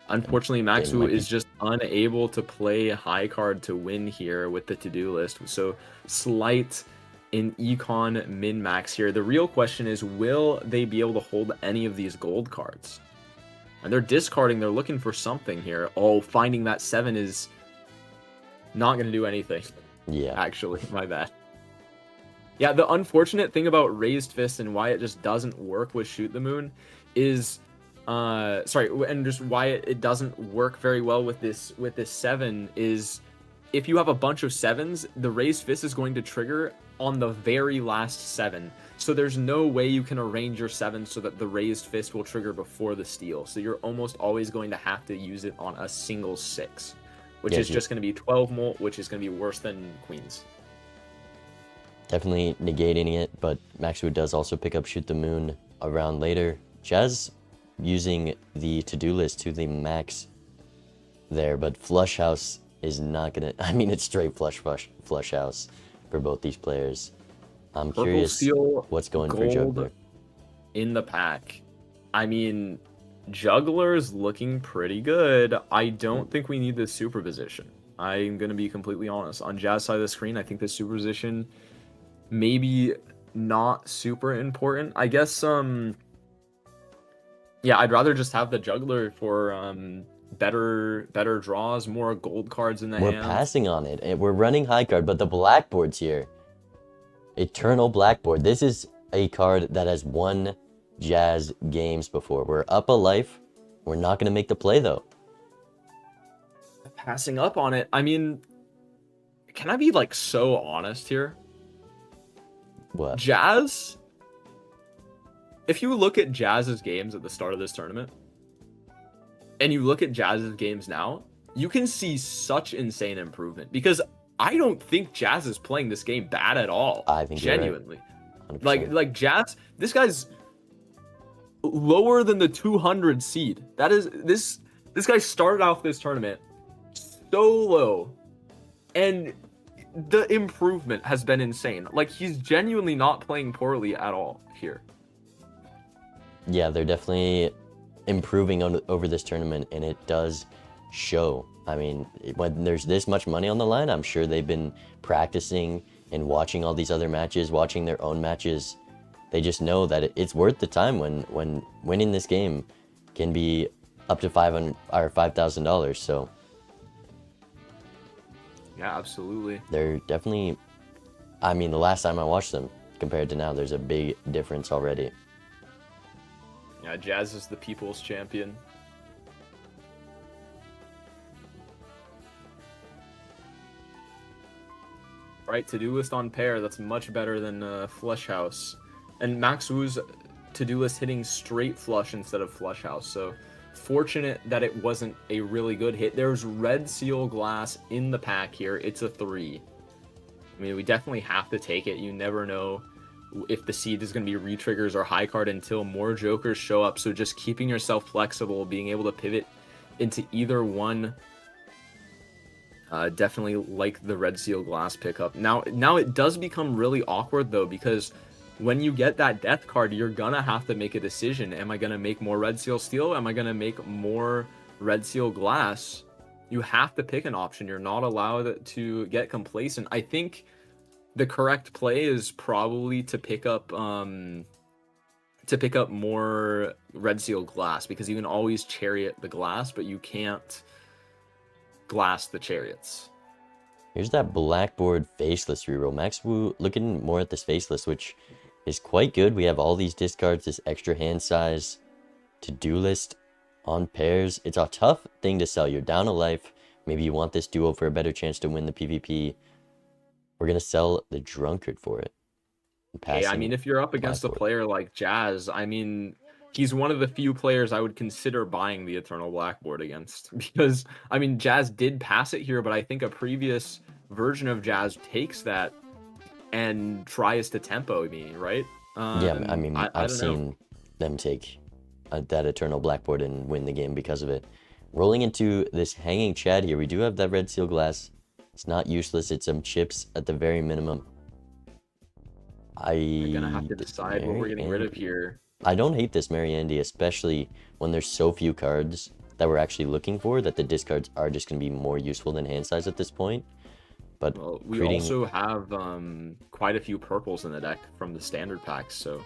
Unfortunately, Max Wu is just unable to play high card to win here with the to-do list. So slight in econ min-max here. The real question is, will they be able to hold any of these gold cards? And they're discarding, they're looking for something here. Oh, finding that 7 is not going to do anything. Yeah. Actually, my bad. Yeah, the unfortunate thing about Raised Fist and why it just doesn't work with Shoot the Moon is, and just why it doesn't work very well with this 7 is, if you have a bunch of 7s, the Raised Fist is going to trigger on the very last 7. So there's no way you can arrange your 7 so that the Raised Fist will trigger before the steal. So you're almost always going to have to use it on a single 6, which is just going to be 12 molt, which is going to be worse than queens. Definitely negating it, but Max Wu does also pick up Shoot the Moon around later. Jazz using the to-do list to the max there, but Flush House is not gonna... I mean, it's straight Flush House for both these players. I'm curious what's going for Juggler. In the pack. I mean, Juggler's looking pretty good. I don't think we need this superposition. I'm going to be completely honest. On Jazz side of the screen, I think this superposition maybe not super important. I guess, yeah, I'd rather just have the Juggler for better draws, more gold cards in the hand. We're passing on it, and we're running high card, but the blackboard's here. Eternal Blackboard. This is a card that has won Jazz games before. We're up a life. We're not going to make the play, though. Passing up on it. I mean, can I be, like, so honest here? What? Jazz? If you look at Jazz's games at the start of this tournament, and you look at Jazz's games now, you can see such insane improvement. Because I don't think Jazz is playing this game bad at all. I think genuinely. Right. Like Jazz, this guy's lower than the 200 seed. That is this guy started off this tournament so low, and the improvement has been insane. Like, he's genuinely not playing poorly at all here. Yeah, they're definitely improving over this tournament, and it does show. I mean, when there's this much money on the line, I'm sure they've been practicing and watching all these other matches, watching their own matches they just know that it's worth the time when winning this game can be up to $5,000. So Yeah, absolutely. they're definitely, I mean, the last time I watched them compared to now, there's a big difference already. Yeah, Jazz is the people's champion. Right, to-do list on pair, that's much better than Flush House. And Max Wu's to-do list hitting straight flush instead of Flush House, so fortunate that it wasn't a really good hit. There's red seal glass in the pack here. It's a 3. I mean, we definitely have to take it. You never know if the seed is going to be re-triggers or high card until more jokers show up, so just keeping yourself flexible, being able to pivot into either one. Definitely like the red seal glass pickup. Now it does become really awkward though, because when you get that death card, you're gonna have to make a decision. Am I gonna make more red seal steel? Am I gonna make more red seal glass? You have to pick an option. You're not allowed to get complacent. I think the correct play is probably to pick up more red seal glass, because you can always chariot the glass, but you can't glass the chariots. Here's that blackboard faceless reroll. Max Wu looking more at this faceless, which is quite good. We have all these discards, this extra hand size, to-do list on pairs. It's a tough thing to sell. You're down a life. Maybe you want this duo for a better chance to win the PvP. We're going to sell the drunkard for it. Hey, I mean, if you're up against a player like Jazz, I mean, he's one of the few players I would consider buying the Eternal Blackboard against, because, I mean, Jazz did pass it here, but I think a previous version of Jazz takes that and tries to tempo me, right? Yeah, I mean, I've seen them take that Eternal Blackboard and win the game because of it. Rolling into this hanging Chad here, we do have that red seal glass. It's not useless. It's some chips at the very minimum. We're gonna have to decide what we're getting rid of here. I don't hate this Mary Andy, especially when there's so few cards that we're actually looking for, that the discards are just going to be more useful than hand size at this point. But well, we also have quite a few purples in the deck from the standard packs, so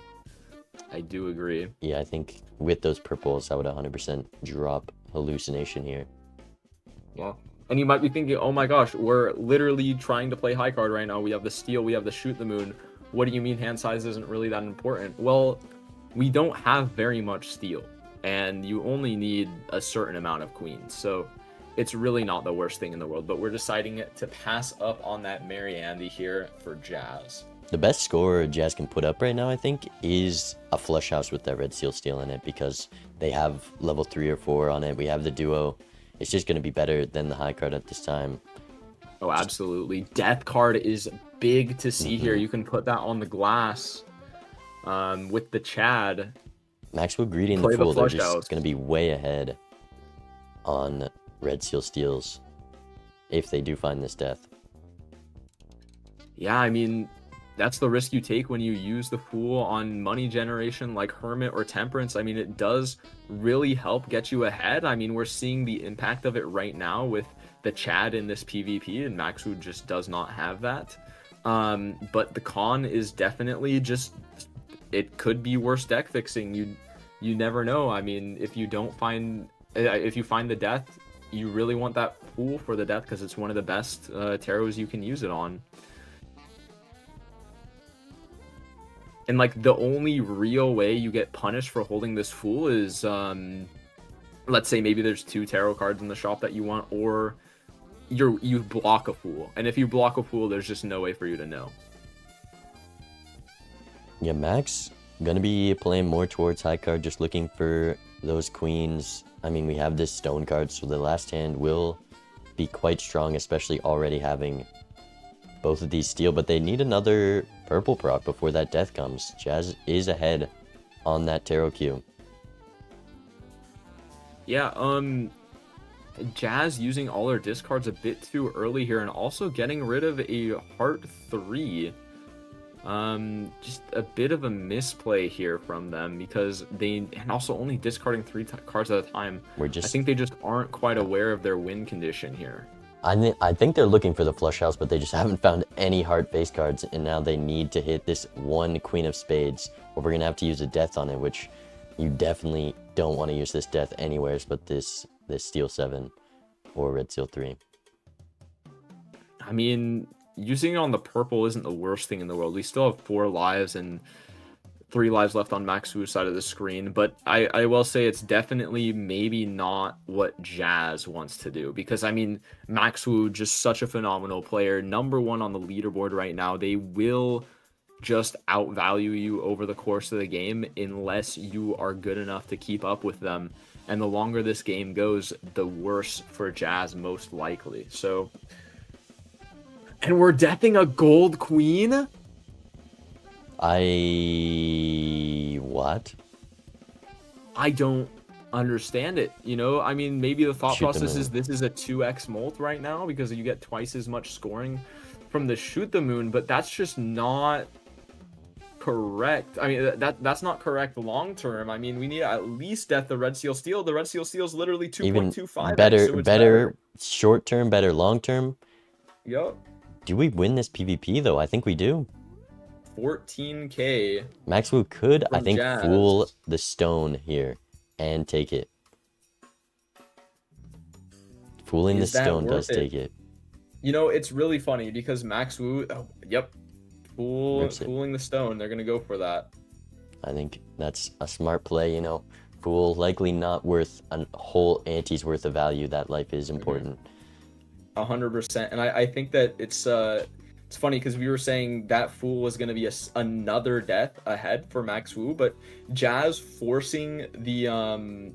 I do agree. Yeah, I think with those purples, I would 100% drop Hallucination here. Yeah. And you might be thinking, oh my gosh, we're literally trying to play high card right now. We have the Steel, we have the Shoot the Moon. What do you mean hand size isn't really that important? Well, we don't have very much steel, and you only need a certain amount of queens, so it's really not the worst thing in the world, but we're deciding to pass up on that Mary Andy here for Jazz. The best score Jazz can put up right now, I think, is a Flush House with that red seal steel in it, because they have level 3 or 4 on it. We have the duo. It's just going to be better than the high card at this time. Oh, absolutely. Death card is big to see here. You can put that on the glass. With the Chad. Maxwell Greedy and the Fool, they're just going to be way ahead on red seal steals if they do find this death. Yeah, I mean, that's the risk you take when you use the Fool on money generation like Hermit or Temperance. I mean, it does really help get you ahead. I mean, we're seeing the impact of it right now with the Chad in this PvP, and Maxwell just does not have that. But the con is definitely just, it could be worse deck fixing. You never know. I mean, if you find the death, you really want that Fool for the death, because it's one of the best tarots you can use it on. And like, the only real way you get punished for holding this Fool is, let's say maybe there's 2 tarot cards in the shop that you want, or you block a Fool. And if you block a Fool, there's just no way for you to know. Yeah, Max gonna be playing more towards high card, just looking for those queens. I mean, we have this stone card, so the last hand will be quite strong, especially already having both of these steel, but they need another purple proc before that death comes. Jazz is ahead on that tarot queue. Yeah, Jazz using all her discards a bit too early here, and also getting rid of a Heart 3. Just a bit of a misplay here from them, because and also only discarding 3 cards at a time. I think they just aren't quite aware of their win condition here. I think they're looking for the flush house, but they just haven't found any hard face cards, and now they need to hit this one Queen of Spades, or we're gonna have to use a death on it, which you definitely don't want to use this death anywhere but this Steel 7 or Red Seal 3. I mean, using it on the purple isn't the worst thing in the world. We still have 4 lives and 3 lives left on Max Wu's side of the screen, but I will say it's definitely maybe not what Jazz wants to do, because I mean, Max Wu, just such a phenomenal player, #1 on the leaderboard right now. They will just outvalue you over the course of the game unless you are good enough to keep up with them, and the longer this game goes, the worse for Jazz most likely. So, and we're deathing a gold queen? What? I don't understand it. You know, I mean, maybe the thought Shoot the process moon. is this is a 2x molt right now because you get twice as much scoring from the shoot the moon, but that's just not correct. I mean, that's not correct long term. I mean, we need to at least death the Red Seal Steel. The Red Seal Steel is literally 2.25. Better short term, better long term. Yup. Do we win this PvP though? I think we do. 14k. Max Wu could, I From think, Jazz. fool the stone here and take it. Fooling the Is that stone does worth it? take it. You know, it's really funny because Max Wu, Rips it. fooling the stone. They're gonna go for that. I think that's a smart play, you know. Fool, likely not worth a whole ante's worth of value. That life is important. 100%. And I think that it's funny because we were saying that fool was going to be another death ahead for Max Wu, but Jazz forcing the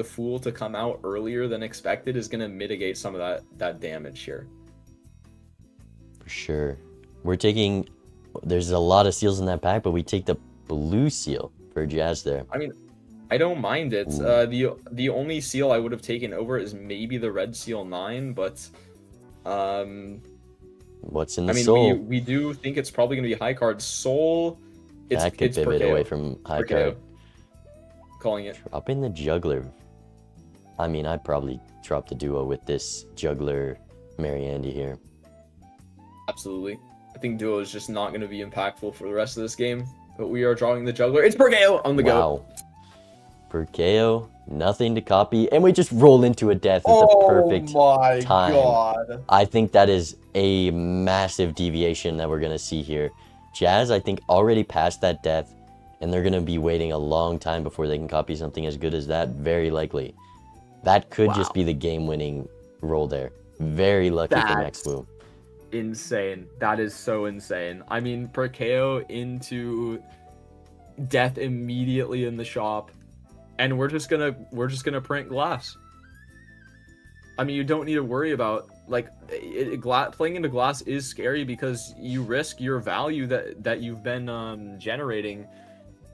fool to come out earlier than expected is going to mitigate some of that damage here. For sure. We're taking... There's a lot of seals in that pack, but we take the blue seal for Jazz there. I mean, I don't mind it. Ooh. The only seal I would have taken over is maybe the Red Seal 9, but What's in the I mean, soul? we do think it's probably going to be high card. Soul, That could pivot away from high card. Calling it. Dropping the juggler. I mean, I'd probably drop the duo with this juggler Mariandy here. Absolutely. I think duo is just not going to be impactful for the rest of this game, but we are drawing the juggler. It's Pergeo on the go. Wow. Perkeo, nothing to copy, and we just roll into a death at the perfect my time. God. I think that is a massive deviation that we're going to see here. Jazz, I think, already passed that death, and they're going to be waiting a long time before they can copy something as good as that, very likely. That could just be the game-winning roll there. Very lucky for Max Wu. Insane. That is so insane. I mean, Perkeo into death immediately in the shop, and we're just gonna print glass. I mean, you don't need to worry about like playing into glass is scary because you risk your value that you've been generating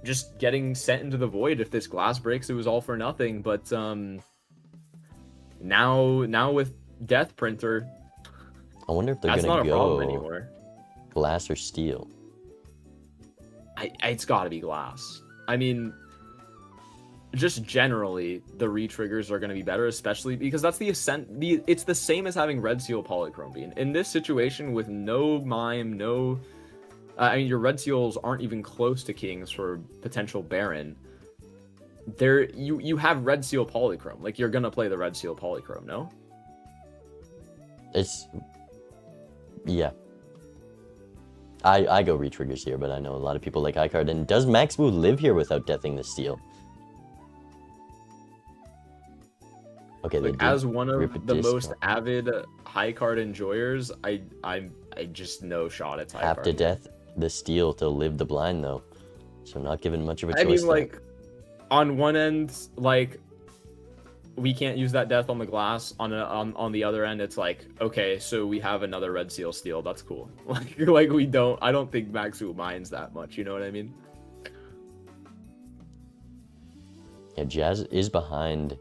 just getting sent into the void. If this glass breaks, it was all for nothing. But now with Death Printer, I wonder if they're that's going not to a problem go anymore. glass or steel. It's got to be glass. I mean, just generally, the re-triggers are going to be better, especially because that's it's the same as having Red Seal Polychrome Beam. In this situation with no mime, I mean, your Red Seals aren't even close to Kings for potential Baron. You have Red Seal Polychrome. Like, you're going to play the Red Seal Polychrome, no? Yeah. I go re-triggers here, but I know a lot of people like high card. And does Max Wu live here without deathing the steel? Okay, Like, as one of the most avid high card enjoyers, I just no shot at high have card. to death the steel to live the blind though, so not given much of a choice. I mean, there. like, on one end, like, we can't use that death on the glass. On the other end, it's like, okay, so we have another Red Seal Steel. That's cool. Like we don't. I don't think Max Wu minds that much. You know what I mean? Yeah, Jazz is behind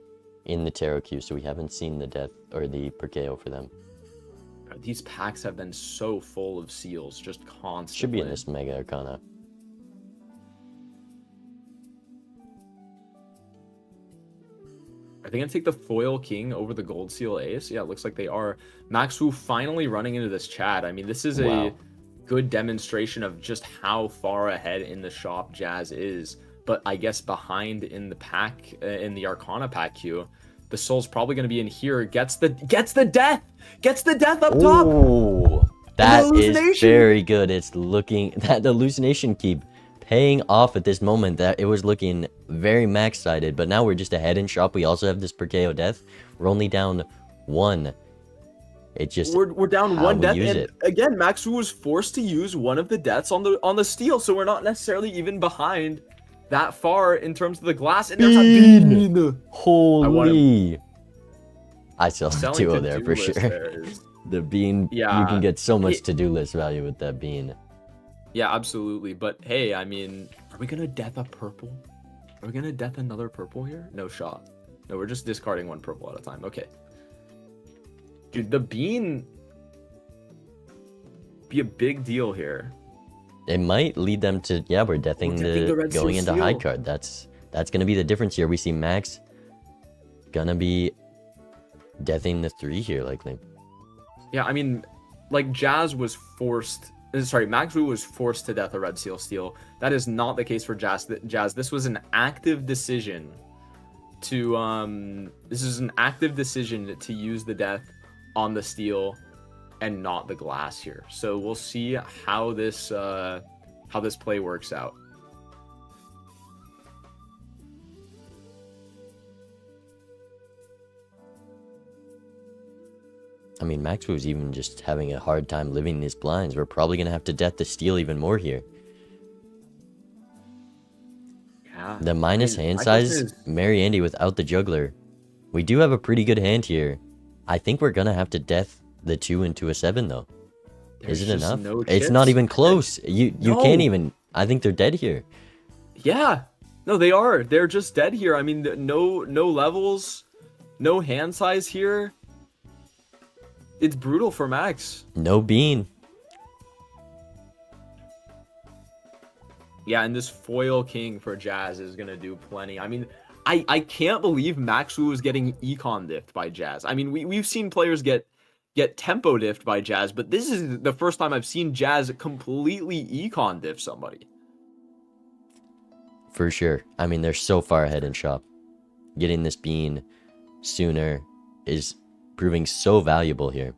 in the tarot queue, so we haven't seen the death or the Perkeo for them. These packs have been so full of seals, just constantly. Should be in this Mega Arcana. they gonna take the foil king over the gold seal ace? Yeah, it looks like they are. Max Wu finally running into this Chad. I mean, this is Wow. a good demonstration of just how far ahead in the shop Jazz is. But I guess behind in the pack, in the Arcana pack queue, the Soul's probably gonna be in here. Gets the death up top. Oh, that is hallucination. very good. It's looking that the hallucination keep paying off at this moment. That it was looking very max-sided, but now we're just ahead in shop. We also have this per KO death. We're only down 1. It just We're down how one we death, use and it. again, Max Wu was forced to use one of the deaths on the steal, so we're not necessarily even behind that far in terms of the glass. And there's a bean. Holy! I saw the Selling duo to there for do list sure. there is- The bean, you Yeah, can get so much it- to-do list value with that bean. Yeah, absolutely. But hey, I mean, are we gonna death a purple? Are we gonna death another purple here? No shot. No, we're just discarding one purple at a time. Okay. Dude, the bean be a big deal here. It might lead them to, yeah, we're deathing deathing the red going seal into high seal. card. That's gonna be the difference here. We see Max gonna be deathing the 3 here likely. Yeah, I mean, like Jazz was forced. Sorry, Max Wu was forced to death a red seal steal. That is not the case for Jazz. This was an active decision to This is an active decision to use the death on the steal and not the glass here. So we'll see how this play works out. I mean, Max was even just having a hard time living these blinds. We're probably gonna have to death the steal even more here. Yeah. The minus hand my question size, is- Mary Andy without the juggler. We do have a pretty good hand here. I think we're gonna have to death the 2 into a 7 though. There's Is it just enough? no It's not chips. even close. You can't No. even. I think they're dead here. Yeah. No, they are. They're just dead here. I mean, no levels, no hand size here. It's brutal for Max. No bean. Yeah, and this foil king for Jazz is gonna do plenty. I mean, I can't believe Max Wu is getting econ diffed by Jazz. I mean, we've seen players get tempo diffed by Jazz, but this is the first time I've seen Jazz completely econ diff somebody. For sure. I mean, they're so far ahead in shop. Getting this bean sooner is proving so valuable here.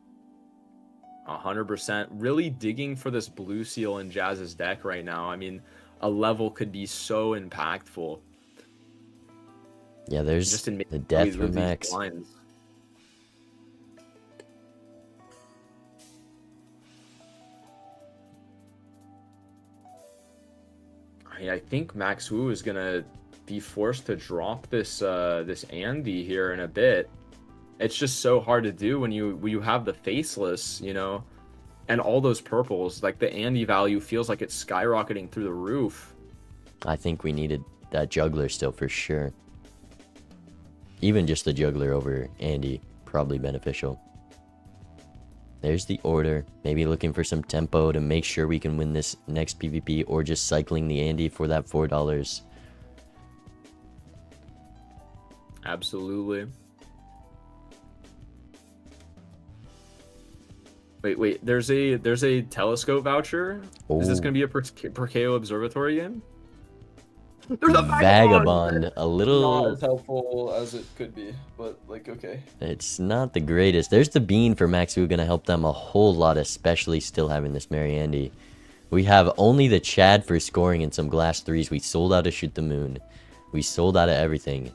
100%. Really digging for this blue seal in Jazz's deck right now. I mean, a level could be so impactful. Yeah, there's Just in the death we for lose these Max. blinds. I think Max Wu is gonna be forced to drop this this Andy here in a bit. It's just so hard to do when you have the faceless, you know, and all those purples. Like the Andy value feels like it's skyrocketing through the roof. I think we needed that juggler still for sure. Even just the juggler over Andy, probably beneficial. There's the order. Maybe looking for some tempo to make sure we can win this next PvP, or just cycling the Andy for that $4. Absolutely. Wait. There's a telescope voucher. Is this Ooh. gonna be a per KO observatory game? There's a Vagabond, a little. Not as helpful as it could be, but like okay. It's not the greatest. There's the bean for Max Wu, gonna help them a whole lot, especially still having this Mary Andy. We have only the Chad for scoring and some glass 3s. We sold out of Shoot the Moon. We sold out of everything.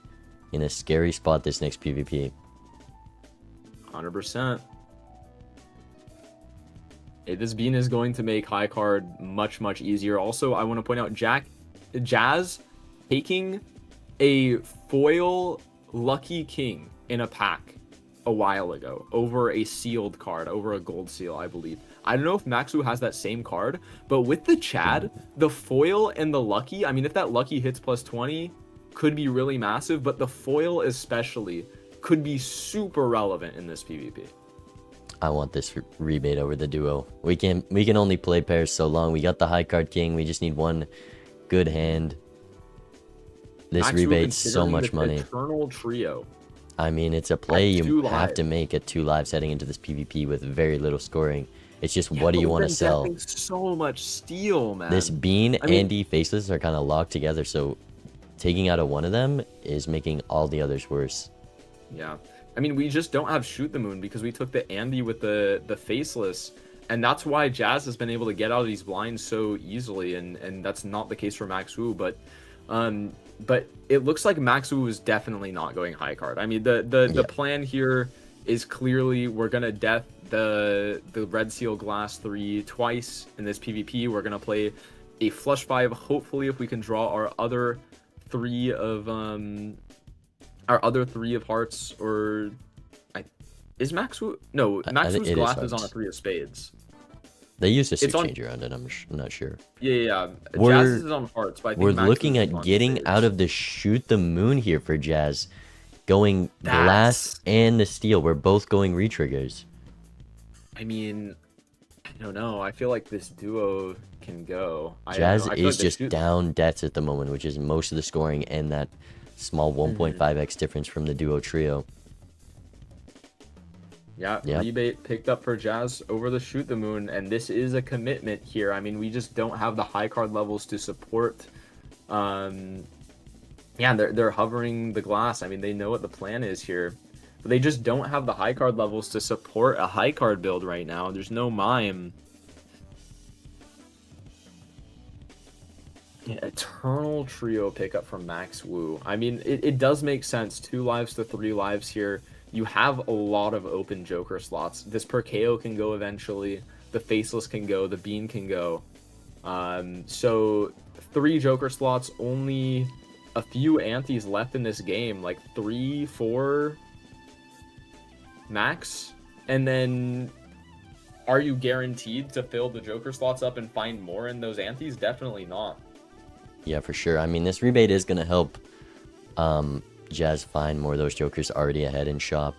In a scary spot this next PvP. 100%. This bean is going to make high card much easier. Also, I want to point out Jazz taking a foil Lucky King in a pack a while ago over a sealed card, over a gold seal, I believe. I don't know if Max Wu has that same card, but with the Chad, the foil and the Lucky, I mean, if that Lucky hits plus 20, could be really massive, but the foil especially could be super relevant in this PvP. I want this rebate over the duo. We can only play pairs so long. We got the high card king. We just need one good hand. This Max Wu rebate's so considering much the money. Eternal trio. I mean, it's a play you two have to lives. make at 2 lives heading into this PvP with very little scoring. It's just Yeah, what do but you we're want to sell? deathing so much steel, man. This Bean I mean- and D Faceless are kind of locked together, so taking out of one of them is making all the others worse. Yeah. I mean, we just don't have Shoot the Moon because we took the Andy with the Faceless, and that's why Jazz has been able to get out of these blinds so easily, and that's not the case for Max Wu, but it looks like Max Wu is definitely not going high card. I mean, the plan here is clearly we're gonna death the Red Seal Glass 3 twice in this PvP. We're gonna play a Flush 5, hopefully if we can draw our other 3 of hearts, or is Max Wu? No, Max Wu's it is Glass is on a hearts. 3 of spades. They used a It's on- change around it, I'm not sure. Yeah. We're- Jazz is on hearts, but I think We're Max looking Wu's is at on getting spades. out of the Shoot the Moon here for Jazz. Going Glass That's- and the Steel. We're both going retriggers. I mean, I don't know. I feel like this duo can go. Jazz I feel is like the just shoot- down deaths at the moment, which is most of the scoring and that small 1.5x difference from the duo trio. Yeah, Yep. rebate picked up for Jazz over the Shoot the Moon, and this is a commitment here. I mean, we just don't have the high card levels to support. Yeah, they're hovering the glass. I mean, they know what the plan is here, but they just don't have the high card levels to support a high card build right now. There's no mime. Yeah, Eternal Trio pickup from Max Wu. I mean, it does make sense. 2 lives to 3 lives here. You have a lot of open Joker slots. This per KO can go eventually. The Faceless can go. The Bean can go. So 3 Joker slots, only a few antes left in this game. Like 3, 4 max. And then are you guaranteed to fill the Joker slots up and find more in those antes? Definitely not. Yeah, for sure. I mean, this rebate is going to help Jazz find more of those Jokers already ahead in shop.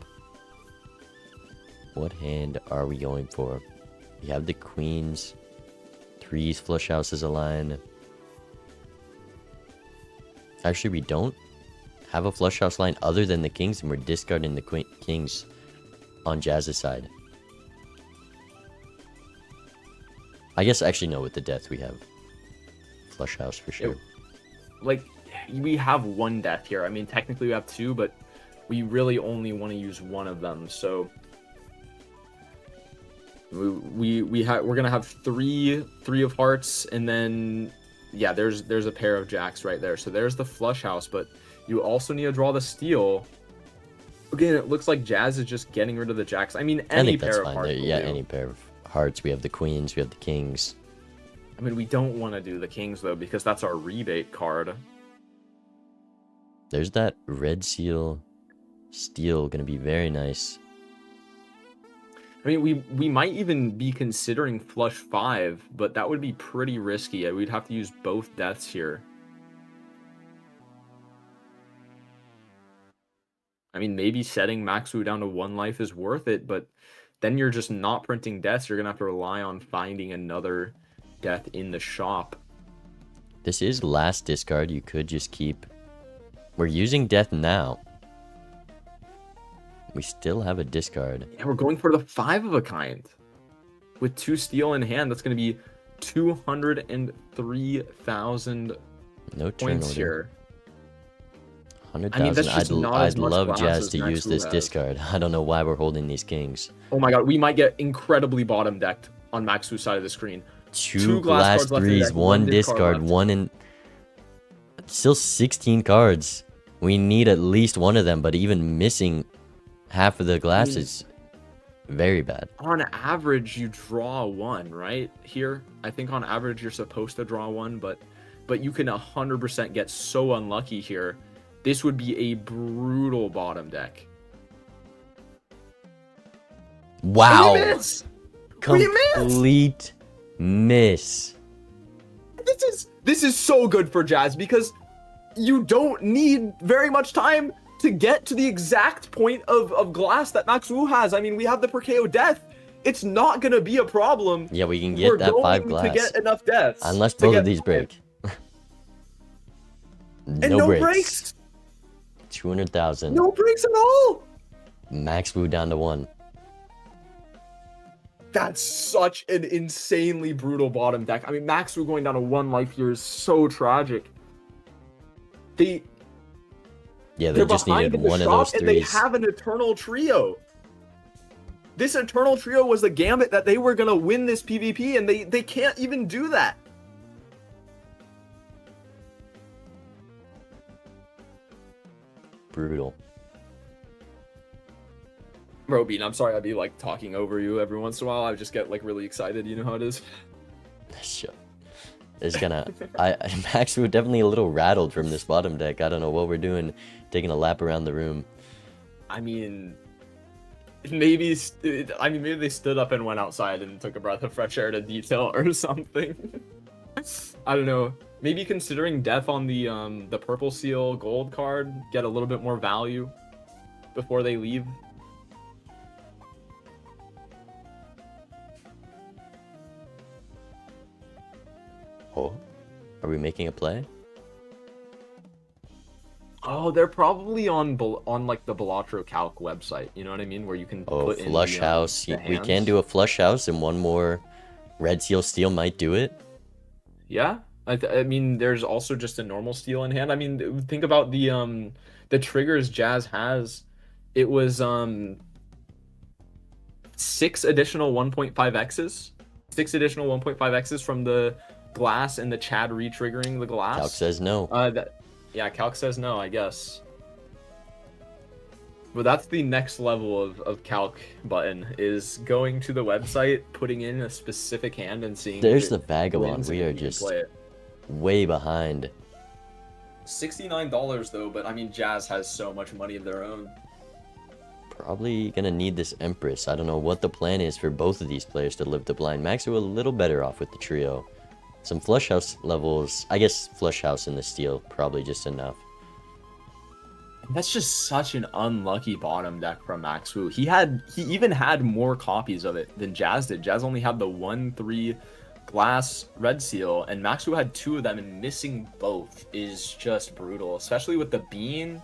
What hand are we going for? We have the Queens. 3s flush houses align. Actually, we don't have a flush house line other than the Kings, and we're discarding the Kings on Jazz's side. I guess actually no, with the death we have flush house for sure. Like, we have 1 death here. I mean, technically we have 2, but we really only want to use 1 of them. So we're gonna have 3 of hearts, and then yeah, there's a pair of jacks right there. So there's the flush house, but you also need to draw the steel. Again, it looks like Jazz is just getting rid of the jacks. I mean, I any think that's pair of fine. hearts. Yeah, will do. any pair of hearts. We have the Queens, we have the Kings. I mean, we don't want to do the Kings though, because that's our rebate card. There's that Red Seal Steel, gonna be very nice. I mean, we might even be considering flush 5, but that would be pretty risky. We'd have to use both deaths here. I mean, maybe setting Max Wu down to 1 life is worth it, but then you're just not printing deaths. You're gonna have to rely on finding another death in the shop. This is last discard. You could just keep. We're using death now. We still have a discard. And we're going for the 5 of a kind. With 2 steel in hand, that's going to be 203,000 No turn points order. here. 100,000. I mean, that's just not as I'd much love glass Jazz as to Max use Wu this has. discard. I don't know why we're holding these Kings. Oh my god, we might get incredibly bottom decked on Max Wu's side of the screen. 2 glass glass cards left in 3s, deck, 1 one discard discard, left. 1 in. Still 16 cards. We need at least one of them, but even missing half of the glass is very bad. On average, you draw 1, right? Here, I think on average you're supposed to draw 1, but you can 100% get so unlucky here. This would be a brutal bottom deck. Wow. We miss! Complete miss. This is so good for Jazz because you don't need very much time to get to the exact point of glass that Max Wu has. I mean, we have the per KO death. It's not gonna be a problem. Yeah, we can get that 5 glass. To get enough deaths. Unless to both get of these break. And no breaks. 200,000. No breaks at all. Max Wu down to 1. That's such an insanely brutal bottom deck. I mean, Max Wu going down to 1 life here is so tragic. Yeah, they They're just behind needed in the one of shop, those and they threes. have an Eternal Trio. This Eternal Trio was the gambit that they were gonna win this PvP, and they can't even do that. Brutal. Bro, Bean, I'm sorry I'd be like talking over you every once in a while. I just get like really excited. You know how it is. Shit. It's gonna. Max Wu definitely a little rattled from this bottom deck. I don't know what we're doing, taking a lap around the room. I mean, maybe they stood up and went outside and took a breath of fresh air to detail or something. I don't know. Maybe considering death on the purple seal gold card, get a little bit more value before they leave. Oh, are we making a play? Oh, they're probably on like the Balatro calc website. You know what I mean, where you can put in flush the, house. the We can hands. do a flush house, and one more red seal steel might do it. Yeah, I mean, there's also just a normal steel in hand. I mean, think about the triggers Jazz has. It was 6 additional 1.5x's, 6 additional 1.5x's from the glass and the Chad re-triggering the glass. Calc says no. Yeah, Calc says no, I guess. But that's the next level of Calc button, is going to the website, putting in a specific hand, and seeing. There's if the it vagabond. wins We and are you can just play it. way behind. $69 though, but I mean, Jazz has so much money of their own. Probably gonna need this Empress. I don't know what the plan is for both of these players to live the blind. Max are a little better off with the trio. Some flush house levels. I guess flush house in the steel probably just enough. That's just such an unlucky bottom deck from Max Wu. He even had more copies of it than Jazz did. Jazz only had the 1/3 glass red seal, and Max Wu had 2 of them, and missing both is just brutal, especially with the bean.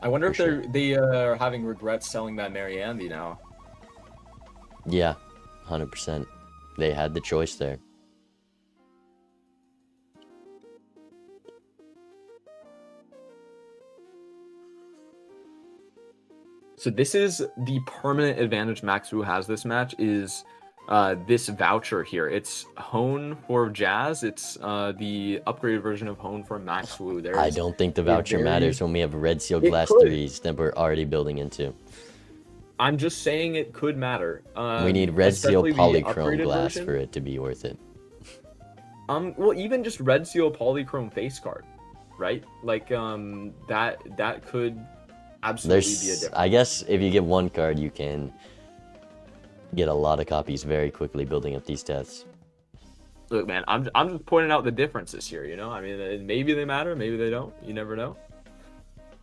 I wonder if they are having regrets selling that Mary Andy now. Yeah, 100%. They had the choice there. So this is the permanent advantage Max Wu has this match, is this voucher here. It's Hone for Jazz. It's the upgraded version of Hone for Max Wu. I don't think the voucher matters when we have red seal It glass could. 3s that we're already building into. I'm just saying it could matter. We need red seal especially the polychrome upgraded glass version. for it to be worth it. Well, even just red seal polychrome face card, right? Like that could absolutely be a difference. I guess if you get one card, you can get a lot of copies very quickly building up these deaths. Look, man, I'm just pointing out the differences here. You know, I mean, maybe they matter, maybe they don't. You never know.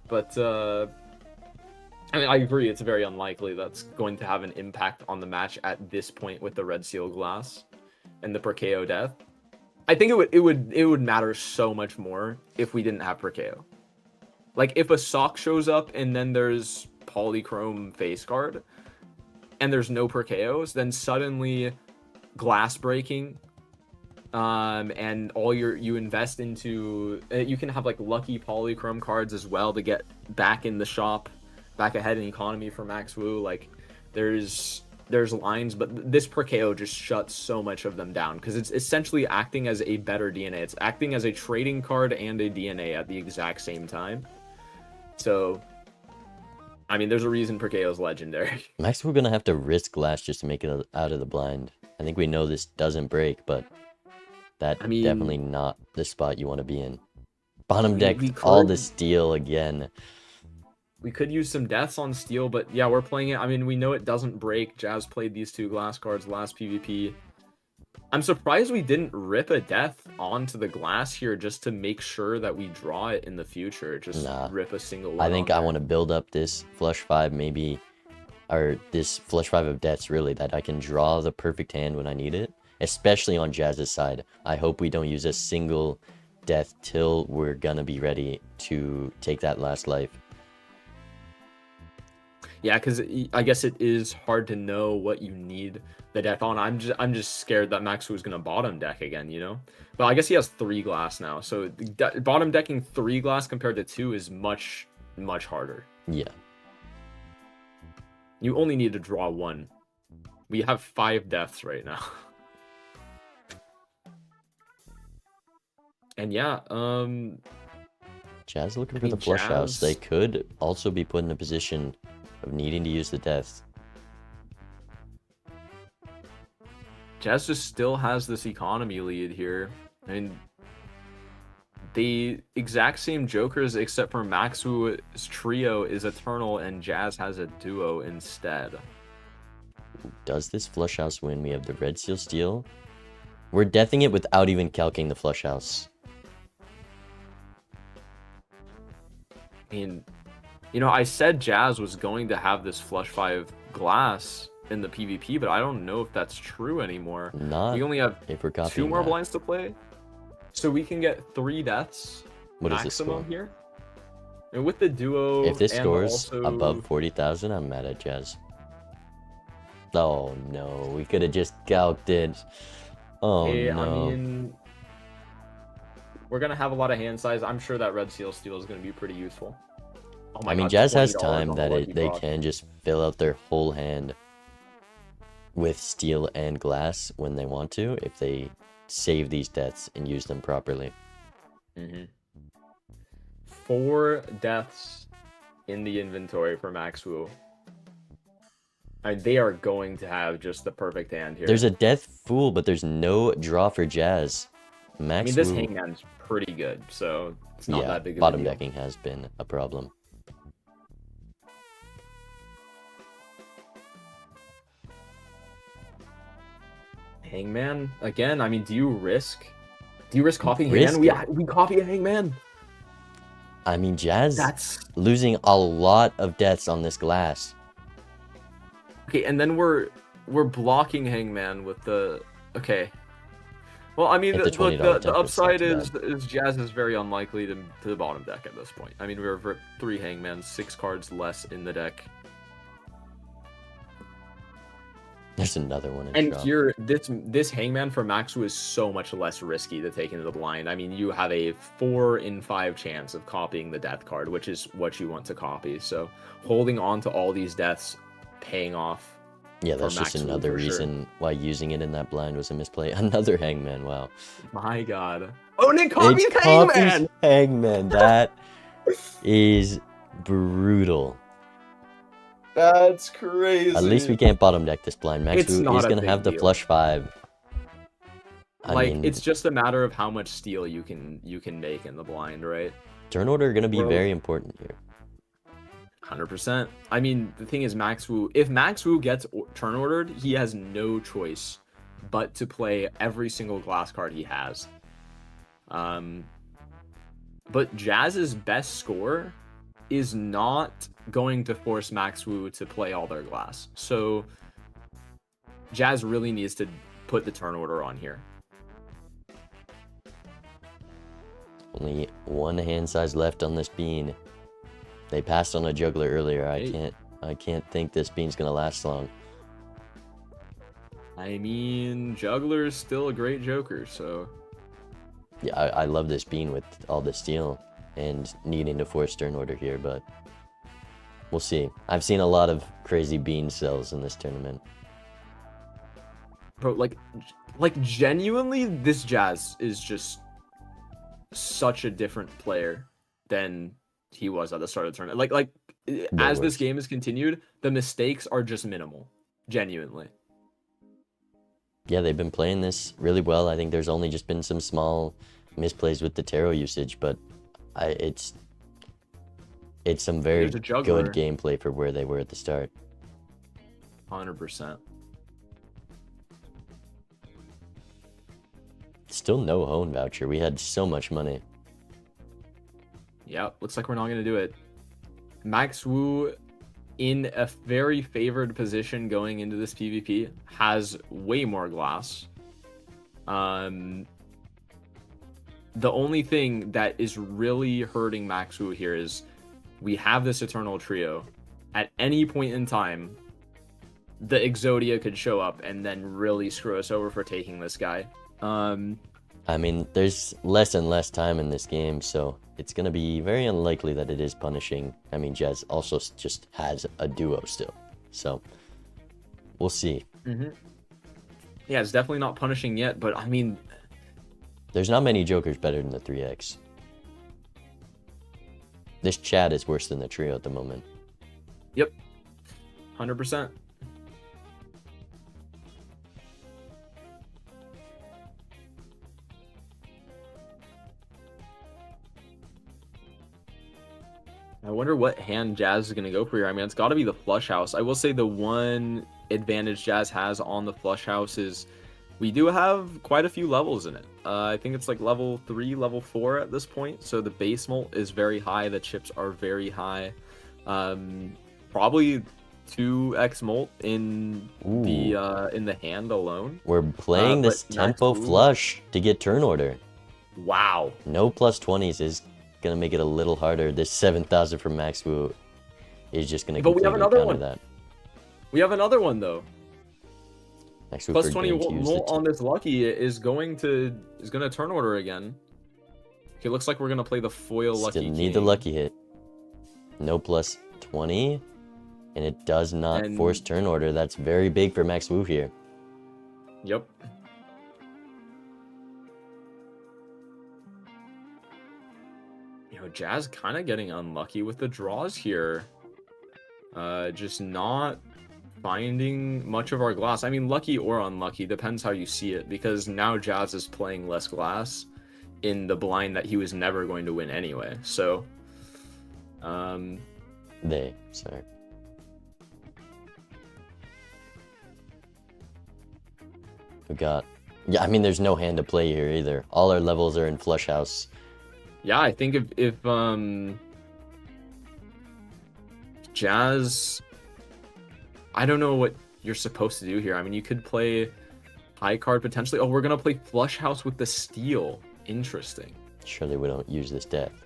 But I mean, I agree. It's very unlikely that's going to have an impact on the match at this point with the red seal glass and the Perkeo death. I think it would matter so much more if we didn't have Perkeo. Like if a sock shows up and then there's polychrome face card and there's no Perkeos, then suddenly glass breaking and all you invest into, you can have like lucky polychrome cards as well to get back in the shop, back ahead in economy for Max Wu. Like there's lines, but this Perkeo just shuts so much of them down because it's essentially acting as a better DNA. It's acting as a trading card and a DNA at the exact same time. So, I mean, there's a reason Perkeo's legendary. Max, we're gonna have to risk glass just to make it out of the blind. I think we know this doesn't break, but that's definitely not the spot you want to be in. Bottom deck, all the steel again. We could use some deaths on steel, but yeah, we're playing it. I mean, we know it doesn't break. Jazz played these 2 glass cards last PvP. I'm surprised we didn't rip a death onto the glass here just to make sure that we draw it in the future. Just rip a single one. I think I want to build up this flush 5 maybe, or this flush 5 of deaths really, that I can draw the perfect hand when I need it, especially on Jazz's side. I hope we don't use a single death till we're gonna be ready to take that last life. Yeah, because I guess it is hard to know what you need the death on. I'm just scared that Maxu is gonna bottom deck again, you know. But I guess he has 3 glass now, so bottom decking 3 glass compared to 2 is much harder. Yeah. You only need to draw 1. We have 5 deaths right now. And yeah, Jazz looking I for the mean, flush house. Jazz- They could also be put in a position of needing to use the death. Jazz just still has this economy lead here. I mean, the exact same jokers except for Maxu's trio is Eternal and Jazz has a duo instead. Does this flush house win? We have the red seal steal. We're deathing it without even calcing the flush house. I mean, you know, I said Jazz was going to have this flush 5 glass in the PvP, but I don't know if that's true anymore. Not We only have if we're 2 copying more that. blinds to play, so we can get 3 deaths What is this maximum score? here. And with the duo, If this and scores also... above 40,000, I'm mad at Jazz. Oh no, we could have just calced it. Oh Hey, no. I mean, we're gonna have a lot of hand size. I'm sure that red seal steal is gonna be pretty useful. Oh my I mean, God, Jazz has $20 time on that the Lucky they Box. can just fill out their whole hand with steel and glass when they want to, if they save these deaths and use them properly. 4 deaths in the inventory for Max Wu. And they are going to have just the perfect hand here. There's a death fool, but there's no draw for Jazz. I Max mean, this Wu- hangman's pretty good, so it's not yeah, that big of bottom a deal. decking has been a problem. Hangman again. I mean, do you risk copying Risk Hangman? We copy a Hangman. I mean, Jazz That's losing a lot of deaths on this glass. okay, and then we're blocking Hangman with the okay. Well, I mean, Hit the look, $20 the template's not upside too is Jazz is very unlikely to the bottom deck at this point. I mean, we're 3 Hangmans, 6 cards less in the deck. There's another one in And drop. here, this Hangman for Maxu is so much less risky to take into the blind. I mean, you have a 4 in 5 chance of copying the death card, which is what you want to copy. So holding on to all these deaths, paying off. Yeah, that's for just Maxu, another for sure. reason why using it in that blind was a misplay. Another Hangman, wow. My God. Oh, and it copies It copies Hangman! Hangman. That is brutal. That's crazy. At least we can't bottom deck this blind. Max It's Wu not is a gonna big have the deal. flush 5. It's just a matter of how much steal you can make in the blind, right? turn order gonna be Bro. very important here. 100%. I mean, the thing is, if Max Wu gets turn ordered, he has no choice but to play every single glass card he has. But Jazz's best score is not going to force Max Wu to play all their glass. So Jazz really needs to put the turn order on here. Only one hand size left on this bean. They passed on a juggler earlier. Hey. I can't think this bean's gonna last long. I mean, Juggler's still a great joker, so... Yeah, I love this bean with all the steel and needing to force turn order here, but we'll see. I've seen a lot of crazy bean sells in this tournament. Bro, like genuinely, this Jazz is just such a different player than he was at the start of the tournament. Like as this worse. game has continued, the mistakes are just minimal. Genuinely. Yeah, they've been playing this really well. I think there's only just been some small misplays with the tarot usage, but it's some very There's a juggler. good gameplay for where they were at the start. 100%. Still no hone voucher. We had so much money. Yeah, looks like we're not gonna do it. Max Wu, in a very favored position going into this PvP, has way more glass. the only thing that is really hurting Max Wu here is we have this Eternal Trio. At any point in time, the Exodia could show up and then really screw us over for taking this guy. I mean, there's less and less time in this game, so it's going to be very unlikely that it is punishing. I mean, Jazz also just has a duo still, so we'll see. Yeah, it's definitely not punishing yet, but I mean... There's not many Jokers better than the 3X. This Chad is worse than the trio at the moment. Yep. 100%. I wonder what hand Jazz is going to go for here. I mean, it's got to be the flush house. I will say the one advantage Jazz has on the flush house is we do have quite a few levels in it. I think it's like level 3, level 4 at this point. So the base mult is very high. The chips are very high. Probably 2x mult in the hand alone. We're playing this tempo flush to get turn order. Wow. No plus 20s is gonna make it a little harder. This 7,000 from Max Wu is just gonna completely counter that. We have another one though. Max Wu Plus 20 mult on this Lucky is gonna turn order again. Okay, looks like we're gonna play the foil Lucky. Still need the Lucky hit. No plus 20, and it does not force turn order. That's very big for Max Wu here. Yep. Jazz kind of getting unlucky with the draws here. Just not finding much of our glass. I mean, lucky or unlucky, depends how you see it, because now Jazz is playing less glass in the blind that he was never going to win anyway. So, sorry. We got, yeah, I mean, there's no hand to play here either. All our levels are in flush house. Yeah, I think if Jazz, I don't know what you're supposed to do here. I mean, you could play high card potentially. Oh, we're gonna play flush house with the steal. Interesting. Surely we don't use this death.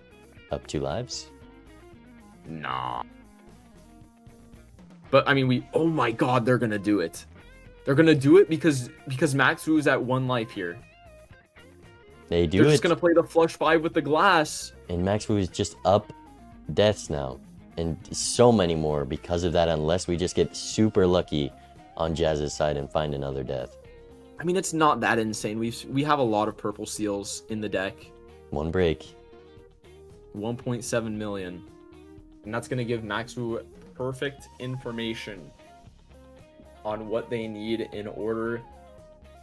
Up 2 lives? Nah. But I mean, oh my god, they're gonna do it. They're gonna do it because Max Wu is at 1 life here. They're just gonna play the flush 5 with the glass. And Max Wu is just up deaths now. And so many more because of that, unless we just get super lucky on Jazz's side and find another death. I mean, it's not that insane. We have a lot of purple seals in the deck. 1 break. 1.7 million. And that's gonna give Max Wu perfect information on what they need in order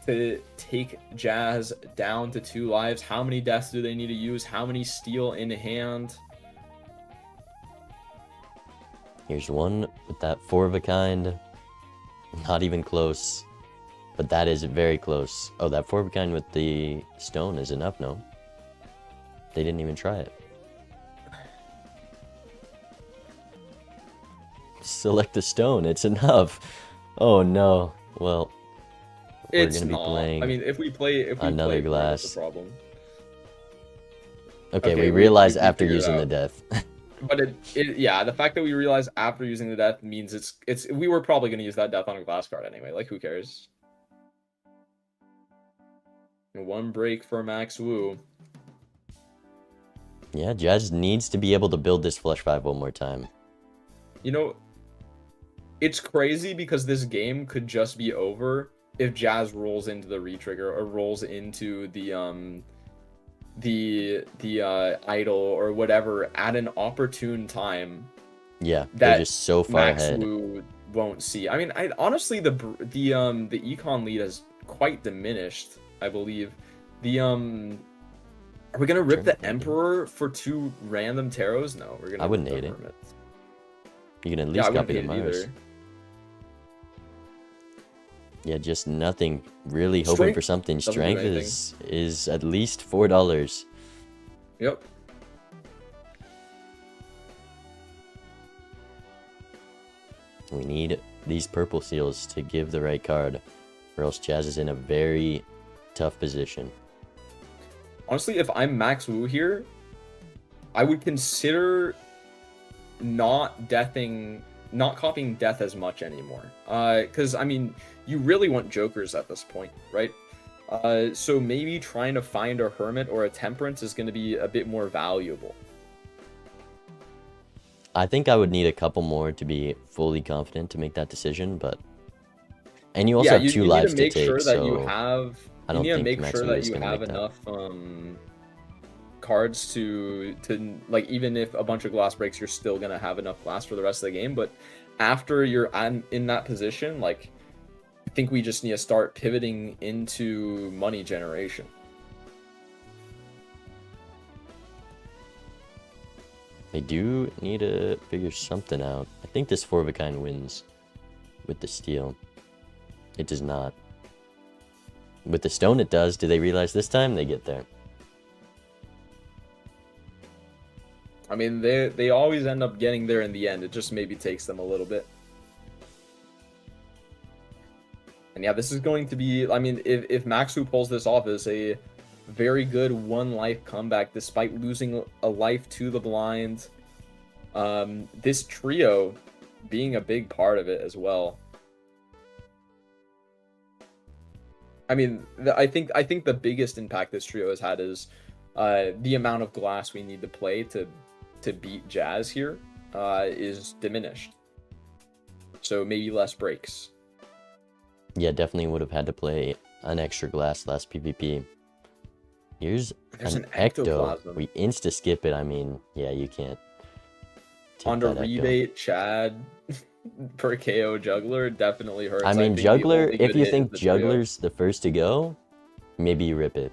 to take Jazz down to 2 lives. How many deaths do they need to use? How many steal in hand? Here's one with that 4 of a kind. Not even close. But that is very close. Oh, that 4 of a kind with the stone is enough, no? They didn't even try it. Select the stone, it's enough. Oh no. Well, we're gonna be playing. I mean, if we play another glass. That's the problem. Okay, we realize after using the death. But yeah, the fact that we realize after using the death means we were probably gonna use that death on a glass card anyway. Like, who cares? 1 break for Max Wu. Yeah, Jazz needs to be able to build this flush 5 one more time. You know, it's crazy because this game could just be over if Jazz rolls into the retrigger or rolls into the idol or whatever at an opportune time. Yeah, they're just so far ahead. Max Wu won't see. I mean, honestly, the econ lead has quite diminished, I believe. Are we gonna rip the Emperor for 2 random tarots? No, we're gonna. I wouldn't hate it. You can at least copy the Mars. Yeah, just nothing. Really hoping for something. Strength is at least $4. Yep. We need these purple seals to give the right card, or else Jazz is in a very tough position. Honestly, if I'm Max Wu here, I would consider not copying death as much anymore. Because, I mean, you really want jokers at this point, right? So maybe trying to find a hermit or a temperance is going to be a bit more valuable. I think I would need a couple more to be fully confident to make that decision, but... And you also have two lives to take, sure so... You need to make sure that you have enough cards to like, even if a bunch of glass breaks, you're still gonna have enough glass for the rest of the game. But after you're in that position, like, I think we just need to start pivoting into money generation. They do need to figure something out. I think this 4 of a kind wins with the steel. It does not. With the stone it does. Do they realize this time? They get there. I mean, they always end up getting there in the end. It just maybe takes them a little bit. And yeah, this is going to be... I mean, if Max Wu pulls this off, it's a very good one-life comeback despite losing a life to the blind. This trio being a big part of it as well. I mean, I think the biggest impact this trio has had is the amount of glass we need to play to beat Jazz here is diminished. So maybe less breaks. Yeah, definitely would have had to play an extra glass last PvP. Here's an ecto. We insta skip it. I mean, yeah, you can't. Under rebate, Chad per KO juggler definitely hurts. I mean, juggler. If you think juggler's the first to go, maybe you rip it.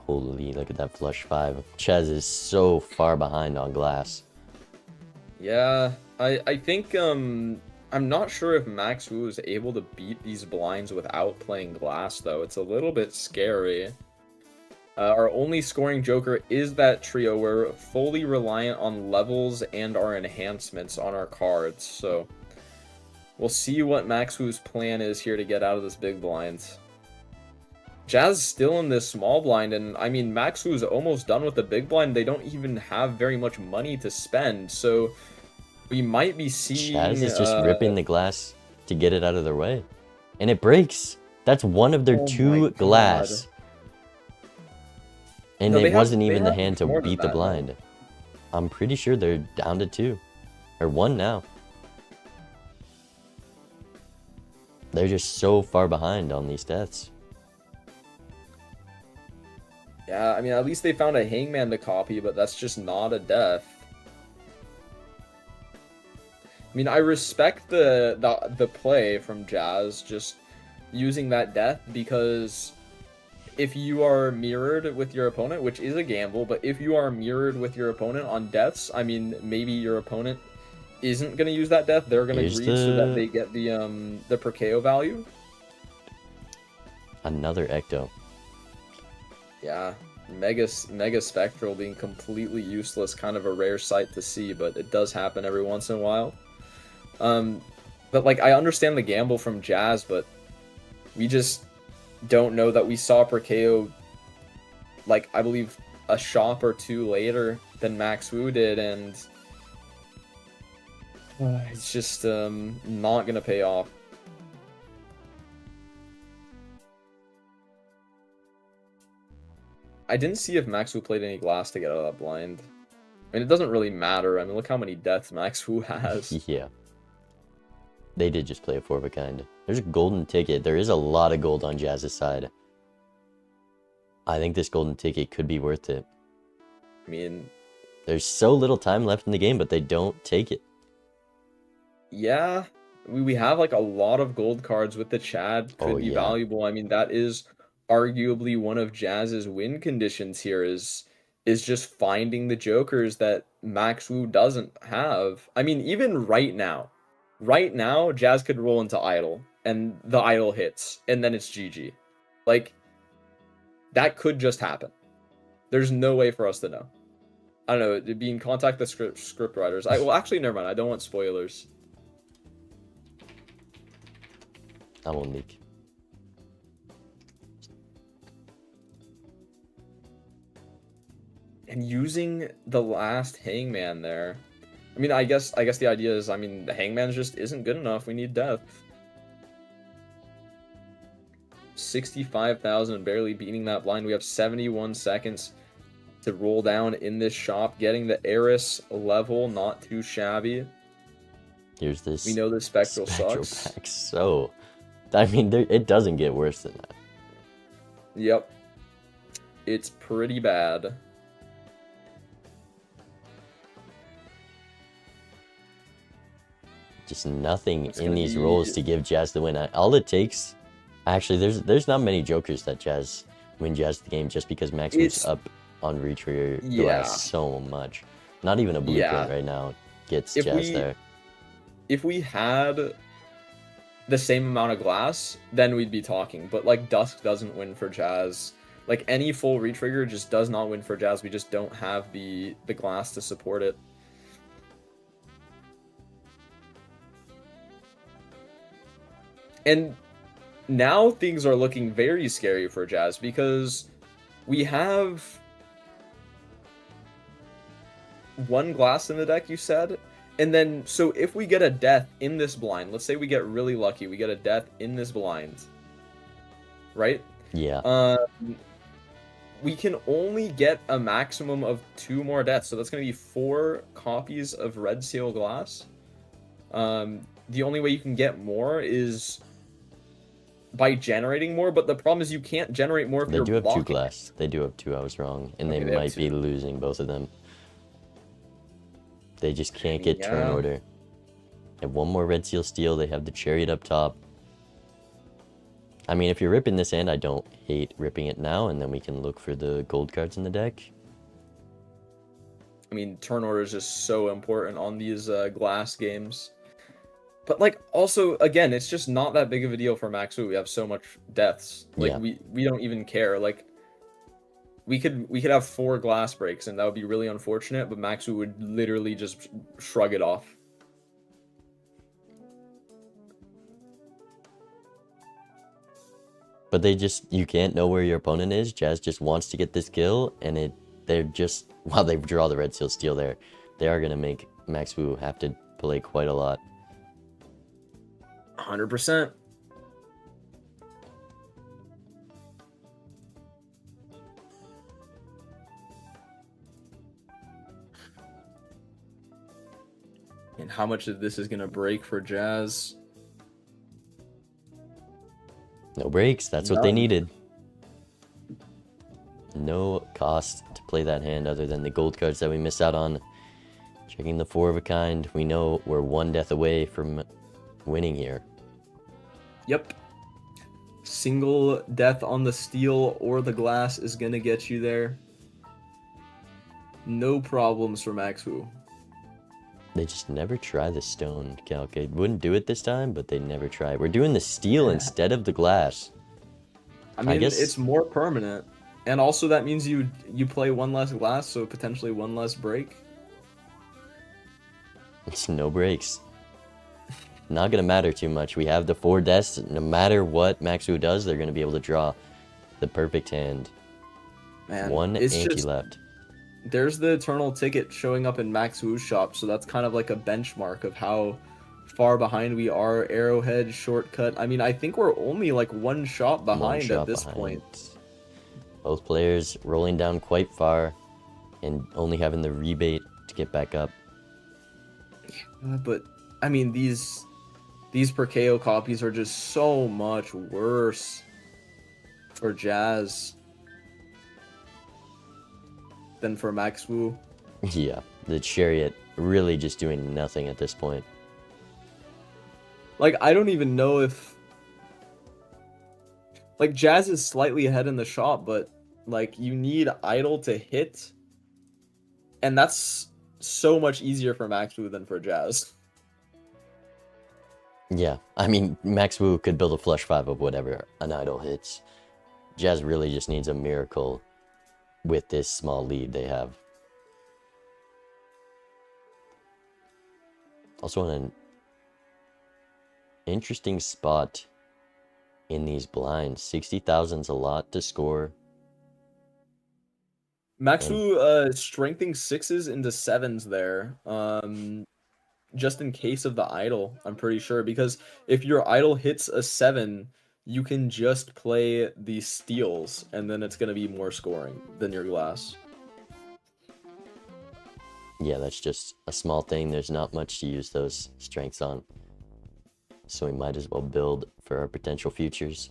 Holy, look at that flush 5. Chaz is so far behind on glass. Yeah, I think I'm not sure if Max Wu is able to beat these blinds without playing glass, though. It's a little bit scary. Our only scoring joker is that trio. We're fully reliant on levels and our enhancements on our cards, so we'll see what Max Wu's plan is here to get out of this big blind. Jazz still in this small blind, and I mean, Max Wu's almost done with the big blind. They don't even have very much money to spend, so we might be seeing... Jazz is just ripping the glass to get it out of their way. And it breaks. That's one of their 2 glass. And no, it wasn't even the hand to beat the blind. Though. I'm pretty sure they're down to 2. Or 1 now. They're just so far behind on these deaths. Yeah, I mean, at least they found a hangman to copy, but that's just not a death. I mean, I respect the play from Jazz, just using that death, because if you are mirrored with your opponent, which is a gamble, but if you are mirrored with your opponent on deaths, I mean, maybe your opponent isn't going to use that death. They're going to greed so that they get the per KO value. Another ecto. Yeah, Mega Spectral being completely useless, kind of a rare sight to see, but it does happen every once in a while. But like, I understand the gamble from Jazz, but we just don't know that we saw per KO, like, I believe a shop or 2 later than Max Wu did, and it's just not gonna pay off. I didn't see if Max Wu played any glass to get out of that blind. I mean, it doesn't really matter. I mean, look how many deaths Max Wu has. Yeah. They did just play a 4 of a kind. There's a golden ticket. There is a lot of gold on Jazz's side. I think this golden ticket could be worth it. I mean, there's so little time left in the game, but they don't take it. Yeah. We have like a lot of gold cards with the Chad. Could be valuable. I mean, that is arguably one of Jazz's win conditions here is just finding the jokers that Max Wu doesn't have. I mean, even right now, Jazz could roll into idle, and the idle hits, and then it's GG. Like, that could just happen. There's no way for us to know. I don't know, it'd be in contact the script writers. Well, actually, never mind. I don't want spoilers. I won't leak. And using the last hangman there. I mean, I guess the idea is, I mean, the hangman just isn't good enough. We need death. 65,000, barely beating that blind. We have 71 seconds to roll down in this shop. Getting the Eris level, not too shabby. Here's this. We know the Spectral sucks. Pack. So, I mean, it doesn't get worse than that. Yep. It's pretty bad. Just nothing in these rolls to give Jazz the win. All it takes, actually, there's not many jokers that win Jazz the game just because Max moves up on retrigger glass so much. Not even a blueprint right now gets Jazz there. If we had the same amount of glass, then we'd be talking. But like Dusk doesn't win for Jazz. Like any full retrigger just does not win for Jazz. We just don't have the glass to support it. And now things are looking very scary for Jazz because we have one glass in the deck, you said? And then, so if we get a death in this blind, let's say we get really lucky, we get a death in this blind, right? Yeah. We can only get a maximum of 2 more deaths, so that's going to be 4 copies of Red Seal Glass. The only way you can get more is by generating more, but the problem is you can't generate more if they you're do have blocking. 2 glass. They do have 2, I was wrong. And Okay, they might be losing both of them. They just can't get turn order. They have 1 more Red Seal Steel. They have the Chariot up top. I mean, if you're ripping this hand, I don't hate ripping it now, and then we can look for the gold cards in the deck. I mean, turn order is just so important on these glass games. But, like, also, again, it's just not that big of a deal for Max Wu. We have so much deaths. Like, we don't even care. Like, we could have 4 glass breaks, and that would be really unfortunate, but Max Wu would literally just shrug it off. But you can't know where your opponent is. Jazz just wants to get this kill, and they're just, while they draw the Red Seal Steel there, they are going to make Max Wu have to play quite a lot. 100%. And how much of this is going to break for Jazz? No breaks. That's what they needed. No cost to play that hand other than the gold cards that we missed out on. Checking the 4 of a kind. We know we're 1 death away from winning here. Yep. Single death on the steel or the glass is going to get you there. No problems for Max Wu. They just never try the stone calc. They wouldn't do it this time, but they never try. We're doing the steel instead of the glass. I mean, it's more permanent. And also that means you play 1 less glass, so potentially 1 less break. It's no breaks. Not going to matter too much. We have the 4 deaths. No matter what Max Wu does, they're going to be able to draw the perfect hand. Man, 1 ante left. There's the Eternal Ticket showing up in Max Wu's shop, so that's kind of like a benchmark of how far behind we are. Arrowhead, Shortcut. I mean, I think we're only like 1 shot behind at this point. Both players rolling down quite far and only having the rebate to get back up. But, I mean, these per KO copies are just so much worse for Jazz than for Max Wu. Yeah, the Chariot really just doing nothing at this point. Like, I don't even know if... Like, Jazz is slightly ahead in the shop, but, like, you need Idol to hit. And that's so much easier for Max Wu than for Jazz. Yeah, I mean, Max Wu could build a flush 5 of whatever an Idol hits. Jazz really just needs a miracle with this small lead they have. Also in an interesting spot in these blinds. 60,000's a lot to score. Maxu strengthening 6s into 7s there. Just in case of the idle, I'm pretty sure, because if your idle hits a 7, you can just play the steals, and then it's gonna be more scoring than your glass. Yeah, that's just a small thing. There's not much to use those strengths on. So we might as well build for our potential futures.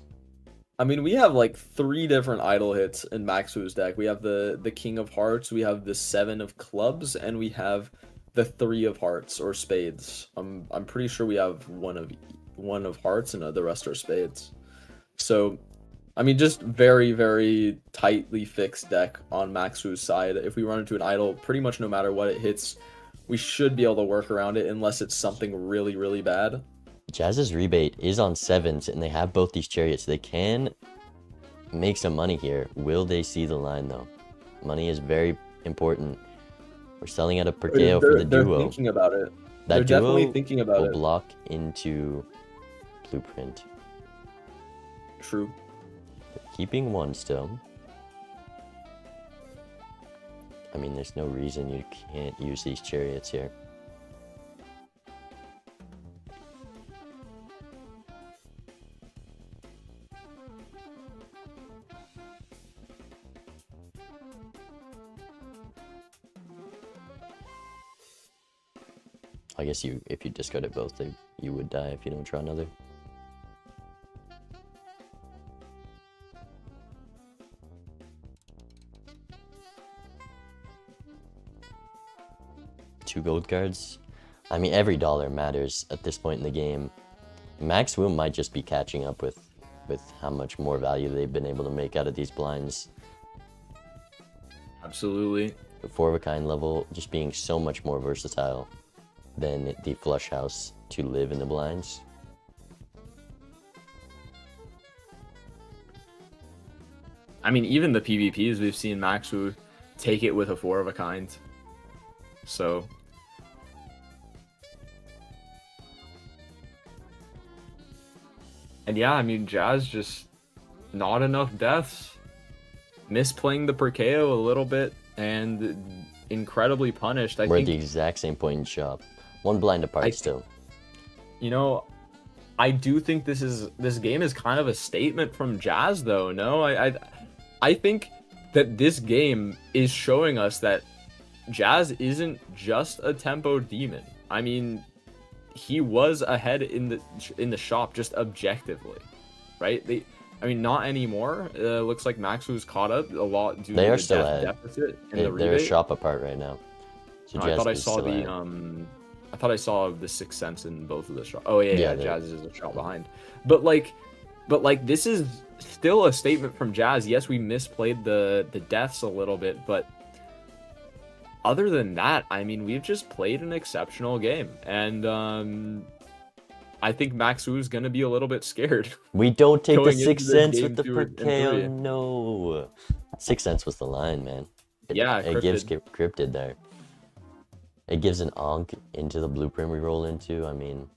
I mean, we have like 3 different idle hits in Maxu's deck. We have the King of Hearts, we have the 7 of Clubs, and we have the 3 of Hearts or Spades. I'm pretty sure we have one of Hearts and the rest are Spades. So, I mean, just very, very tightly fixed deck on Maxu's side. If we run into an idle, pretty much no matter what it hits, we should be able to work around it unless it's something really, really bad. Jazz's rebate is on 7s, and they have both these chariots. They can make some money here. Will they see the line, though? Money is very important. We're selling out a Perkeo for the duo. They're thinking about it. That they're duo definitely thinking about will it. block into Blueprint. True. Keeping 1 still. I mean, there's no reason you can't use these chariots here. I guess if you discarded both, you would die if you don't draw another. Two gold cards. I mean, every dollar matters at this point in the game. Max Will might just be catching up with how much more value they've been able to make out of these blinds. Absolutely. The 4-of-a-kind level just being so much more versatile than the flush house to live in the blinds. I mean, even the PvPs, we've seen Maxu take it with a 4-of-a-kind. So... And yeah, I mean, Jazz just not enough deaths. Misplaying the Perkeo a little bit and incredibly punished. We're at the exact same point in shop. 1 blind apart still. You know, I do think this game is kind of a statement from Jazz, though. No, I think that this game is showing us that Jazz isn't just a tempo demon. I mean, he was ahead in the shop just objectively, right? I mean, not anymore. Looks like Maxu's caught up a lot due to the still death ahead. deficit and They're the rebate. shop apart right now. So No, I thought I is saw still the ahead. I thought I saw the Sixth Sense in both of the shots. Oh yeah, they- Jazz is a shot behind. But like this is still a statement from Jazz. Yes, we misplayed the deaths a little bit, but other than that, I mean, we've just played an exceptional game, and I think Maxu is gonna be a little bit scared. We don't take the going into 6 this cents game with the 2 and 3. Perkeo. No. 6 cents was the line, man. It gives cryptid there. It gives an onk into the blueprint we roll into. I mean,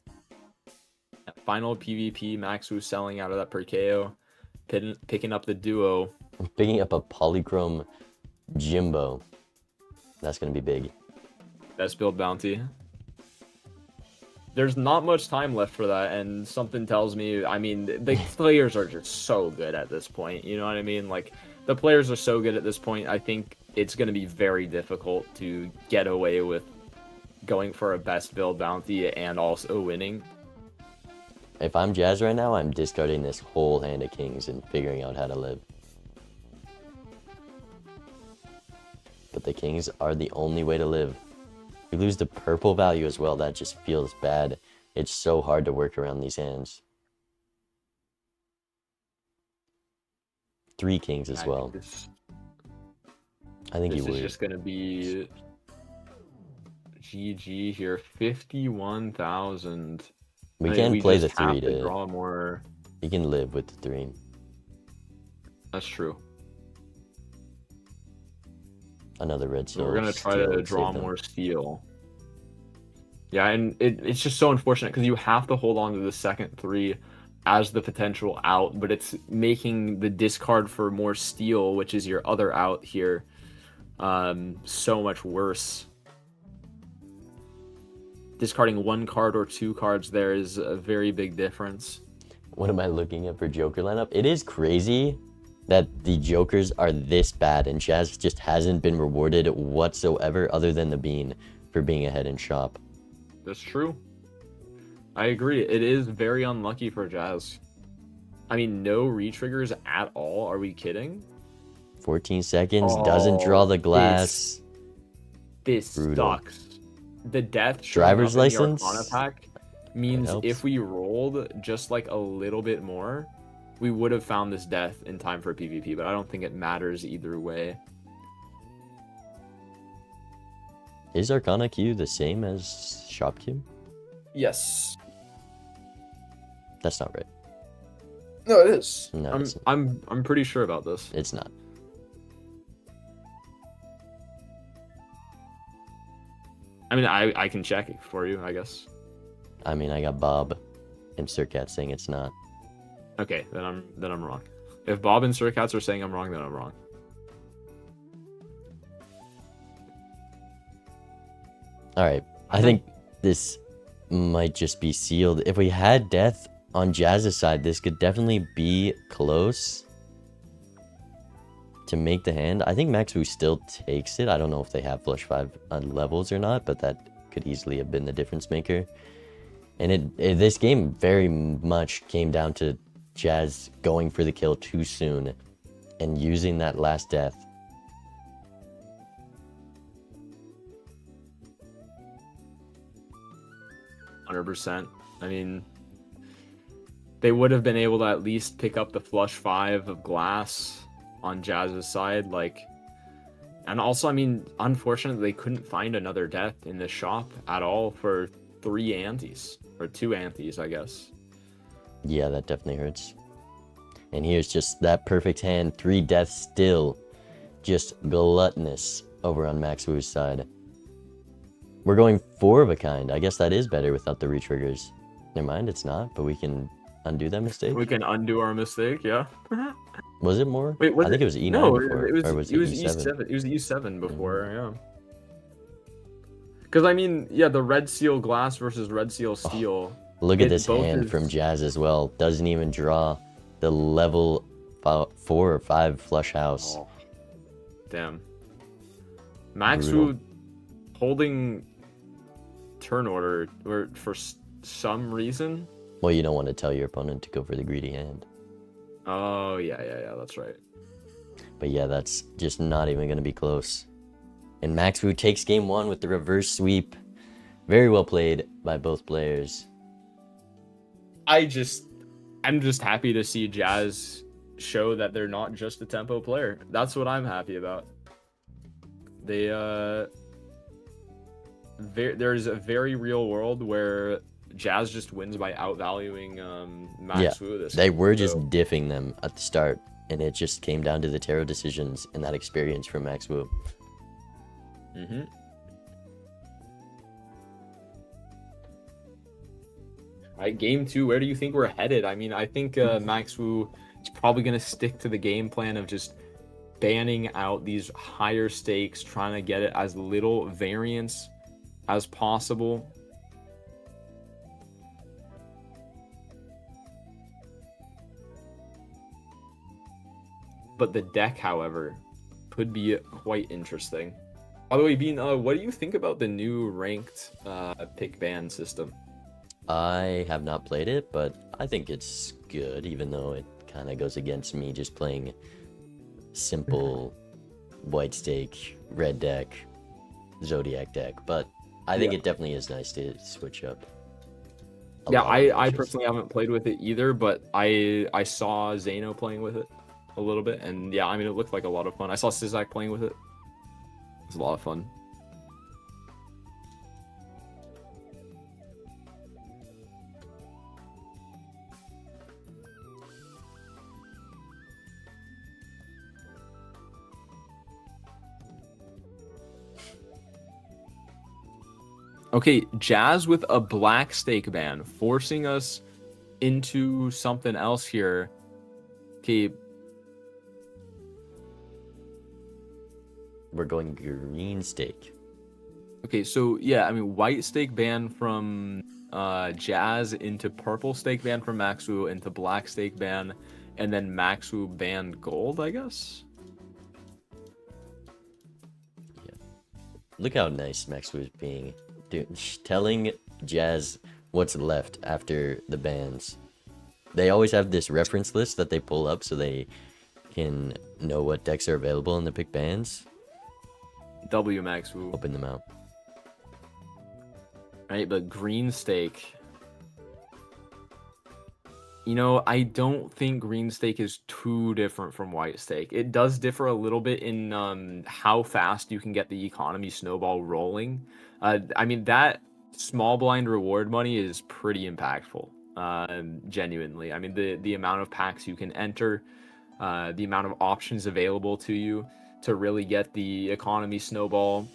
Final PvP, Maxu selling out of that Perkeo, picking up the duo. picking up a polychrome Jimbo. That's gonna be big. Best build bounty. There's not much time left for that, and something tells me, I mean, the players are just so good at this point, you know what I mean? Like, the players are so good at this point, I think it's going to be very difficult to get away with going for a best build bounty and also winning. If I'm Jazz right now, I'm discarding this whole hand of kings and figuring out how to live. But the kings are the only way to live. We lose the purple value as well. That just feels bad. It's so hard to work around these hands. 3 kings as well. I think he This would. is just going to be GG here. 51,000. We can play the 3 to to draw more. You can live with the 3. That's true. Another red So seal. we're gonna try steal to and draw save them. more steel. Yeah, and it's just so unfortunate because you have to hold on to the second 3 as the potential out, but it's making the discard for more steel, which is your other out here, so much worse. Discarding 1 card or 2 cards there is a very big difference. What am I looking at for Joker lineup? It is crazy that the Jokers are this bad and Jazz just hasn't been rewarded whatsoever other than the bean for being ahead in shop. That's true. I agree. It is very unlucky for Jazz. I mean, no retriggers at all. Are we kidding? 14 seconds, doesn't draw the glass. This Brutal. sucks. The death showing Driver's up in the license? Arcana pack means helps. if we rolled just like a little bit more, we would have found this death in time for PvP, but I don't think it matters either way. Is Arcana Q the same as Shop Q? Yes. That's not right. No, it is. No, it's, I'm pretty sure about this. it's not. I mean, I can check it for you, I guess. I mean, I got Bob and Sircat saying it's not. Okay, then I'm wrong. If Bob and Sircats are saying I'm wrong, then I'm wrong. All right, I think this might just be sealed. If we had death on Jazz's side, this could definitely be close to make the hand. I think Max Wu still takes it. I don't know if they have flush 5 levels or not, but that could easily have been the difference maker. And this game very much came down to Jazz going for the kill too soon and using that last death. %. I mean, they would have been able to at least pick up the flush 5 of glass on Jazz's side, like, and also, I mean, unfortunately, they couldn't find another death in the shop at all for 3 antes, or 2 antes, I guess. Yeah, that definitely hurts. And here's just that perfect hand, 3 deaths still, just gluttonous over on Max Wu's side. We're going 4 of a kind. I guess that is better without the retriggers. Never mind, it's not, but we can undo that mistake. We can undo our mistake, yeah. Was it more? Wait, I think it was E9 no, before. it was, or was it was E7? E7. It was E7 before, yeah. Because I mean, yeah, the red seal glass versus red seal steel. Look at it this both hand is- from Jazz as well. Doesn't even draw the level 4 or 5 flush house. Oh, damn. Max Brutal. Wu holding turn order or for some reason. Well, you don't want to tell your opponent to go for the greedy hand. Oh yeah, that's right. But yeah, that's just not even going to be close. And Max Wu takes game 1 with the reverse sweep. Very well played by both players. I'm just happy to see Jazz show that they're not just a tempo player. That's what I'm happy about. They there's a very real world where Jazz just wins by outvaluing Max Wu this They time, were just so- diffing them at the start, and it just came down to the tarot decisions and that experience from Max Wu. Mm-hmm. All right, game 2. Where do you think we're headed? I mean, I think Max Wu is probably going to stick to the game plan of just banning out these higher stakes, trying to get it as little variance as possible. But the deck, however, could be quite interesting. By the way, Bean, what do you think about the new ranked pick ban system? I have not played it, but I think it's good, even though it kind of goes against me just playing simple white stake, red deck, Zodiac deck. But I think it definitely is nice to switch up. a Yeah, lot of I matches. personally haven't played with it either, but I saw Zeno playing with it a little bit, and yeah, I mean, it looked like a lot of fun. I saw Sizak playing with it. It was a lot of fun. Okay, Jazz with a black stake ban, forcing us into something else here. Okay, we're going green stake. Okay, so yeah, I mean, white stake ban from Jazz into purple stake ban from Maxu into black stake ban, and then Maxu banned gold, I guess. Look how nice Max was being, dude, telling Jazz what's left after the bans. They always have this reference list that they pull up so they can know what decks are available in the pick bans. W Maxu. Open them out. Right, but green stake. You know, I don't think green stake is too different from white stake. It does differ a little bit in how fast you can get the economy snowball rolling. I mean, that small blind reward money is pretty impactful, genuinely. I mean, the amount of packs you can enter, the amount of options available to you to really get the economy snowball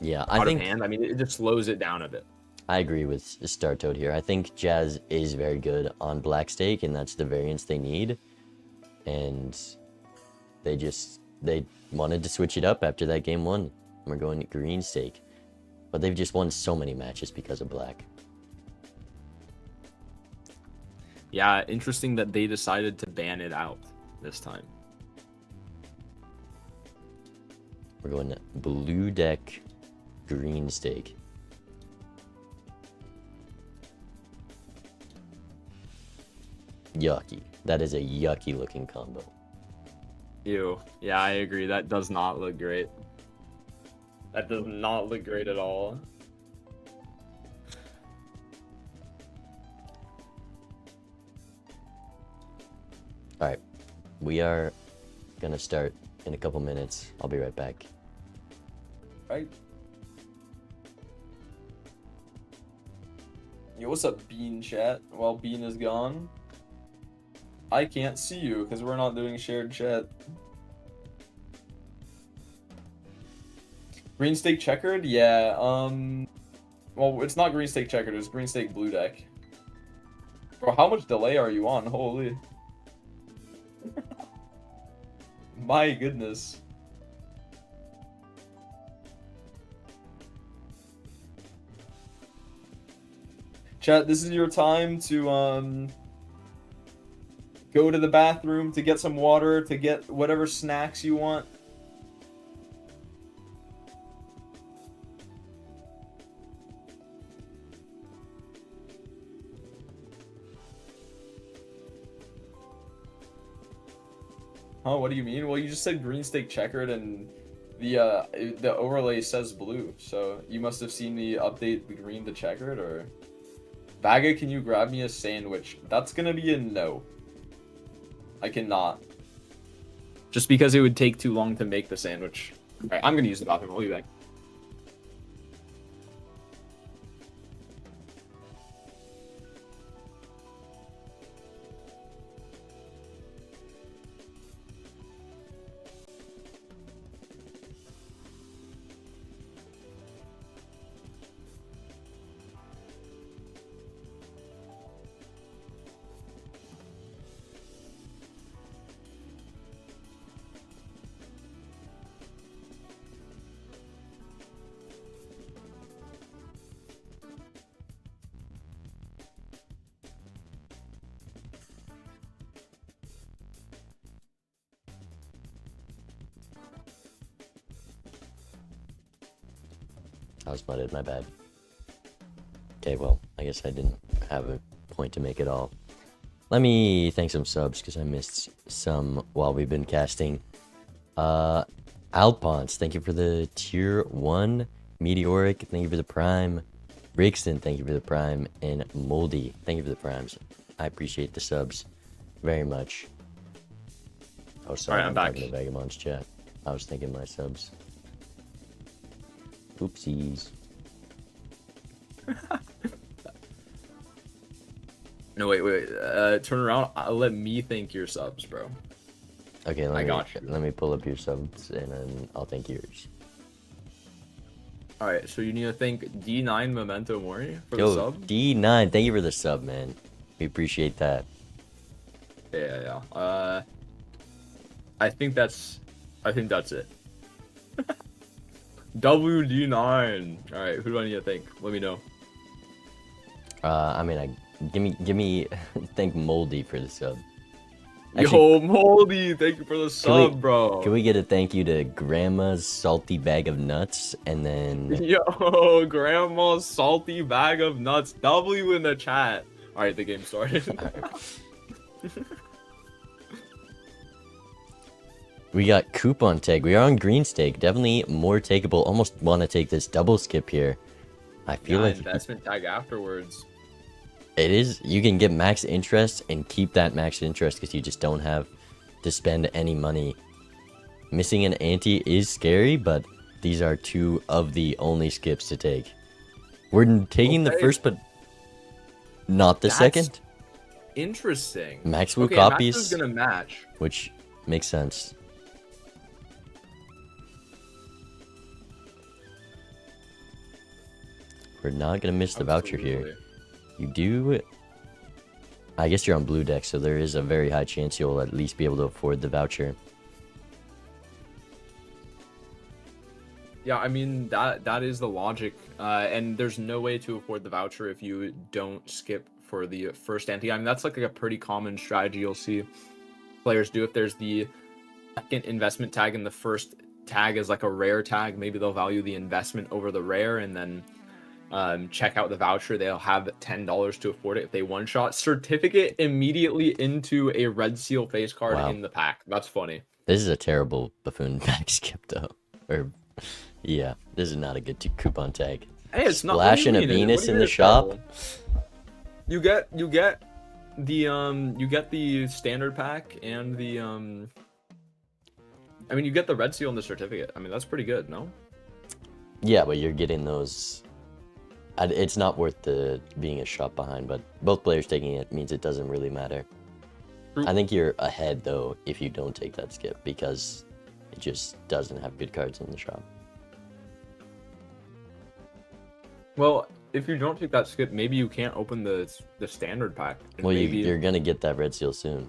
Yeah, out of hand. I mean, it just slows it down a bit. I agree with Star Toad here. I think Jazz is very good on black stake, and that's the variance they need. And they wanted to switch it up after that game 1. We're going to green stake. But they've just won so many matches because of black. Yeah, interesting that they decided to ban it out this time. We're going to blue deck, green stake. Yucky. That is a yucky looking combo. Ew. Yeah, I agree. That does not look great. That does not look great at all. Alright. We are gonna start in a couple minutes. I'll be right back. Right? Yo, what's up, Bean chat? While Bean is gone, I can't see you because we're not doing shared chat. Green stake checkered? Yeah, well, it's not green stake checkered, it's green stake blue deck. Bro, how much delay are you on? Holy. My goodness. Chat, this is your time to, go to the bathroom, to get some water, to get whatever snacks you want. Huh, what do you mean? Well, you just said green stake checkered and the overlay says blue, so you must have seen the update the green to checkered, or... Baga, can you grab me a sandwich? That's gonna be a no. I cannot. Just because it would take too long to make the sandwich. Alright, I'm gonna use the bathroom. I'll be back. I was mudded, my bad. Okay, well, I guess I didn't have a point to make at all. Let me thank some subs, because I missed some while we've been casting. Alpons, thank you for the tier 1. Meteoric, thank you for the prime. Brixton, thank you for the prime. And Moldy, thank you for the primes. I appreciate the subs very much. Oh, sorry, Alright, I'm back. talking to Vagabond's chat. I was thinking my subs. Oopsies. No, wait. Turn around. Let me thank your subs, bro. Okay, got you. let me pull up your subs and then I'll thank yours. Alright, so you need to thank D9 Memento Mori for the Yo, sub. D9, thank you for the sub, man. We appreciate that. Yeah. I think that's it. WD9. All right, who do I need to thank? Let me know. I mean, give me thank Moldy for the sub. Yo, Moldy, thank you for the sub, bro. Can we get a thank you to Grandma's salty bag of nuts and then Yo, Grandma's salty bag of nuts. W in the chat. All right, the game started. we got coupon tag. We are on green stake. Definitely more takeable. Almost want to take this double skip here. I feel like investment tag afterwards. it is. You can get max interest and keep that max interest because you just don't have to spend any money. Missing an ante is scary, but these are two of the only skips to take. We're taking the first, but not the second. Interesting. Maxwell okay, copies, Max is gonna match, which makes sense. We're not gonna miss the voucher here. You do. I guess you're on blue deck, so there is a very high chance you'll at least be able to afford the voucher. Yeah, I mean that is the logic, and there's no way to afford the voucher if you don't skip for the first ante. I mean that's like a pretty common strategy you'll see players do. If there's the second investment tag and the first tag is like a rare tag, maybe they'll value the investment over the rare, and then check out the voucher. They'll have $10 to afford it if they one shot certificate immediately into a red seal face card in the pack. That's funny. This is a terrible buffoon back skip though. Or yeah, this is not a good coupon tag. Hey, it's not splashing a Venus in the shop. You get the standard pack and the I mean you get the red seal and the certificate. I mean that's pretty good, no? Yeah, but you're getting those. It's not worth being a shot behind, but both players taking it means it doesn't really matter. True. I think you're ahead though if you don't take that skip because it just doesn't have good cards in the shop. Well, if you don't take that skip, maybe you can't open the standard pack. Well, you're gonna get that red seal soon,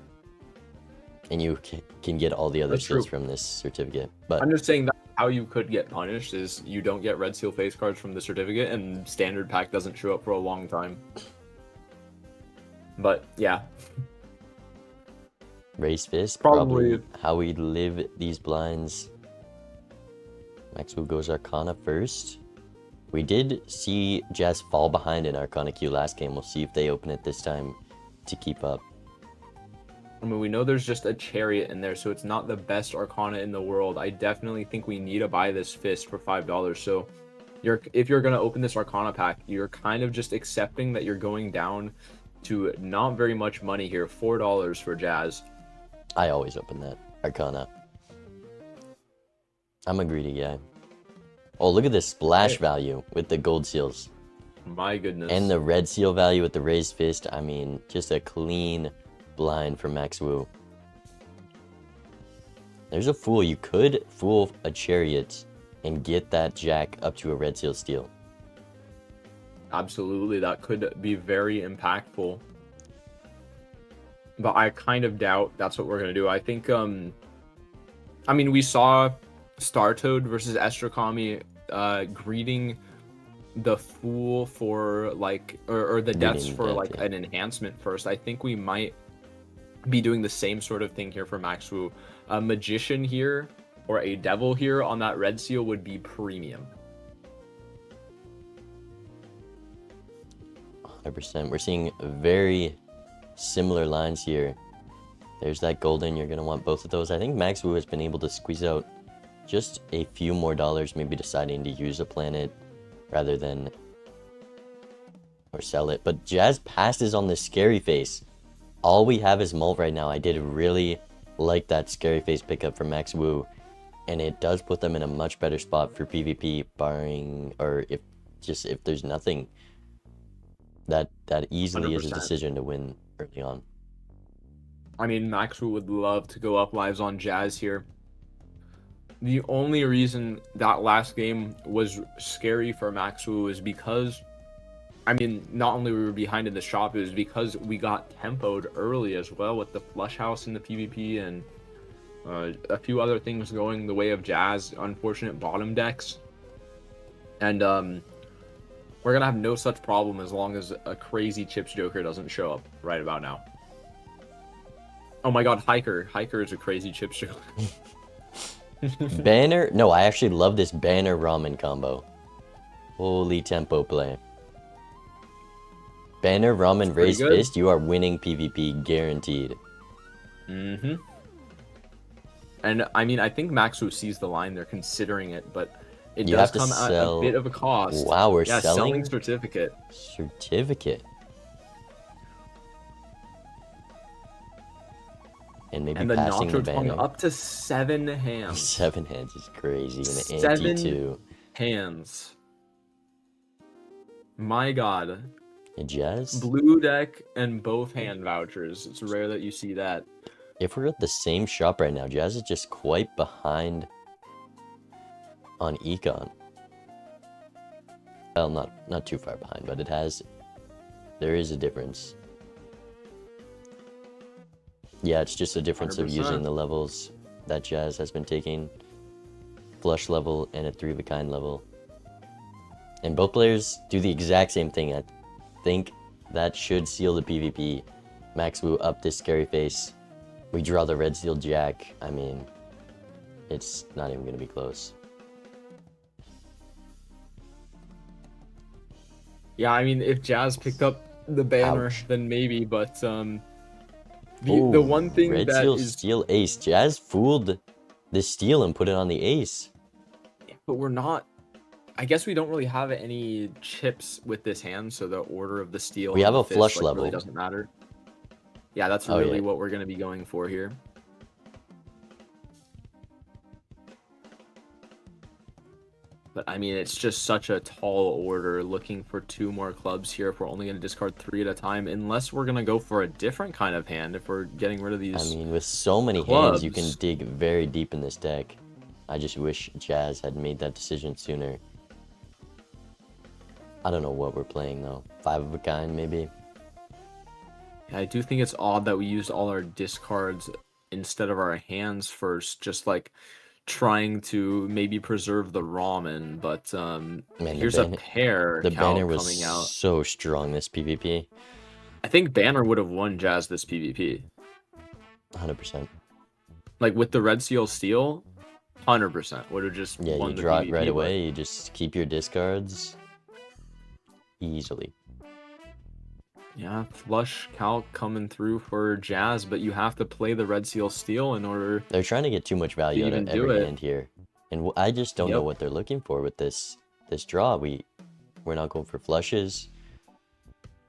and you can get all the other seals from this certificate. But I'm just saying that how you could get punished is you don't get red seal face cards from the certificate, and standard pack doesn't show up for a long time. But yeah, raise fist probably how we live these blinds. Maxwell goes Arcana first. We did see Jazz fall behind in Arcana Q last game. We'll see if they open it this time to keep up. I mean, we know there's just a chariot in there, so it's not the best Arcana in the world. I definitely think we need to buy this fist for $5. So if you're going to open this Arcana pack, you're kind of just accepting that you're going down to not very much money here. $4 for Jazz. I always open that Arcana. I'm a greedy guy. Oh, look at this splash value with the gold seals. My goodness. And the red seal value with the raised fist. I mean, just a clean blind for Max Wu. There's a fool. You could fool a chariot and get that jack up to a red seal steal. Absolutely, that could be very impactful. But I kind of doubt that's what we're going to do. I think, I mean, we saw Star Toad versus Estrakami greeting the fool for like, or the deaths for like an enhancement first. I think we might be doing the same sort of thing here for Max Wu. A magician here or a devil here on that red seal would be premium. 100%. We're seeing very similar lines here. There's that golden. You're going to want both of those. I think Max Wu has been able to squeeze out just a few more dollars, maybe deciding to use a planet rather than or sell it. But Jazz passes on the scary face. All we have is Mult right now. I did really like that scary face pickup from Max Wu, and it does put them in a much better spot for PvP, barring or if there's nothing. That easily 100%. Is a decision to win early on. I mean, Max Wu would love to go up lives on Jazz here. The only reason that last game was scary for Max Wu is because, I mean, not only we were behind in the shop, it was because we got tempoed early as well with the flush house in the PvP, and A few other things going the way of Jazz, unfortunate bottom decks. And we're going to have no such problem as long as a crazy Chips Joker doesn't show up right about now. Oh my god, Hiker. Hiker is a crazy Chips Joker. Banner? No, I actually love this Banner Ramen combo. Holy tempo play. Banner Ramen Raise good. Fist, you are winning PvP guaranteed. Mm-hmm. And I mean, I think Maxu sees the line, they're considering it, but it You does have to come at sell- a bit of a cost. Wow, we're yeah, selling? certificate. Certificate. And maybe And the passing the Nacho's going banner. up to 7 hands. 7 hands is crazy. And an 7 ante too. hands. My god. A Jazz? Blue deck and both hand vouchers. It's rare that you see that. If we're at the same shop right now, Jazz is just quite behind on Econ. Well, not too far behind, but there is a difference. Yeah, it's just a difference of 100%. using the levels that Jazz has been taking. Flush level and a 3-of-a-kind level. And both players do the exact same thing. I think that should seal the PvP. Max Wu up this scary face. We draw the red seal jack. I mean, it's not even going to be close. Yeah, I mean, if Jazz picked up the banner, Ouch. then maybe, but the Ooh, one thing red that seal is... steal ace. Jazz fooled the steal and put it on the ace. But we're not... I guess we don't really have any chips with this hand, so the order of the steal... We have and a the fist, flush like, level. really doesn't matter. Yeah, that's Oh, really yeah. what we're going to be going for here. But I mean, it's just such a tall order looking for 2 more clubs here if we're only going to discard 3 at a time, unless we're going to go for a different kind of hand if we're getting rid of these. I mean, with so many hands, you can clubs. dig very deep in this deck. I just wish Jazz had made that decision sooner. I don't know what we're playing, though. 5-of-a-kind, maybe? Yeah, I do think it's odd that we used all our discards instead of our hands first, just like trying to maybe preserve the ramen, but Man, here's a pair The Cal banner was coming out. so strong this PvP. I think Banner would have won Jazz this PvP. 100%. Like with the Red Seal Steel, 100% would have just Yeah, won you the draw it PvP, right but- away. You just keep your discards easily. Yeah, flush calc coming through for Jazz, but you have to play the Red Seal Steel in order. They're trying to get too much value out even of do every it. hand here. And I just don't know Yep. what they're looking for with this draw. We're not going for flushes.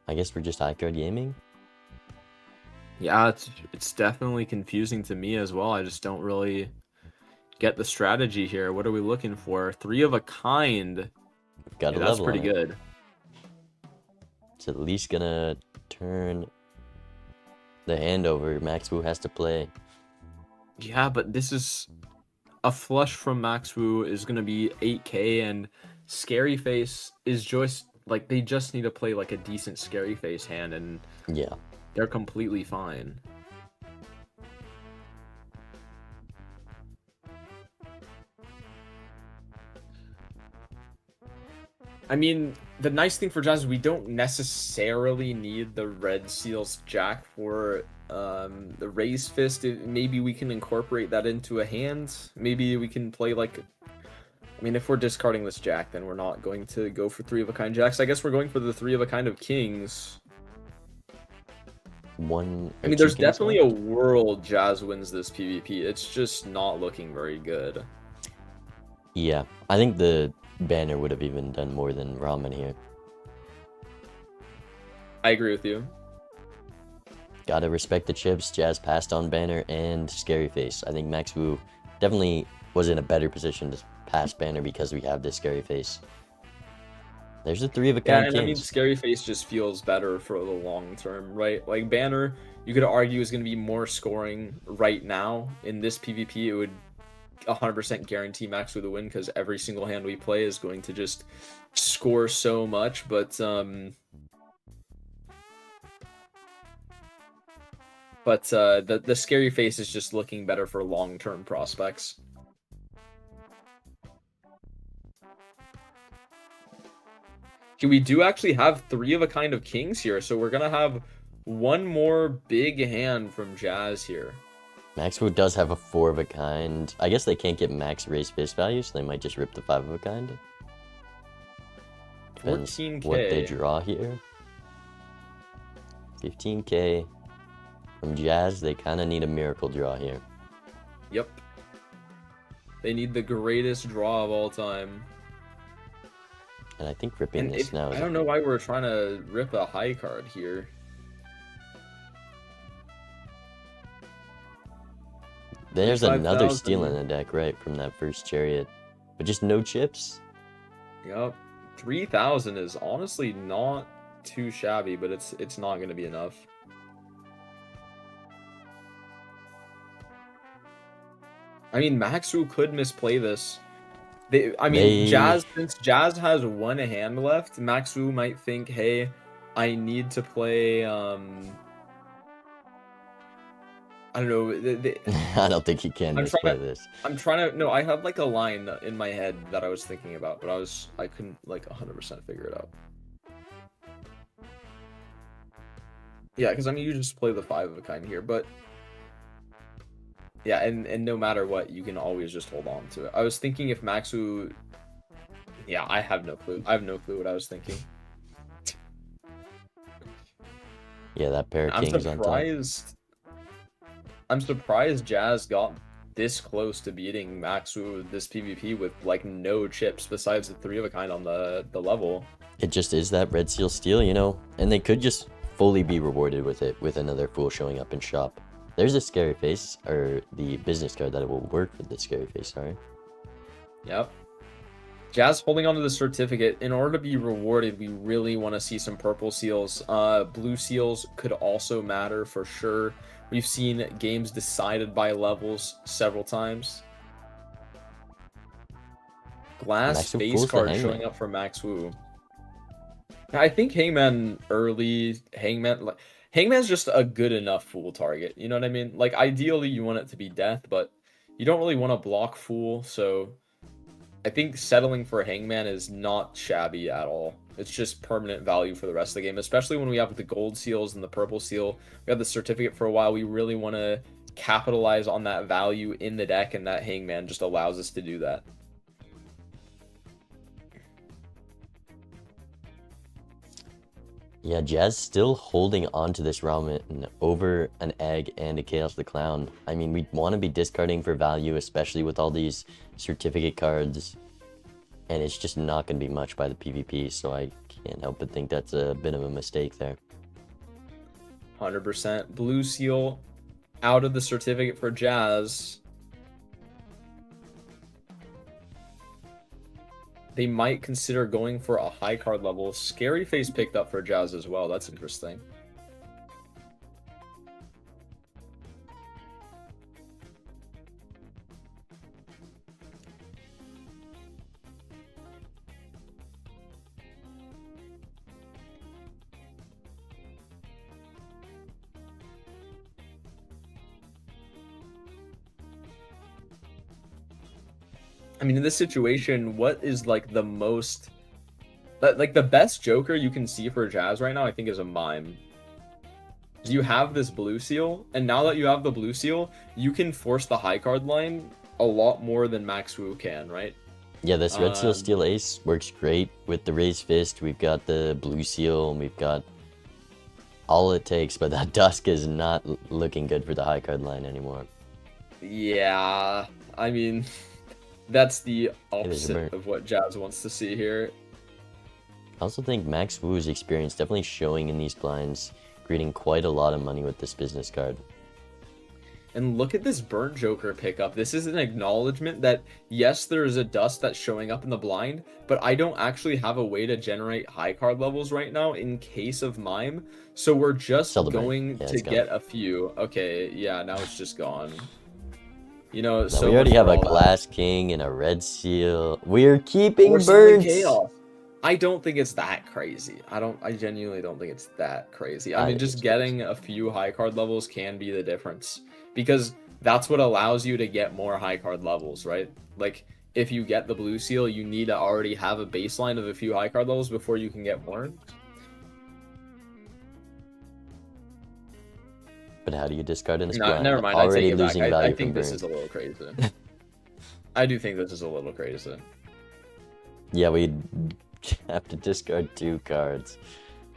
I guess we're just high card gaming. Yeah, it's definitely confusing to me as well. I just don't really get the strategy here. What are we looking for? 3-of-a-kind. We've got Yeah, a that's level pretty on it. good. It's at least gonna turn the hand over. Max Wu has to play. Yeah, but this is a flush from Max Wu is gonna be 8k, and Scary Face is just like they just need to play like a decent Scary Face hand, and Yeah. they're completely fine. I mean, the nice thing for Jazz is we don't necessarily need the Red Seals Jack for the Raised Fist. Maybe we can incorporate that into a hand. Maybe we can play like... I mean, if we're discarding this Jack, then we're not going to go for 3-of-a-kind Jacks. I guess we're going for the 3-of-a-kind of Kings. I I mean, there's definitely a world Jazz wins this PvP. It's just not looking very good. Yeah, I think the banner would have even done more than ramen here. I agree with you. Gotta respect the chips. Jazz passed on banner and Scary Face. I think Max Wu definitely was in a better position to pass banner because we have this Scary Face. There's a 3-of-a-kind Yeah, and I mean, Kings. Scary Face just feels better for the long term, right? Like, Banner, you could argue is going to be more scoring right now. In this PvP, it would 100% guarantee Max with a win because every single hand we play is going to just score so much, but But the scary face is just looking better for long-term prospects. Okay, we do actually have 3 of a kind of kings here, so we're gonna have one more big hand from Jazz here. Maxwell does have a 4 of a kind. I guess they can't get max raise fist value, so they might just rip the 5 of a kind. Depends 14K. what they draw here. 15K. From Jazz, they kind of need a miracle draw here. Yep. They need the greatest draw of all time. And I think ripping And this now is... I don't know why we're trying to rip a high card here. There's another 5,000. steal in the deck, right, from that first chariot. But just no chips. Yep. 3,000 is honestly not too shabby, but it's not going to be enough. I mean, Maxu could misplay this. Jazz, since Jazz has 1 hand left, Maxu might think, hey, I need to play, I don't know. I don't think he can display this. I'm trying to, no, I have like a line in my head that I was thinking about, but I couldn't like 100% figure it out. Yeah, because I mean, you just play the 5 of a kind here, but yeah, and no matter what, you can always just hold on to it. I was thinking if Maxu, yeah, I have no clue. I have no clue what I was thinking. Yeah, that pair of kings on top. I'm surprised Jazz got this close to beating Maxu this PvP with like no chips besides the 3 of a kind on the level. It just is that red seal steal, you know, and they could just fully be rewarded with it with another fool showing up in shop. There's a scary face, or the business card that will work with the scary face, sorry. Yep. Jazz holding onto the certificate. In order to be rewarded, we really want to see some purple seals. Blue seals could also matter for sure. We've seen games decided by levels several times. Glass face card showing up for Max Wu. I think Hangman early, Hangman's just a good enough fool target. You know what I mean? Like, ideally, you want it to be death, but you don't really want to block fool, so I think settling for Hangman is not shabby at all. It's just permanent value for the rest of the game, especially when we have the gold seals and the purple seal. We have the certificate for a while. We really want to capitalize on that value in the deck, and that Hangman just allows us to do that. Yeah, Jazz still holding on to this realm over an egg and a Chaos the Clown. I mean, we want to be discarding for value, especially with all these certificate cards. And it's just not going to be much by the PvP, so I can't help but think that's a bit of a mistake there. 100%. Blue seal out of the certificate for Jazz. They might consider going for a high card level. Scary face picked up for Jazz as well. That's interesting. I mean, in this situation, what is like the most, like the best Joker you can see for Jazz right now, I think, is a Mime. You have this blue seal, and now that you have the blue seal, you can force the high card line a lot more than Max Wu can, right? Yeah, this red seal steal ace works great with the raised fist. We've got the blue seal, and we've got all it takes, but that Dusk is not looking good for the high card line anymore. Yeah, I mean, that's the opposite of what Jazz wants to see here. I also think Max Wu's experience definitely showing in these blinds, creating quite a lot of money with this business card. And look at this Burn Joker pickup. This is an acknowledgement that, yes, there's a dust that's showing up in the blind, but I don't actually have a way to generate high card levels right now in case of Mime. So we're just going to get a few. Okay, yeah, now it's just gone. You know, now so we already have a Glass King and a Red Seal. We're keeping birds. Chaos. I don't think it's that crazy. I genuinely don't think it's that crazy. I I mean, think just it's getting a few high card levels can be the difference because that's what allows you to get more high card levels, right? Like if you get the blue seal, you need to already have a baseline of a few high card levels before you can get more. But how do you discard in this No, blind? never mind. I Already take it back. losing I value think from this burn. is a little crazy. I do think this is a little crazy. Yeah, we have to discard 2 cards.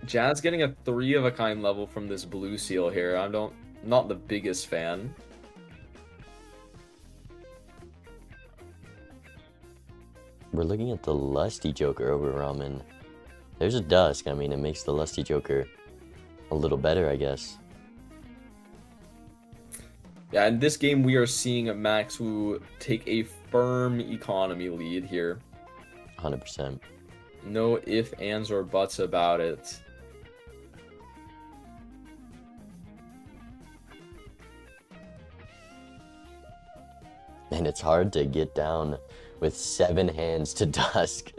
Jazz getting a 3 of a kind level from this blue seal here. Not the biggest fan. We're looking at the Lusty Joker over Ramen. There's a Dusk. I mean, it makes the Lusty Joker a little better, I guess. Yeah, in this game we are seeing Max who take a firm economy lead here. 100%. No ifs, ands, or buts about it. And it's hard to get down with 7 hands to Dusk.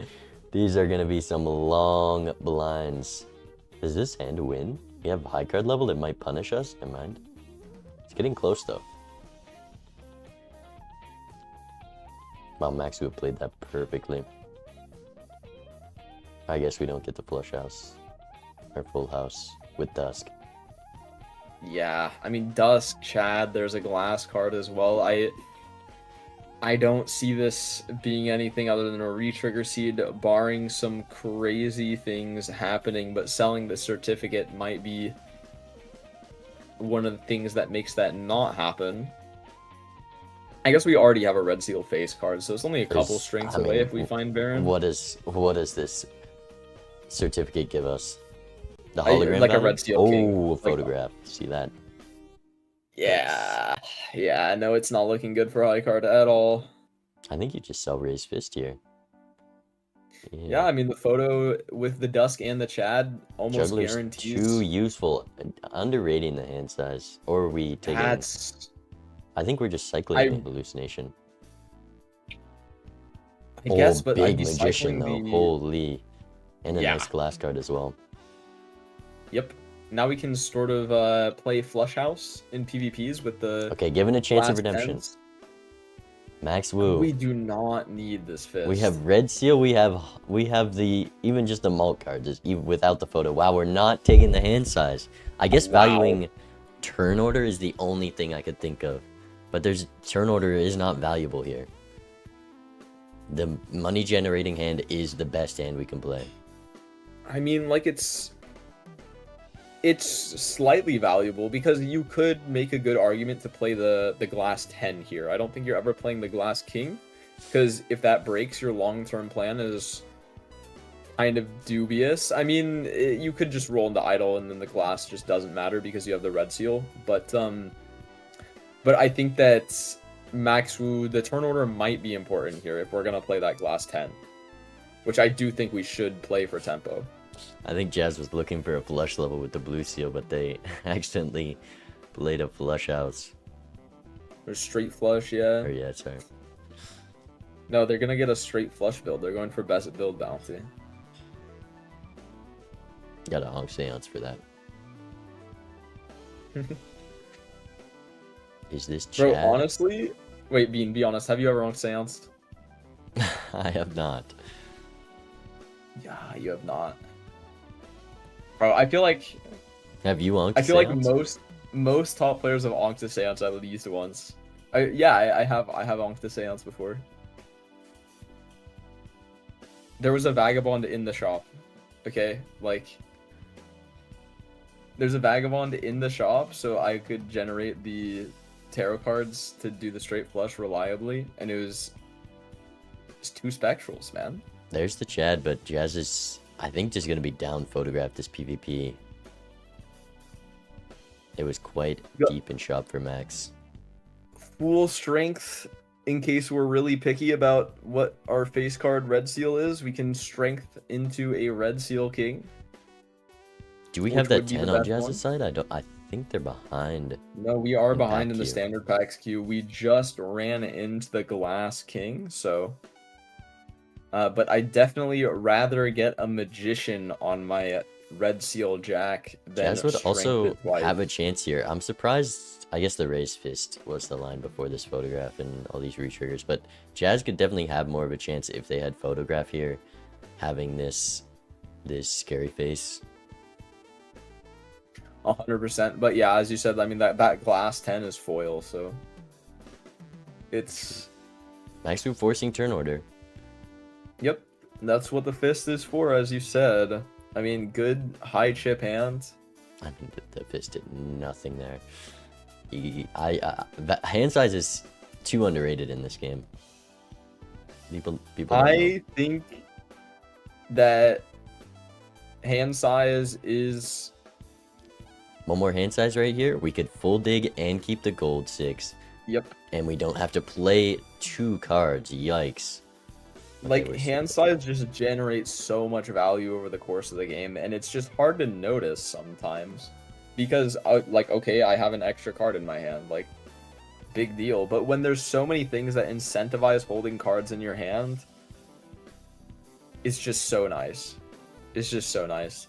These are going to be some long blinds. Does this hand win? We have high card level. It might punish us. Never mind. It's getting close, though. Wow, Max would have played that perfectly. I guess we don't get the flush house. Or full house with Dusk. Yeah, I mean Dusk, Chad, there's a glass card as well. I don't see this being anything other than a retrigger seed, barring some crazy things happening, but selling the certificate might be one of the things that makes that not happen. I guess we already have a red seal face card, so it's only a couple strings away if we find Baron. What does this certificate give us? The hologram like a value? red seal king. Oh, a Like- photograph. See that? Yeah, no, it's not looking good for high card at all. I think you just sell Raised Fist here. Yeah, I mean the photo with the Dusk and the Chad almost Juggler's guarantees. too useful. Underrating the hand size. Or are we taking... That's I think we're just cycling the hallucination. I guess, oh, but I'd big be magician though. cycling the... Holy. And a Yeah. nice glass card as well. Yep. Now we can sort of play Flush House in PvPs with the Okay, given a chance of glass redemption. tens. Max Wu. We do not need this fist. We have red seal. We have the even just the malt cards just even without the photo. Wow, we're not taking the hand size. I guess valuing turn order is the only thing I could think of, but there's turn order is not valuable here. The money generating hand is the best hand we can play. I mean, like it's slightly valuable because you could make a good argument to play the glass 10 here. I don't think you're ever playing the glass king because if that breaks, your long-term plan is kind of dubious. I mean, you could just roll into idle and then the glass just doesn't matter because you have the red seal. But I think that Max Wu, the turn order might be important here if we're gonna play that glass 10, which I do think we should play for tempo. I think Jazz was looking for a flush level with the blue seal, but they accidentally played a flush house. Or straight flush, yeah. Or yeah, sorry. No, they're gonna get a straight flush build. They're going for best build bounty. Got a honk seance for that. Is this Bro, Chad? honestly, wait, Bean, be honest. Have you ever seanced? I have not. Yeah, you have not. Bro, I feel like Have you honked I feel like seance? most top players have onked a seance at least once. I have onked a seance before. There was a vagabond in the shop. Okay, like there's a vagabond in the shop, so I could generate the tarot cards to do the straight flush reliably, and it was just 2 spectrals, man. There's the Chad, but Jazz is, I think, just going to be down photographed this PvP. It was quite deep in shop for Max. Full strength, in case we're really picky about what our face card red seal is, we can strength into a red seal king. Do we Which have that would be the 10 on best Jazz's one? side? I think they're behind. No, we are In behind pack in the queue. standard packs queue. We just ran into the glass king, so But I definitely rather get a magician on my red seal jack than Jazz would strength also its wife. have a chance here. I'm surprised. I guess the raised fist was the line before this photograph and all these retriggers, but Jazz could definitely have more of a chance if they had photograph here, having this scary face. 100%. But yeah, as you said, I mean that glass 10 is foil, so it's Maxu forcing turn order. yep. That's what the fist is for, as you said. I mean, good high chip hand. I mean, the fist did nothing there. Hand size is too underrated in this game. People don't know. I think that hand size is One more hand size right here. We could full dig and keep the gold 6. yep. And we don't have to play 2 cards. Yikes. Okay, Like we're hand size just generates so much value over the course of the game, and it's just hard to notice sometimes because like, okay, I have an extra card in my hand, like big deal. But when there's so many things that incentivize holding cards in your hand, it's just so nice. It's just so nice.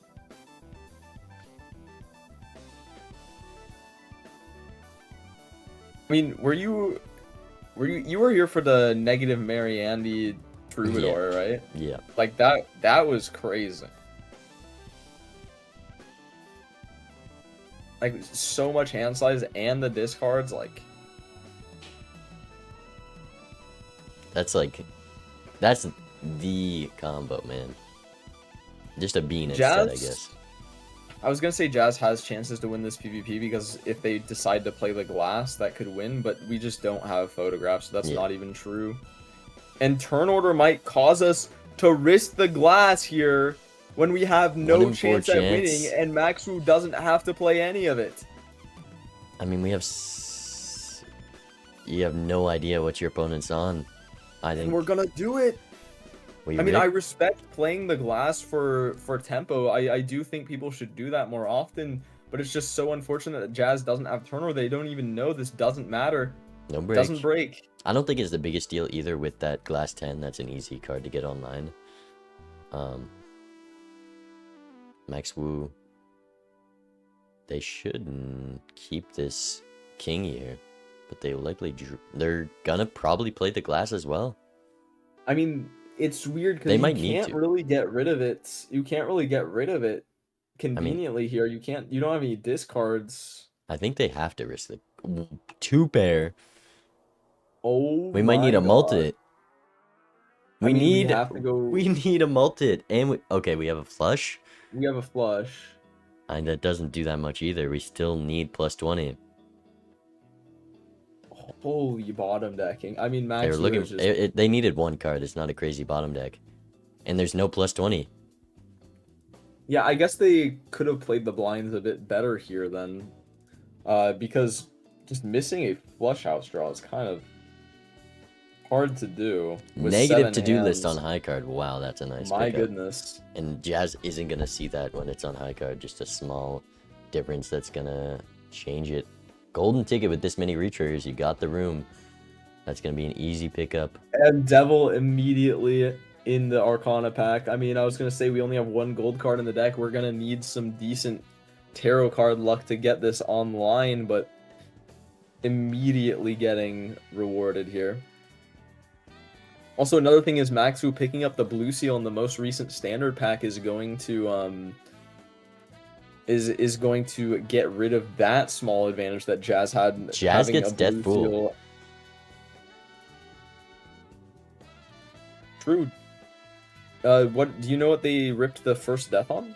I mean, were you were here for the negative Mary Andy Troubadour, right? Yeah. Like that was crazy. Like so much hand size and the discards, like That's the combo, man. Just a bean instead, I guess. I was gonna say Jazz has chances to win this PvP because if they decide to play the glass, that could win, but we just don't have photographs, so that's not even true. And turn order might cause us to risk the glass here when we have no chance at winning, and Maxu doesn't have to play any of it. I mean, you have no idea what your opponent's on. I think And we're gonna do it. I mean, I respect playing the glass for tempo. I do think people should do that more often, but it's just so unfortunate that Jazz doesn't have turn order. They don't even know this doesn't matter. No break. Doesn't break. I don't think it's the biggest deal either with that glass 10. That's an easy card to get online. Max Wu. They shouldn't keep this king here, but they're gonna probably play the glass as well. I mean, it's weird because They you might need can't to. really get rid of it. You can't really get rid of it conveniently here. You can't. You don't have any discards. I think they have to risk the 2 pair. Oh, We might need a multi. We need have to go. we need a multi, and we have a flush. We have a flush. And that doesn't do that much either. We still need plus 20. Holy bottom decking. I mean, Max. They were looking. They needed 1 card. It's not a crazy bottom deck, and there's no plus 20. Yeah, I guess they could have played the blinds a bit better here then, because just missing a flush house draw is kind of hard to do. With Negative to-do 7 list on hands. high card. Wow, that's a nice My pickup. goodness. And Jazz isn't gonna see that when it's on high card. Just a small difference that's gonna change it. Golden ticket with this many retriggers. You got the room. That's gonna be an easy pickup. And Devil immediately in the Arcana pack. I mean, I was gonna say we only have 1 gold card in the deck. We're gonna need some decent tarot card luck to get this online, but immediately getting rewarded here. Also, another thing is Maxu picking up the blue seal in the most recent standard pack is going to is going to get rid of that small advantage that Jazz had. Jazz having gets a Death blue Fool. seal. True. What do you know? What they ripped the first death on?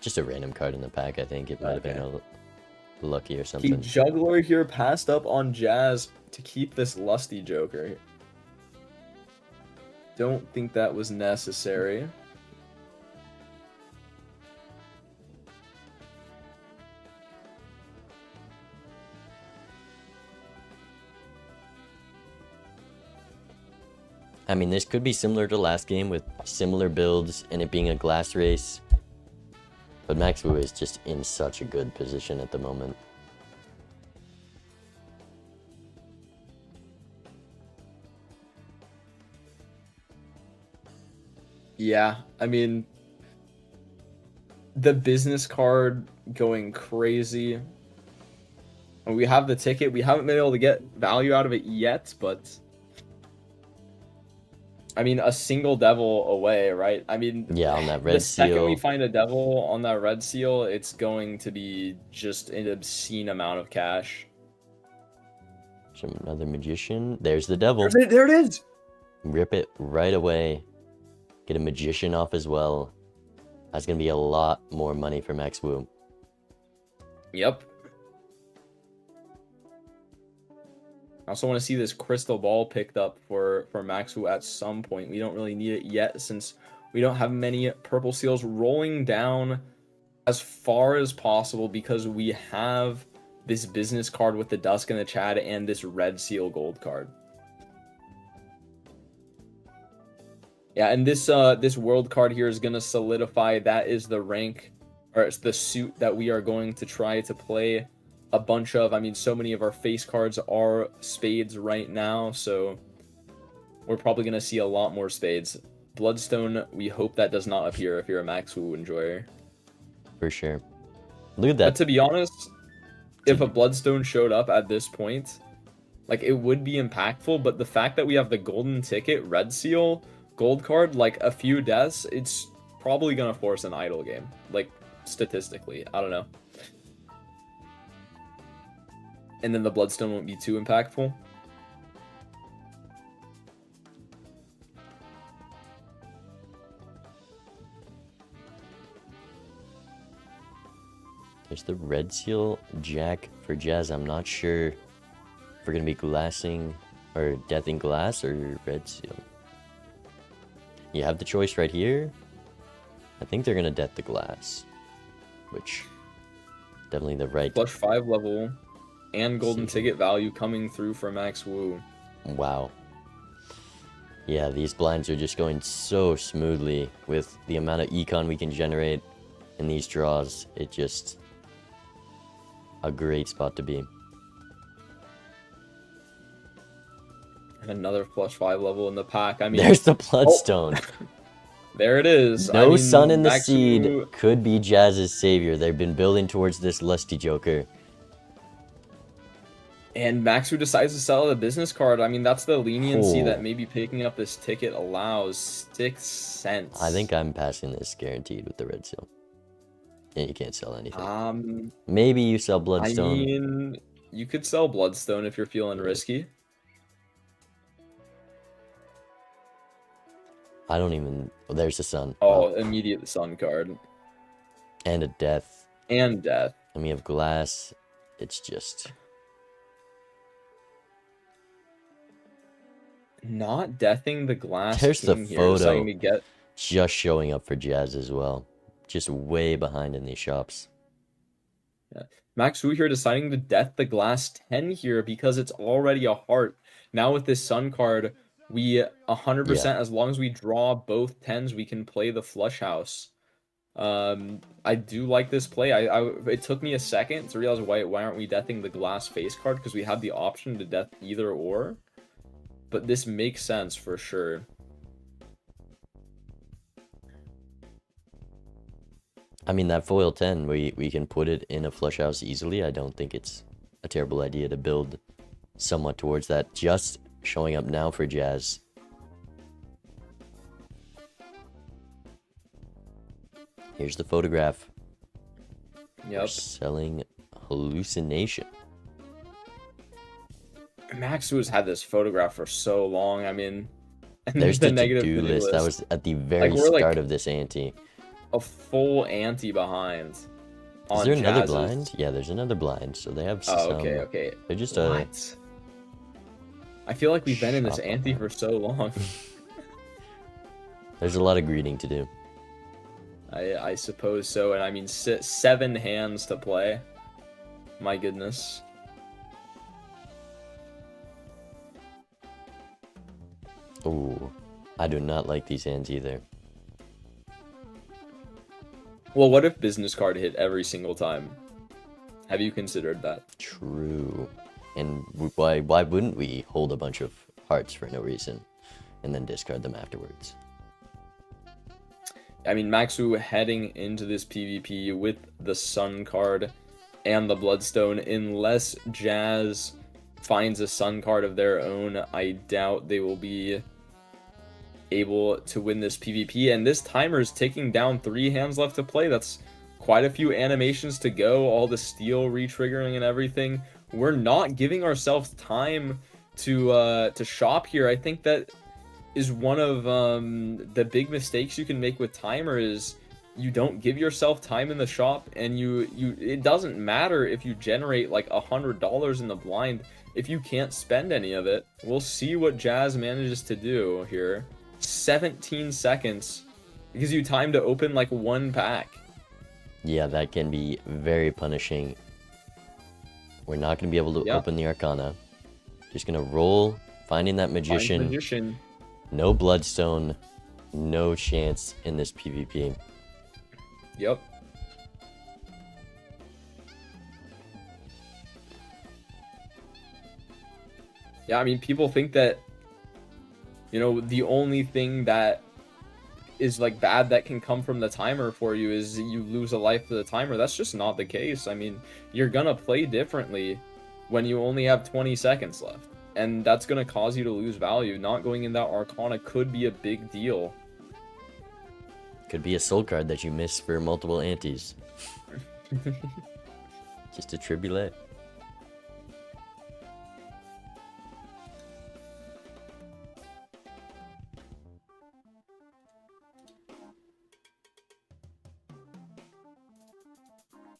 Just a random card in the pack. I think it might have been a lucky or He something. Juggler here passed up on Jazz to keep this lusty Joker. Don't think that was necessary. I mean, this could be similar to last game with similar builds and it being a glass race. But Max Wu is just in such a good position at the moment. Yeah, I mean, the business card going crazy. And we have the ticket. We haven't been able to get value out of it yet, but I mean, a single devil away, right? I mean, Yeah, on that the red second we seal. find a devil on that red seal, it's going to be just an obscene amount of cash. Another magician. There's the devil. There it is. Rip it right away. Get a magician off as well. That's gonna be a lot more money for Max Wu. Yep. I also want to see this crystal ball picked up for Max Wu at some point. We don't really need it yet since we don't have many purple seals rolling down as far as possible because we have this business card with the Dusk and the Chad and this red seal gold card. Yeah, and this world card here is going to solidify that is the rank, or it's the suit that we are going to try to play a bunch of. I mean, so many of our face cards are spades right now, so we're probably going to see a lot more spades. Bloodstone, we hope that does not appear if you're a Max Wu enjoyer. For sure. Look at that. But to be honest, if a Bloodstone showed up at this point, like, it would be impactful, but the fact that we have the golden ticket, red seal, gold card, like, a few deaths, it's probably going to force an idle game. Like, statistically. I don't know. And then the Bloodstone won't be too impactful. There's the red seal jack for Jazz. I'm not sure if we're going to be glassing or deathing glass or red seal. You have the choice right here. I think they're going to death the glass, which definitely the right. Flush 5 level and golden ticket value coming through for Max Wu. Wow. Yeah, these blinds are just going so smoothly with the amount of econ we can generate in these draws. It just a great spot to be. And another flush 5 level in the pack. I mean, there's the Bloodstone. There it is. No I mean, sun in the Max seed Wu... could be Jazz's savior. They've been building towards this lusty joker. And Max Wu decides to sell the business card. I mean, that's the leniency Oh. that maybe picking up this ticket allows. 6 cents. I think I'm passing this guaranteed with the red seal. Yeah, you can't sell anything. Maybe you sell Bloodstone. I mean, you could sell Bloodstone if you're feeling risky. I don't even... Oh, there's the sun. Oh, immediate sun card. And a death. And death. And we have glass. It's just... Not deathing the glass. There's the king here, photo. deciding to get... Just showing up for Jazz as well. Just way behind in these shops. Yeah. Max Wu here deciding to death the glass 10 here because it's already a heart. Now with this sun card, we 100%, as long as we draw both 10s, we can play the flush house. I do like this play. It took me a second to realize why aren't we deathing the glass face card, because we have the option to death either or. But this makes sense for sure. I mean, that foil 10, we can put it in a flush house easily. I don't think it's a terrible idea to build somewhat towards that. Just showing up now for Jazz. Here's the photograph. Yep. We're selling hallucination. Max Wu has had this photograph for so long. I mean, and There's the negative to-do to-do list. That was at the very start of this ante. A full ante behind. Is there another Jazz's. blind? Yeah, there's another blind. So they have some... Oh, okay. They're just What? I feel like we've been in this Shop ante for so long. There's a lot of greeting to do. I suppose so. And I mean, 7 hands to play. My goodness. Ooh, I do not like these hands either. Well, what if business card hit every single time? Have you considered that? True. And why wouldn't we hold a bunch of hearts for no reason and then discard them afterwards? I mean, Maxu heading into this PvP with the Sun card and the Bloodstone, unless Jazz finds a Sun card of their own, I doubt they will be able to win this PvP. And this timer is ticking down, 3 hands left to play. That's quite a few animations to go, all the steel re-triggering and everything. We're not giving ourselves time to shop here. I think that is one of the big mistakes you can make with timer is you don't give yourself time in the shop, and it doesn't matter if you generate like $100 in the blind if you can't spend any of it. We'll see what Jazz manages to do here. 17 seconds because you time to open like 1 pack. Yeah, that can be very punishing. We're not going to be able to open the Arcana. Just going to roll, finding that Magician. No Bloodstone, no chance in this PvP. Yep. Yeah, I mean, people think that, you know, the only thing that is like bad that can come from the timer for you is you lose a life to the timer. That's just not the case. I mean, you're gonna play differently when you only have 20 seconds left, and that's gonna cause you to lose value. Not going in that Arcana could be a big deal. Could be a soul card that you miss for multiple antes. Just a tribulate.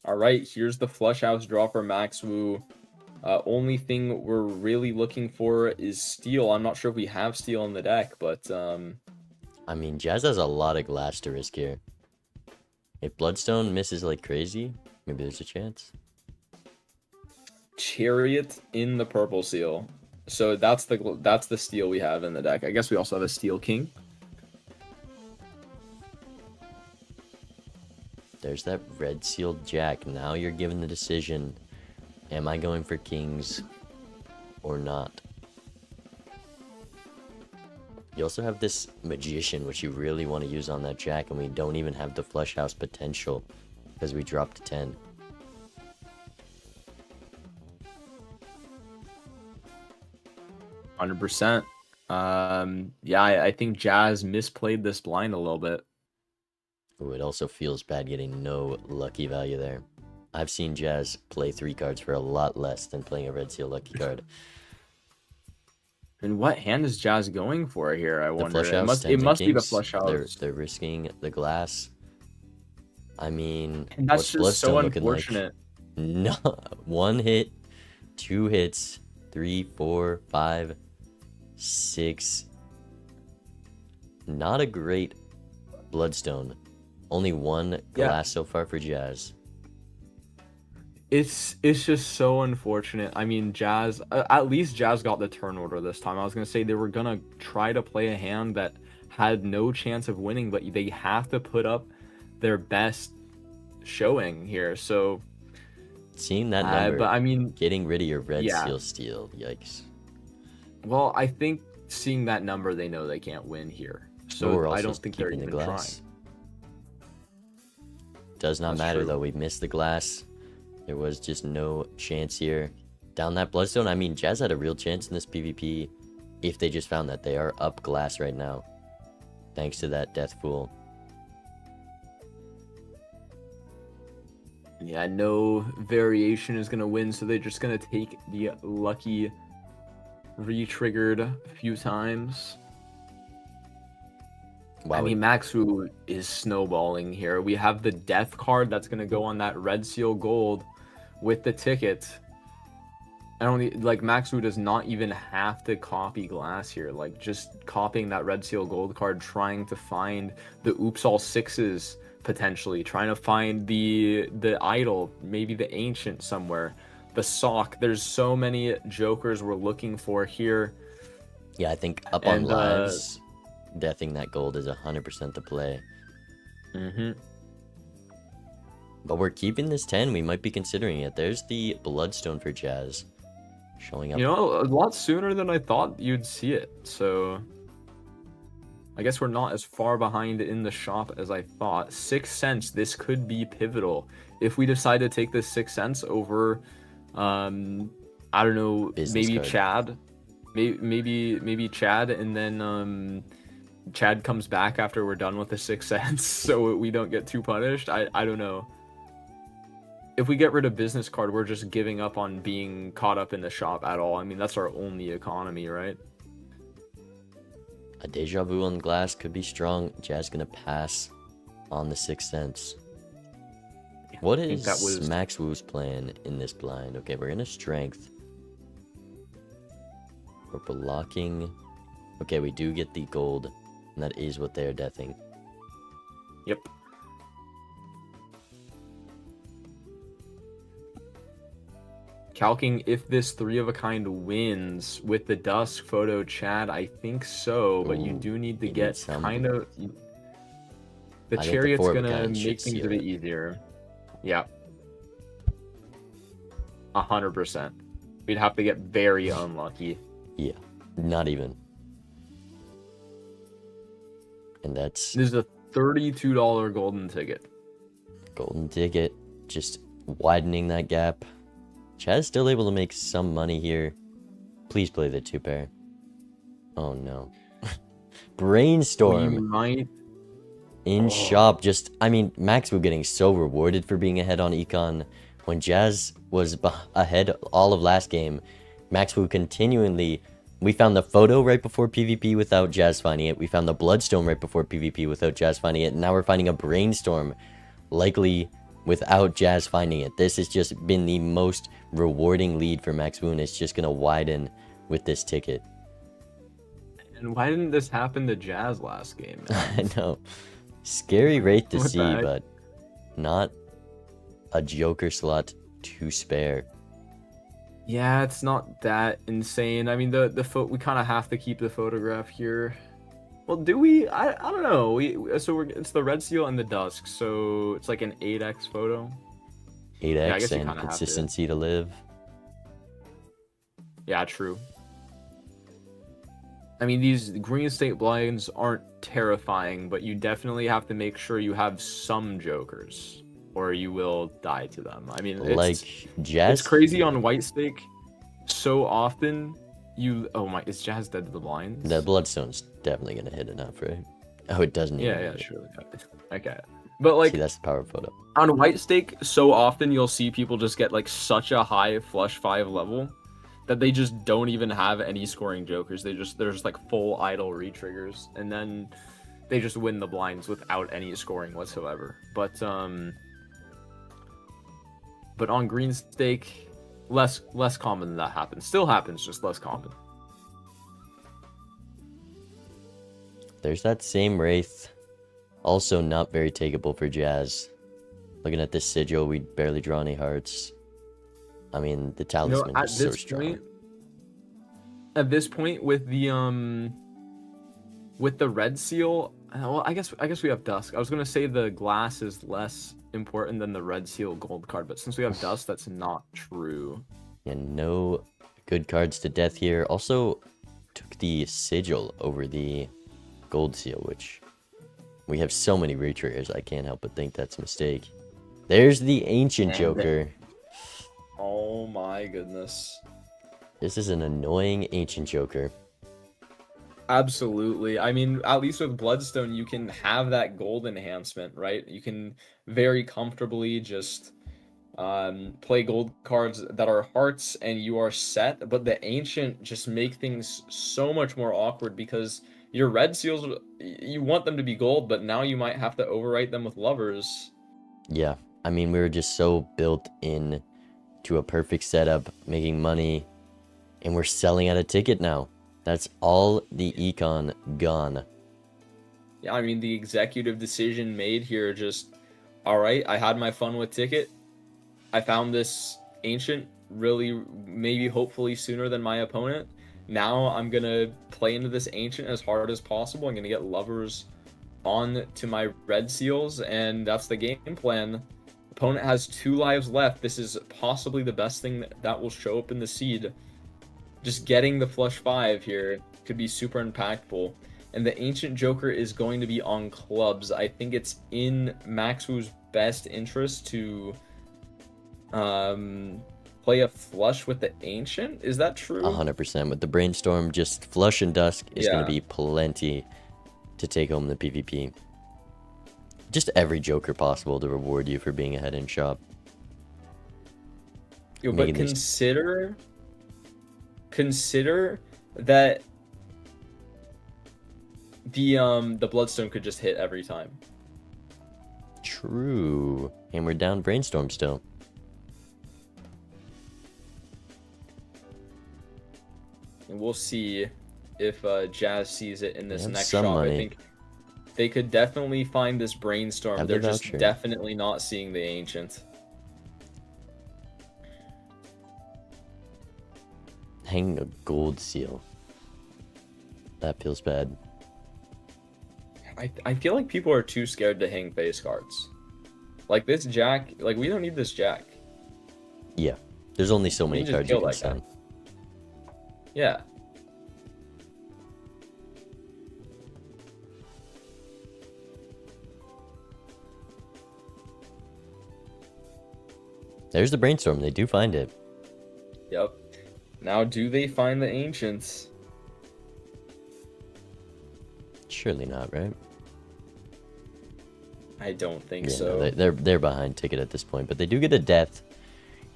All right, here's the flush house draw for Max Wu. Only thing we're really looking for is steel. I'm not sure if we have steel in the deck, but I mean, Jazz has a lot of glass to risk here. If Bloodstone misses like crazy, maybe there's a chance. Chariot in the purple seal. So that's the steel we have in the deck. I guess we also have a Steel King. There's that red sealed jack. Now you're given the decision. Am I going for kings or not? You also have this Magician, which you really want to use on that jack, and we don't even have the flush house potential because we dropped to 10. %. Yeah, I think Jazz misplayed this blind a little bit. Ooh, it also feels bad getting no lucky value there. I've seen Jazz play 3 cards for a lot less than playing a red seal lucky card. And what hand is Jazz going for here? I wonder. Flush house, It must be the flush house. They're risking the glass. I mean, And that's what's just so Bloodstone looking unfortunate. like? No, 1 hit, 2 hits, 3, 4, 5, 6. Not a great Bloodstone. Only 1 glass so far for Jazz. It's just so unfortunate. I mean, Jazz, at least Jazz got the turn order this time. I was going to say they were going to try to play a hand that had no chance of winning, but they have to put up their best showing here. So, seeing that number, but I mean, getting rid of your red seal steal, yikes. Well, I think seeing that number, they know they can't win here. So I don't think they're even trying. Does not matter though. We missed the glass. There was just no chance here. Down that Bloodstone, I mean, Jazz had a real chance in this PvP if they just found that. They are up glass right now, thanks to that Death Fool. Yeah, no variation is going to win, so they're just going to take the lucky re-triggered a few times. Wow. I mean, Maxu is snowballing here. We have the Death card that's going to go on that Red Seal Gold with the ticket. I don't like Maxu does not even have to copy glass here. Like, just copying that Red Seal Gold card, trying to find the Oops All Sixes potentially, trying to find the idol, maybe the Ancient somewhere, the Sock. There's so many jokers we're looking for here. Yeah, I think up on lives, deathing that gold is 100% the play. But we're keeping this 10. We might be considering it. There's the Bloodstone for Jazz showing up. You know, a lot sooner than I thought you'd see it. So I guess we're not as far behind in the shop as I thought. 6 cents. This could be pivotal if we decide to take this 6 cents over. I don't know, Business maybe card. Chad, maybe Chad, and then Chad comes back after we're done with the 6 cents, so we don't get too punished. I don't know. If we get rid of business card, we're just giving up on being caught up in the shop at all. I mean, that's our only economy, right? A deja vu on glass could be strong. Jazz gonna pass on the 6 cents. What I think is that was- Max Wu's plan in this blind? Okay, we're gonna strength. We're blocking. Okay, we do get the gold, and that is what they're deathing. Yep. Calking if this 3 of a kind wins with the dusk photo, Chad. I think so, but you Ooh, do need to you need get some. kind of. The I think the chariot's 4 of a gonna kind make should things a seal bit it. easier. Yeah. 100%. We'd have to get very unlucky. Yeah, not even. And that's This is a $32 golden ticket. golden ticket, just widening that gap. Chad's still able to make some money here. Please play the 2 pair. Oh no. Brainstorm. We might. In shop, just, I mean, Max Wu getting so rewarded for being ahead on Econ. When Jazz was ahead all of last game, Max Wu continually, we found the photo right before PvP without Jazz finding it. We found the Bloodstone right before PvP without Jazz finding it. And now we're finding a Brainstorm, likely without Jazz finding it. This has just been the most rewarding lead for Max Wu, and it's just going to widen with this ticket. And why didn't this happen to Jazz last game? I know. Scary rate to What the see, heck? but not a Joker slot to spare. Yeah, it's not that insane. I mean, the we kind of have to keep the photograph here. Well, do we? I don't know. It's the red seal and the dusk, so it's like an 8x photo. 8x I guess you and kinda have to. consistency to live. Yeah, true. I mean, these green state blinds aren't terrifying, but you definitely have to make sure you have some jokers, or you will die to them. I mean, Like Jazz. it's crazy on white stake. So often, oh my, is Jazz dead to the blinds? The Bloodstone's definitely gonna hit enough, right? Oh, it doesn't. Yeah, even yeah, hit. surely. Okay, but like See, that's the power photo. on white stake, so often you'll see people just get like such a high flush 5 level that they just don't even have any scoring jokers. They're just like full idle re-triggers, and then they just win the blinds without any scoring whatsoever. But on green stake, less common than that happens. Still happens, just less common. There's that same Wraith. Also not very takeable for Jazz. Looking at this sigil, we barely draw any hearts. I mean, the talisman is so strong. At this point, with the red seal, well, I guess we have dusk. I was gonna say the glass is less important than the red seal gold card, but since we have dusk, that's not true. And no good cards to death here. Also took the sigil over the gold seal, which we have so many re-triggers, I can't help but think that's a mistake. There's the ancient Joker. Oh my goodness. This is an annoying ancient Joker. Absolutely. I mean, at least with Bloodstone, you can have that gold enhancement, right? You can very comfortably just play gold cards that are hearts and you are set. But the ancient just make things so much more awkward because your red seals, you want them to be gold, but now you might have to overwrite them with lovers. Yeah, I mean, we were just so built in to a perfect setup, making money, and we're selling at a ticket now. That's all the econ gone. Yeah, I mean, the executive decision made here just, all right, I had my fun with ticket. I found this ancient really, maybe hopefully sooner than my opponent. Now I'm going to play into this ancient as hard as possible. I'm going to get lovers on to my red seals, and that's the game plan. Opponent has 2 lives left. This is possibly the best thing that will show up in the seed. Just getting the flush 5 here could be super impactful. and the Ancient Joker is going to be on clubs. I think it's in Max Wu's best interest to play a flush with the Ancient. Is that true? 100%. With the Brainstorm, just Flush and Dusk is going Yeah. to be plenty to take home the PvP. Just every Joker possible to reward you for being ahead in shop. Yo, but Making these- consider that the Bloodstone could just hit every time. True. And we're down Brainstorm still. And we'll see if Jazz sees it in this have next some shop. money. I think they could definitely find this Brainstorm. Have the They're just voucher. definitely not seeing the Ancient. Hanging a gold seal. That feels bad. I feel like people are too scared to hang face cards. Like this Jack, like we don't need this Jack. Yeah. There's only so We many can just cards you kill can that guy. send. Yeah. There's the Brainstorm. They do find it. Yep. Now do they find the Ancients? Surely not, right? I don't think Yeah, so. no, they're behind ticket at this point, but they do get a death.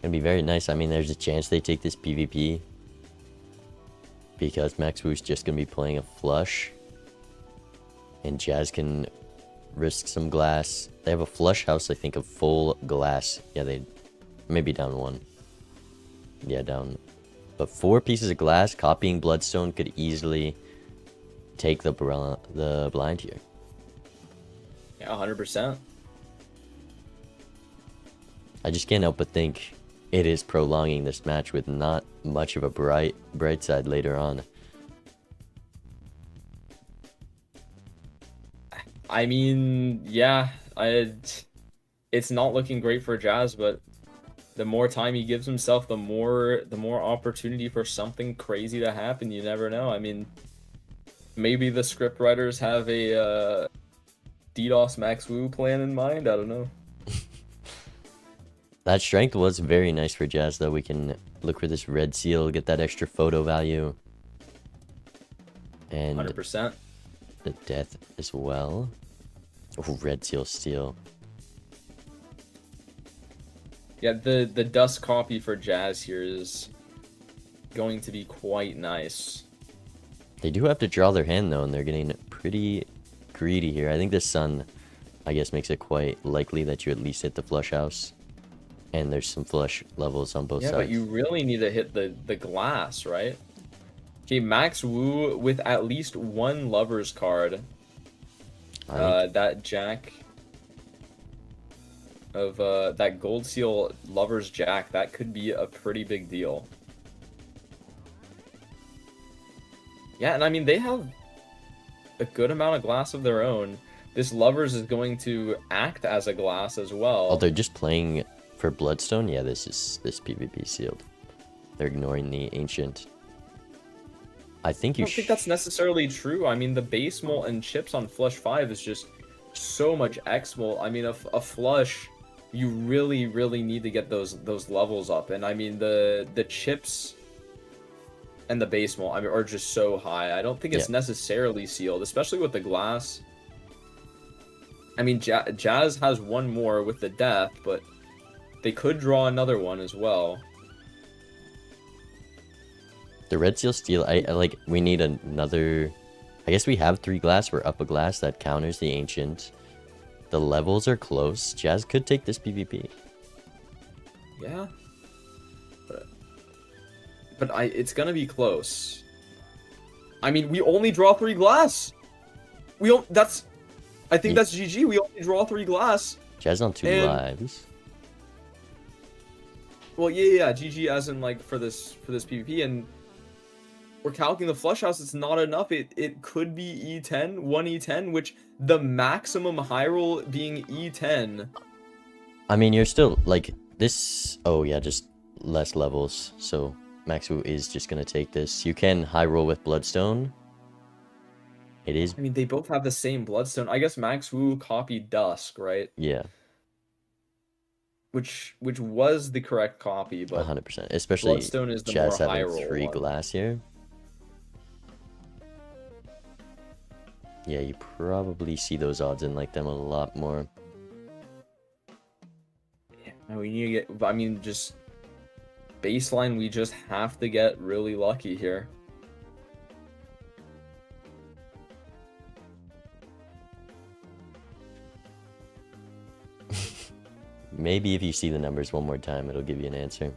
Gonna be very nice. I mean, there's a chance they take this PvP because Max Wu's just gonna be playing a flush, and Jazz can risk some glass. They have a flush house, I think, of full glass. Yeah, they maybe down one. Yeah, down. But 4 pieces of glass, copying Bloodstone could easily take the blind here. Yeah, 100%. I just can't help but think it is prolonging this match with not much of a bright side later on. I mean, yeah, it's not looking great for Jazz, but the more time he gives himself, the more opportunity for something crazy to happen. You never know. I mean, maybe the script writers have a DDoS Max Wu plan in mind. I don't know. That strength was very nice for Jazz, though. We can look for this red seal, get that extra photo value. And 100%. the death as well. Oh, red seal steal. Yeah, the dust copy for Jazz here is going to be quite nice. They do have to draw their hand, though, and they're getting pretty greedy here. I think the sun, I guess, makes it quite likely that you at least hit the flush house. And there's some flush levels on both Yeah, sides. but you really need to hit the glass, right? Okay, Max Wu with at least one Lover's card. That Jack of that Gold Seal Lover's Jack, that could be a pretty big deal. Yeah, and I mean, they have a good amount of glass of their own. This Lovers is going to act as a glass as well. Oh, they're just playing for Bloodstone? Yeah, this PvP sealed. They're ignoring the Ancient. I think I you don't think that's necessarily true. I mean, the base molt and chips on Flush 5 is just so much X molt. I mean, a Flush, you really, really need to get those levels up. And I mean, the chips and the base molt, I mean, are just so high. I don't think it's necessarily sealed, especially with the glass. I mean, Jazz has one more with the death, but they could draw another one as well. The red seal steal, I like, we need another, I guess we have 3 glass, we're up a glass, that counters the Ancient. The levels are close, Jazz could take this PvP. Yeah. But it's gonna be close. I mean, we only draw 3 glass! I think that's GG, we only draw 3 glass. Jazz on 2 And- lives. Well, yeah, GG as in, like, for this PvP, and we're calculating the flush house, it's not enough. It could be E10, 1 E10, which the maximum high roll being E10. I mean, you're still, like, this, oh yeah, just less levels, so Max Wu is just gonna take this. You can high roll with Bloodstone, It is, I mean, they both have the same bloodstone. I guess Max Wu copied Dusk, right? yeah, Which was the correct copy, but 100%. Especially Bloodstone is the more Jazz high having roll 3 one. glass here. Yeah, you probably see those odds in like them a lot more. And we need to get. I mean, just baseline. We just have to get really lucky here. Maybe if you see the numbers one more time, it'll give you an answer.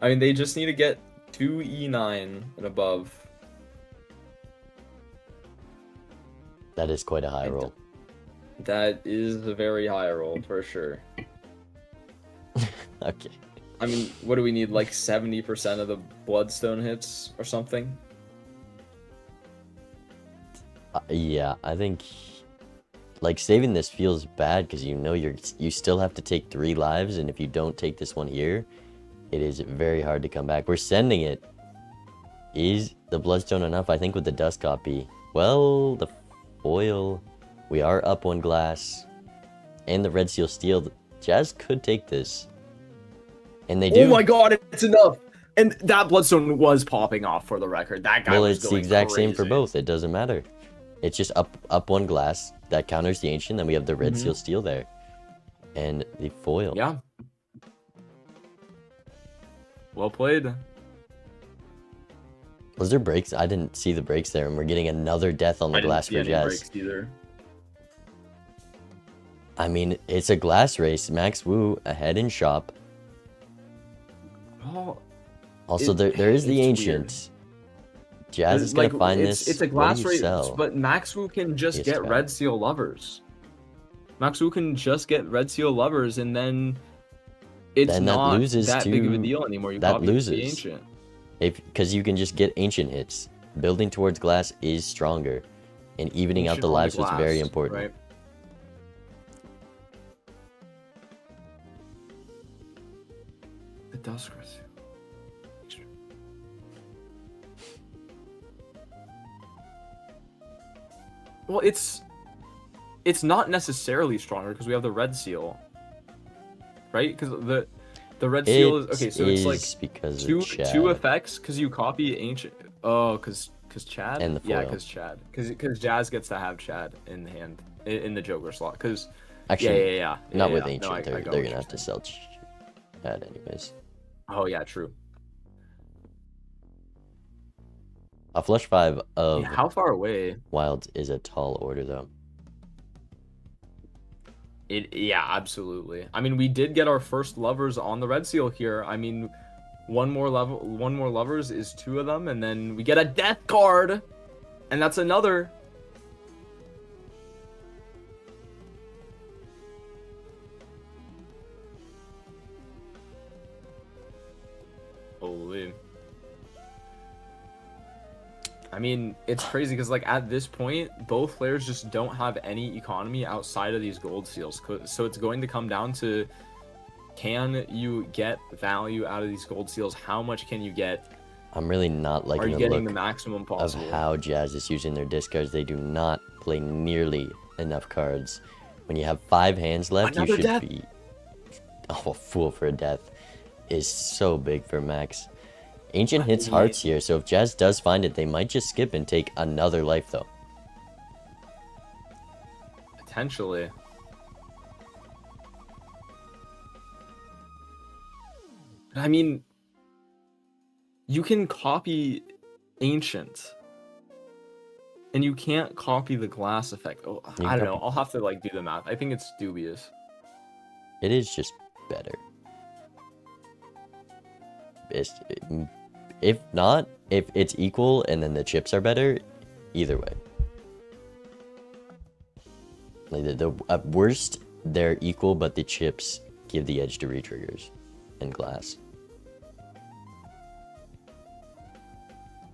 I mean, they just need to get 2 E9 and above. That is quite a high roll. That is a very high roll for sure. Okay. I mean, what do we need? Like 70% of the bloodstone hits or something? Yeah, I think like saving this feels bad because you know you still have to take 3 lives, and if you don't take this one here, it is very hard to come back. We're sending it. Is the bloodstone enough? I think with the dust copy. Well, the foil, we are up 1 glass, and the red seal steel. Jazz could take this, and they do. Oh my god, it's enough! And that bloodstone was popping off for the record. That guy Well, was it's the going exact same for crazy. both. It doesn't matter. It's just up 1 glass. That counters the ancient. Then we have the red seal steel there, and the foil. Yeah. Well played. Was there breaks? I didn't see the breaks there, and we're getting another death on the glass for Jazz. Breaks either. I mean, it's a glass race. Max Wu ahead in shop. Oh, Also, there is the it's ancient. Jazz is gonna find this. It's a What do glass you race, sell? but Max Wu can just Yes, get Cal. red seal lovers. Max Wu can just get red seal lovers, and then it's Then that not loses that big of a to- deal anymore. You that copy the loses. ancient. Because you can just get ancient hits. Building towards glass is stronger, and evening out Ancient the on lives was glass, very important. Right? The dusk red seal. Well, it's not necessarily stronger because we have the red seal, right? Because the red seal is okay. So it's like because two of Chad. effects because you copy ancient. Oh, because Chad. And the Yeah, foil. because Chad. Because Jazz gets to have Chad in the hand in the Joker slot. Because Actually, yeah. not Yeah, with yeah. ancient. No, I they're got what gonna you're have to saying. sell Chad anyways. Oh yeah, true. A flush 5 of Yeah, how far away? Wilds is a tall order though. Yeah, absolutely. I mean, we did get our first lovers on the red seal here. I mean, one more lovers is 2 of them, and then we get a death card, and that's another. Holy. I mean, it's crazy because, like, at this point, both players just don't have any economy outside of these gold seals. So it's going to come down to, can you get value out of these gold seals? How much can you get? I'm really not Are liking you the getting look the maximum of possible? how Jazz is using their discards. They do not play nearly enough cards. When you have 5 hands left, Another you should death? be a fool for a death. Is so big for Max. Ancient hits mean- hearts here, so if Jazz does find it, they might just skip and take another life though. Potentially. I mean, you can copy Ancient, and you can't copy the glass effect. Oh, You I don't know. copy- I'll have to like do the math. I think it's dubious. It is just better. If not, if it's equal and then the chips are better, either way. Like at worst, they're equal, but the chips give the edge to retriggers and glass.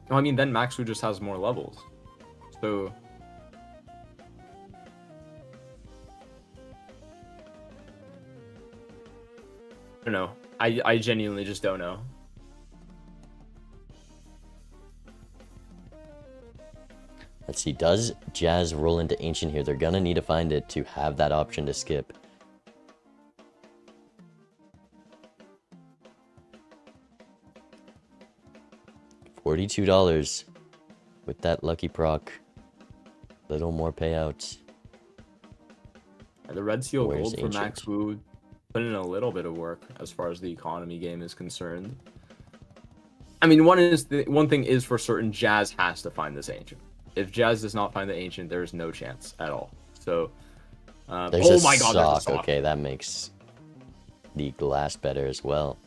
Well, I mean, then Maxu just has more levels. So I don't know. I genuinely just don't know. Let's see, does Jazz roll into Ancient here? They're gonna need to find it to have that option to skip. $42 with that lucky proc. Little more payouts. The Red Seal Where's Gold for Ancient? Max Wu put in a little bit of work as far as the economy game is concerned. I mean, one thing is for certain, Jazz has to find this Ancient. If Jazz does not find the Ancient, there's no chance at all. So, There's oh a my god, there's a sock. sock. Okay, that makes the glass better as well.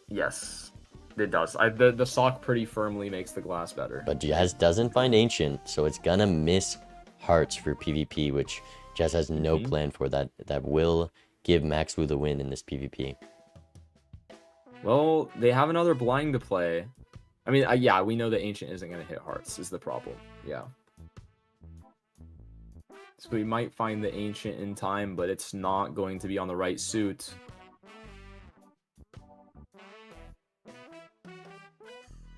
Yes, it does. The sock pretty firmly makes the glass better. But Jazz doesn't find Ancient, so it's gonna miss hearts for PvP, which Jazz has no plan for. That will give Max Wu the win in this PvP. Well, they have another blind to play. I mean, yeah, we know the Ancient isn't going to hit hearts is the problem. Yeah. So we might find the Ancient in time, but it's not going to be on the right suit.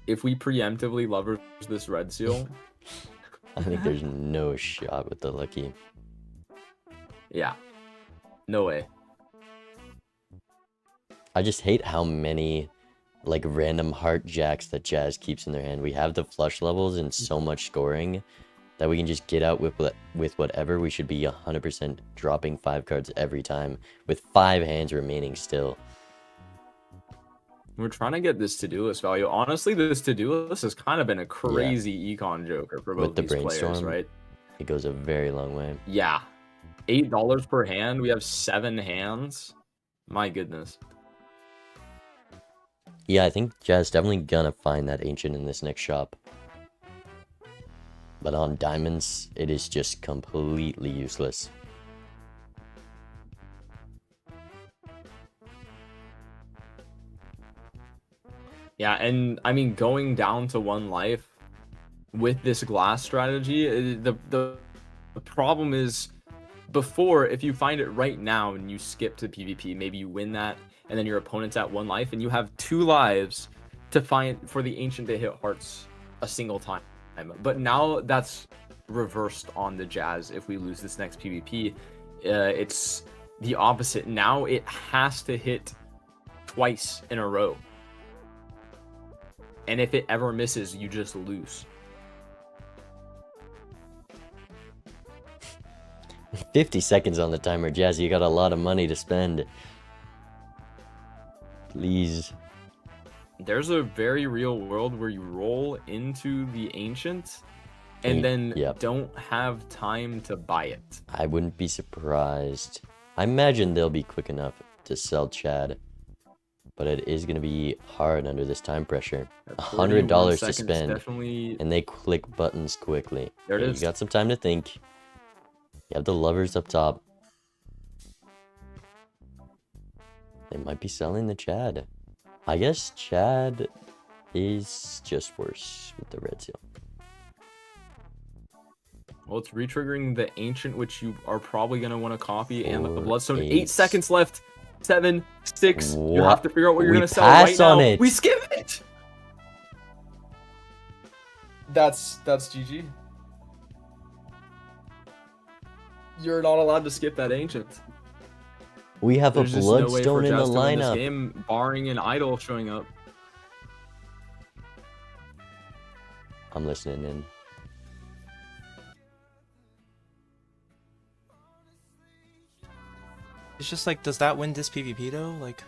If we preemptively leverage this Red Seal, I think there's no shot with the lucky. yeah, no way. I just hate how many like random heart jacks that Jazz keeps in their hand. We have the flush levels and so much scoring that we can just get out with whatever. We should be 100% dropping 5 cards every time with 5 hands remaining still. We're trying to get this to-do list value. Honestly, this to-do list has kind of been a crazy econ joker for both With the these players, brainstorm, right? it goes a very long way. Yeah. $8 per hand. We have 7 hands. My goodness. Yeah, I think Jazz definitely gonna find that Ancient in this next shop. But on diamonds, it is just completely useless. Yeah, and I mean, going down to 1 life with this glass strategy, the problem is, before, if you find it right now and you skip to PvP, maybe you win that, and then your opponent's at 1 life, and you have 2 lives to find for the Ancient to hit hearts a single time. But now that's reversed on the Jazz. If we lose this next PvP, it's the opposite. Now it has to hit twice in a row. And if it ever misses, you just lose. 50 seconds on the timer, Jazz. You got a lot of money to spend. Please. There's a very real world where you roll into the Ancient and then don't have time to buy it. I wouldn't be surprised. I imagine they'll be quick enough to sell Chad. But it is going to be hard under this time pressure. $100 to spend. Definitely... And they click buttons quickly. There it is. You got some time to think. You have the lovers up top. They might be selling the Chad. I guess Chad is just worse with the Red Seal. Well, it's retriggering the Ancient, which you are probably going to want to copy, and the 4, Bloodstone. 8. 8 seconds left. 7, 6. What? You have to figure out what you're We going to sell right pass on now. it. We skip it. That's GG. You're not allowed to skip that Ancient. We have There's a just no way for Bloodstone in the Jazz to win this lineup. game, barring an idol showing up. I'm listening in. It's just like, does that win this PvP though? Like,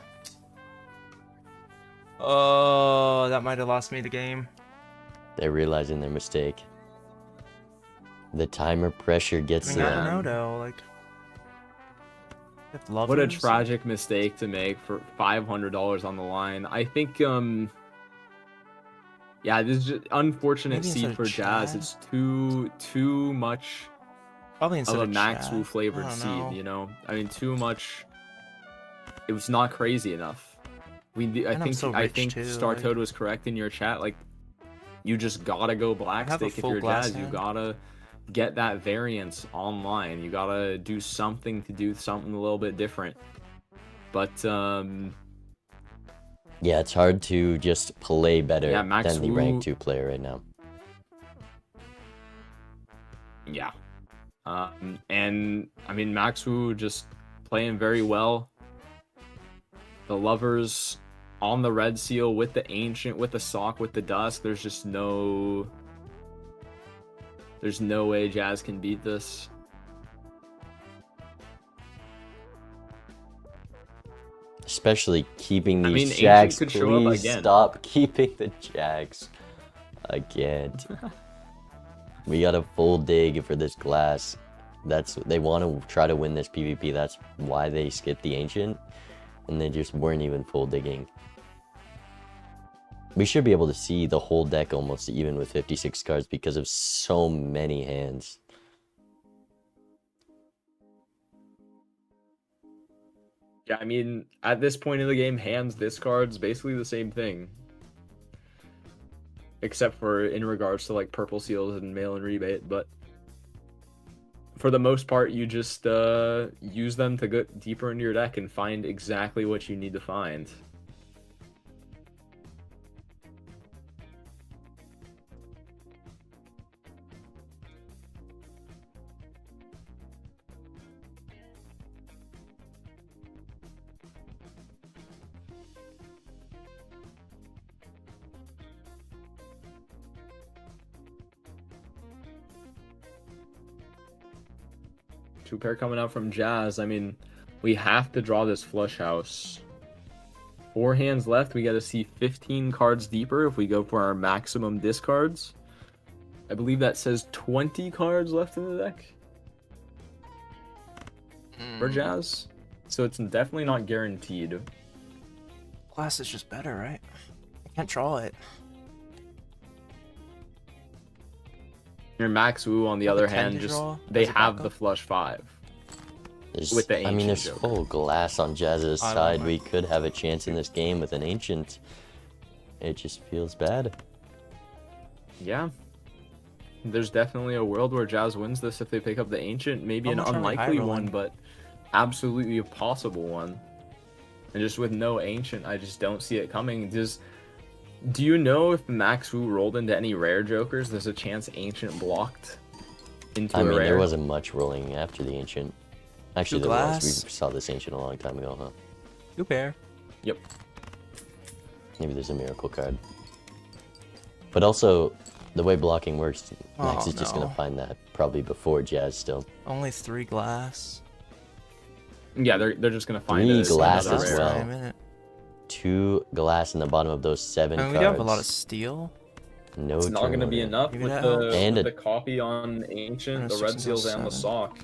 oh, that might have lost me the game. They're realizing their mistake. The timer pressure gets I to mean, I them. don't know though. Like, if What a lovers- tragic mistake to make for $500 on the line. I think, yeah, this is just unfortunate Maybe seed instead for of Jazz. Chad? It's too much probably of instead a of Max Chad. Wu I flavored don't seed, know. you know? I mean, too much. It was not crazy enough. I And I'm so rich too, Star like- Toad was correct in your chat. Like, you just gotta go black I have a stick if full you're glass Jazz. You hand. gotta get that variance online. You gotta do something to do something a little bit different. But Yeah, it's hard to just play better Yeah, Max than the Wu- rank 2 player right now. Yeah. And I mean, Max Wu just playing very well. The lovers on the red seal with the ancient, with the sock, with the dusk. There's no way Jazz can beat this. Especially keeping these I mean, Ancient Jags. could show up Please again. stop keeping the Jags again. We got a full dig for this glass. They want to try to win this PvP. That's why they skipped the Ancient, and they just weren't even full digging. We should be able to see the whole deck almost even with 56 cards because of so many hands. Yeah, I mean, at this point in the game, hands, discards, basically the same thing. Except for in regards to like purple seals and mail and rebate, but for the most part, you just use them to get deeper into your deck and find exactly what you need to find. Two pair coming out from Jazz. I mean, we have to draw this flush house. 4 hands left. We got to see 15 cards deeper if we go for our maximum discards. I believe that says 20 cards left in the deck for Jazz. So it's definitely not guaranteed. Glass is just better, right? I can't draw it. Your Max Wu, on the other hand, just they have the flush 5. With the I mean, Ancient there's Joker. full glass on Jazz's I don't side. know. We could have a chance in this game with an Ancient. It just feels bad. Yeah. There's definitely a world where Jazz wins this if they pick up the Ancient. Maybe How an much are we unlikely high one, rolling? but absolutely a possible one. And just with no Ancient, I just don't see it coming. Do you know if Max Wu rolled into any rare jokers, there's a chance Ancient blocked into I a mean, rare? there wasn't much rolling after the Ancient. Actually, Two there glass. was. We saw this Ancient a long time ago, huh? 2 pair. Yep. Maybe there's a miracle card. But also, the way blocking works, Max Oh, is just no. going to find that probably before Jazz still. Only 3 glass. Yeah, they're just gonna find 3 a, glass another as rare. well. Wait a minute. 2 glass in the bottom of those 7 I mean, cards. we do have a lot of steel. No It's not gonna be turn order. enough Maybe with that the, helps. And with a- the copy on Ancient, And the a red 6 seals, and a and the 7. sock.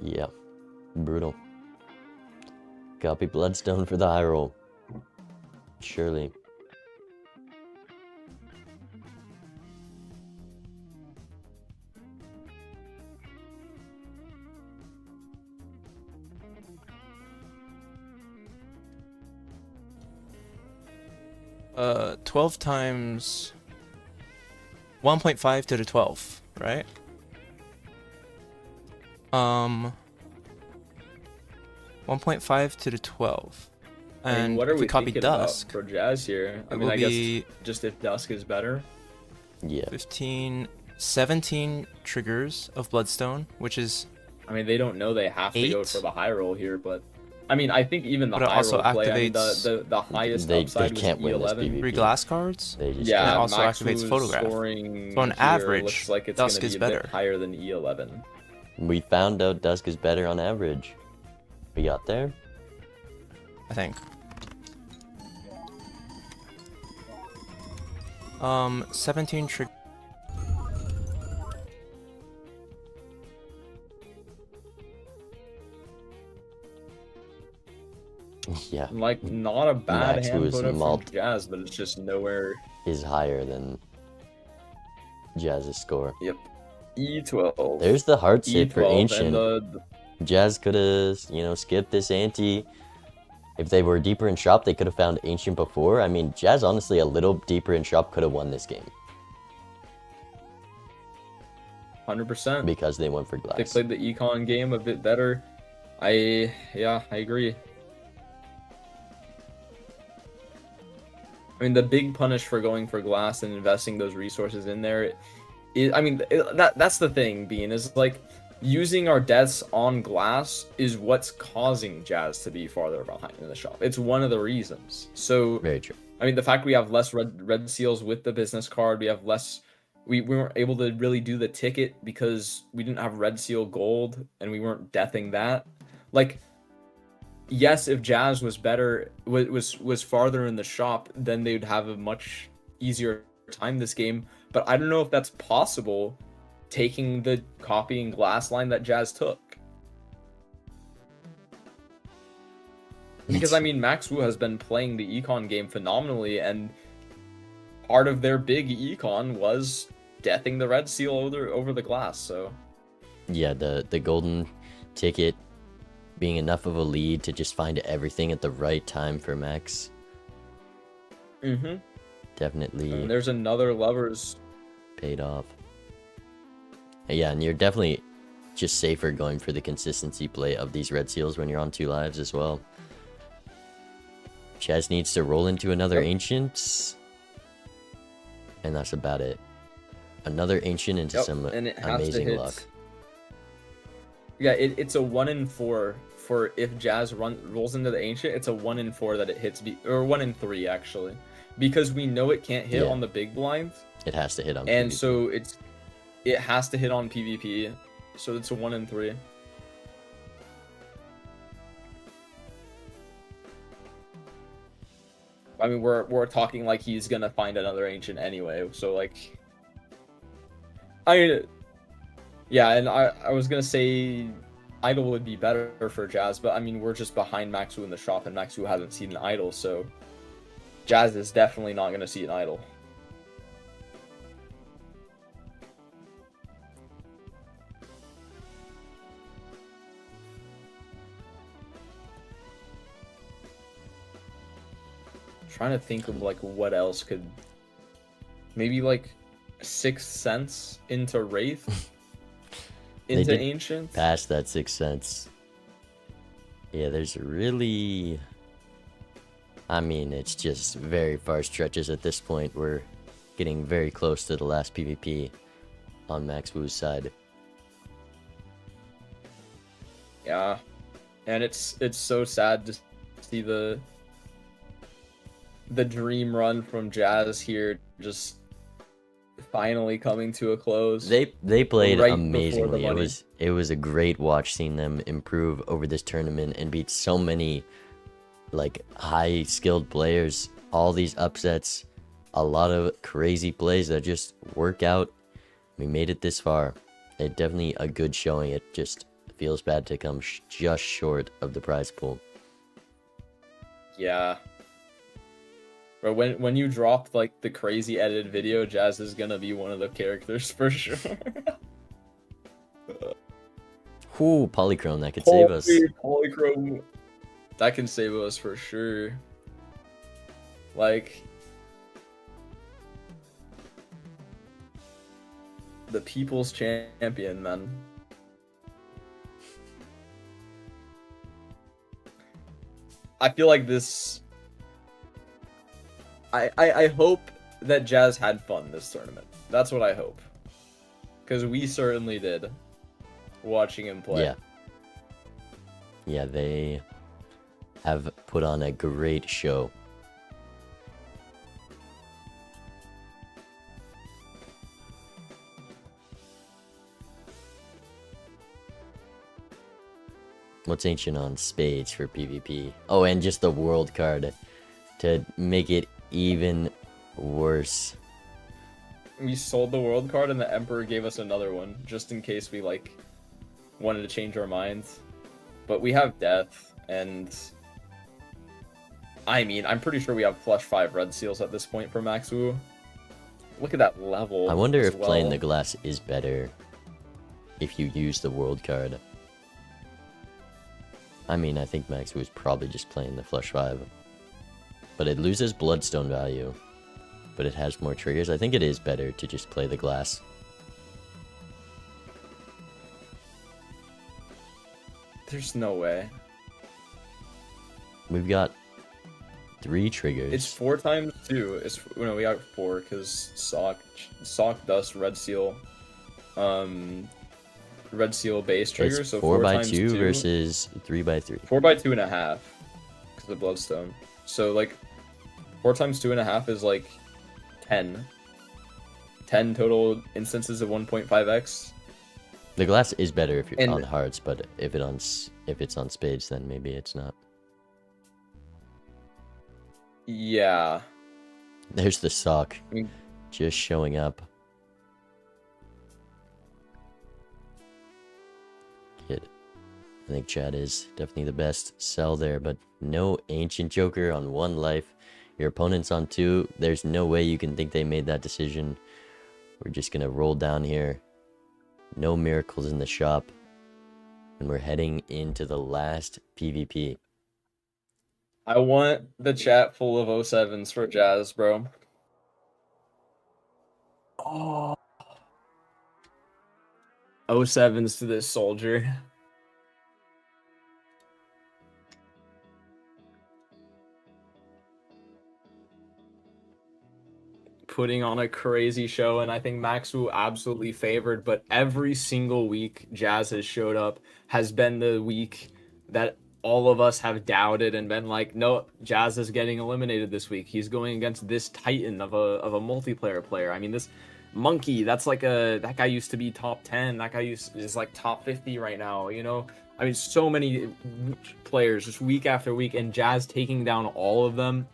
Yeah. Brutal. Copy Bloodstone for the high roll. Surely. Uh, 12 times 1.5 to the 12, right? 1.5 to the 12. I mean, And what are if we we copy thinking Dusk, about for Jazz here? I it mean, will I be guess just if Dusk is better. Yeah. 15, 17 triggers of Bloodstone, which is I mean, they don't know they have to go 8? for the high roll here, but I mean, I think even the But it high also roll play, I mean, activates- the highest They upside can't was win this E11. PvP. 3 glass cards. They just Yeah, And it also Max activates Wu's Photograph. scoring So on here average, looks like it's Dusk gonna is be a bit better. higher than E11. We found out Dusk is better on average. We got there. I think. 17 trick. Yeah. Like, not a bad Max hand Wu's put up malt. from Jazz, but it's just nowhere. Is higher than Jazz's score. Yep. E12. There's the heart E12 save for Ancient. and the Jazz could have, skipped this ante. If they were deeper in shop, they could have found Ancient before. I mean, Jazz, honestly, a little deeper in shop could have won this game 100%. because they went for They glass. played the econ game a bit better. I agree. I mean, the big punish for going for glass and investing those resources in there is, I mean, that's the thing, Bean, is like using our deaths on glass is what's causing Jazz to be farther behind in the shop. It's one of the reasons. So, Very true. I mean, the fact we have less red seals with the business card, we have less. We weren't able to really do the ticket because we didn't have red seal gold and we weren't deathing that. Like, yes, if Jazz was better, was farther in the shop, then they'd have a much easier time this game. But I don't know if that's possible, taking the copying glass line that Jazz took. Because I mean, Max Wu has been playing the econ game phenomenally, and part of their big econ was deathing the red seal over the glass. So yeah, the golden ticket being enough of a lead to just find everything at the right time for Max. Definitely. And there's another levers paid off. Yeah, and you're definitely just safer going for the consistency play of these red seals when you're on 2 lives as well. Chaz needs to roll into another ancient, and that's about it. Another ancient into some amazing luck. Yeah, it's a 1 in 4 for if Jazz rolls into the ancient. It's a 1 in 4 that it hits, or 1 in 3 actually, because we know it can't hit on the big blind. It has to hit on. And PvP. so it has to hit on PvP. So it's a 1 in 3. I mean, we're talking like he's gonna find another ancient anyway. So like, yeah, and I was gonna say idol would be better for Jazz, but I mean we're just behind Max Wu in the shop, and Max Wu hasn't seen an idol, so Jazz is definitely not gonna see an idol. Trying to think of like what else could, maybe like Sixth Sense into Wraith. Into Ancient? Past that Sixth Sense. Yeah, there's really... I mean, it's just very far stretches at this point. We're getting very close to the last PvP on Max Wu's side. Yeah. And it's so sad to see the dream run from Jazz here just finally coming to a close. They played right amazingly. It was a great watch seeing them improve over this tournament and beat so many like high skilled players. All these upsets, a lot of crazy plays that just work out. We made it this far. It definitely a good showing. It just feels bad to come just short of the prize pool. Yeah. But when you drop like the crazy edited video, Jazz is gonna be one of the characters for sure. Ooh, Polychrome, that could save us. Polychrome, that can save us for sure. Like the people's champion, man. I feel like this. I hope that Jazz had fun this tournament. That's what I hope. Because we certainly did. Watching him play. Yeah. Yeah, they have put on a great show. What's ancient on spades for PvP? Oh, and just the world card to make it even worse. We sold the world card and the Emperor gave us another one, just in case we like wanted to change our minds. But we have death, and I mean, I'm pretty sure we have flush 5 red seals at this point for Max Wu. Look at that level. I wonder if playing the glass is better if you use the world card. I mean, I think Max Wu is probably just playing the flush 5. But it loses bloodstone value. But it has more triggers. I think it is better to just play the glass. There's no way. We've got 3 triggers. It's 4 times 2. No, we got 4 because sock, dust, red seal, base trigger. It's So 4 by times 2 versus 3 by 3. 4 by 2.5 because of bloodstone. So like 4 times 2.5 is like 10. 10 total instances of 1.5x. The glass is better if you're And- on hearts, but if it's on spades, then maybe it's not. Yeah. There's the sock, I mean- just showing up. Kid. I think Chad is definitely the best sell there, but no Ancient Joker on 1 life. Your opponent's on 2. There's no way you can think they made that decision. We're just gonna roll down here. No miracles in the shop. And we're heading into the last PvP. I want the chat full of 07s for Jazz, bro. Oh. 07s to this soldier. Putting on a crazy show, and I think Max Wu absolutely favored, but every single week Jazz has showed up has been the week that all of us have doubted and been like, no, Jazz is getting eliminated this week. He's going against this titan of a multiplayer player. I mean, this monkey, that guy used to be top 10. That guy is like top 50 right now, you know? I mean, so many players just week after week, and Jazz taking down all of them.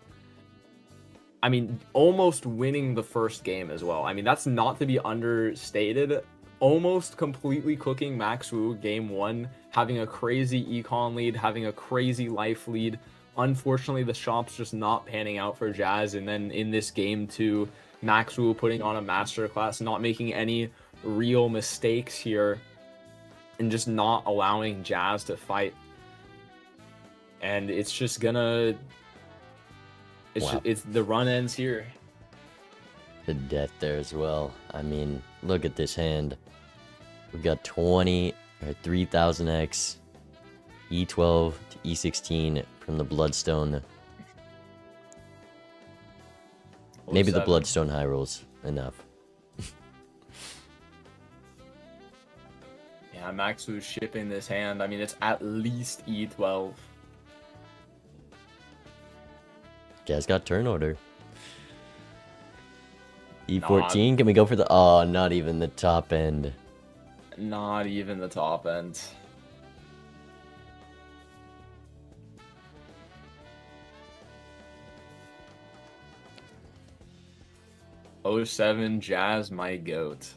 I mean, almost winning the first game as well. I mean, that's not to be understated. Almost completely cooking Max Wu game 1, having a crazy econ lead, having a crazy life lead. Unfortunately, the shop's just not panning out for Jazz. And then in this game 2, Max Wu putting on a masterclass, not making any real mistakes here, and just not allowing Jazz to fight. And it's just gonna... Wow. It's the run ends here. The death there as well. I mean, look at this hand. We've got 20 or 3000x, E12 to E16 from the Bloodstone. Maybe the 07. Bloodstone high rolls enough. Yeah, Max Wu's shipping this hand. I mean, it's at least E12. Jazz got turn order. E14, can we go for the... Oh, not even the top end. Not even the top end. '07 Jazz, my goat.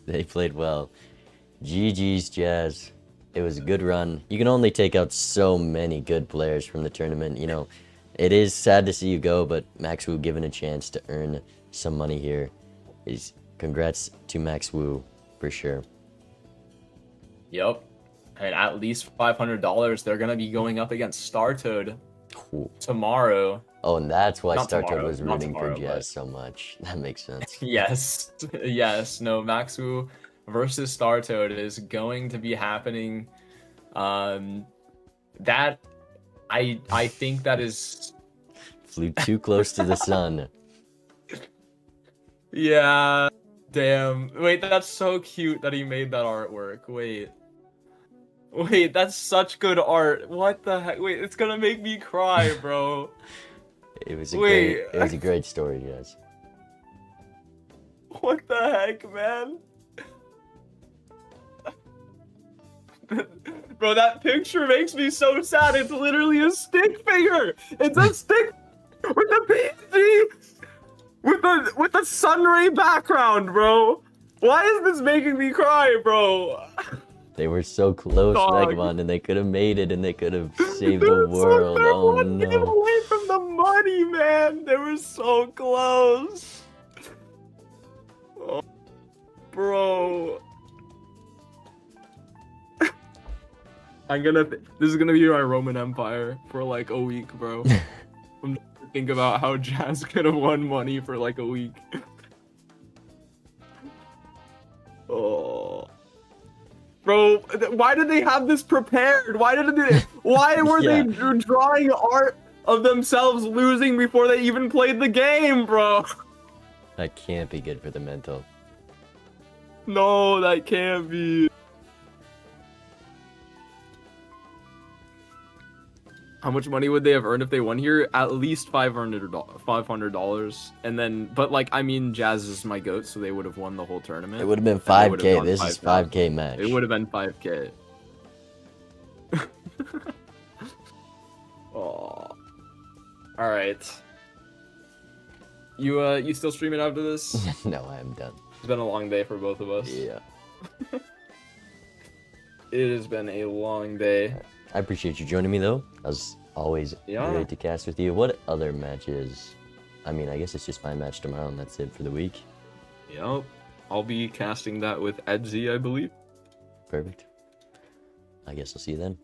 They played well. GG's, Jazz. It was a good run. You can only take out so many good players from the tournament. You know, it is sad to see you go, but Max Wu given a chance to earn some money here. Congrats to Max Wu, for sure. Yep. I mean, at least $500. They're going to be going up against StarToad Cool. tomorrow. Oh, and that's why Not StarToad tomorrow, was not rooting tomorrow, for Jazz but- so much. That makes sense. Yes. Yes. No, Max Wu versus StarToad is going to be happening. That I think that is... Flew too close to the sun. Yeah. Damn. Wait, that's so cute that he made that artwork. Wait, that's such good art. What the heck? Wait, it's gonna make me cry, bro. It was a Wait. great story, Jazz. What the heck, man? Bro, that picture makes me so sad. It's literally a stick figure. It's a stick with the PG with the sunray background, bro. Why is this making me cry, bro? They were so close, Dog. Megamon, and they could have made it, and they could have saved They the were so- world. they're Oh one game no. away from the money, man. They were so close. Oh, bro. This is gonna be my Roman Empire for like a week, bro. I'm just gonna think about how Jazz could have won money for like a week. Oh. Bro, why did they have this prepared? Why were Yeah. they drawing art of themselves losing before they even played the game, bro? That can't be good for the mental. No, that can't be. How much money would they have earned if they won here? At least $500. And then, but like, I mean, Jazz is my goat, so they would have won the whole tournament. It would have been And they would 5K. have gone This is 5,000. 5K match. It would have been 5K. Oh. All right. You still streaming after this? No, I am done. It's been a long day for both of us. Yeah. It has been a long day. I appreciate you joining me though. As always, Yeah. great to cast with you. What other matches? I mean, I guess it's just my match tomorrow, and that's it for the week. Yep. I'll be casting that with Edzy, I believe. Perfect. I guess I'll see you then.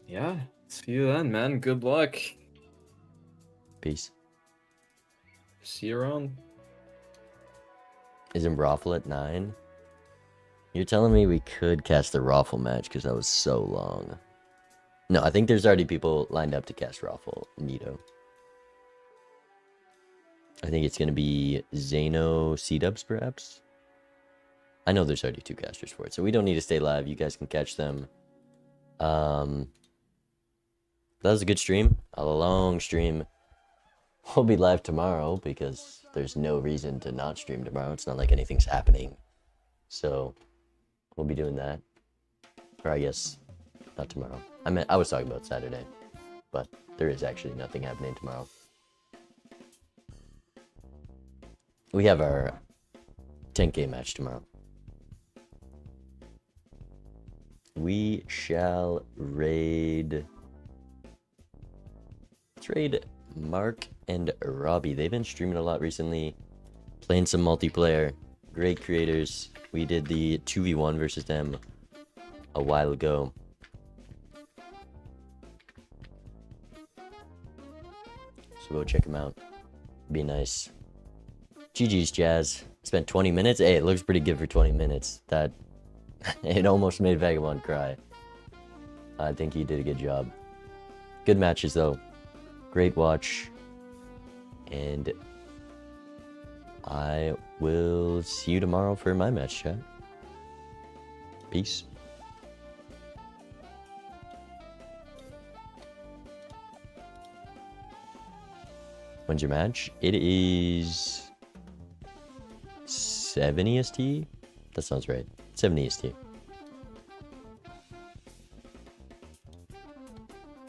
Yeah. See you then, man. Good luck. Peace. See you around. Isn't Raffle at 9? You're telling me we could cast the Raffle match because that was so long. No, I think there's already people lined up to cast Raffle. Neato. I think it's going to be Zano C-Dubs, perhaps? I know there's already 2 casters for it, so we don't need to stay live. You guys can catch them. That was a good stream. A long stream. We'll be live tomorrow because there's no reason to not stream tomorrow. It's not like anything's happening. So, we'll be doing that. Or I guess, not tomorrow. I was talking about Saturday. But there is actually nothing happening tomorrow. We have our 10K match tomorrow. We shall raid... Let's raid Mark and Robbie. They've been streaming a lot recently. Playing some multiplayer. Great creators. We did the 2v1 versus them a while ago. So go check them out. Be nice. GG's, Jazz. Spent 20 minutes. Hey, it looks pretty good for 20 minutes. That it almost made Vagabond cry. I think he did a good job. Good matches though. Great watch. And I will see you tomorrow for my match, chat. Peace. When's your match? It is 7 EST? That sounds right. 7 EST.